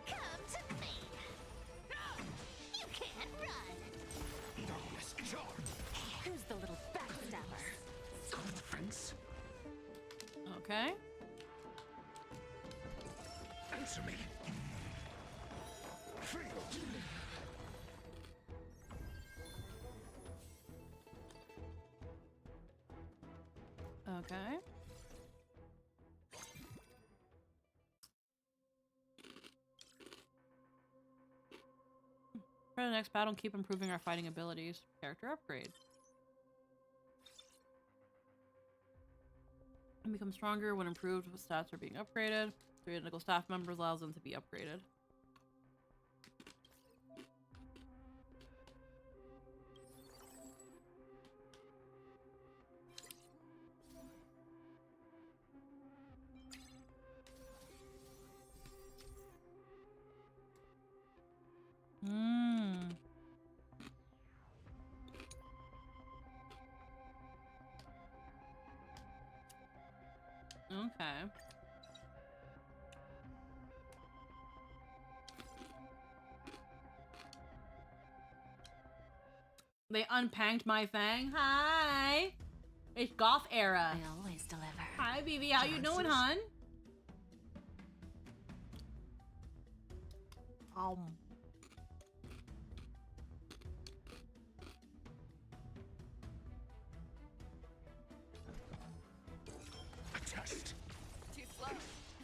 Come to me. No, you can't run. Darkness charge. Who's the little backstabber? Confidence. Okay. Answer me. Feel. Okay. For the next battle, keep improving our fighting abilities. Character upgrade. And become stronger when improved stats are being upgraded. 3 identical staff members allows them to be upgraded. Okay. They unpanked my thing. Hi. It's golf era. I always deliver. Hi, BB. How you doing, hon? Test. Too slow.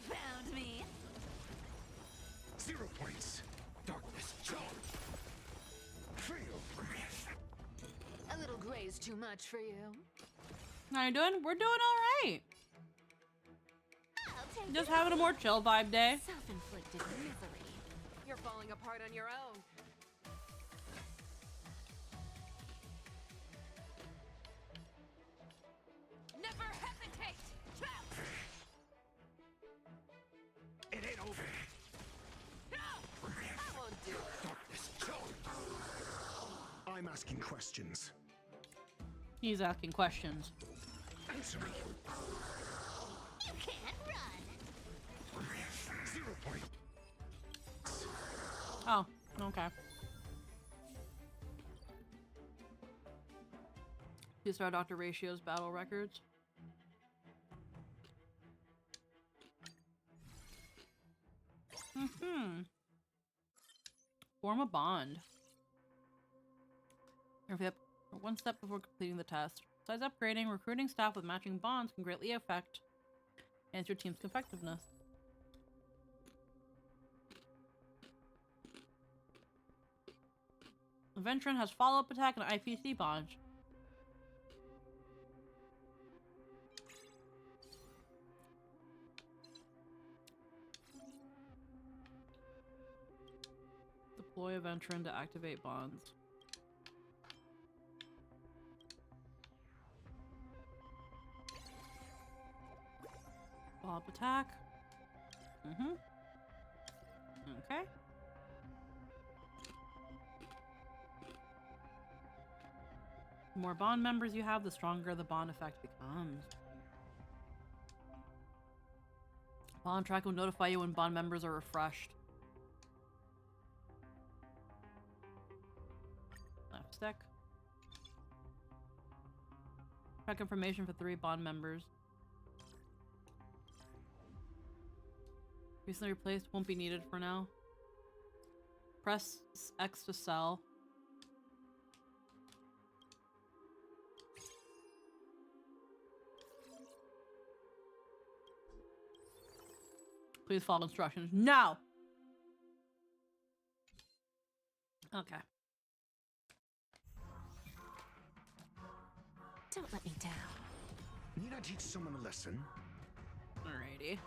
Found me. 0 points. Darkness charge. Feel. A little gray's too much for you. How you doing? We're doing all right. I'll take Just having a more chill vibe day. Self-inflicted misery. You're falling apart on your own. Never hesitate. It ain't over. I won't do it. Darkness charge. I'm asking questions. He's asking questions. Answer me. You can't run. 0 points. Oh, okay. These are Dr. Ratio's battle records. Form a bond. You're one step before completing the test. Besides upgrading, recruiting staff with matching bonds can greatly affect your team's effectiveness. The veteran has follow-up attack and IPC bond. Deploy a veteran to activate bonds. Follow-up attack. Okay. The more bond members you have, the stronger the bond effect becomes. Bond track will notify you when bond members are refreshed. Left stick. Track information for 3 bond members. Recently replaced, won't be needed for now. Press X to sell. Please follow instructions. No! Okay. Don't let me down. Need I teach someone a lesson? Alrighty.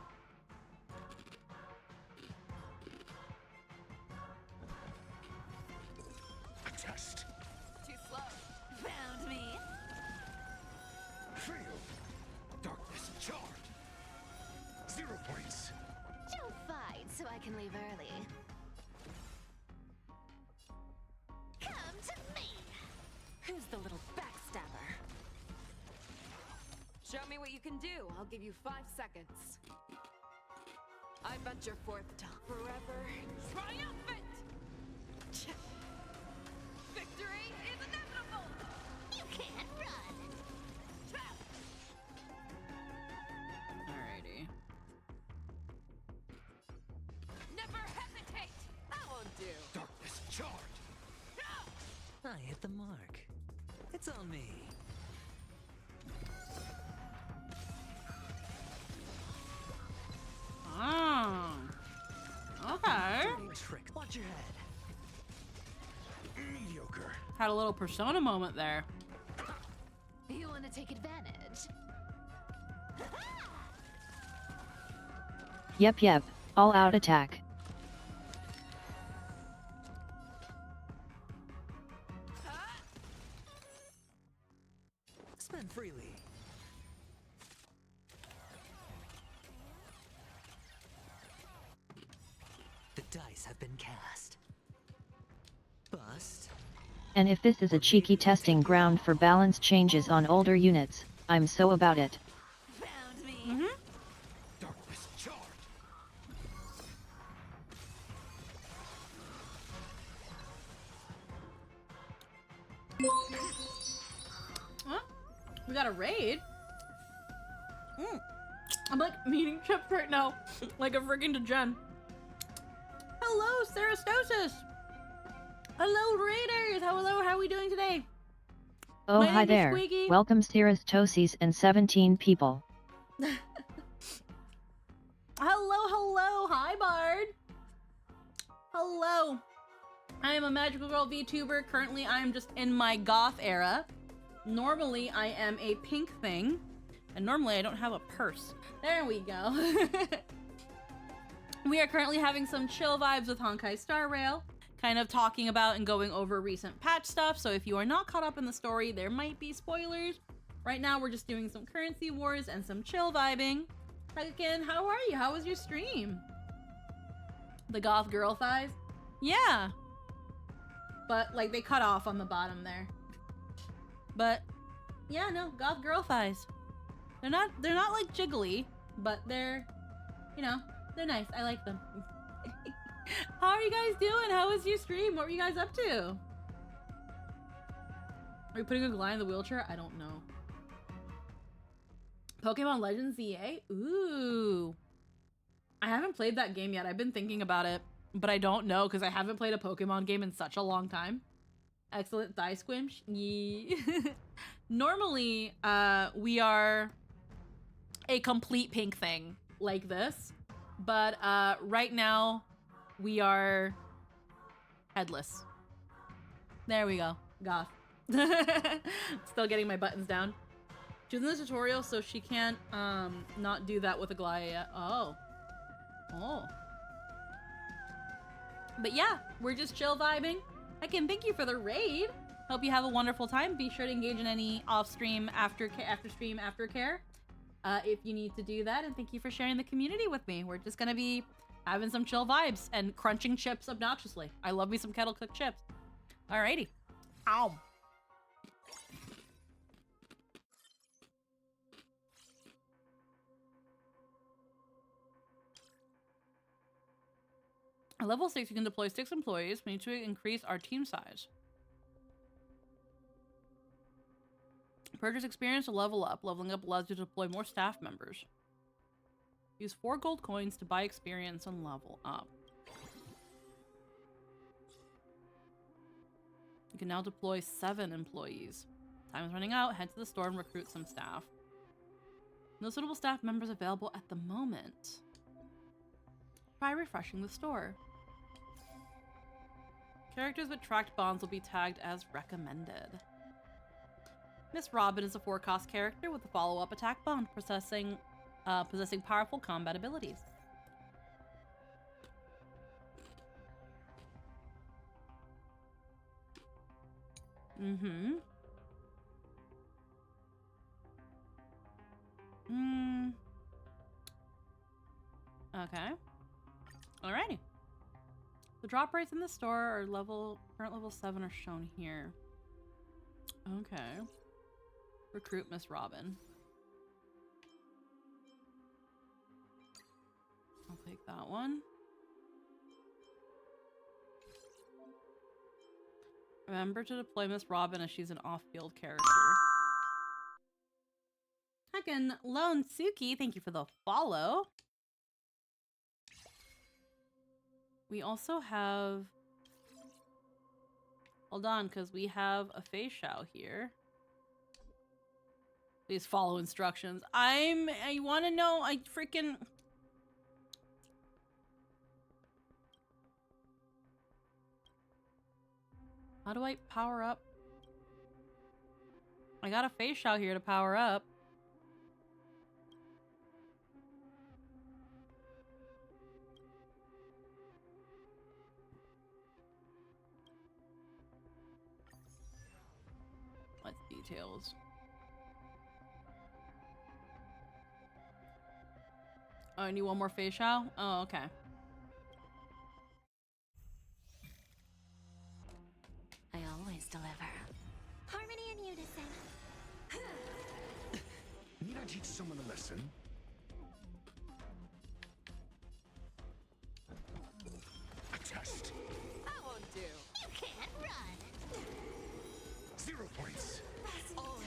A test. Too slow. Found me. Feel. Darkness charge. 0 points. Don't fight so I can leave early. Come to me. Who's the little backstabber? Show me what you can do. I'll give you 5 seconds. I venture forth to forever triumphant. Victory is inevitable. You can't run. Alrighty. Never hesitate. I won't do. Darkness charge. I hit the mark. It's on me. Oh. Okay. Trick. Watch your head. Mediocre. Had a little persona moment there. You want to take advantage? Yep. All out attack. Spend freely. The dice have been cast. Bust. And if this is a cheeky testing ground for balance changes on older units, I'm so about it. Found me. We got a raid. I'm like eating chips right now, like a freaking degen. Hello, Sarastosis. Hello, raiders. Hello, how are we doing today? Oh, My hi name is there. Squeaky. Welcome Siristoses and 17 people. Hello. Hi, Bard. Hello. I am a Magical Girl VTuber. Currently, I am just in my goth era. Normally, I am a pink thing. And normally, I don't have a purse. There we go. We are currently having some chill vibes with Honkai Star Rail. Kind of talking about and going over recent patch stuff. So if you are not caught up in the story, there might be spoilers. Right now, we're just doing some currency wars and some chill vibing. Again, how are you? How was your stream? The goth girl thighs? Yeah. But like they cut off on the bottom there. But yeah, no, goth girl thighs. They're not like jiggly, but they're, you know, they're nice. I like them. How are you guys doing? How was your stream? What were you guys up to? Are you putting a Gly in the wheelchair? I don't know. Pokemon Legends EA? Ooh. I haven't played that game yet. I've been thinking about it, but I don't know because I haven't played a Pokemon game in such a long time. Excellent thigh squinch. Yee. Normally, we are a complete pink thing like this, but right now we are headless. There we go. Goth. Still getting my buttons down. She's in the tutorial, so she can't not do that with a Gly yet. Oh. But yeah, we're just chill vibing. Again, thank you for the raid. Hope you have a wonderful time. Be sure to engage in any off-stream, after-stream aftercare if you need to do that. And thank you for sharing the community with me. We're just gonna be having some chill vibes and crunching chips obnoxiously. I love me some kettle-cooked chips. Alrighty. Ow. At level 6, you can deploy 6 employees. We need to increase our team size. Purchase experience to level up. Leveling up allows you to deploy more staff members. Use 4 gold coins to buy experience and level up. You can now deploy 7 employees. Time is running out. Head to the store and recruit some staff. No suitable staff members available at the moment. Try refreshing the store. Characters with tracked bonds will be tagged as recommended. Miss Robin is a 4-cost character with a follow-up attack bond, possessing powerful combat abilities. Okay. Alrighty. The drop rates in the store are current level 7 are shown here. Okay. Recruit Miss Robin. I'll take that one. Remember to deploy Miss Robin as she's an off-field character. Heckin' Lone Suki, thank you for the follow. We also have... Hold on, because we have a Fei Shao here. Please follow instructions. I want to know, I freaking... How do I power up? I got a Fei Shao here to power up. What's details? Oh, I need one more Fei Shao? Oh, okay. I always deliver. Harmony and unison. Need I teach someone a lesson? A test. I won't do. You can't run. 0 points. That's all.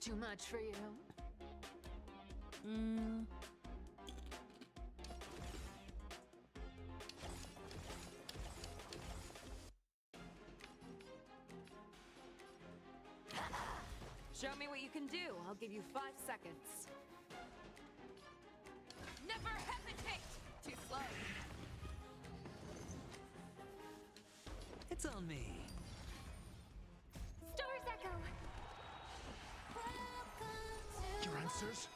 too much for you? Show me what you can do. I'll give you 5 seconds. Never hesitate! Too slow. It's on me. Stars Echo! Your answers?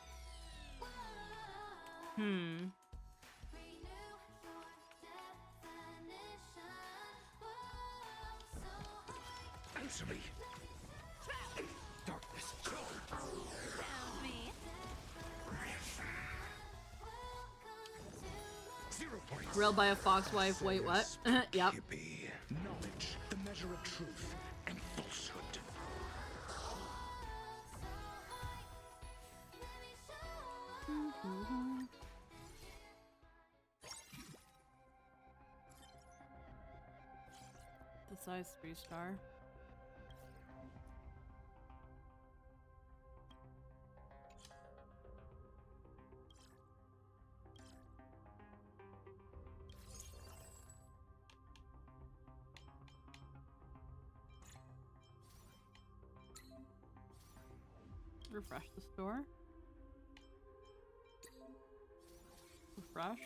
Answer me! Darkness, Found me. 0 points. Railed by a foxwife. Wait, what? Yep. Hippie. Knowledge, the measure of truth and falsehood. The size 3-star. Refresh the store. Refresh.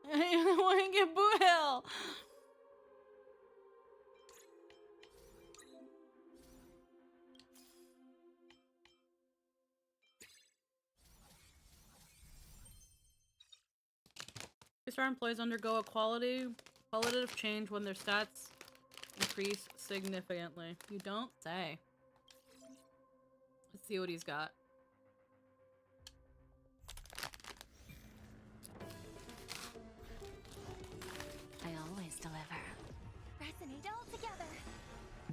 I want to get Boo Hill. Star employees undergo a qualitative change when their stats increase significantly. You don't say. Let's see what he's got. I always deliver. Resonate all together.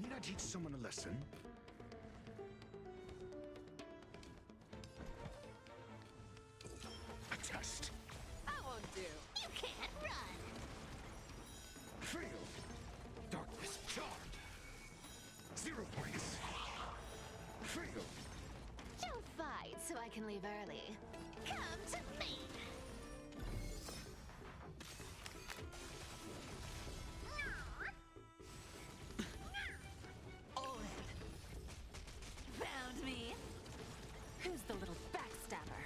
Need I teach someone a lesson? A test. I won't do. You can't run. Feel. Darkness charmed. 0 points. Feel. Don't fight so I can leave early. Come to me. Found me. Who's the little backstabber?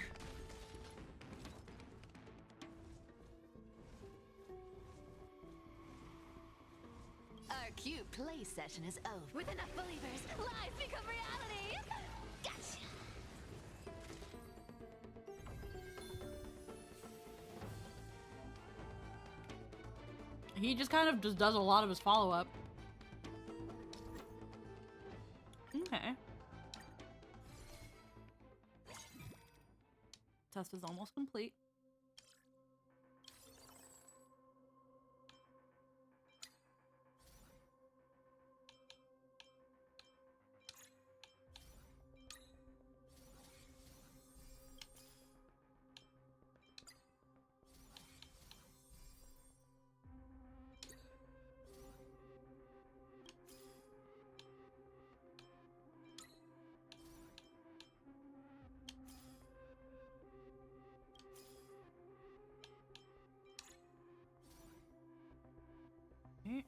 Our cute play session is over. With enough believers, lies become reality. Gotcha. He just kind of just does a lot of his follow-up. Okay. Test is almost complete. Okay.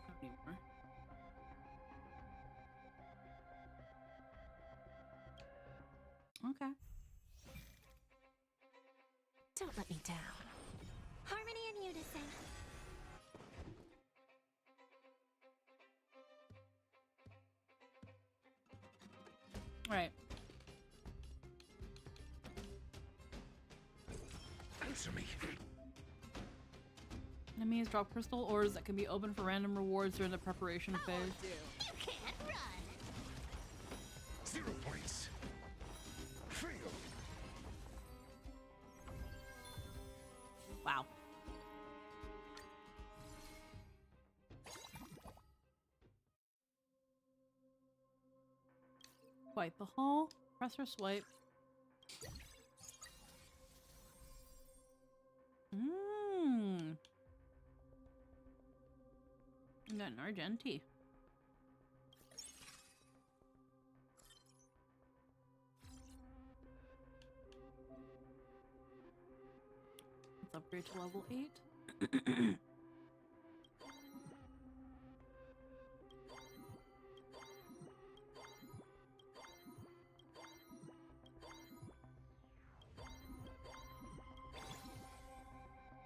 Not anymore. Okay. Don't let me down. Harmony and unison. Right. Answer me. Enemies drop crystal ores that can be opened for random rewards during the preparation phase. You can't run. 0 points. Feel. Wow. Quite the haul. Press or swipe. Got an Argenti. Let's upgrade to level 8.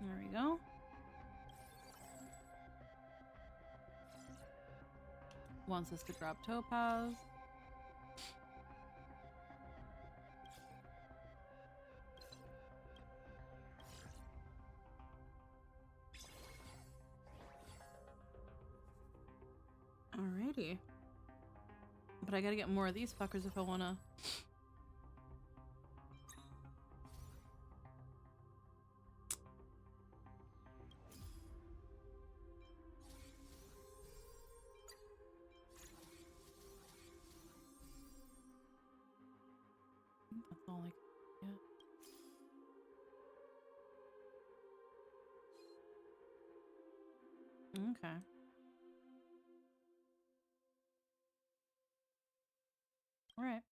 There we go. Wants us to drop Topaz. Alrighty. But I gotta get more of these fuckers if I wanna... I think that's all I can get. Okay. All right.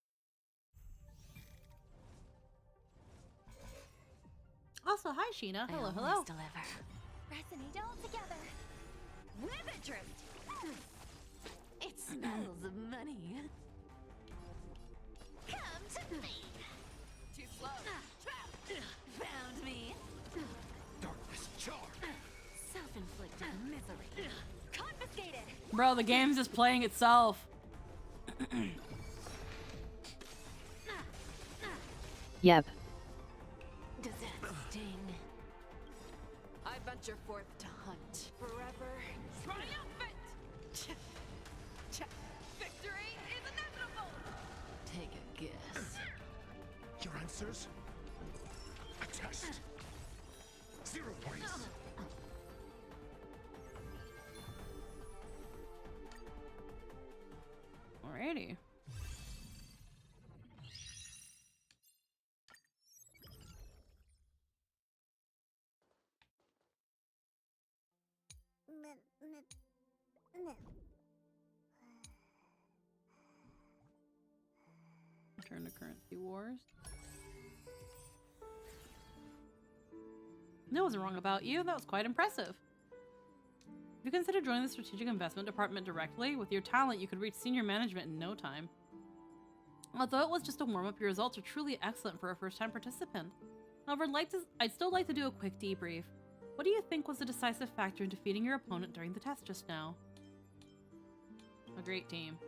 Also, hi Sheena. Hello, hello. Deliver. Resonate all together. Ribbit drift. It smells of money. Come to me. Too slow. Found me. Darkness charge. Self-inflicted misery. Confiscated. Bro, the game's just playing itself. Yep. Does that sting? I venture forth to hunt. Forever triumphant. Victory is inevitable. Take a guess. Your answers? A test. 0 points. Alrighty. Return to currency wars. That wasn't wrong about you. That was quite impressive. If you consider joining the strategic investment department directly, with your talent, you could reach senior management in no time. Although it was just a warm-up, your results are truly excellent for a first-time participant. However, I'd still like to do a quick debrief. What do you think was the decisive factor in defeating your opponent during the test just now? A great team.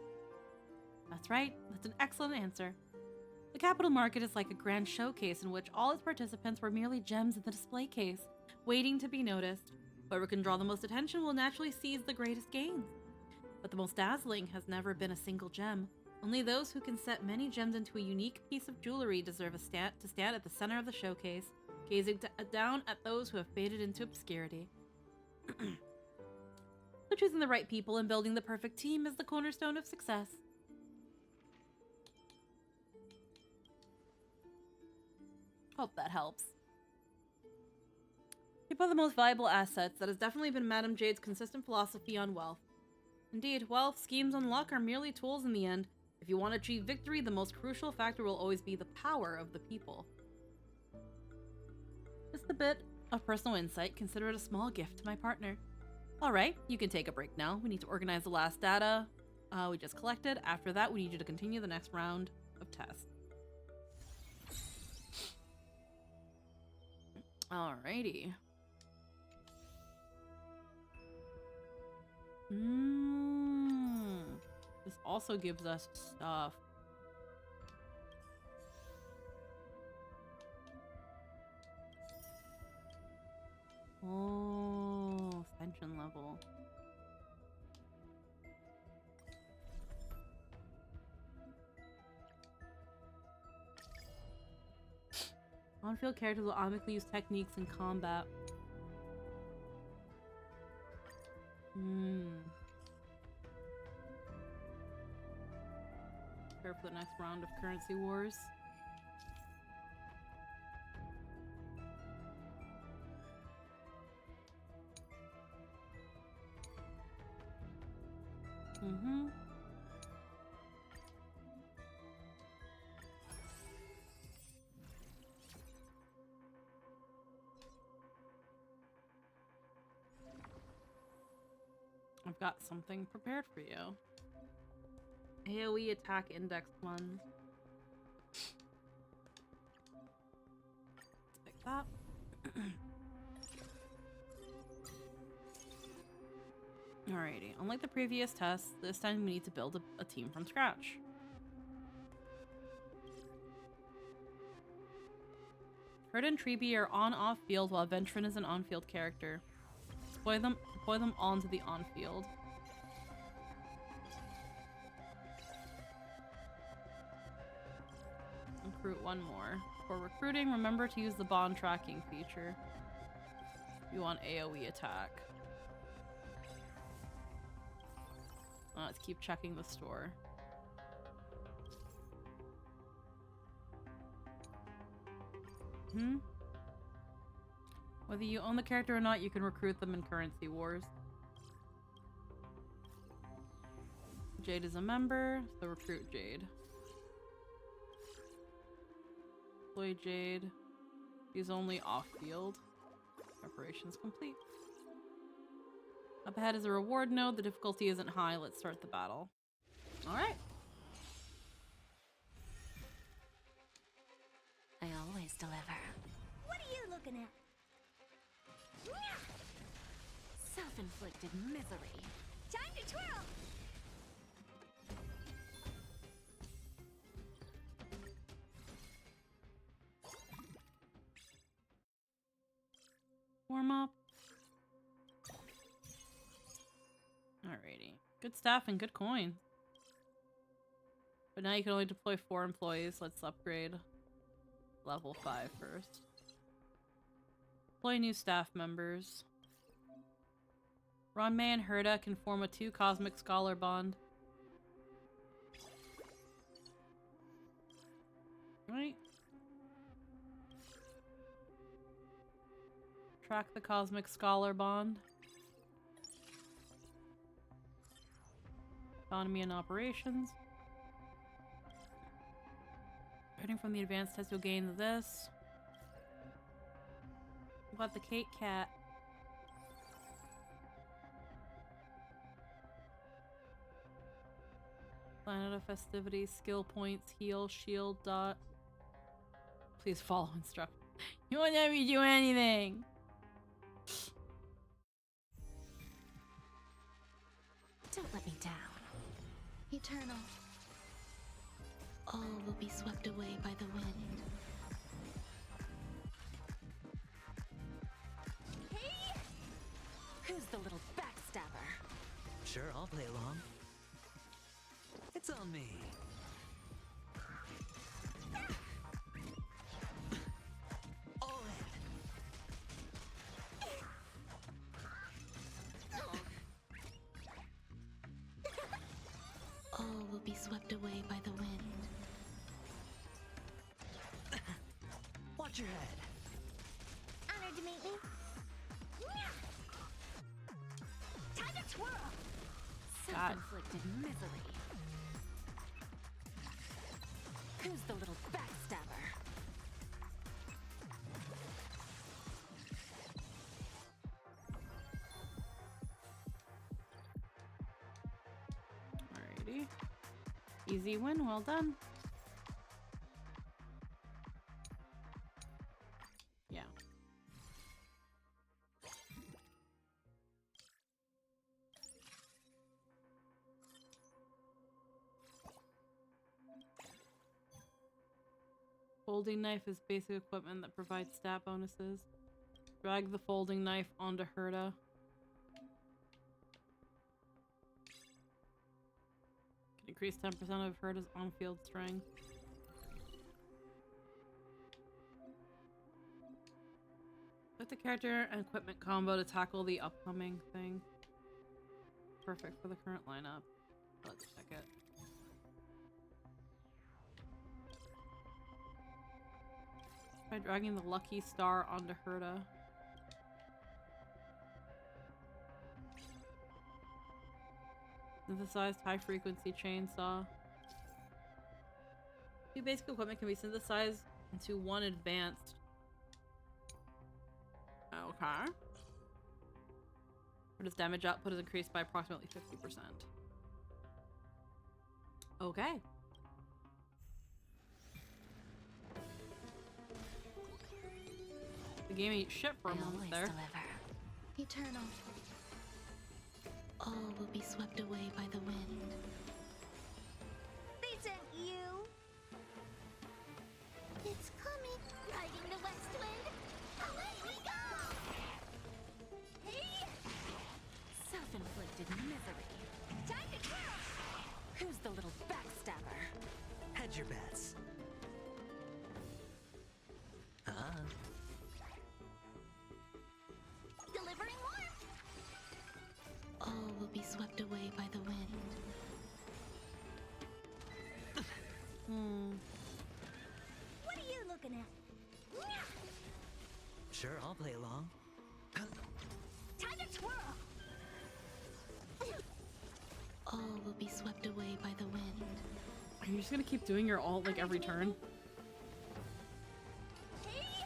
That's right. That's an excellent answer. The capital market is like a grand showcase in which all its participants were merely gems in the display case, waiting to be noticed. Whoever can draw the most attention will naturally seize the greatest gains. But the most dazzling has never been a single gem. Only those who can set many gems into a unique piece of jewelry deserve to stand at the center of the showcase, gazing down at those who have faded into obscurity. So choosing the right people and building the perfect team is the cornerstone of success. Hope that helps. People are the most valuable assets. That has definitely been Madame Jade's consistent philosophy on wealth. Indeed, wealth, schemes, and luck are merely tools in the end. If you want to achieve victory, the most crucial factor will always be the power of the people. Just a bit of personal insight. Consider it a small gift to my partner. Alright, you can take a break now. We need to organize the last data we just collected. After that, we need you to continue the next round of tests. Alrighty. This also gives us stuff. Oh, ascension level. On-field characters will automatically use techniques in combat. Prepare for the next round of currency wars. Mm-hmm. I've got something prepared for you. AoE attack index 1. Let's pick that. Alrighty, unlike the previous test, this time we need to build a team from scratch. Herd and Treeby are on-off field while Ventrin is an on-field character. Deploy them onto the on-field. Recruit one more. For recruiting, remember to use the bond tracking feature. You want AoE attack. Let's keep checking the store. Whether you own the character or not, you can recruit them in currency wars. Jade is a member, so recruit Jade. Deploy Jade. She's only off-field. Preparations complete. Up ahead is a reward node. The difficulty isn't high. Let's start the battle. Alright. I always deliver. What are you looking at? Self-inflicted misery. Time to twirl! Warm up. Alrighty. Good staff and good coin. But now you can only deploy 4 employees. Let's upgrade level 5 first. Deploy new staff members. Ranmei and Herda can form a 2 Cosmic Scholar bond. Right. Track the Cosmic Scholar bond. Economy and operations. Starting from the advanced test, you'll gain this. What about the Kate Cat? Planet of Festivities, skill points, heal, shield, dot. Please follow instructions. You won't let me do anything! Don't let me down. Eternal. All will be swept away by the wind. Hey! Who's the little backstabber? Sure, I'll play along. It's on me. All in. All will be swept away by the wind. Watch your head. Honored to meet me. Time to twirl! Self-inflicted misery. Who's the little backstabber? Alrighty. Easy win, well done. Yeah. Folding knife is basic equipment that provides stat bonuses. Drag the folding knife onto Herda. Can increase 10% of Herda's on-field strength. Put the character and equipment combo to tackle the upcoming thing. Perfect for the current lineup. Let's check it. By dragging the lucky star onto Herda. Synthesized high-frequency chainsaw. 2 basic equipment can be synthesized into 1 advanced. Okay. But its damage output is increased by approximately 50%. Okay. The game ate shit for a moment there. Eternal. All will be swept away by the wind. They sent you. It's coming, riding the west wind. Away we go! Hey! Self-inflicted misery. Time to twirl! Who's the little backstabber? Hedge your bets. Delivering warmth. All will be swept away by the wind. What are you looking at? Sure, I'll play along. Time to twirl. All will be swept away by the wind. Are you just gonna keep doing your alt like every turn? Hey!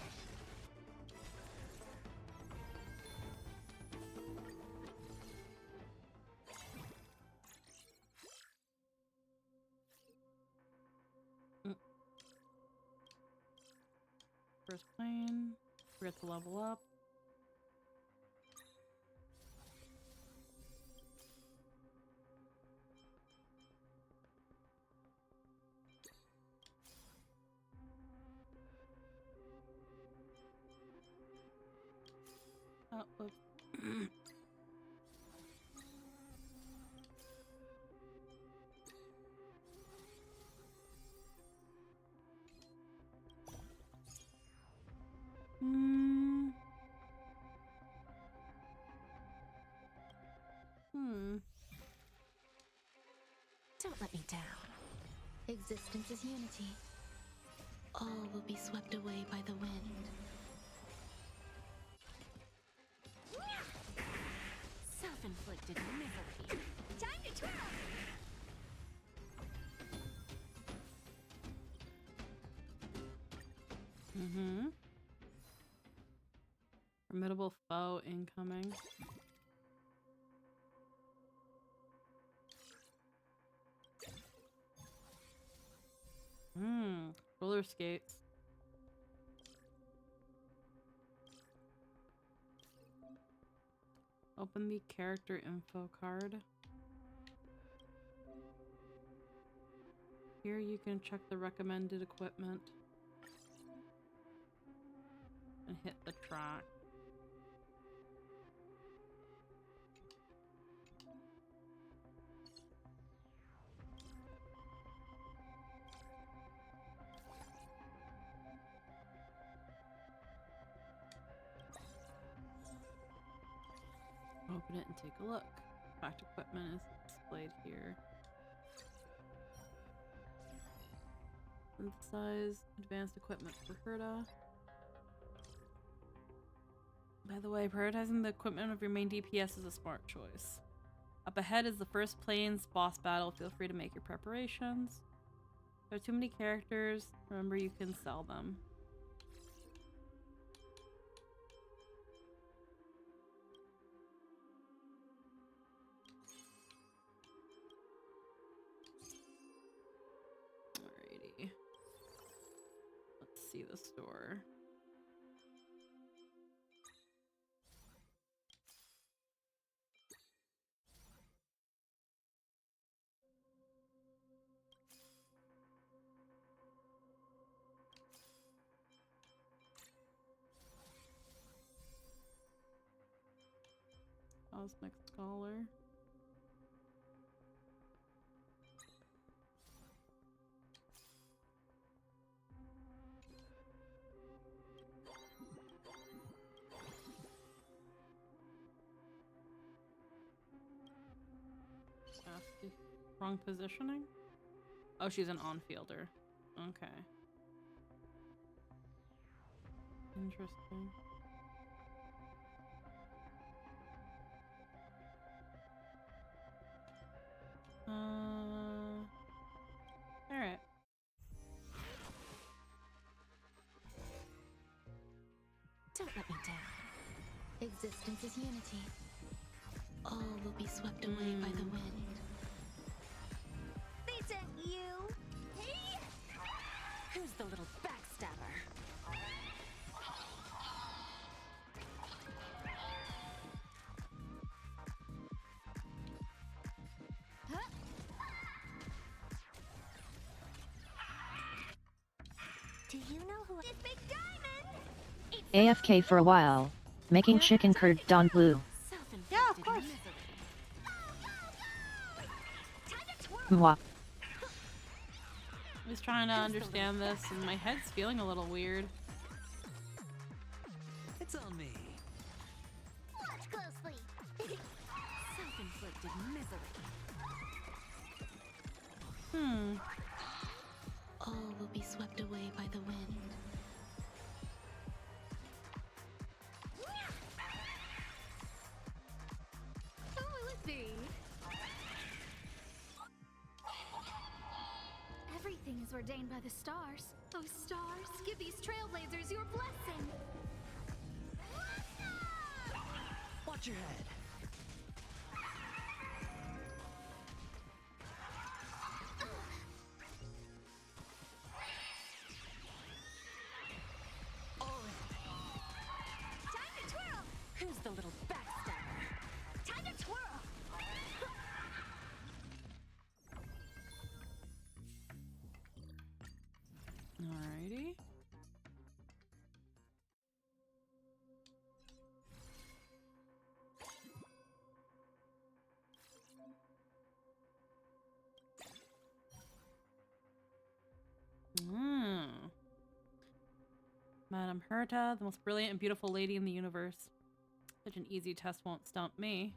First plane. Forget to level up. Oh, whoops. Don't let me down. Existence is unity. All will be swept away by the wind. Self-inflicted misery. Time to twirl. Formidable foe incoming. Roller skates. Open the character info card. Here you can check the recommended equipment and hit the track. Open it and take a look. Fact equipment is displayed here. Synthesized advanced equipment for Herta. By the way, prioritizing the equipment of your main DPS is a smart choice. Up ahead is the first plane's boss battle. Feel free to make your preparations. If there are too many characters, remember you can sell them. Alrighty. Let's see the store. Cosmic Scholar. Wrong positioning? Oh, she's an on-fielder. Okay. Interesting. Don't let me down. Existence is unity. All will be swept away by the wind. They sent you. Hey! Who's the little backstabber? Do you know who this big diamond? AFK for a while. Making chicken curd Don Blue. Yeah, of course. Mwah. I was trying to understand this, and my head's feeling a little weird. It's on me. Watch closely. Self-inflicted misery. All will be swept away by the wind. Who will it be? Everything is ordained by the stars. Oh, stars, give these trailblazers your blessing. Watch your head. Time to twirl. Who's the little backstabber? Time to twirl. Alrighty. Madame Herta, the most brilliant and beautiful lady in the universe. Such an easy test won't stump me.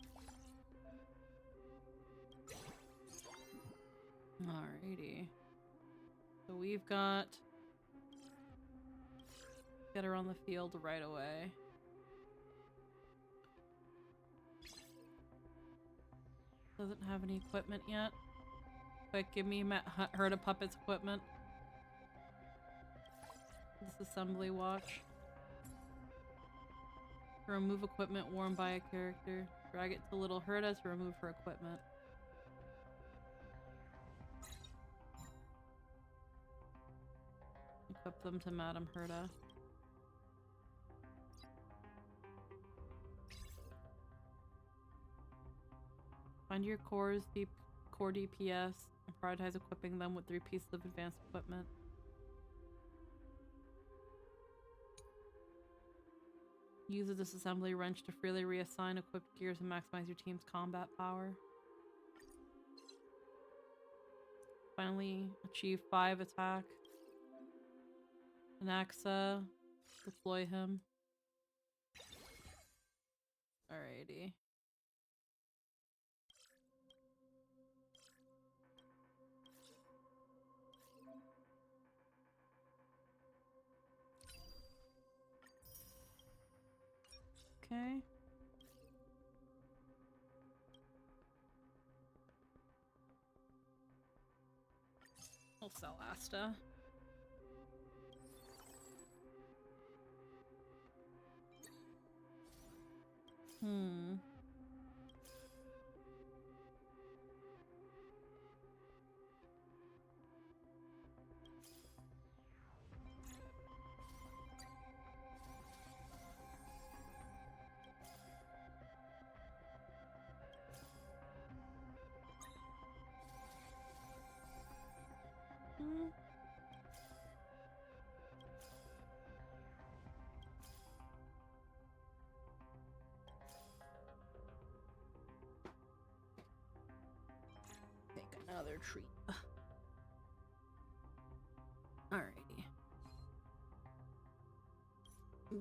Alrighty. So we've got... Get her on the field right away. Doesn't have any equipment yet. Quick, give me Herta Puppets equipment. Disassembly watch. Remove equipment worn by a character. Drag it to little Herta to remove her equipment. Equip them to Madame Herta. Find your core DPS and prioritize equipping them with 3 pieces of advanced equipment. Use a disassembly wrench to freely reassign equipped gears and maximize your team's combat power. Finally, achieve 5 attack. Anaxa, deploy him. Alrighty. Okay. We'll sell Asta. Take another treat. Alrighty.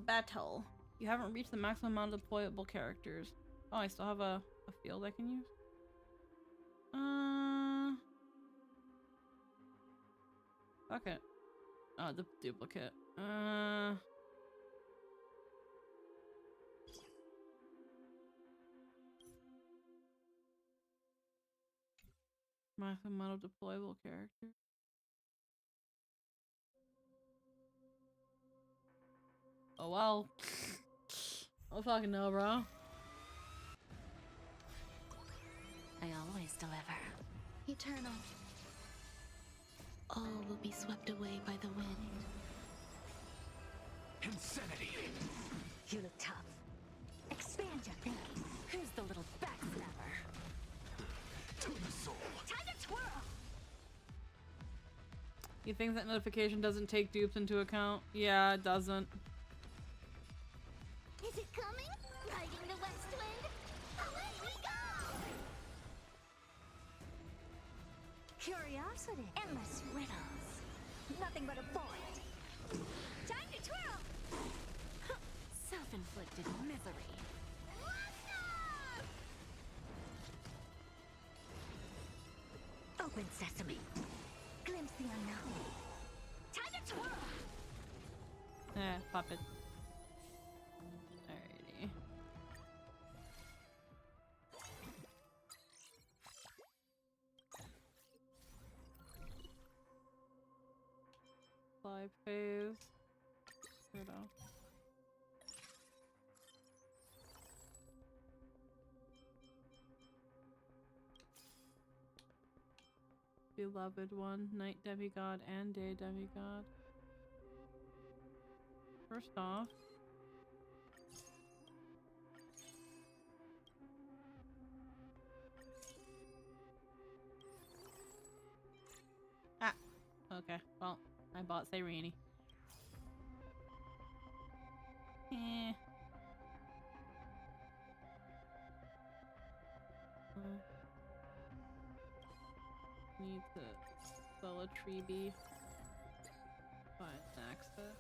Battle. You haven't reached the maximum amount of deployable characters. Oh, I still have a field I can use? Fuck it. Oh, the duplicate. Maximum amount of deployable characters. Oh well. Oh fucking no, bro. I always deliver. Eternal. All will be swept away by the wind. Insanity! You look tough. Expand your thinking. Who's the little backstabber? To the soul! Time to twirl! You think that notification doesn't take dupes into account? Yeah, it doesn't. Is it coming? Riding the west wind? Away we go! Curiosity. Endless riddles. Nothing but a void. Time to twirl! Self-inflicted misery. Open sesame. Glimpse the unknown. Time to twirl! Pop it. Alrighty. Fly phase. Weirdo. Beloved one, night demigod and day demigod. First off, okay, well, I bought Seirini. Need to sell a treebie. Find access.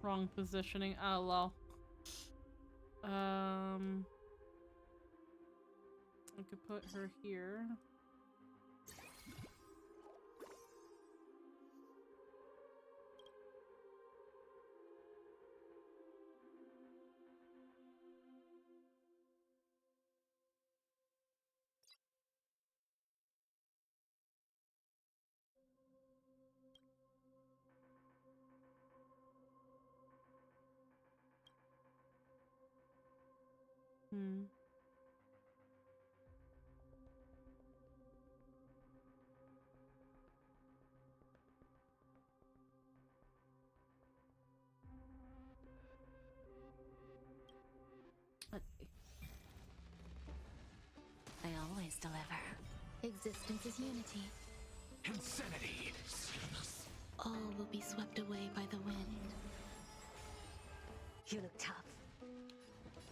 Wrong positioning. Oh, lol. I could put her here. Let's see. I always deliver. Existence is unity. Insanity! All will be swept away by the wind. You look tough.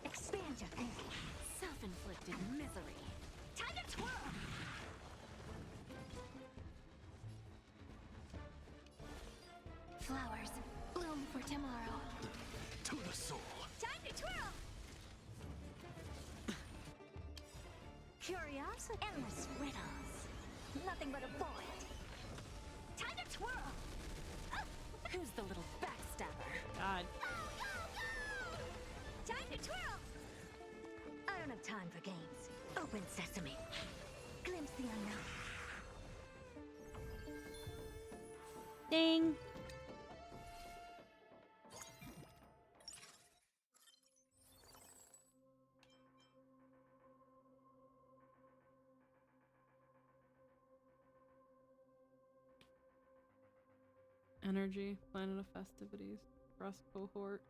Expand your thinking. Self-inflicted misery. Time to twirl! Flowers bloom for tomorrow. To the soul! Time to twirl! Curiosity. Endless riddles. Nothing but a void. Time to twirl! Who's the little backstabber? God. Time to twirl! I don't have time for games. Open sesame. Glimpse the unknown. Ding. Energy, planet of festivities, Rust cohort.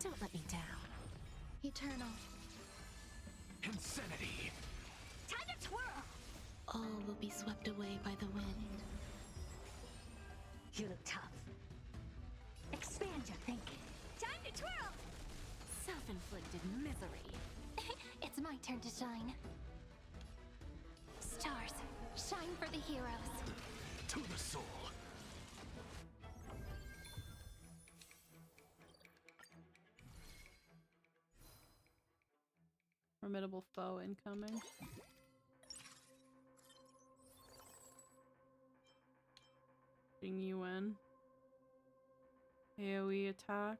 Don't let me down. Eternal. Insanity! Time to twirl! All will be swept away by the wind. You look tough. Expand your thinking. Time to twirl! Self-inflicted misery. It's my turn to shine. Stars, shine for the heroes. To the soul! Unhittable foe incoming. Bring you in. AoE attack.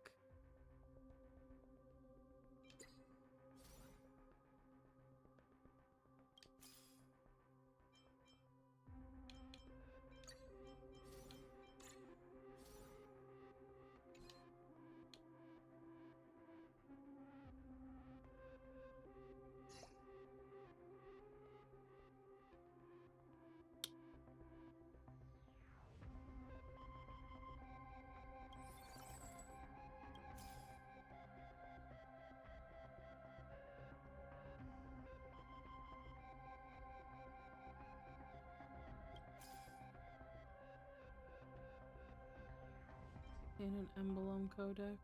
In an emblem codec.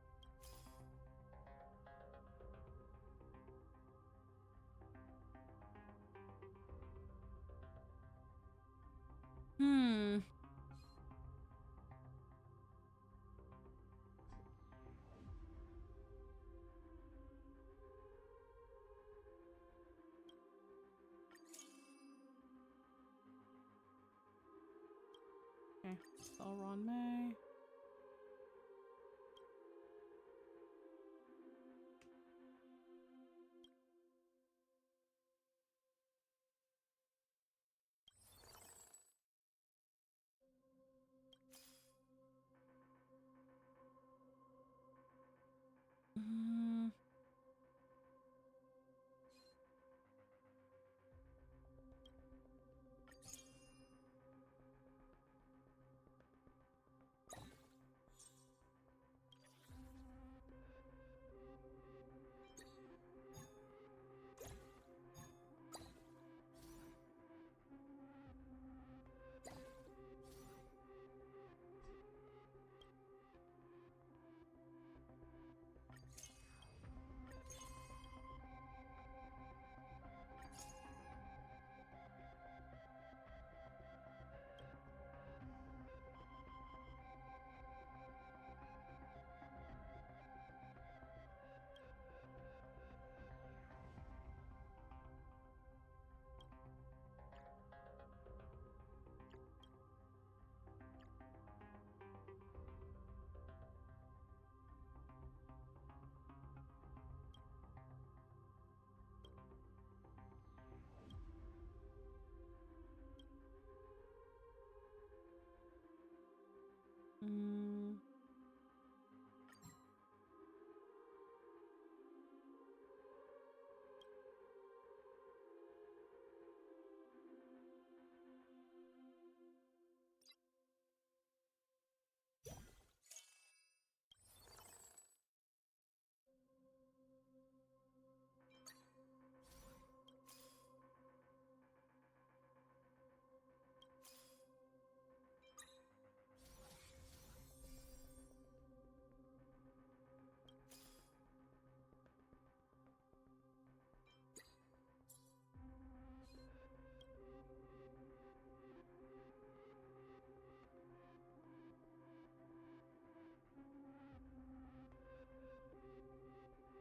Okay, Sauron May.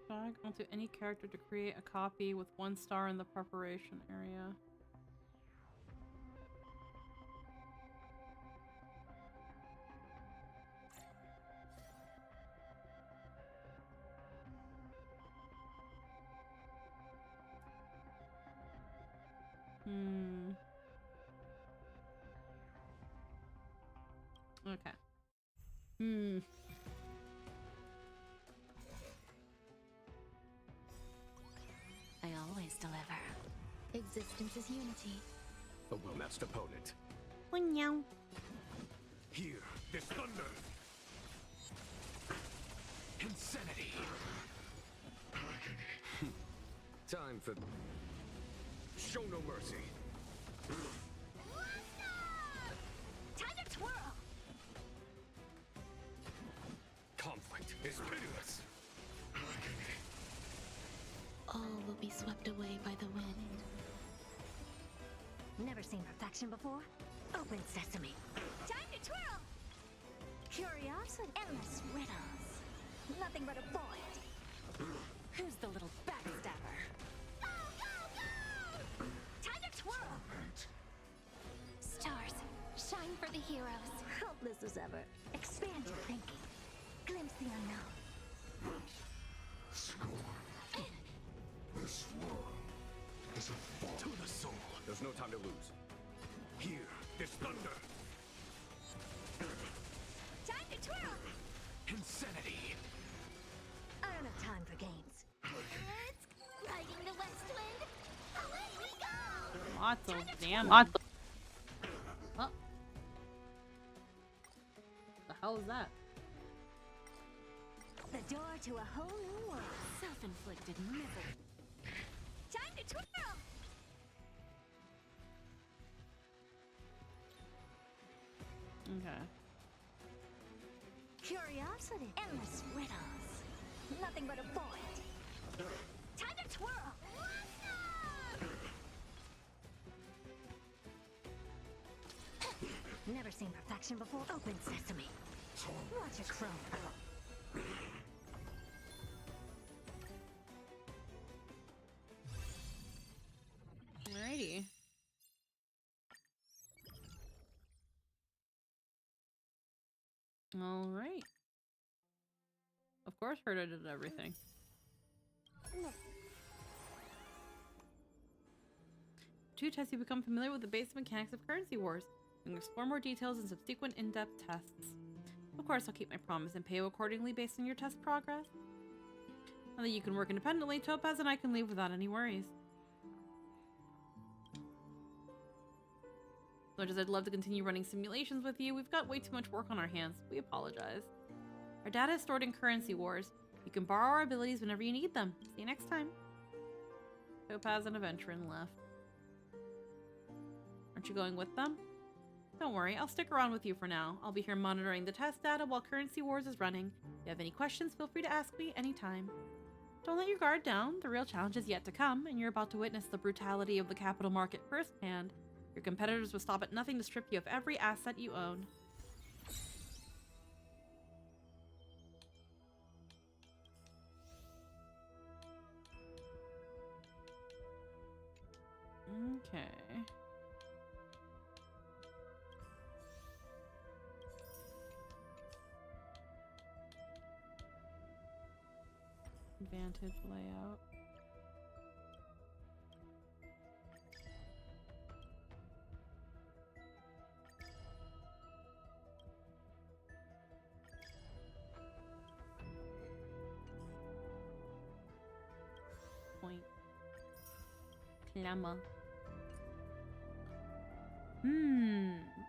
Drag onto any character to create a copy with 1 star in the preparation area. Okay. I always deliver. Existence is unity. A well-matched opponent. Meow. Hear this thunder! Insanity! Time for... Show no mercy. Time to twirl! Conflict is pitiless. All will be swept away by the wind. Never seen perfection before? Open sesame. Time to twirl! Curiosity. Endless riddles. Nothing but a void. Who's the little backstabber? twirl! Stars, shine for the heroes. Helpless as ever. Expand your thinking. Glimpse the unknown. This world is a fall to the soul. There's no time to lose. Here, this thunder. Time to twirl! Insanity. I don't have time for games. It's riding the west wind. Away we go! Lots of damage. Oh. The hell is that? The door to a whole new world. Self-inflicted misery. Time to twirl! Okay. Curiosity. Endless riddles. Nothing but a void. Time to twirl! Never seen perfection before. Open sesame. Watch a crow. Alrighty. Alright. Of course, Herta did everything. Two tests, you become familiar with the basic mechanics of currency wars. You can explore more details in subsequent in-depth tests. Of course, I'll keep my promise and pay you accordingly based on your test progress. Now that you can work independently, Topaz and I can leave without any worries. As much as I'd love to continue running simulations with you, we've got way too much work on our hands. We apologize. Our data is stored in currency wars. You can borrow our abilities whenever you need them. See you next time. Topaz and Aventurin left. Aren't you going with them? Don't worry, I'll stick around with you for now. I'll be here monitoring the test data while Currency Wars is running. If you have any questions, feel free to ask me anytime. Don't let your guard down. The real challenge is yet to come, and you're about to witness the brutality of the capital market firsthand. Your competitors will stop at nothing to strip you of every asset you own. Okay. Advantage layout. Point. Clamma.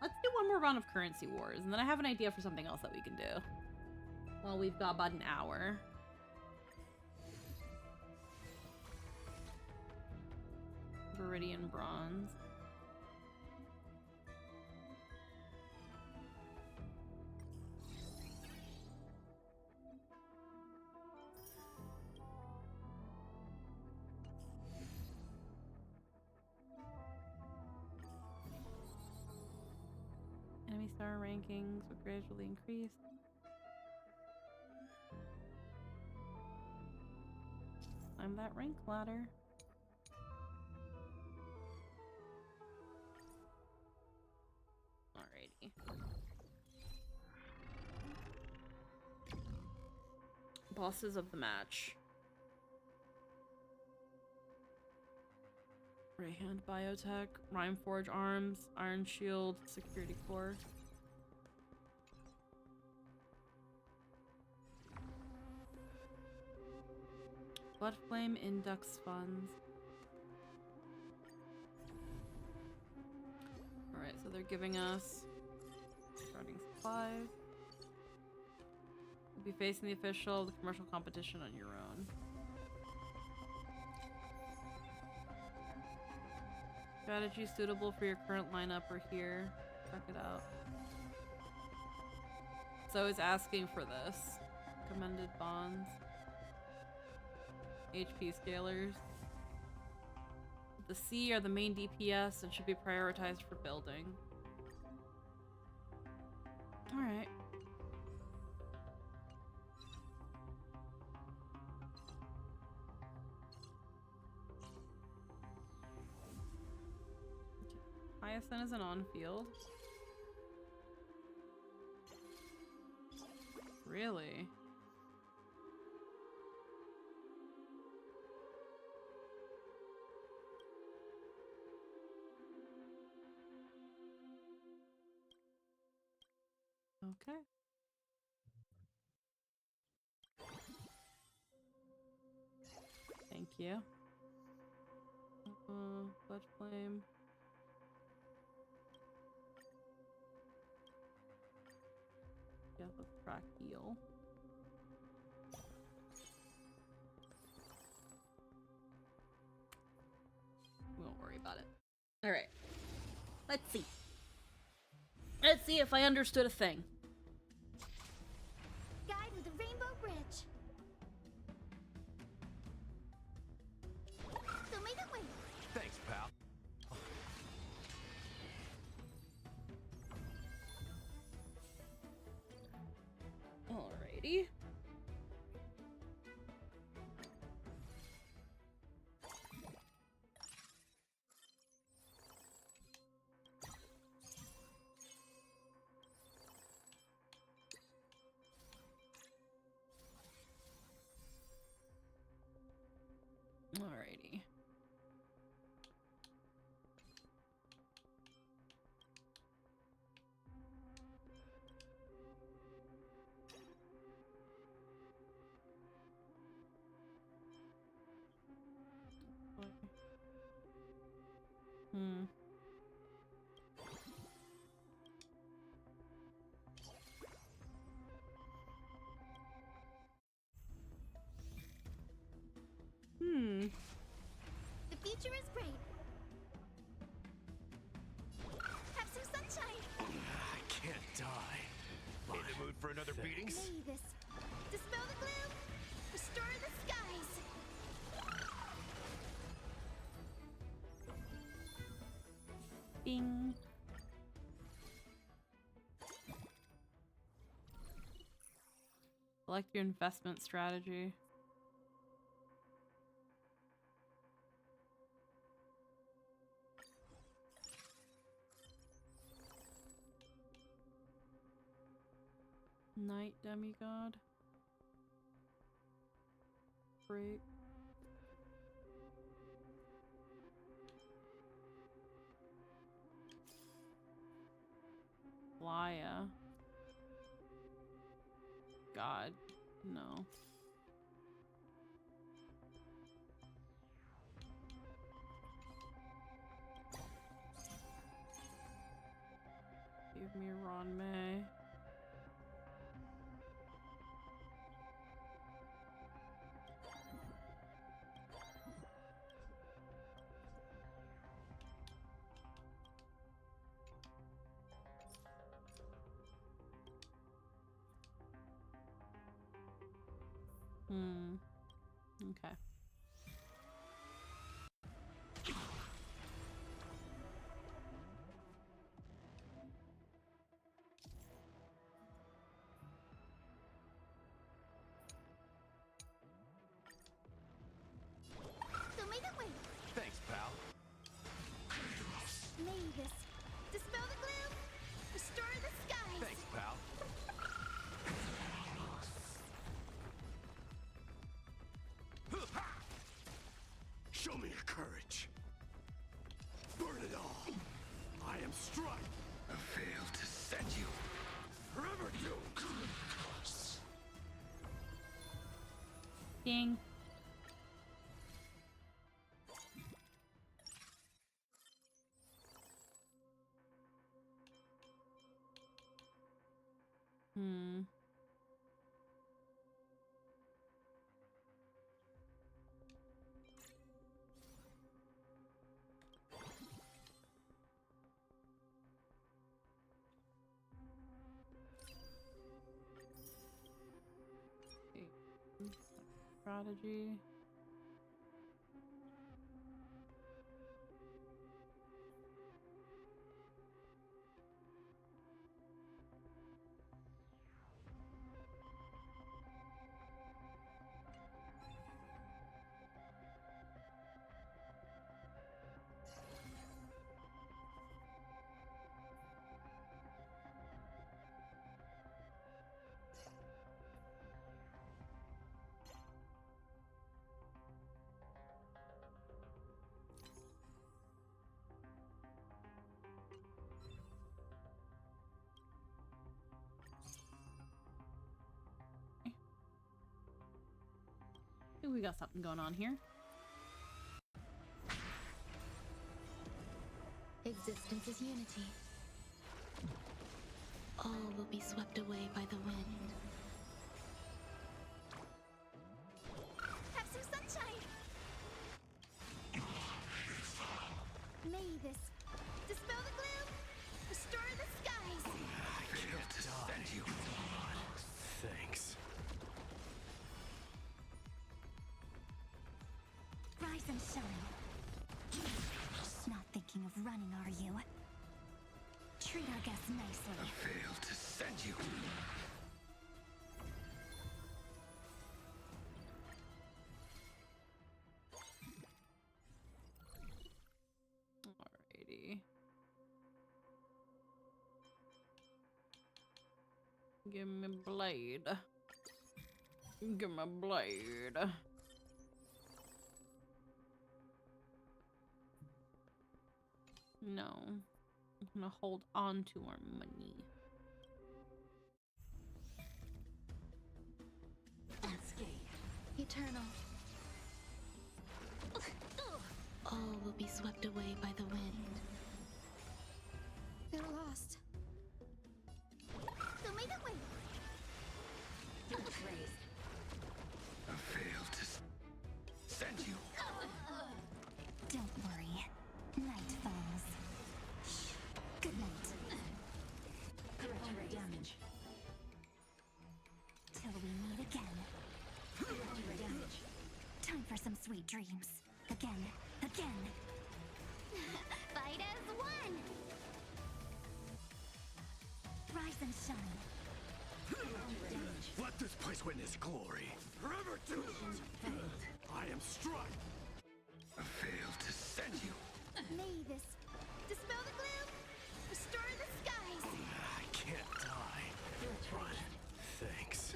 Let's do one more round of Currency Wars, and then I have an idea for something else that we can do. Well, we've got about an hour. Viridian Bronze. Enemy star rankings would gradually increase. Climb that rank ladder. Alrighty. Bosses of the match. Right Hand Biotech, Rhymeforge Arms, Iron Shield, Security Core. Bloodflame Indux Funds. Alright, so they're giving us starting supplies. You'll be facing the official of the commercial competition on your own. Strategies suitable for your current lineup are here. Check it out. So it's asking for this. Commended bonds. HP scalers. The C are the main DPS and should be prioritized for building. Alright. Hyacinth isn't on field. Really? Okay. Thank you. Clutch flame. Yeah, let's track heal. We won't worry about it. All right. Let's see. Let's see if I understood a thing. Guide with the Rainbow Bridge. So make it wait. Thanks, pal. Alrighty. Alrighty. Hmm. Hmm. The future is bright. Have some sunshine. I can't die. In the mood for another beatings? Mavis. Dispel the gloom. Restore the skies. Bing. Select your investment strategy. Night demigod. Great. Playa. God, no. Give me Ron May. Okay. So make it wait. Thanks, pal. Mavis. Dispel the gloom. Restore the skies. Thanks, pal. Show me your courage. Burn it all. I am struck. I failed to set you. Forever doomed. Ding. Hmm. Strategy. Ooh, we got something going on here. Existence is unity. All will be swept away by the wind. Have some sunshine! May this dispel the gloom, restore the skies! I can't defend you. Thanks. Rise and shine. Not thinking of running, are you? Treat our guests nicely. I failed to send you. Alrighty. Give me a blade. Give me a blade. No. I'm gonna hold on to our money. Eternal. All will be swept away by the wind. They're lost. So may the wind. I failed to send you. Don't worry. Night falls. Shh. Good night. Correct damage. Till we meet again. Correct damage. Time for some sweet dreams. Again. Again. Fight as one. Rise and shine. Let this place witness glory. Forever doomed. I am struck. I failed to send you. May this dispel the gloom, restore the skies. I can't die. But thanks.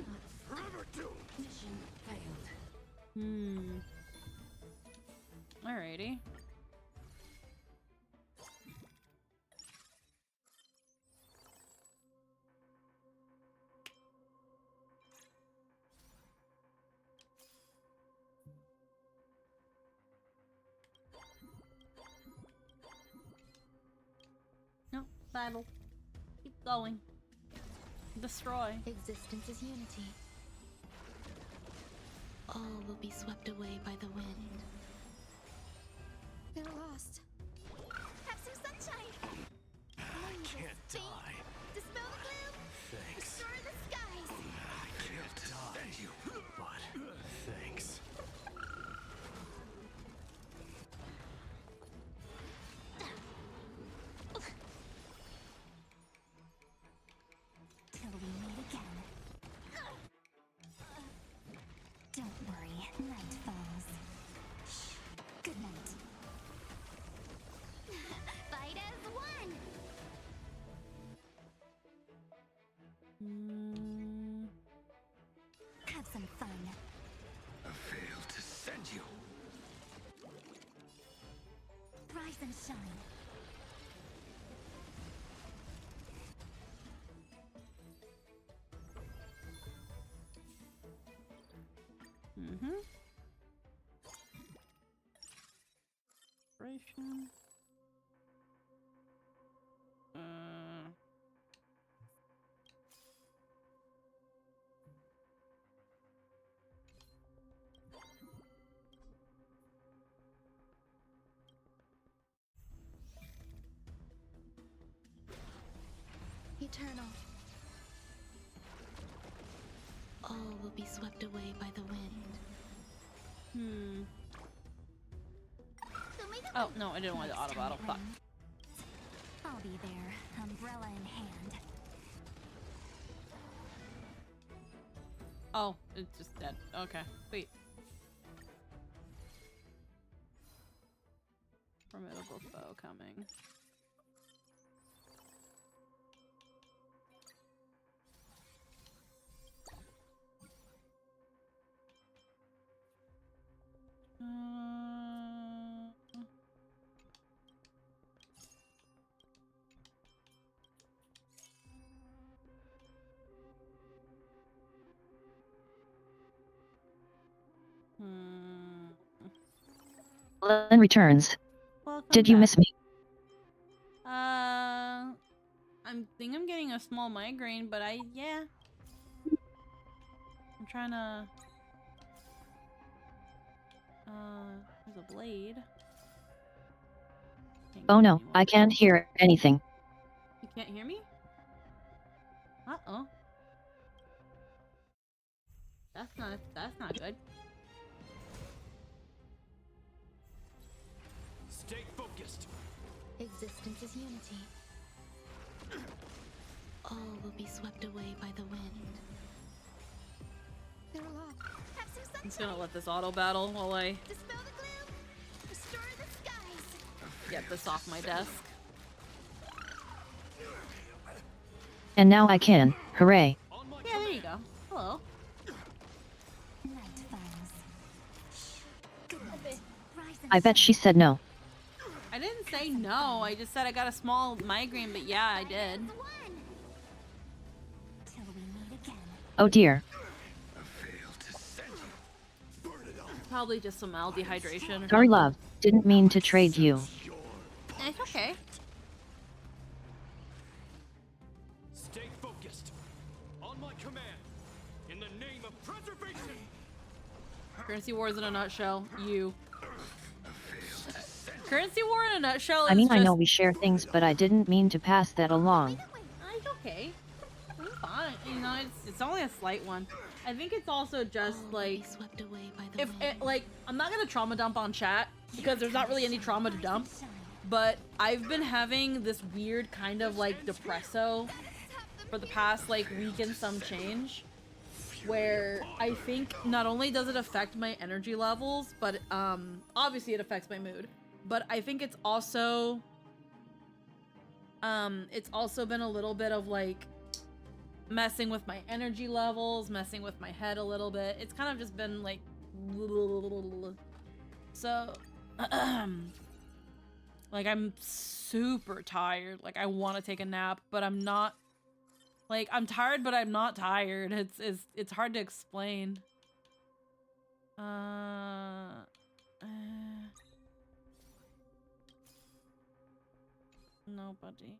Forever doomed. Mission failed. Alrighty. No, battle. Keep going. Destroy. Existence is unity. All will be swept away by the wind. They're lost. Have some sunshine. I can't die. Dispel the gloom, Thanks. restore the skies. I can't send you. But thanks. Till we meet again. Don't worry, night falls. Shh. Good night. Fight as one. Have some fun. I failed to send you. Rise and shine. Inspiration. Eternal. All will be swept away by the wind. So may the Oh, wind no, I didn't want the next auto time battle. it Fuck. rains. I'll be there, umbrella in hand. Oh, it's just dead. Okay, wait. Formidable foe coming. Ellen returns. Welcome Did you back. miss me? I think I'm getting a small migraine, but yeah. I'm trying to... there's a blade. Oh no, I can't hear anything. You can't hear me? Uh-oh. That's not good. Stay focused. Existence is unity. All will be swept away by the wind. They're alive. Have some I'm just sunshine. gonna let this auto battle while I Dispel the gloom. Restore the skies. get this off my desk. And now I can. Hooray. Yeah, there you go. Hello. Night fangs. I bet she said no. I didn't say no. I just said I got a small migraine, but yeah, I did. Till we meet again. Oh dear. Probably just some mild dehydration. Or Sorry something. love, didn't mean to trade you. It's okay. Stay focused. On my command. In the name of preservation. Currency wars in a nutshell. You. Currency war in a nutshell is I mean, just... I know we share things, but I didn't mean to pass that along. It's okay. It's fine. You know, it's only a slight one. I think it's also just like Swept away by the if wind. it, like I'm not gonna trauma dump on chat because there's not really any trauma to dump. But I've been having this weird kind of like depresso for the past like week and some change, where I think not only does it affect my energy levels, but obviously it affects my mood. But I think it's also been a little bit of like messing with my energy levels, messing with my head a little bit. It's kind of just been like so like I'm super tired. Like I want to take a nap, but I'm not. Like I'm tired, but I'm not tired. It's hard to explain. Nobody.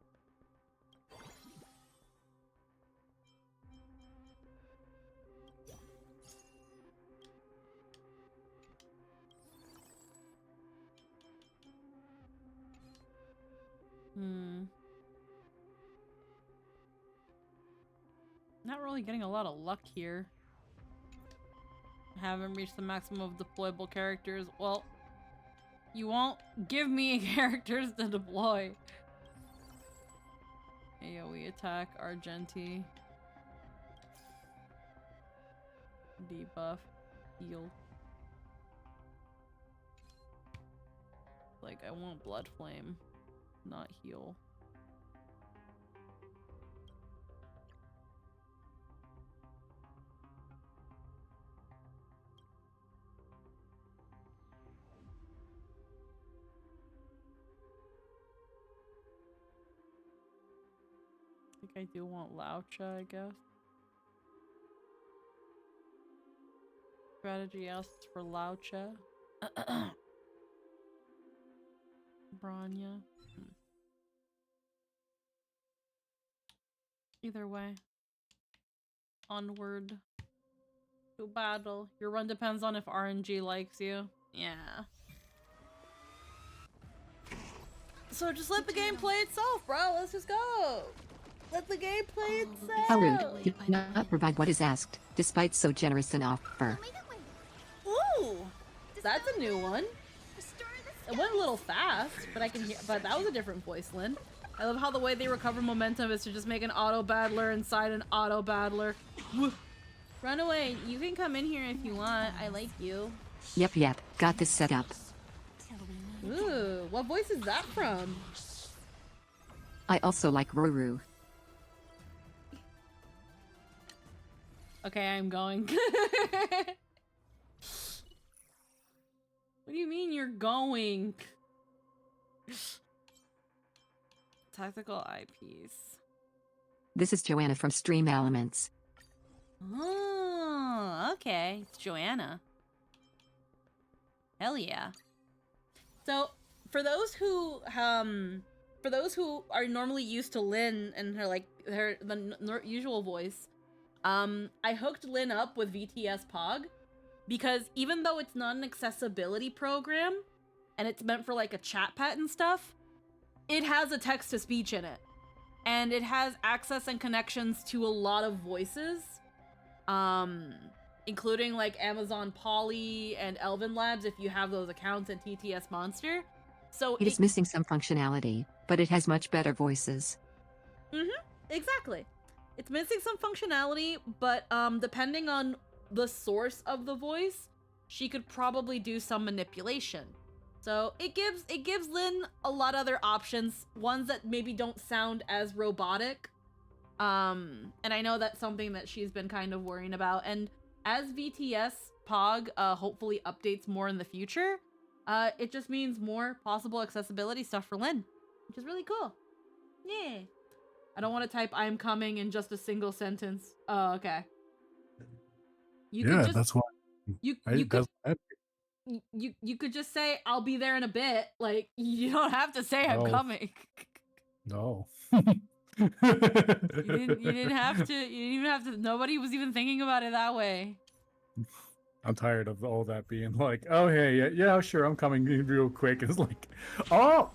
Not really getting a lot of luck here. I haven't reached the maximum of deployable characters. Well, you won't give me characters to deploy. AoE attack, Argenti. Debuff, heal. Like, I want Blood Flame, not heal. I think I do want Laucha, I guess. Strategy asks for Laucha. Branya. Either way. Onward to battle. Your run depends on if RNG likes you. Yeah. So just let the game play itself, bro. Let's just go. Let the game play itself. How rude. You do not provide what is asked, despite so generous an offer. Ooh, that's a new one. It went a little fast, but I can hear. But that was a different voice, Lynn. I love how the way they recover momentum is to just make an auto battler inside an auto battler. Run away. You can come in here if you want. I like you. Yep. Got this set up. Ooh, what voice is that from? I also like Ruru. Okay, I'm going. What do you mean you're going? Tactical eyepiece. This is Joanna from Stream Elements. Oh, okay. It's Joanna. Hell yeah. So for those who are normally used to Lynn and the usual voice, I hooked Lynn up with VTS Pog because even though it's not an accessibility program and it's meant for like a chat pad and stuff, it has a text to speech in it. And it has access and connections to a lot of voices, including like Amazon Polly and Elven Labs if you have those accounts, and TTS Monster. So It is missing some functionality, but it has much better voices. Exactly. It's missing some functionality, but depending on the source of the voice, she could probably do some manipulation. So it gives Lynn a lot of other options, ones that maybe don't sound as robotic. And I know that's something that she's been kind of worrying about. And as VTS Pog hopefully updates more in the future, it just means more possible accessibility stuff for Lynn, which is really cool. Yeah. I don't want to type "I'm coming" in just a single sentence. Oh, okay. You could just, that's why. you could just say "I'll be there in a bit." Like, you don't have to say "I'm No. coming." No. You didn't have to. You didn't even have to. Nobody was even thinking about it that way. I'm tired of all that being like, oh hey, yeah, sure, I'm coming real quick. It's like, oh.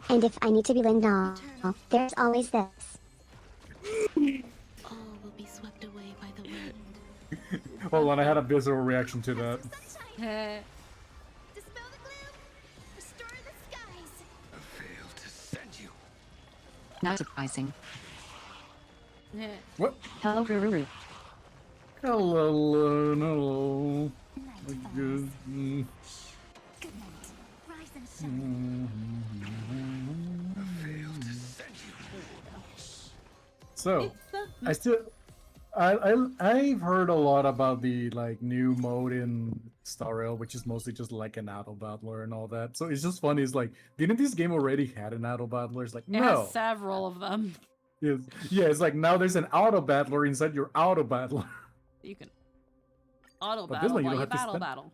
And if I need to be Lynn now, there's always this. All will be swept away by the wind. Hold on, I had a visceral reaction to that. Dispel the gloom. Restore the skies. I failed to send you. Not surprising. What? Hello, Ruru. Hello, hello. Good. Good night. Rise and shine. I failed to send you. So, I've heard a lot about the like new mode in Star Rail, which is mostly just like an auto battler and all that. So it's just funny. It's like, didn't this game already had an auto battler? It's like, It no. has several of them. Yes. Yeah, it's like now there's an auto battler inside your auto battler. You can auto But this battle one you while don't you have to battle.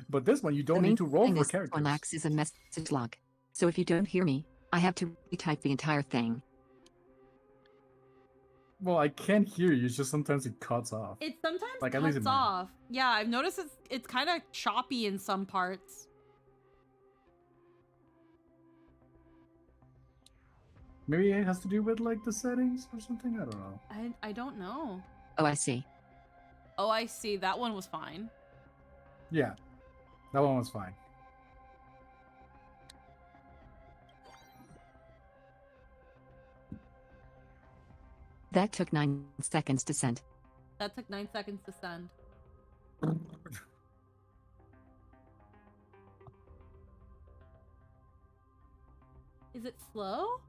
But this one you don't need to roll for characters. Relax is a message log. So if you don't hear me, I have to retype the entire thing. Well, I can't hear you. It's just sometimes it cuts off. It sometimes Like, at least cuts in mine. off. Yeah, I've noticed it's kind of choppy in some parts. Maybe it has to do with like the settings or something. I don't know. I don't know. Oh, I see. Oh, I see. That one was fine. Yeah, that one was fine. That took 9 seconds to send. That took 9 seconds to send. Is it slow?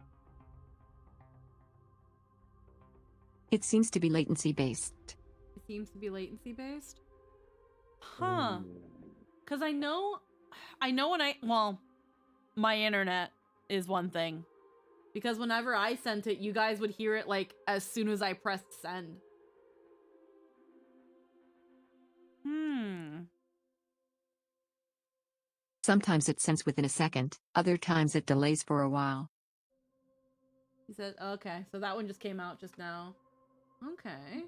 It seems to be latency based. It seems to be latency based. Huh. Because I know well, my internet is one thing. Because whenever I sent it, you guys would hear it like as soon as I pressed send. Sometimes it sends within a second, other times it delays for a while. He said, okay, so that one just came out just now. Okay.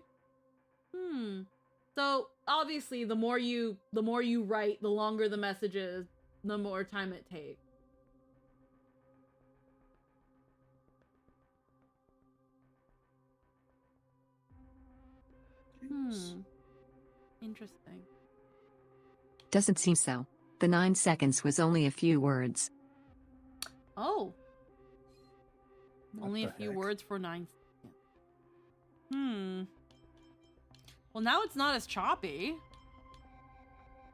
So obviously the more you write, the longer the message is, the more time it takes. Interesting. Doesn't seem so. The 9 seconds was only a few words. Oh. Only a few words for 9 seconds. Well, now it's not as choppy.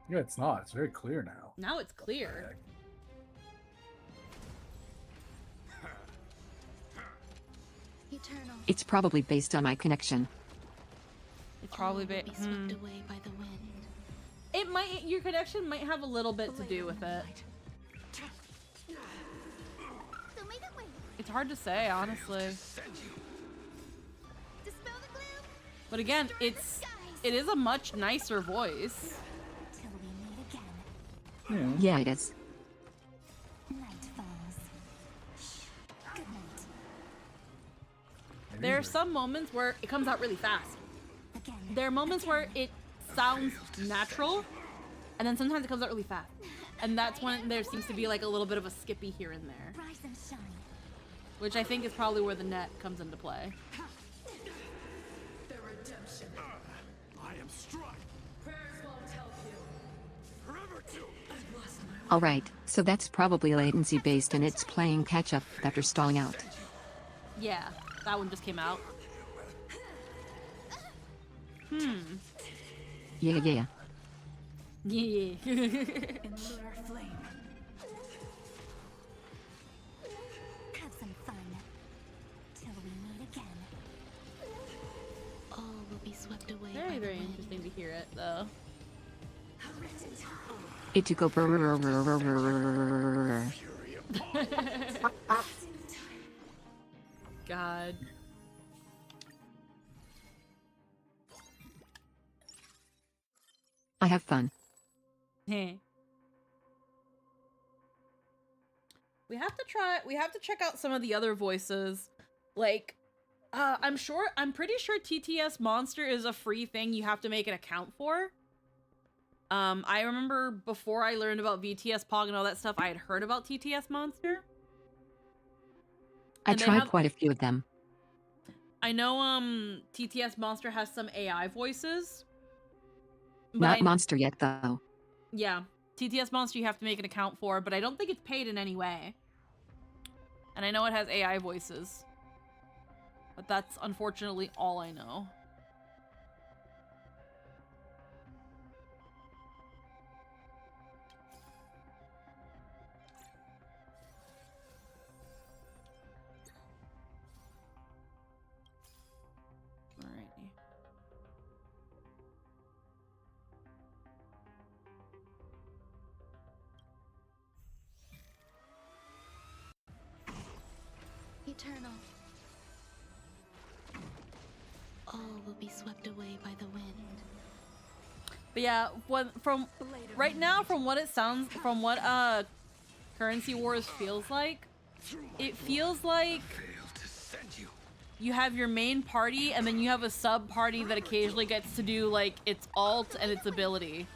Yeah, it's not. It's very clear now. Now it's clear. Eternal. It's probably based on my connection. It's probably Be swept away by the wind. It might. Your connection might have a little bit to do with it. It's hard to say, honestly. But again, it is a much nicer voice. Yeah, it is. There are some moments where it comes out really fast. There are moments where it sounds natural, and then sometimes it comes out really fast. And that's when there seems to be like a little bit of a skippy here and there. Rise and shine. Which I think is probably where the net comes into play. The redemption. I am struck. Prayers won't help you. Forever too. Alright, so that's probably latency based and it's playing catch up after stalling out. Yeah, that one just came out. Yeah. Yeah. In lunar flame. Have some fun. Till we meet again. All will be swept away by Very, the very wind. interesting to hear it, though. It to go God. I have fun. Hey. We have to check out some of the other voices. Like, I'm pretty sure TTS Monster is a free thing you have to make an account for. I remember before I learned about VTS Pog and all that stuff, I had heard about TTS Monster. I tried quite a few of them. I know, TTS Monster has some AI voices. Not Monster yet, though. Yeah, TTS Monster you have to make an account for, but I don't think it's paid in any way. And I know it has AI voices. But that's unfortunately all I know. Alrighty. Eternal. All will be swept away by the wind. But yeah, from right now, from what it sounds, from what Currency Wars feels like, it feels like you have your main party and then you have a sub party that occasionally gets to do like its alt and its ability.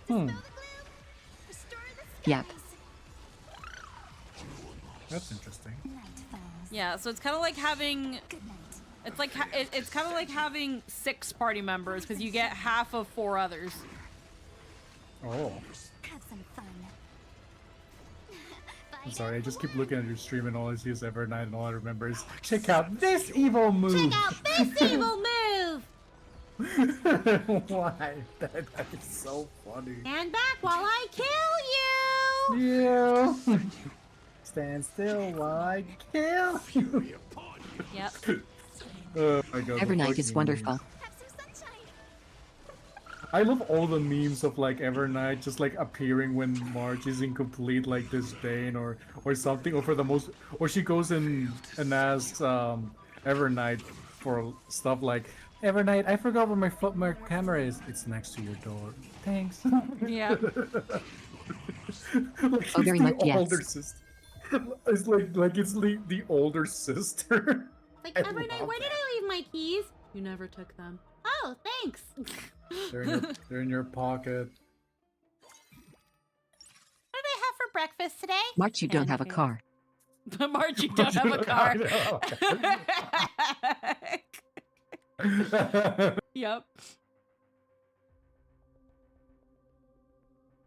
Yep. That's interesting. Yeah, so it's kind of like having, it's like it's kind of like having 6 party members because you get half of 4 others. Oh. Have some fun. I'm sorry, I just keep looking at your stream and all I see is Evernight and all I remember is check out this evil move! Check out this evil move! Why? That is so funny. Stand back while I kill you! Yeah. Stand still while I kill you. Yep. Oh my god. Evernight is wonderful. I love all the memes of like Evernight just like appearing when Marge is in complete like disdain or something, or for the most, or she goes in and asks Evernight for stuff like, Evernight, I forgot where my camera is. It's next to your door. Thanks. Yeah. Like Oh, very much, yes. older sister. It's like it's the older sister. Like, I Evernight, love where did that. I leave my keys? You never took them. Oh, thanks. They're in your pocket. What did I have for breakfast today? March, you don't have a car. Marge, you don't have a car. Yep.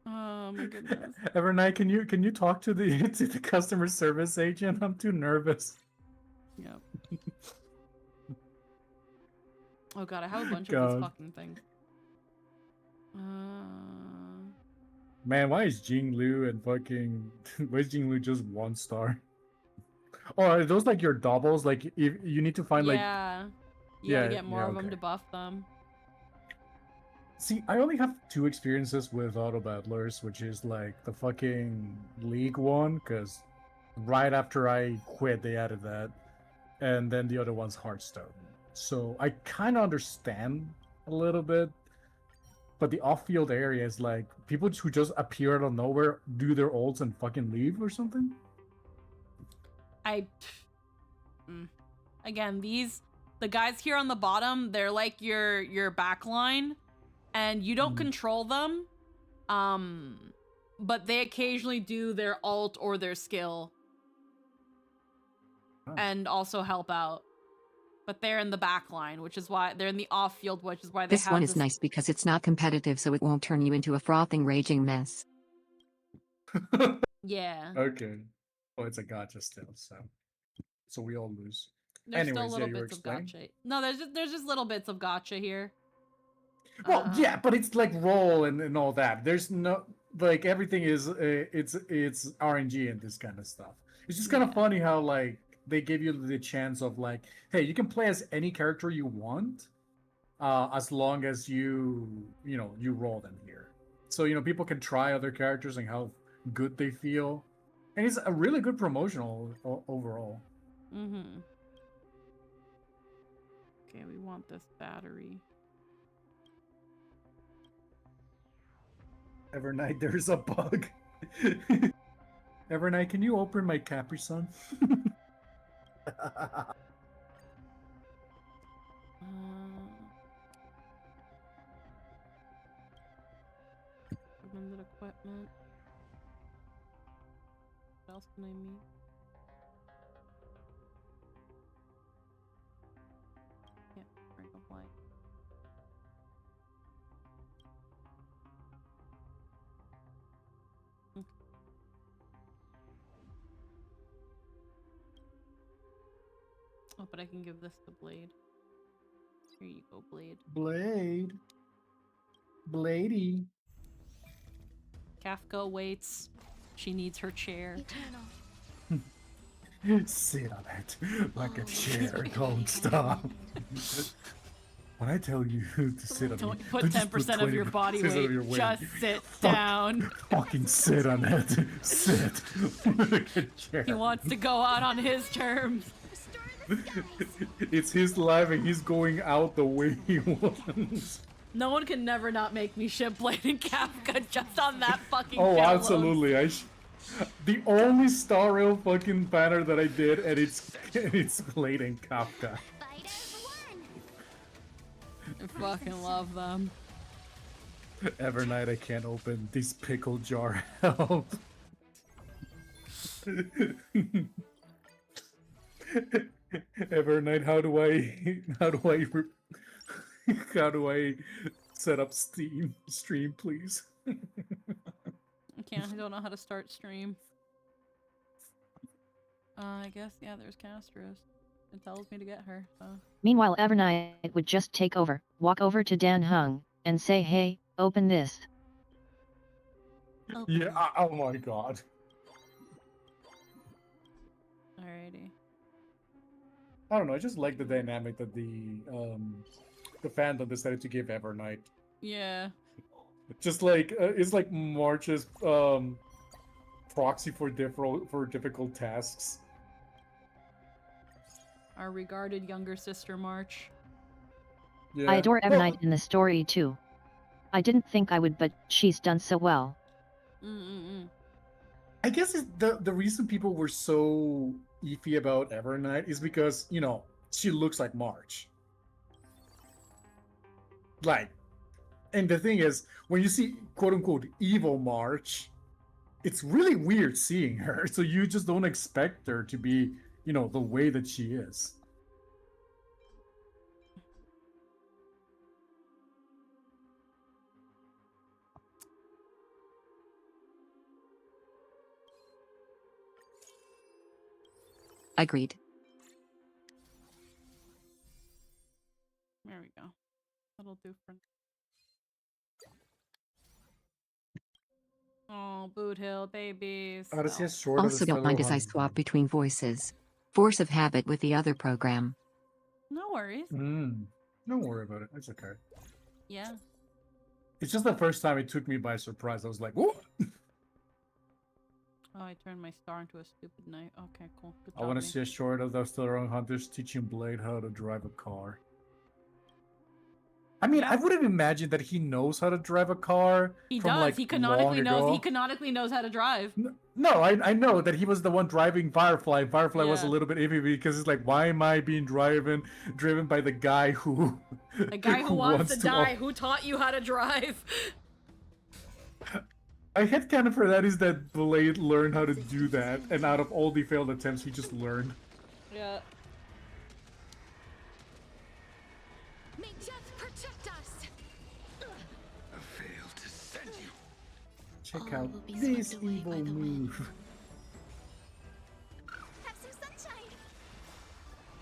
Oh my goodness. Evernight, can you talk to the customer service agent? I'm too nervous. Yep. Oh god, I have a bunch of God. these fucking things. Man, why is Jing Lu and fucking why is Jing Lu just 1 star? Oh, are those like your doubles? Like if you need to find like Yeah. You gotta get more of them okay. to buff them. See, I only have 2 experiences with auto battlers, which is like the fucking League one, because right after I quit, they added that, and then the other one's Hearthstone. So I kind of understand a little bit, but the off-field area is like people who just appear out of nowhere, do their ults, and fucking leave or something. Again, the guys here on the bottom, they're like your back line, and you don't control them. But they occasionally do their ult or their skill. And also help out. But they're in the back line, which is why they're in the off field, which is why they This have one is nice because it's not competitive, so it won't turn you into a frothing, raging mess. Yeah. Okay. Well, it's a gacha still, so we all lose. There's Anyways, still little you were bits of explaining? gotcha. No, there's just little bits of gotcha here. Well, yeah, but it's like roll and all that. There's no like everything is it's RNG and this kind of stuff. It's just kind of funny how like they give you the chance of like, hey, you can play as any character you want, as long as you roll them here. So people can try other characters and how good they feel, and it's a really good promotional overall. Mm-hmm. Okay, we want this battery. Evernight, there's a bug. Evernight, can you open my Capri Sun? Recommended equipment. What else can I meet? Yeah, bring a light. Oh, but I can give this to Blade. Here you go, Blade. Blade. Bladey. Kafka waits. She needs her chair. Sit on it like a chair. Don't stop. When I tell you to sit on Don't it, put 10% of your body weight. Just sit down. Fucking sit on it. Sit. Like a chair. He wants to go out on his terms. It's his life and he's going out the way he wants. No one can never not make me ship Blade and Kafka just on that fucking Oh, shit alone. absolutely. The only Star Rail fucking banner that I did, and it's Blade and Kafka. I fucking love them. Evernight, I can't open this pickle jar. Help. Evernight, how do I set up stream, please? I can't. I don't know how to start stream. I guess yeah. There's Castros. It tells me to get her. So. Meanwhile, Evernight would just take over, walk over to Dan Hung, and say, "Hey, open this." Yeah. Oh my god. Alrighty. I don't know. I just like the dynamic that the fandom decided to give Evernight. Yeah. Just like it's like March's proxy for difficult tasks. Our regarded younger sister March. Yeah. I adore Evernight in the story too. I didn't think I would, but she's done so well. I guess the reason people were so iffy about Evernight is because, she looks like March. Like, and the thing is, when you see quote-unquote evil March, it's really weird seeing her, so you just don't expect her to be, the way that she is. Agreed. There we go. That'll do for. Oh, Boot Hill babies. Also, don't mind as I swap between voices. Force of habit with the other program. No worries. Don't worry about it. It's okay. Yeah. It's just the first time it took me by surprise. I was like, "What?" Oh, I turned my star into a stupid knife. Okay, cool. Good I job, want to me. see a short of those Still Wrong Hunters teaching Blade how to drive a car. I mean, I wouldn't imagine that he knows how to drive a car. He from, does. like, He canonically long knows. ago. He canonically knows how to drive. No, I know that he was the one driving Firefly. Firefly was a Yeah. little bit iffy because it's like, why am I being driven by the guy who The guy who wants to die, who taught you how to drive. My headcanon for that is that Blade learned how to do that, and out of all the failed attempts, he just learned. Yeah. May death protect us. I failed to send you. Check out this evil move. Have some sunshine.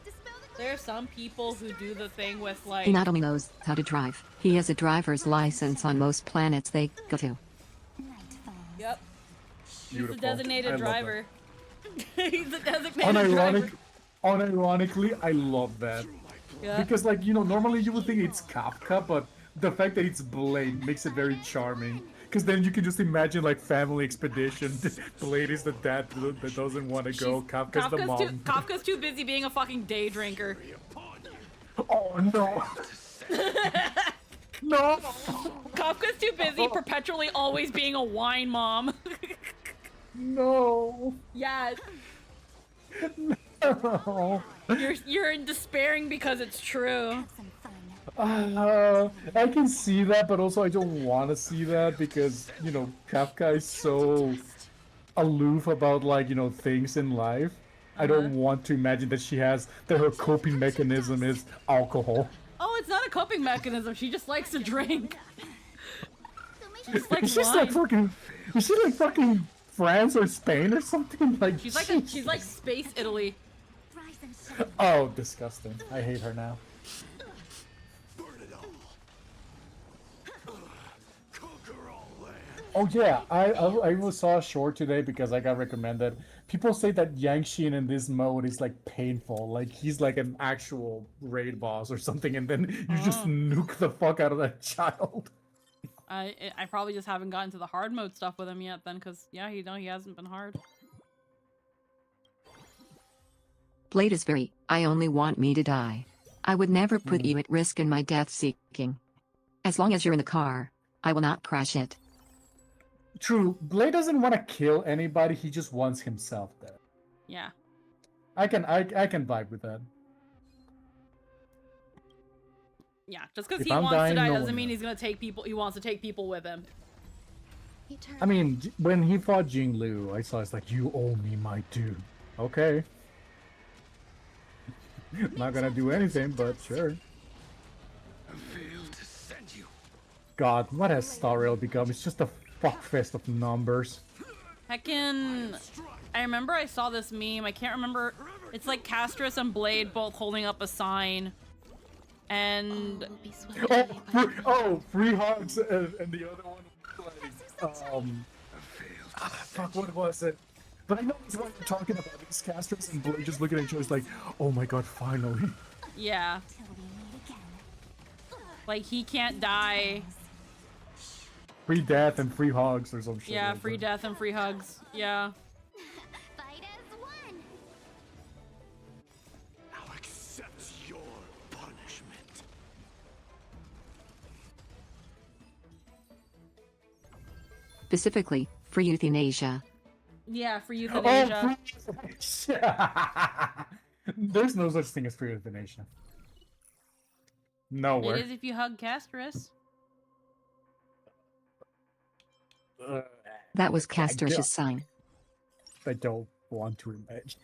Dispel the There are some people who do the thing with like. He not only knows how to drive, he has a driver's license on most planets they go to. Yep. Beautiful. He's a designated I love driver. He's a designated driver. Unironically, I love that. Yeah. Because, like, you know, normally you would think it's Kafka, but the fact that it's Blade makes it very charming. Because then you can just imagine, like, family expedition. Blade is the dad that doesn't want to go. Kafka's the mom. Kafka's too busy being a fucking day drinker. Oh, no. No! Kafka's too busy perpetually always being a wine mom. No! Yes. No! You're despairing because it's true. I can see that, but also I don't want to see that because, you know, Kafka is so aloof about, like, you know, things in life. I don't want to imagine that her coping mechanism is alcohol. Oh, it's not a coping mechanism. She just likes to drink. Is she like fucking France or Spain or something? Like She's like space Italy. Oh, disgusting. I hate her now. Oh yeah, I saw a short today because I got recommended. People say that Yangshin in this mode is like painful, like he's like an actual raid boss or something, and then you just nuke the fuck out of that child. I probably just haven't gotten to the hard mode stuff with him yet then, because yeah, he hasn't been hard. Blade is very, I only want me to die. I would never put you at risk in my death seeking. As long as you're in the car, I will not crash it. True, Blade doesn't want to kill anybody, he just wants himself there. Yeah. I can vibe with that. Yeah, just because If he I'm wants to dying, die no doesn't one mean knows. he's gonna take people. He wants to take people with him. I mean, when he fought Jing Liu, I saw it's like, you owe me my due. Okay. Not gonna do anything, but sure. I failed to send you. God, what has Star Rail become? It's just a fuckfest of numbers. Heckin', I remember I saw this meme. I can't remember. It's like Castrus and Blade both holding up a sign. And... Free Hogs and the other one like, fuck, what was it? But I know it's what you're talking about. These Castrus and Blade just looking at each other like, oh my god, finally. yeah. Like, he can't die. Free death and free hogs or some shit. Yeah, like free that. death and free hugs. Yeah. Fight as one. I'll accept your punishment. Specifically, for euthanasia. Yeah, for euthanasia. There's no such thing as free euthanasia. Nowhere. It is if you hug Castrus. That was Castor's sign. I don't want to imagine.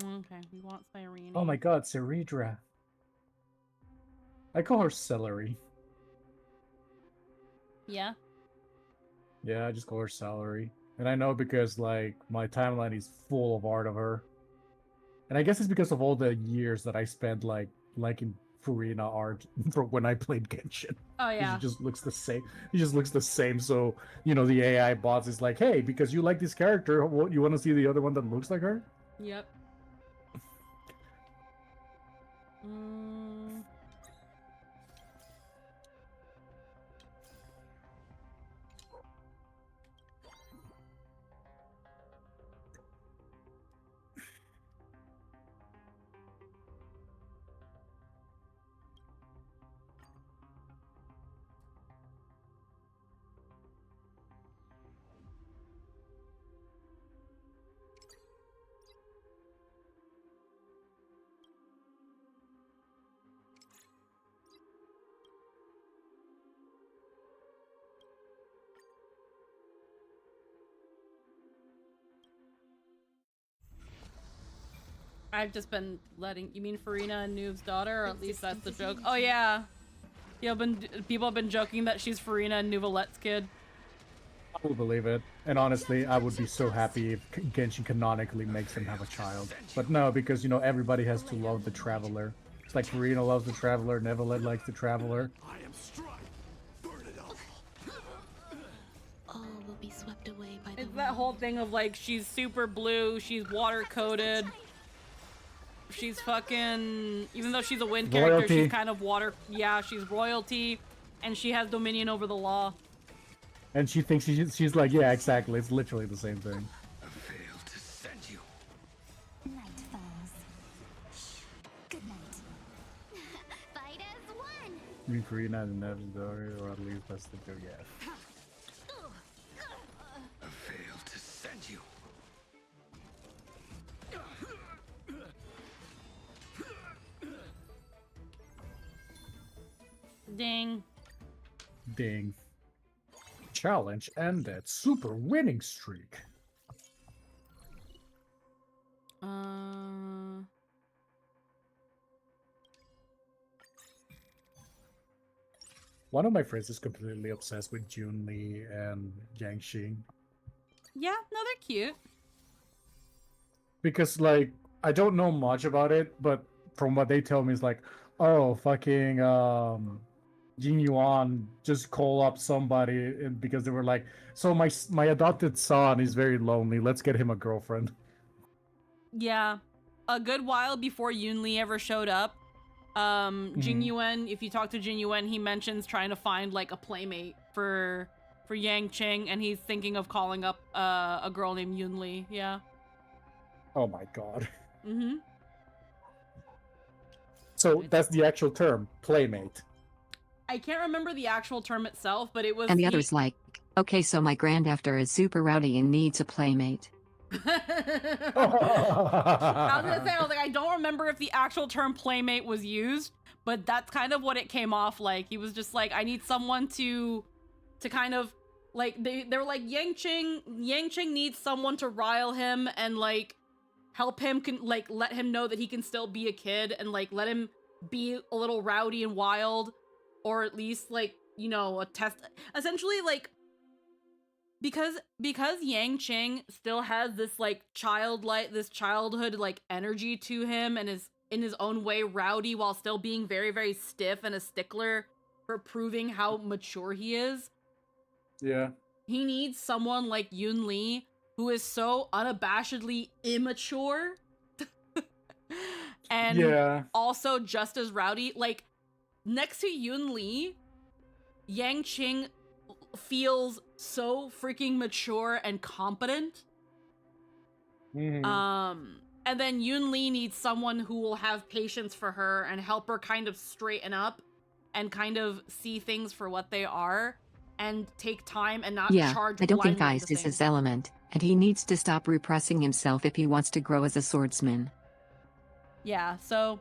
Okay, we want Cyrene. Oh my god, Ceridra. I call her Celery. Yeah? Yeah, I just call her Celery. And I know because, like, my timeline is full of art of her. And I guess it's because of all the years that I spent, like, liking Furina art for when I played Genshin. Oh, yeah. She just looks the same. She just looks the same, so, you know, the AI bots is like, hey, because you like this character, what, you want to see the other one that looks like her? Yep. Mm. I've just been letting. You mean Farina and Noob's daughter, or at least that's the joke. Oh yeah, people have been joking that she's Farina and Nuvalet's kid. I will believe it. And honestly, I would be so happy if Genshin canonically makes them have a child. But no, because, you know, everybody has to love the Traveler. It's like Farina loves the Traveler, Neverland likes the Traveler. I am Strike. Burn it all. All will be swept away by the It's that whole thing of like, she's super blue, she's water-coated. She's fucking... Even though she's a wind character, she's kind of water... Yeah, she's royalty. And she has dominion over the law. And she thinks she's like, yeah, exactly. It's literally the same thing. I failed to send you. Night falls. Good night. Fight as one. You mean Farina and Nev's daughter, or at least that's the joke, yeah. I failed to send you. Ding. Ding. Challenge ended. Super winning streak. One of my friends is completely obsessed with Junli and Yangxing. Yeah, no, they're cute. Because, like, I don't know much about it, but from what they tell me, it's like, oh, fucking, Jin Yuan just call up somebody and because they were like, so my adopted son is very lonely, let's get him a girlfriend. Yeah. A good while before Yunli ever showed up, Jin Yuan, if you talk to Jin Yuan, he mentions trying to find like a playmate for Yang Qing, and he's thinking of calling up a girl named Yunli. Yeah. Oh my god. Mm-hmm. So that's the actual term, playmate. I can't remember the actual term itself, but it was. And the other's like, okay, so my grandafter is super rowdy and needs a playmate. I was gonna say, I was like, I don't remember if the actual term playmate was used, but that's kind of what it came off like. He was just like, I need someone to kind of like they're like Yang Qing needs someone to rile him and like help him like let him know that he can still be a kid and like let him be a little rowdy and wild, or at least like, you know, a test essentially like because Yang Qing still has this like childhood like energy to him and is in his own way rowdy while still being very, very stiff and a stickler for proving how mature he is. Yeah. He needs someone like Yun Li who is so unabashedly immature and also just as rowdy. Like, next to Yun Li, Yang Qing feels so freaking mature and competent. And then Yun Li needs someone who will have patience for her and help her kind of straighten up and kind of see things for what they are and take time and not charge I don't think blindly ice into is his things. element, and he needs to stop repressing himself if he wants to grow as a swordsman. Yeah, so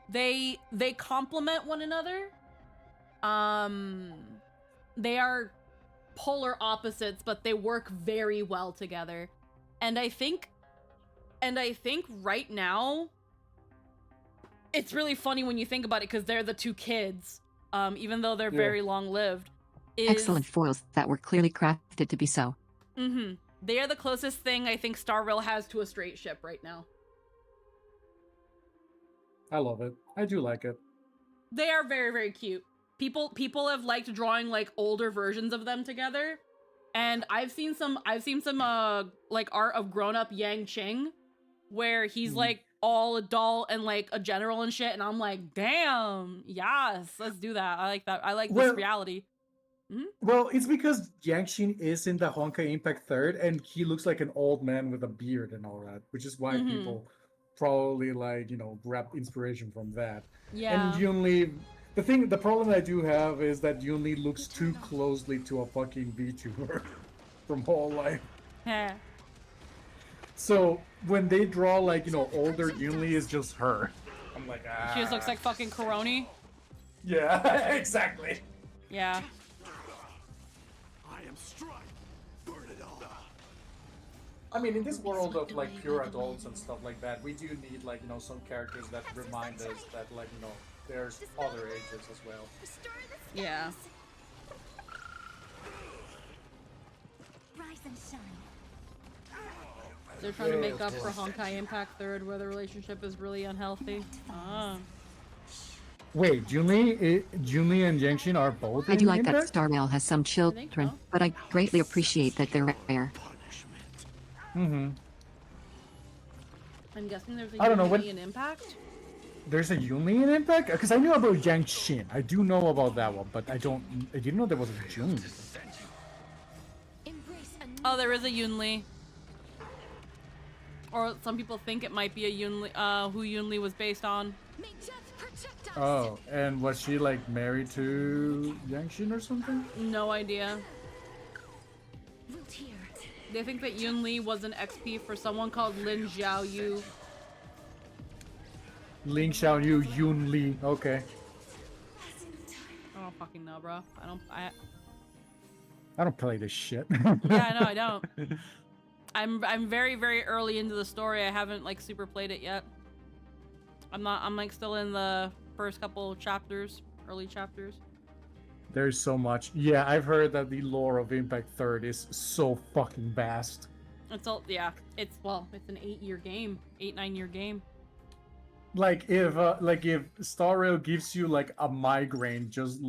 they complement one another. They are polar opposites, but they work very well together. And I think right now it's really funny when you think about it because they're the two kids, even though they're very long-lived. Excellent foils that were clearly crafted to be so. They are the closest thing I think Star Rail has to a straight ship right now. I love it. I do like it. They are very, very cute. People have liked drawing like older versions of them together, and I've seen some like art of grown-up Yang Qing where he's like all adult and like a general and shit, and I'm like, damn, yes, let's do that. I like that. I like this reality. Well, it's because Yangxin is in the Honkai Impact 3rd, and he looks like an old man with a beard and all that, which is why people probably like, you know, grab inspiration from that. Yeah. And Yunli, the problem I do have is that Yunli looks too closely to a fucking VTuber from Whole Life. Yeah. So when they draw like, you know, older Yunli is just her. I'm like, She just looks like fucking Coroni. Yeah, exactly. Yeah. I am Strike. Burn it all. I mean, in this world of like pure adults and stuff like that, we do need like, you know, some characters that remind us that like, you know, there's other ages as well. Yeah. Rise and shine. They're trying to make up for Honkai Impact 3rd, where the relationship is really unhealthy. Ah. Wait, Junli and Yangshin are both I in do like that Impact? Star Rail has some children, but I greatly appreciate that they're rare. Mm-hmm. I'm guessing there's a I don't know, Unity in Impact? There's a Junli in Impact? Because I knew about Yangshin. I do know about that one, but I didn't know there was a Junli. Oh, there is a Yunli. Or some people think it might be a Yunli, who Yunli was based on. Oh, and was she like married to Yangshin or something? No idea. They think that Yunli was an XP for someone called Lin Xiaoyu. Ling Xiaoyu, Yunli. Okay. I don't fucking know, bro. I don't play this shit. Yeah, I know, I don't. I'm very, very early into the story. I haven't like super played it yet. I'm like still in the first couple chapters, early chapters. There's so much. Yeah, I've heard that the lore of Impact 3rd is so fucking vast. It's all, yeah. It's an 8-year game, 9-year game. Like if Star Rail gives you like a migraine just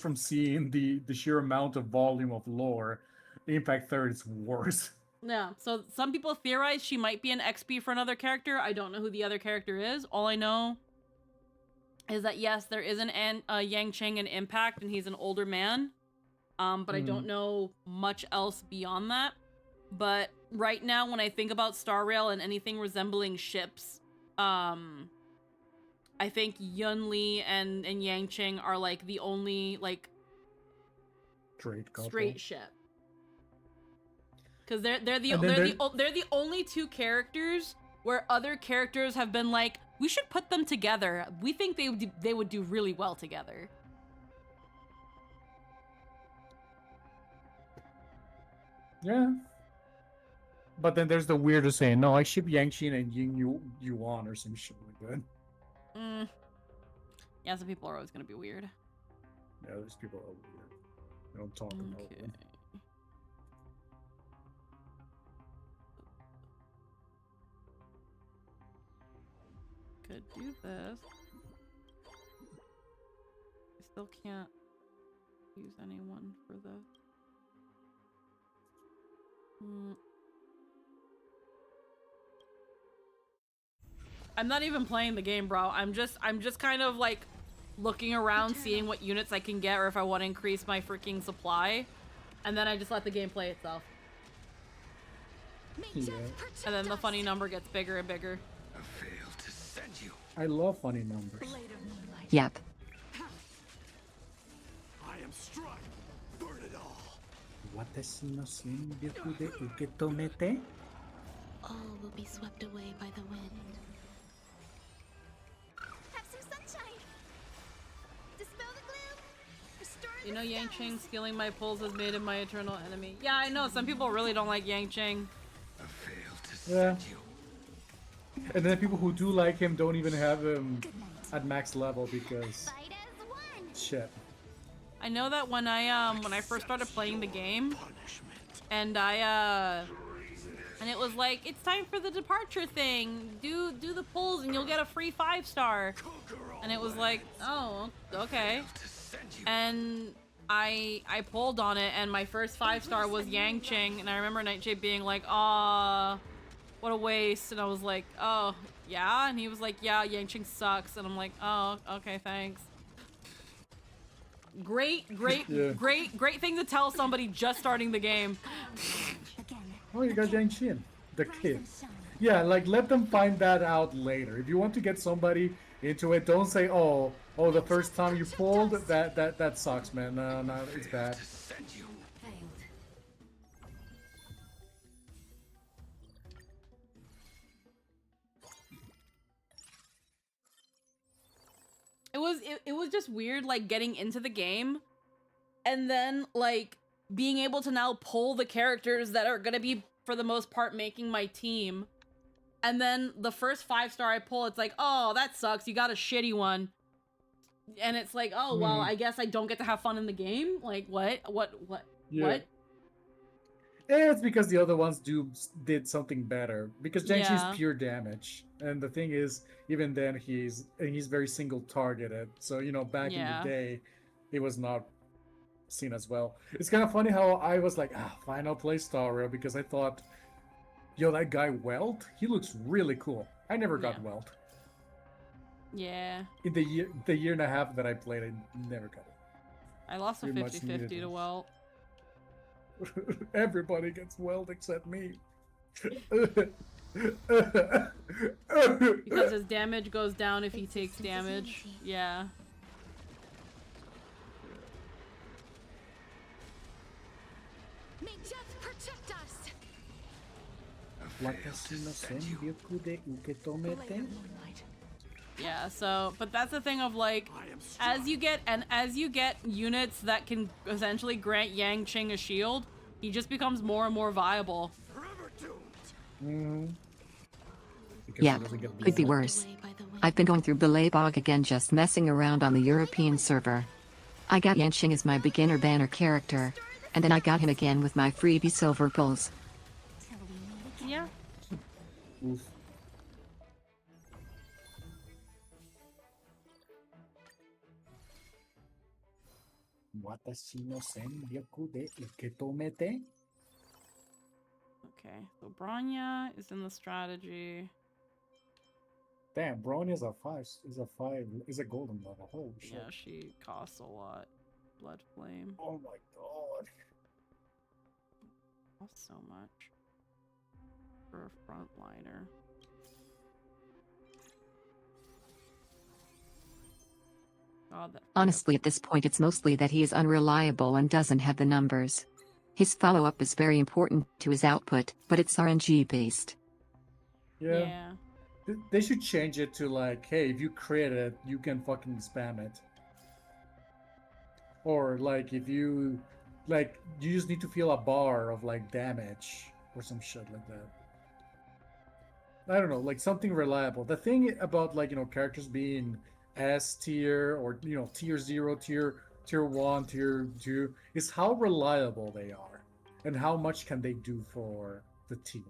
from seeing the sheer amount of volume of lore, Impact 3rd is worse. Yeah, so some people theorize she might be an XP for another character. I don't know who the other character is. All I know is that yes, there is Yang Cheng in Impact, and he's an older man. But I don't know much else beyond that. But right now, when I think about Star Rail and anything resembling ships, I think Yunli and Yang Cheng are like the only like straight ship. Because they're the only two characters where other characters have been like, we should put them together. We think they would do really well together. Yeah. But then there's the weirdest saying, no, I ship Yangshin and Ying Yuan or some shit like that. Yeah, some people are always gonna be weird. Yeah, those people are weird. They don't talk about them. Could do this. I still can't use anyone for the... I'm not even playing the game, bro. I'm just kind of like looking around, seeing what units I can get or if I want to increase my freaking supply. And then I just let the game play itself. Yeah. And then the funny number gets bigger and bigger. I love funny numbers. Yep. I am struck. Burn it all. All will be swept away by the wind. Have some sunshine. Dispel the gloom. Restore You know, Yang Cheng stealing my pulls has made him my eternal enemy. Yeah, I know. Some people really don't like Yang Cheng. Yeah. And then people who do like him don't even have him at max level because shit. I know that when I first started playing the game, and and it was like, it's time for the departure thing. Do the pulls and you'll get a free 5-star. And it was like, oh, okay. And I pulled on it, and my first 5-star was Yang Cheng, and I remember Nightshade being like, "Aw, what a waste." And I was like, "Oh, yeah?" And he was like, "Yeah, Yang Cheng sucks." And I'm like, "Oh, okay, thanks." Great thing to tell somebody just starting the game. Oh, you got Yangshin, the kid. Yeah, like let them find that out later. If you want to get somebody into it, don't say, oh, the first time you pulled that sucks, man. No, it's bad. It was just weird, like getting into the game, and then like being able to now pull the characters that are gonna be for the most part, making my team. And then the first 5-star I pull, it's like, oh, that sucks. You got a shitty one. And it's like, oh, well, I guess I don't get to have fun in the game? Like, what? Yeah. What? It's because the other ones did something better. Because Jiangxi's Yeah. pure damage. And the thing is, even then, he's very single-targeted. So, you know, back in the day, it was not seen as well. It's kind of funny how I was like, fine, I'll play Staria, because I thought, yo, that guy Welt, he looks really cool. I never got Welt. Yeah. In the year and a half that I played, I never got it. I lost a Pretty much 50-50 to Welt. Everybody gets Welt except me. Because his damage goes down if he takes damage. Yeah. May death protect us. Yeah, so, but that's the thing of like, as you get units that can essentially grant Yang Qing a shield, he just becomes more and more viable. Yeah, could be worse. I've been going through Belay Bog again just messing around on the European server. I got Yanqing as my beginner banner character, and then I got him again with my freebie silver pulls. Yeah. Oof. Okay, so Bronya is in the strategy. Damn, Bronya is a golden level. Holy shit. Yeah, she costs a lot. Blood Flame. Oh my god. Costs so much. For a frontliner. God, Honestly, at this point it's mostly that he is unreliable and doesn't have the numbers. His follow-up is very important to his output, but it's RNG based. Yeah. They should change it to like, hey, if you create it, you can fucking spam it. Or like, if you, like, you just need to feel a bar of like damage or some shit like that. I don't know, like something reliable. The thing about like, you know, characters being S tier or, you know, tier 0, tier 1, tier 2 is how reliable they are and how much can they do for the team.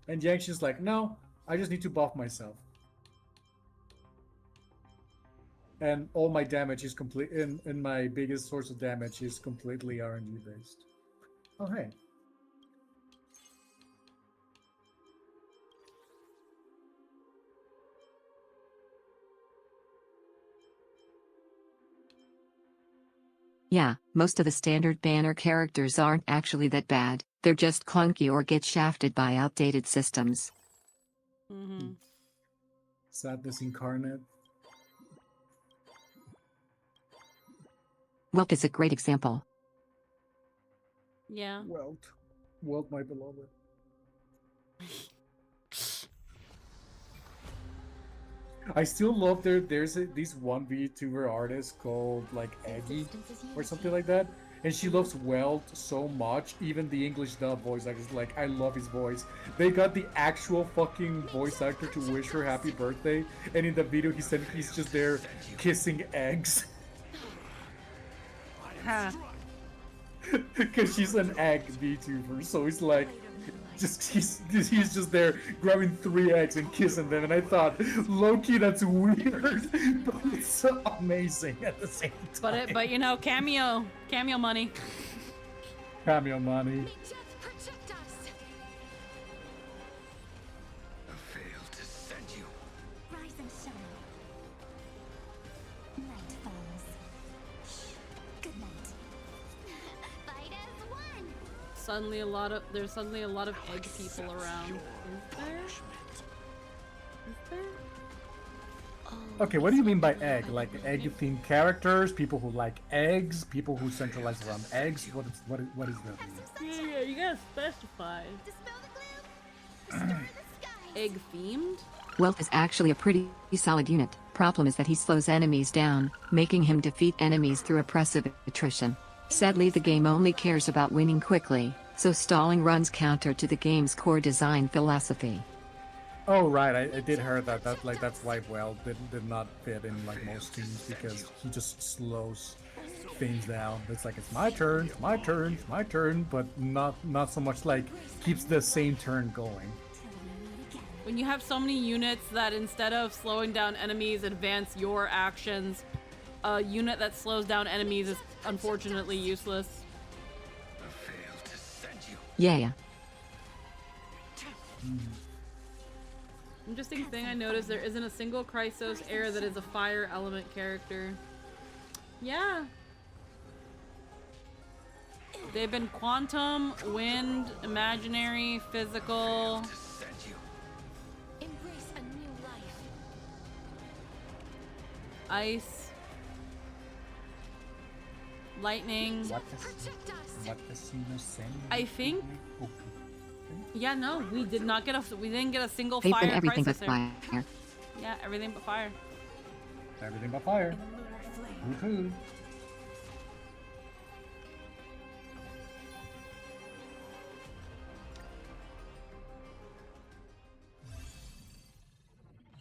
And Yang's like, no, I just need to buff myself. And all my damage is complete, and my biggest source of damage is completely RNG based. Oh, hey. Yeah, most of the standard banner characters aren't actually that bad, they're just clunky or get shafted by outdated systems. Mm-hmm. Sadness incarnate. Welt is a great example. Yeah. Welt, my beloved. I still love there's this one VTuber artist called like Aggie or something like that, and she loves Welt so much. Even the English dub voice actor is like, I love his voice. They got the actual fucking voice actor to wish her happy birthday, and in the video he said he's just there kissing eggs. Because she's an egg VTuber, so he's like, he's just there grabbing 3 eggs and kissing them, and I thought, low-key, that's weird, but it's so amazing at the same time. But you know, cameo money. Cameo money. There's suddenly a lot of egg people around. Is there? Okay, what do you mean by egg? Like egg-themed characters, people who like eggs, people who centralize around eggs? What is that mean? Yeah, you gotta specify. Egg themed? Welt is actually a pretty solid unit. Problem is that he slows enemies down, making him defeat enemies through oppressive attrition. Sadly, the game only cares about winning quickly, so stalling runs counter to the game's core design philosophy. Oh right, I did hear that. That swipe well did not fit in like most teams because he just slows things down. It's like it's my turn, my turn, my turn, but not so much like keeps the same turn going. When you have so many units that instead of slowing down enemies advance your actions, a unit that slows down enemies is unfortunately useless. Yeah. Interesting thing I noticed, there isn't a single Chrysos heir that is a fire element character. Yeah. They've been quantum, wind, imaginary, physical. Embrace a new life. Ice. Lightning. I think. Yeah, no, we didn't get a single They've fire been everything but crisis fire. Yeah, everything but fire. Everything but fire. Woohoo.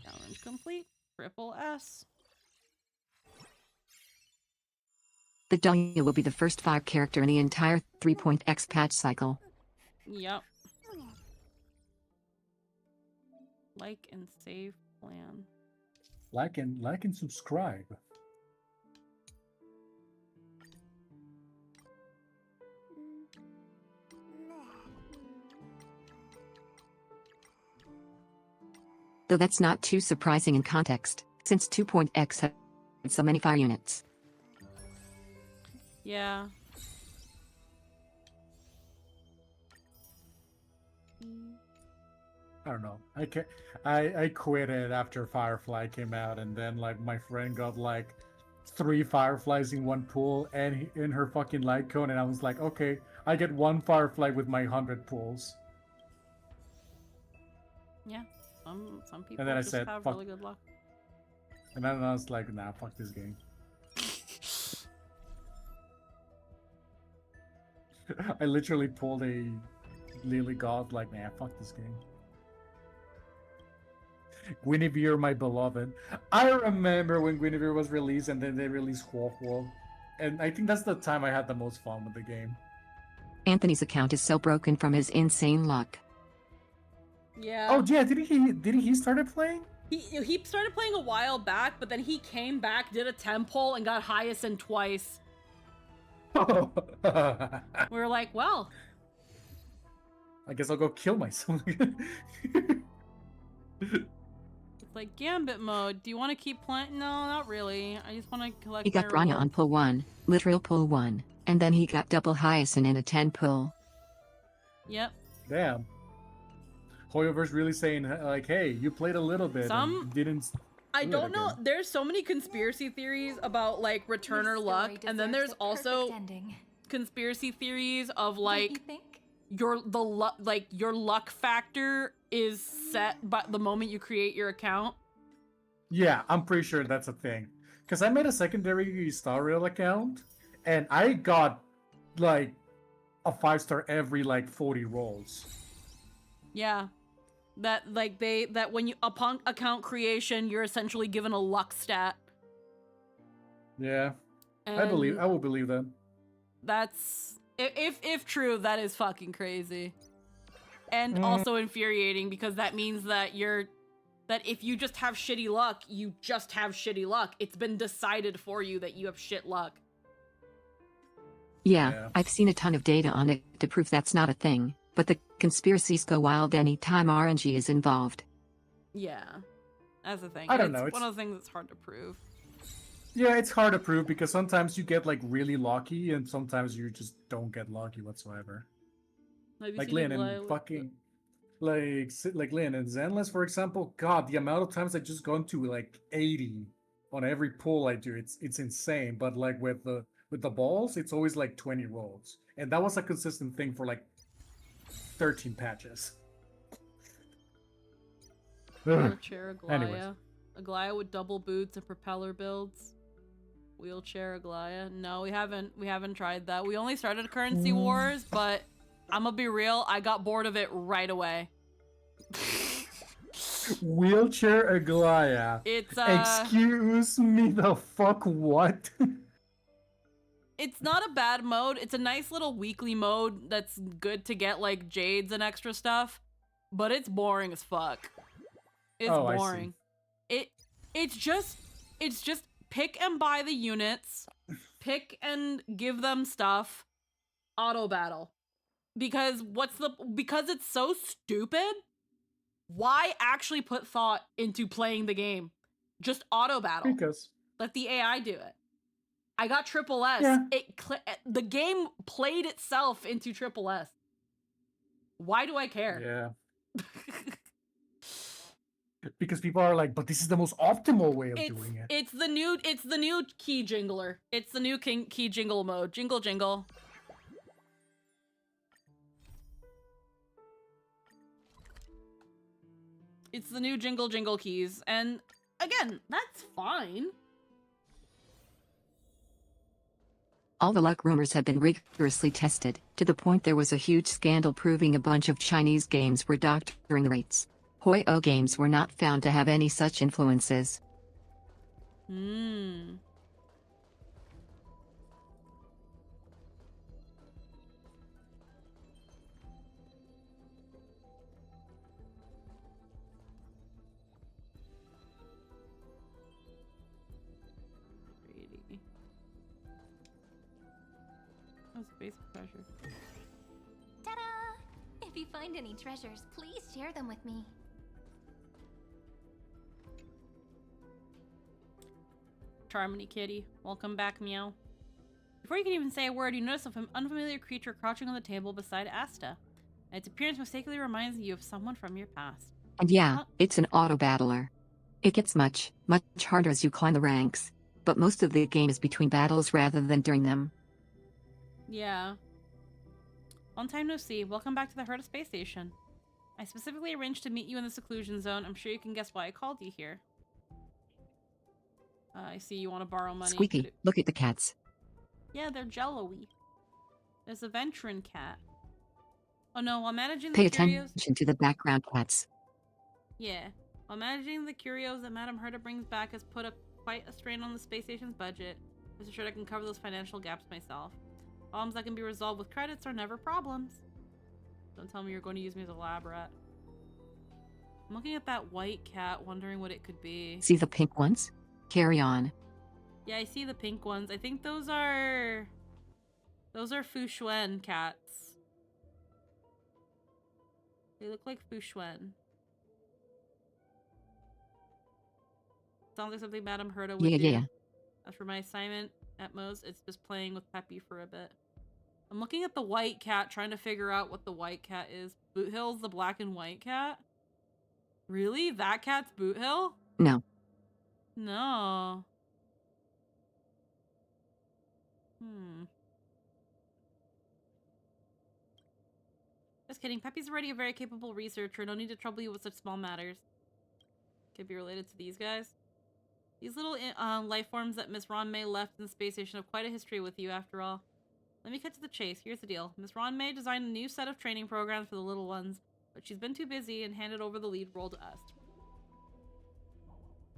Challenge complete. Triple S. The Dahlia will be the first fire character in the entire 3.x patch cycle. Yep. Like and save plan. Like and subscribe. Though that's not too surprising in context, since 2.x had so many fire units. Yeah. I don't know. I quit it after Firefly came out, and then like my friend got like 3 Fireflies in one pool and in her fucking light cone, and I was like, okay, I get 1 Firefly with my 100 pools. Yeah. Some people And then I just said, have fuck. really good luck. And then I was like, nah, fuck this game. I literally pulled a Lily God, like, nah, fuck this game. Guinevere, my beloved. I remember when Guinevere was released and then they released Wolf. And I think that's the time I had the most fun with the game. Anthony's account is so broken from his insane luck. Yeah. Oh yeah, didn't he started playing? He started playing a while back, but then he came back, did a temp poll, and got Hyacinth twice. We were like, well, I guess I'll go kill myself. it's like Gambit mode. Do you want to keep playing? No, not really. I just want to collect He got my Branya rewards. on pull 1, literal pull 1, and then he got double Hyacinth in a 10 pull. Yep. Damn. Hoyoverse really saying like, hey, you played a little bit and didn't. I do it don't know. again. There's so many conspiracy theories about like returner luck, and then there's also conspiracy theories of like your luck factor is set by the moment you create your account. Yeah, I'm pretty sure that's a thing. Because I made a secondary Star Rail account, and I got like a 5-star every like 40 rolls. Yeah. That when you upon account creation, you're essentially given a luck stat. Yeah, I And will believe that. That's if true, that is fucking crazy. And also infuriating because that means that that if you just have shitty luck, you just have shitty luck. It's been decided for you that you have shit luck. Yeah, I've seen a ton of data on it to prove that's not a thing, but the conspiracies go wild anytime RNG is involved. Yeah. That's the thing. I don't know, It's one of the things that's hard to prove. Yeah, it's hard to prove because sometimes you get like really lucky and sometimes you just don't get lucky whatsoever. Like Lynn and fucking like Lynn and Zenless, for example. God, the amount of times I just gone to like 80 on every pull I do, it's insane. But like with the balls, it's always like 20 rolls, and that was a consistent thing for like 13 patches. Wheelchair Aglaya. Anyways. Aglaya with double boots and propeller builds. Wheelchair Aglaya. No, we haven't tried that. We only started Currency Wars, but I'm gonna be real, I got bored of it right away. Wheelchair Aglaya. It's Excuse me, the fuck what? it's not a bad mode. It's a nice little weekly mode that's good to get like jades and extra stuff, but it's boring as fuck. It's boring. It's just pick and buy the units, pick and give them stuff, auto battle. Because because it's so stupid, why actually put thought into playing the game? Just auto battle. Because let the AI do it. I got triple S. Yeah. The game played itself into triple S. Why do I care? Yeah. Because people are like, but this is the most optimal way of doing it. It's the new key jingler. It's the new key jingle mode. Jingle jingle. It's the new jingle jingle keys. And again, that's fine. All the luck rumors have been rigorously tested, to the point there was a huge scandal proving a bunch of Chinese games were doctoring rates. Hoyo games were not found to have any such influences. Hmm. That's a basic treasure. Ta-da! If you find any treasures, please share them with me. Charmony kitty, welcome back, meow. Before you can even say a word, you notice an unfamiliar creature crouching on the table beside Asta. And its appearance mistakenly reminds you of someone from your past. And yeah, it's an auto battler. It gets much harder as you climb the ranks, but most of the game is between battles rather than during them. Yeah. Long time no see. Welcome back to the Herta Space Station. I specifically arranged to meet you in the seclusion zone. I'm sure you can guess why I called you here. I see you want to borrow money. Squeaky, look at the cats. Yeah, they're jello-y. There's a Ventrin cat. Oh no, while managing the Pay curios... attention to the background cats. Yeah. While managing the curios that Madame Herta brings back has put quite a strain on the space station's budget. Rest assured I can cover those financial gaps myself. Problems that can be resolved with credits are never problems. Don't tell me you're going to use me as a lab rat. I'm looking at that white cat, wondering what it could be. See the pink ones? Carry on. Yeah, I see the pink ones. I think those are Fushuen cats. They look like Fushuen. Sounds like something Madame Herta would do. Yeah. As for my assignment, at most, it's just playing with Peppy for a bit. I'm looking at the white cat, trying to figure out what the white cat is. Boot Hill's the black and white cat? Really? That cat's Boot Hill? No. No. Just kidding. Peppy's already a very capable researcher. No need to trouble you with such small matters. Could be related to these guys. These little life forms that Miss Ron May left in the space station have quite a history with you, after all. Let me cut to the chase. Here's the deal. Miss Ron May designed a new set of training programs for the little ones, but she's been too busy and handed over the lead role to us.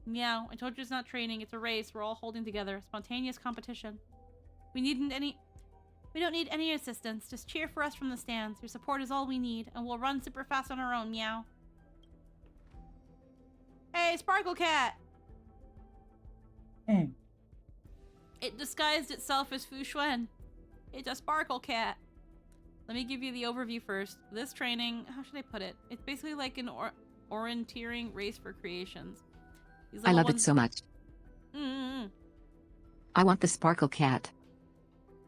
Meow, I told you it's not training, it's a race. We're all holding together. Spontaneous competition. We don't need any assistance. Just cheer for us from the stands. Your support is all we need, and we'll run super fast on our own, meow. Hey, Sparkle Cat! It disguised itself as Fushuen. It's a Sparkle Cat. Let me give you the overview first. This training, how should I put it? It's basically like an orienteering race for creations. I love it so much. I want the Sparkle Cat.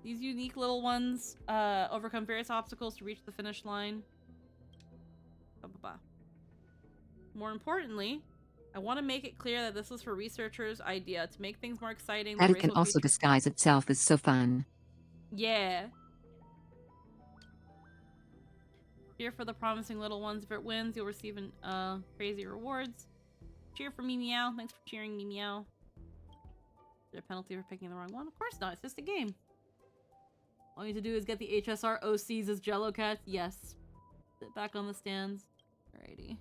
These unique little ones overcome various obstacles to reach the finish line. More importantly, I want to make it clear that this was for researchers' idea to make things more exciting. That it can also disguise itself is so fun. Yeah. Cheer for the promising little ones. If it wins, you'll receive crazy rewards. Cheer for me, meow. Thanks for cheering me, meow. Is there a penalty for picking the wrong one? Of course not. It's just a game. All you need to do is get the HSR OCs as Jello cats. Yes. Sit back on the stands. Alrighty.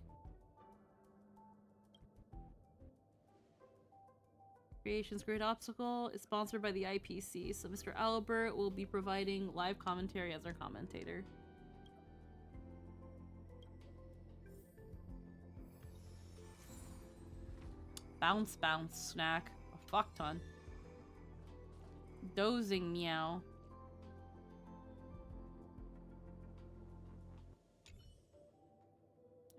Creation's Great Obstacle is sponsored by the IPC, so Mr. Albert will be providing live commentary as our commentator. Bounce, bounce, snack. A fuck ton. Dozing, meow.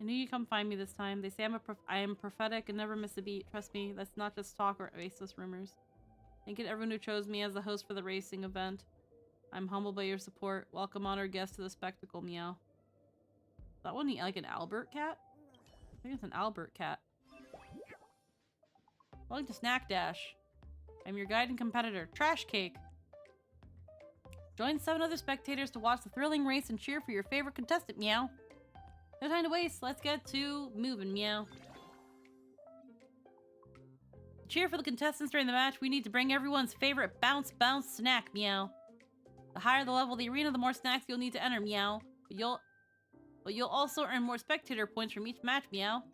I knew you'd come find me this time. They say I am prophetic and never miss a beat. Trust me, that's not just talk or baseless rumors. Thank you to everyone who chose me as the host for the racing event. I'm humbled by your support. Welcome honored guest to the spectacle, meow. Is that one like an Albert cat? I think it's an Albert cat. Welcome to Snack Dash. I'm your guide and competitor, Trash Cake. Join 7 other spectators to watch the thrilling race and cheer for your favorite contestant, meow. No time to waste, let's get to moving, meow. To cheer for the contestants during the match, we need to bring everyone's favorite bounce bounce snack, meow. The higher the level of the arena, the more snacks you'll need to enter, meow. But you'll also earn more spectator points from each match, meow.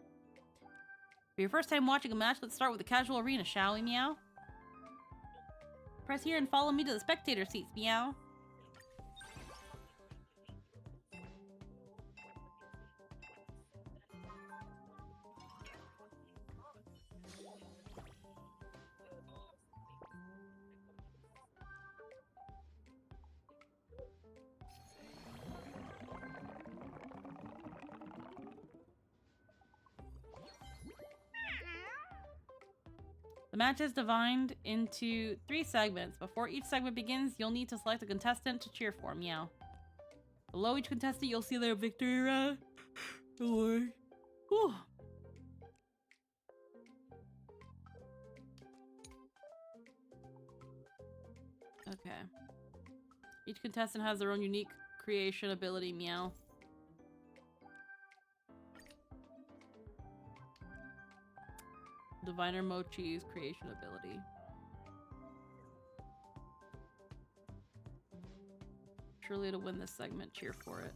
For your first time watching a match, let's start with the casual arena, shall we, meow? Press here and follow me to the spectator seats, meow. The match is divided into 3 segments. Before each segment begins, you'll need to select a contestant to cheer for, meow. Below each contestant, you'll see their victory round. Don't worry. Whew. Okay. Each contestant has their own unique creation ability, meow. Diviner Mochi's creation ability. Surely to win this segment, cheer for it.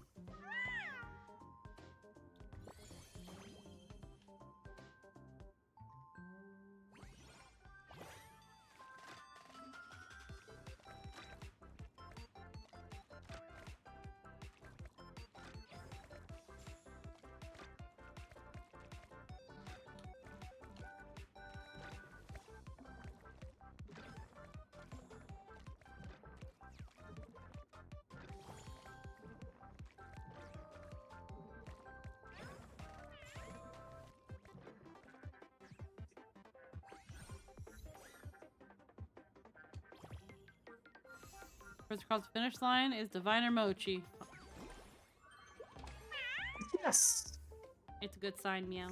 First across the finish line is Diviner Mochi. Yes! It's a good sign, meow.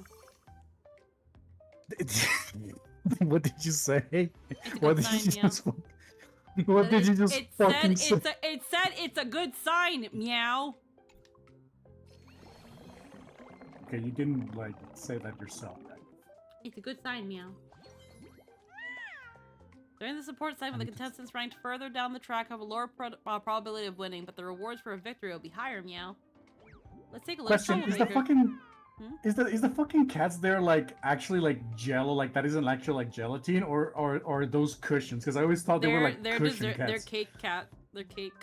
What did you say? What did you just fucking say? It said it's a good sign, meow. Okay, you didn't, like, say that yourself, right? It's a good sign, meow. During the support segment, the contestants ranked further down the track have a lower probability of winning, but the rewards for a victory will be higher, meow. Let's take a look. Question, is the fucking... Is the fucking cats there, like, actually, like, jello? Like, that isn't actually, like, gelatin? Or those cushions? Because I always thought they were, like, cushion cats. They're cake cat. They're cake.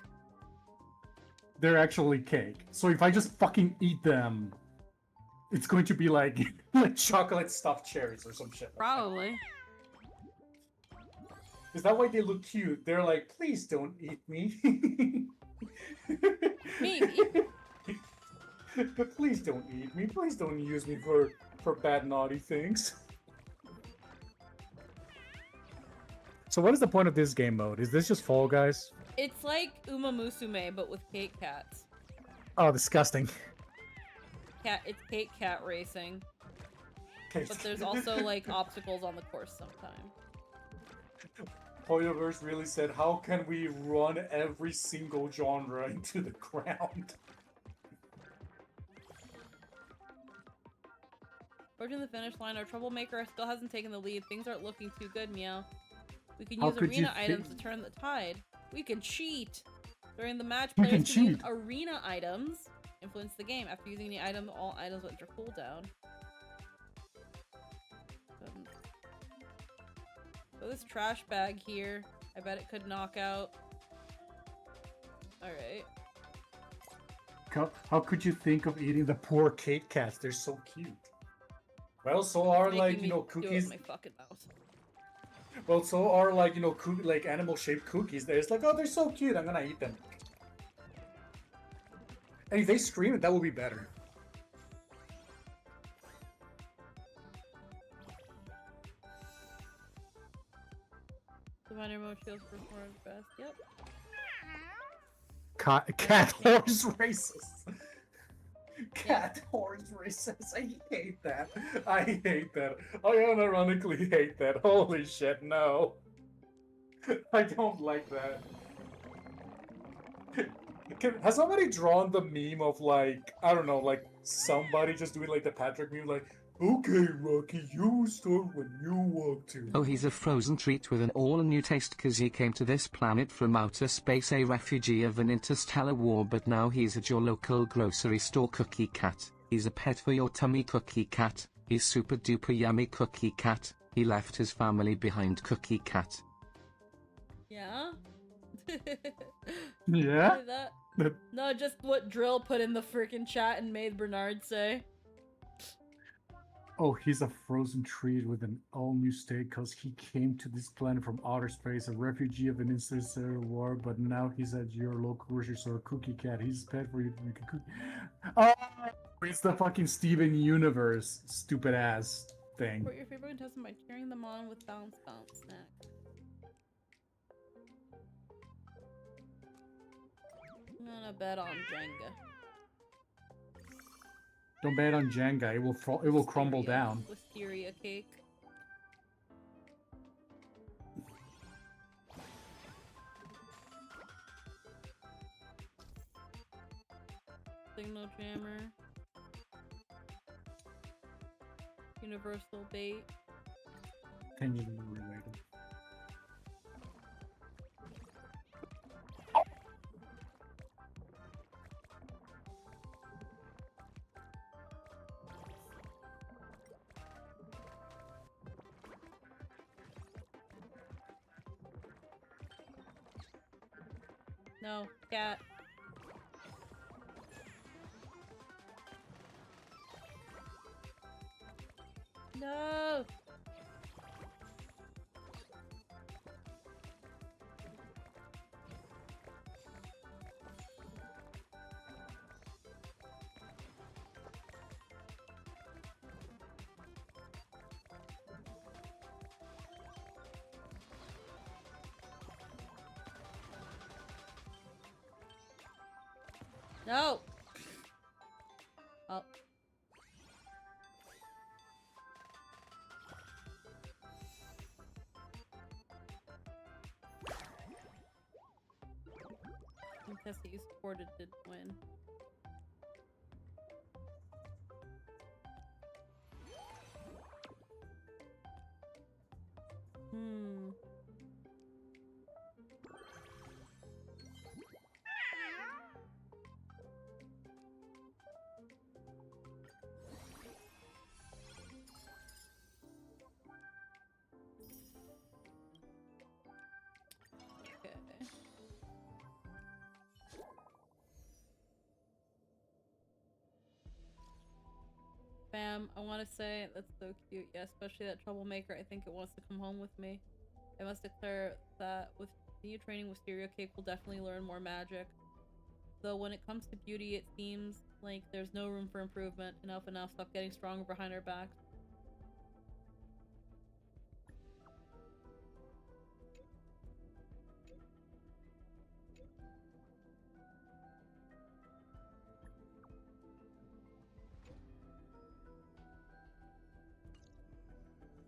They're actually cake. So if I just fucking eat them, it's going to be, like, like chocolate stuffed cherries or some shit. Like Probably. That. Is that why they look cute? They're like, please don't eat me. Maybe. But please don't eat me. Please don't use me for bad, naughty things. So what is the point of this game mode? Is this just Fall Guys? It's like Uma Musume, but with cake cats. Oh, disgusting. It's cake cat racing. But there's also, like, obstacles on the course sometimes. Poyoverse really said, how can we run every single genre into the ground? Approaching the finish line, our troublemaker still hasn't taken the lead. Things aren't looking too good, meow. We can How use could arena you items to turn the tide. We can cheat! During the match, You players can can use cheat. arena items. Influence the game. After using the item, all items will enter cooldown. So this trash bag here, I bet it could knock out. Alright. How could you think of eating the poor Kit Kats? They're so cute. Well, so are like, you know, cookies. My fucking mouth. Well, so are like, you know, like animal-shaped cookies. They're just like, oh, they're so cute. I'm gonna eat them. And if they scream, that would be better. The minor mode shields perform best. Yep. Cat horse races. Cat horse races. I hate that. I hate that. I unironically hate that. Holy shit, no. I don't like that. Has somebody drawn the meme of like, I don't know, like somebody just doing like the Patrick meme, like, okay, Rocky, you start when you want to. Oh, he's a frozen treat with an all-new taste cause he came to this planet from outer space, a refugee of an interstellar war, but now he's at your local grocery store. Cookie cat. He's a pet for your tummy. Cookie cat. He's super duper yummy. Cookie cat. He left his family behind. Cookie cat. Yeah? Yeah? No, just what Drill put in the freaking chat and made Bernard say. Oh, he's a frozen treat with an all-new state because he came to this planet from outer space, a refugee of an interstellar war, but now he's at your local grocery store. Cookie cat. He's a pet for you to make a cookie. Oh, it's the fucking Steven Universe stupid ass thing. Support your favorite contestant by cheering them on with bounce snack. I'm gonna bet on Jenga. Don't bet on Jenga. It will crumble down. Wisteria cake. Signal jammer. Universal bait. Can you relate it? No, cat. No! No! Oh. Contest that you supported did win. Bam, I want to say that's so cute. Yeah, especially that troublemaker. I think it wants to come home with me. I must declare that with new training, Wisteria Cake will definitely learn more magic. Though when it comes to beauty, it seems like there's no room for improvement. Enough. Stop getting stronger behind our backs.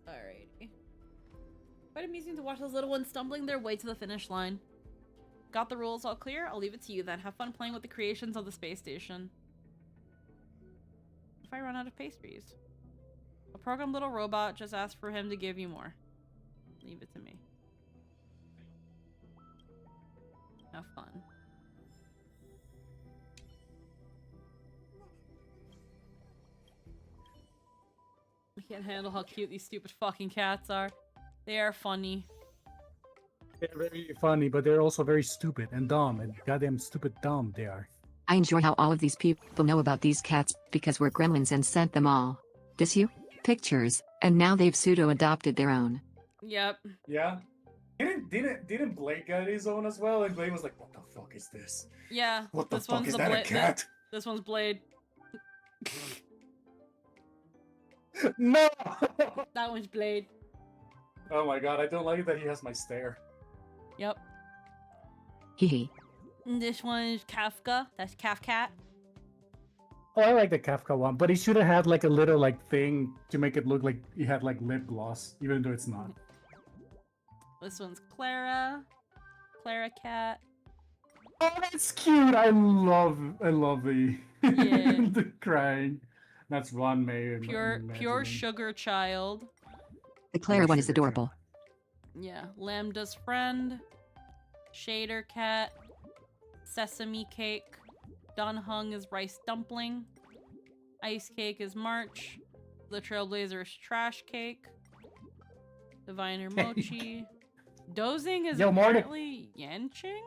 Alrighty. Quite amusing to watch those little ones stumbling their way to the finish line. Got the rules all clear? I'll leave it to you then. Have fun playing with the creations of the space station. If I run out of pastries? A programmed little robot, just ask for him to give you more. Leave it to me. Have fun. can't handle how cute these stupid fucking cats are. They are funny. They're very funny, but they're also very stupid and dumb, and goddamn stupid dumb they are. I enjoy how all of these people know about these cats because we're gremlins and sent them all. This you? Pictures, and now they've pseudo-adopted their own. Yep. Yeah. Didn't Blade get his own as well? And Blade was like, "What the fuck is this? Yeah. What the this fuck one's is the that? A cat? This one's Blade. No. That one's Blade. Oh my god, I don't like that he has my stare. Yep. Hee. This one's Kafka. That's Cat. Oh, I like the Kafka one, but he should have had like a little like thing to make it look like he had like lip gloss, even though it's not. This one's Clara. Clara Cat. Oh, that's cute. I love the Yeah. the crying. That's Ron May. Pure sugar child. The Clara one is adorable. Yeah. Lambda's friend. Shader Cat. Sesame Cake. Don Hung is Rice Dumpling. Ice Cake is March. The Trailblazer is Trash Cake. Diviner Mochi. Dozing is apparently Yanching?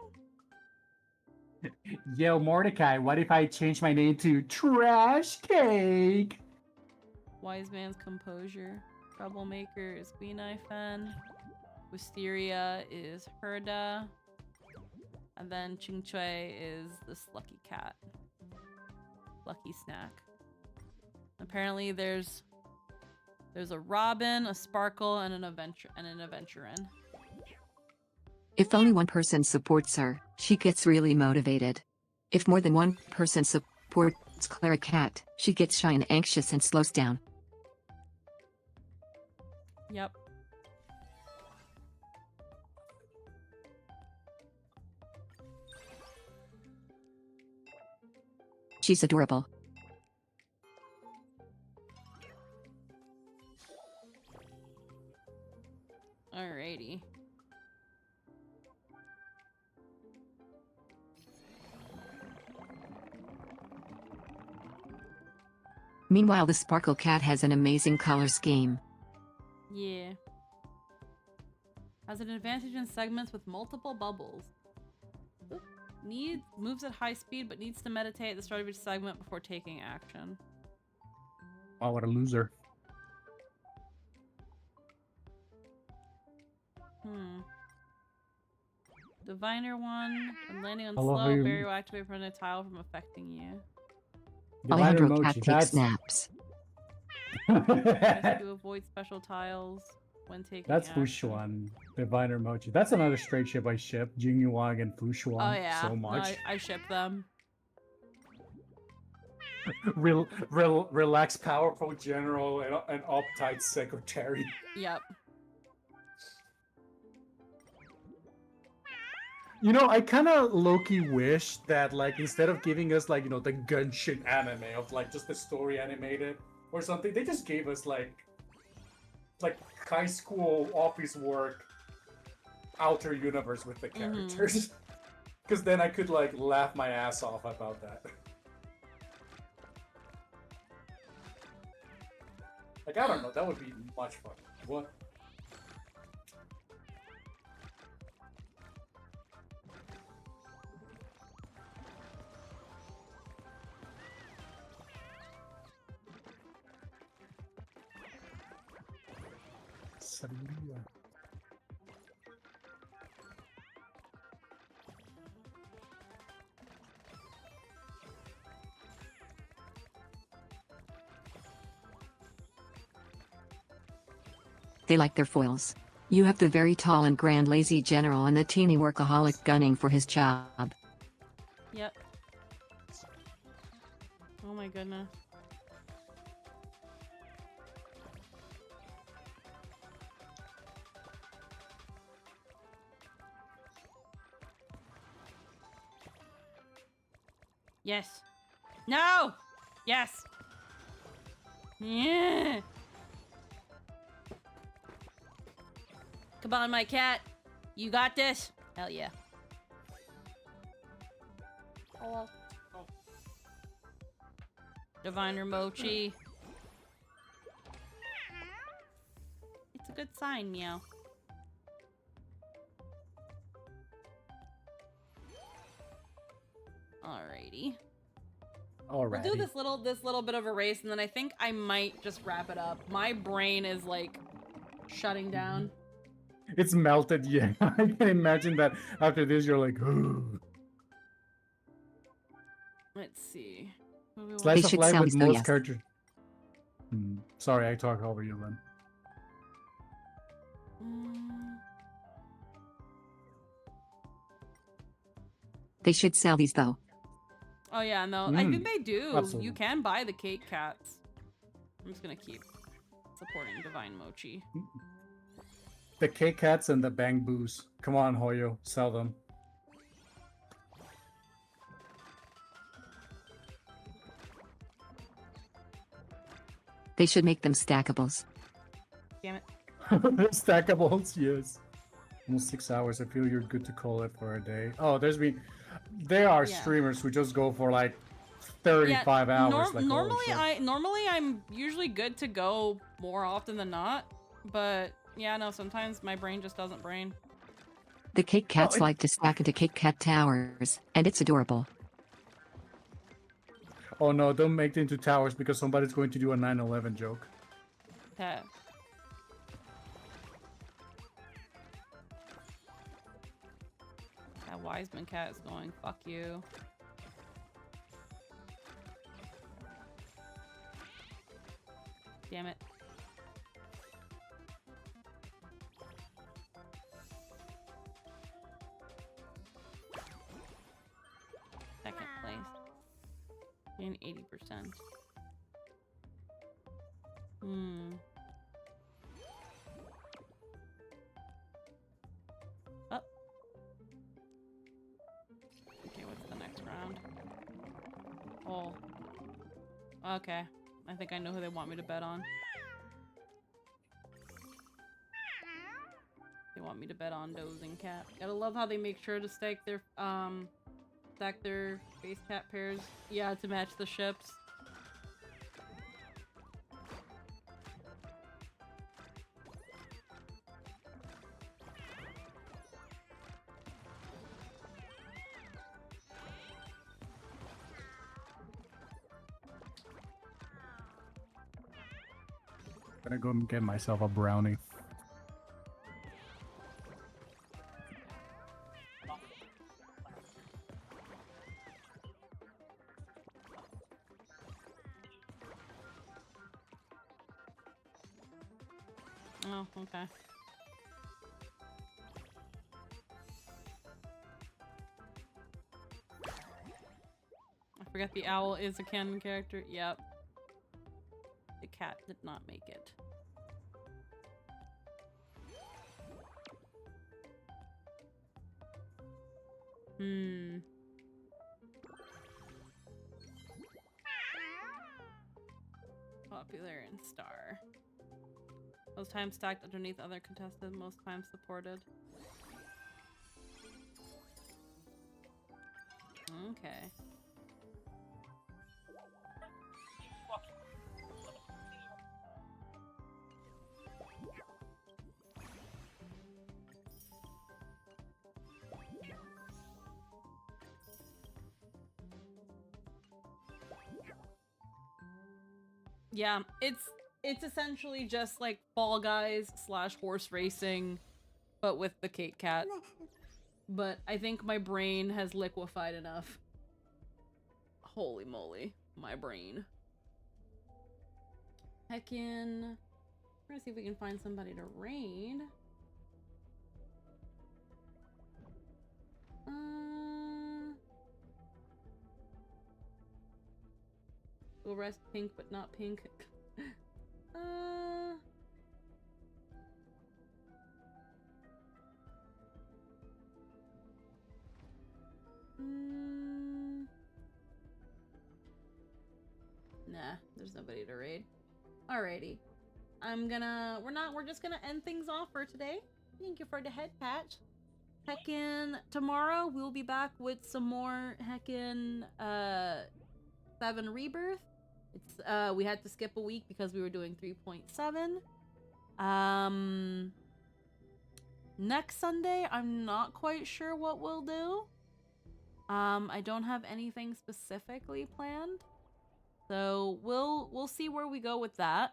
Yo, Mordecai, what if I change my name to Trash Cake? Wise Man's Composure. Troublemaker is Beaneye Fan. Wisteria is Herda. And then Ching Chui is this Lucky Cat. Lucky Snack. Apparently there's a Robin, a Sparkle, and an Adventurin. If only one person supports her, she gets really motivated. If more than one person supports Clara Cat, she gets shy and anxious and slows down. Yep. She's adorable. Alrighty. Meanwhile, the Sparkle Cat has an amazing color scheme. Yeah. Has an advantage in segments with multiple bubbles. Oop. Moves at high speed but needs to meditate at the start of each segment before taking action. Oh, what a loser. Diviner one. When landing on Hello, slow, barrier will activate from a tile from affecting you. Alejandro Cat takes naps. To avoid special tiles when taking That's action. Fushuan, Diviner Mochi. That's another straight ship I ship. Jing Yuang and Fushuan Oh yeah, so much. No, I ship them. Relaxed, powerful general and uptight secretary. Yep. You know, I kind of low-key wish that, like, instead of giving us, like, you know, the Genshin anime of, like, just the story animated or something, they just gave us, like high school office work outer universe with the characters. Because then I could, like, laugh my ass off about that. Like, I don't know, that would be much fun. What? They like their foils. You have the very tall and grand lazy general and the teeny workaholic gunning for his job. Yep. Oh my goodness. Yes. No! Yes! Yeah! Come on, my cat. You got this? Hell yeah. Hello. Oh. Diviner Mochi. a good sign, Meow. Alrighty. Alrighty. We'll do this little bit of a race, and then I think I might just wrap it up. My brain is like shutting down. It's melted, yeah. I can imagine that after this you're like, Let's see. Slice of life with most characters. Sorry, I talk over you, Lynn. They should sell these though. Oh yeah, no, I think they do. Absolutely. You can buy the cake cats. I'm just gonna keep supporting Divine Mochi. The Cake Cats and the Bang Boos. Come on, Hoyo, sell them. They should make them stackables. Damn it. Stackables, yes. Almost 6 hours. I feel you're good to call it for a day. Oh, there are streamers who just go for like 35 hours. Like, normally I'm usually good to go more often than not, but yeah, no, sometimes my brain just doesn't brain. The Cake Cats like to stack into Cake Cat towers, and it's adorable. Oh no, don't make it into towers because somebody's going to do a 9/11 joke. Okay. That Wiseman cat is going, fuck you. Damn it. Second place. In 80%. Oh. Okay, what's the next round? Oh. Okay. I think I know who they want me to bet on. They want me to bet on Dozing Cat. Gotta love how they make sure to stack their base cat pairs, yeah, to match the ships. Gonna go and get myself a brownie. Oh, okay. I forget the owl is a canon character. Yep. The cat did not make it. Popular and star. Most times stacked underneath other contested, most times supported. Okay. Yeah, it's essentially just like Fall Guys / horse racing, but with the Cake Cat. But I think my brain has liquefied enough. Holy moly, my brain. Heckin'. We're gonna see if we can find somebody to raid. We'll rest pink, but not pink. Nah, there's nobody to raid. Alrighty. We're just gonna end things off for today. Thank you for the head patch. Heckin' tomorrow we'll be back with some more heckin' 7 Rebirth. It's we had to skip a week because we were doing 3.7. Next Sunday, I'm not quite sure what we'll do. I don't have anything specifically planned. So we'll see where we go with that.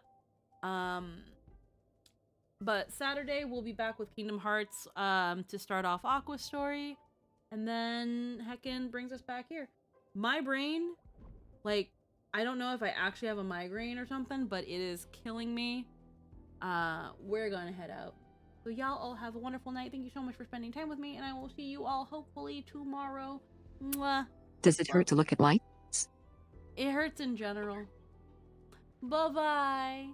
But Saturday we'll be back with Kingdom Hearts to start off Aqua's story, and then Heckin brings us back here. My brain, like, I don't know if I actually have a migraine or something, but it is killing me. We're gonna head out. So y'all all have a wonderful night. Thank you so much for spending time with me, and I will see you all hopefully tomorrow. Mwah. Does it hurt to look at lights? It hurts in general. Bye-bye.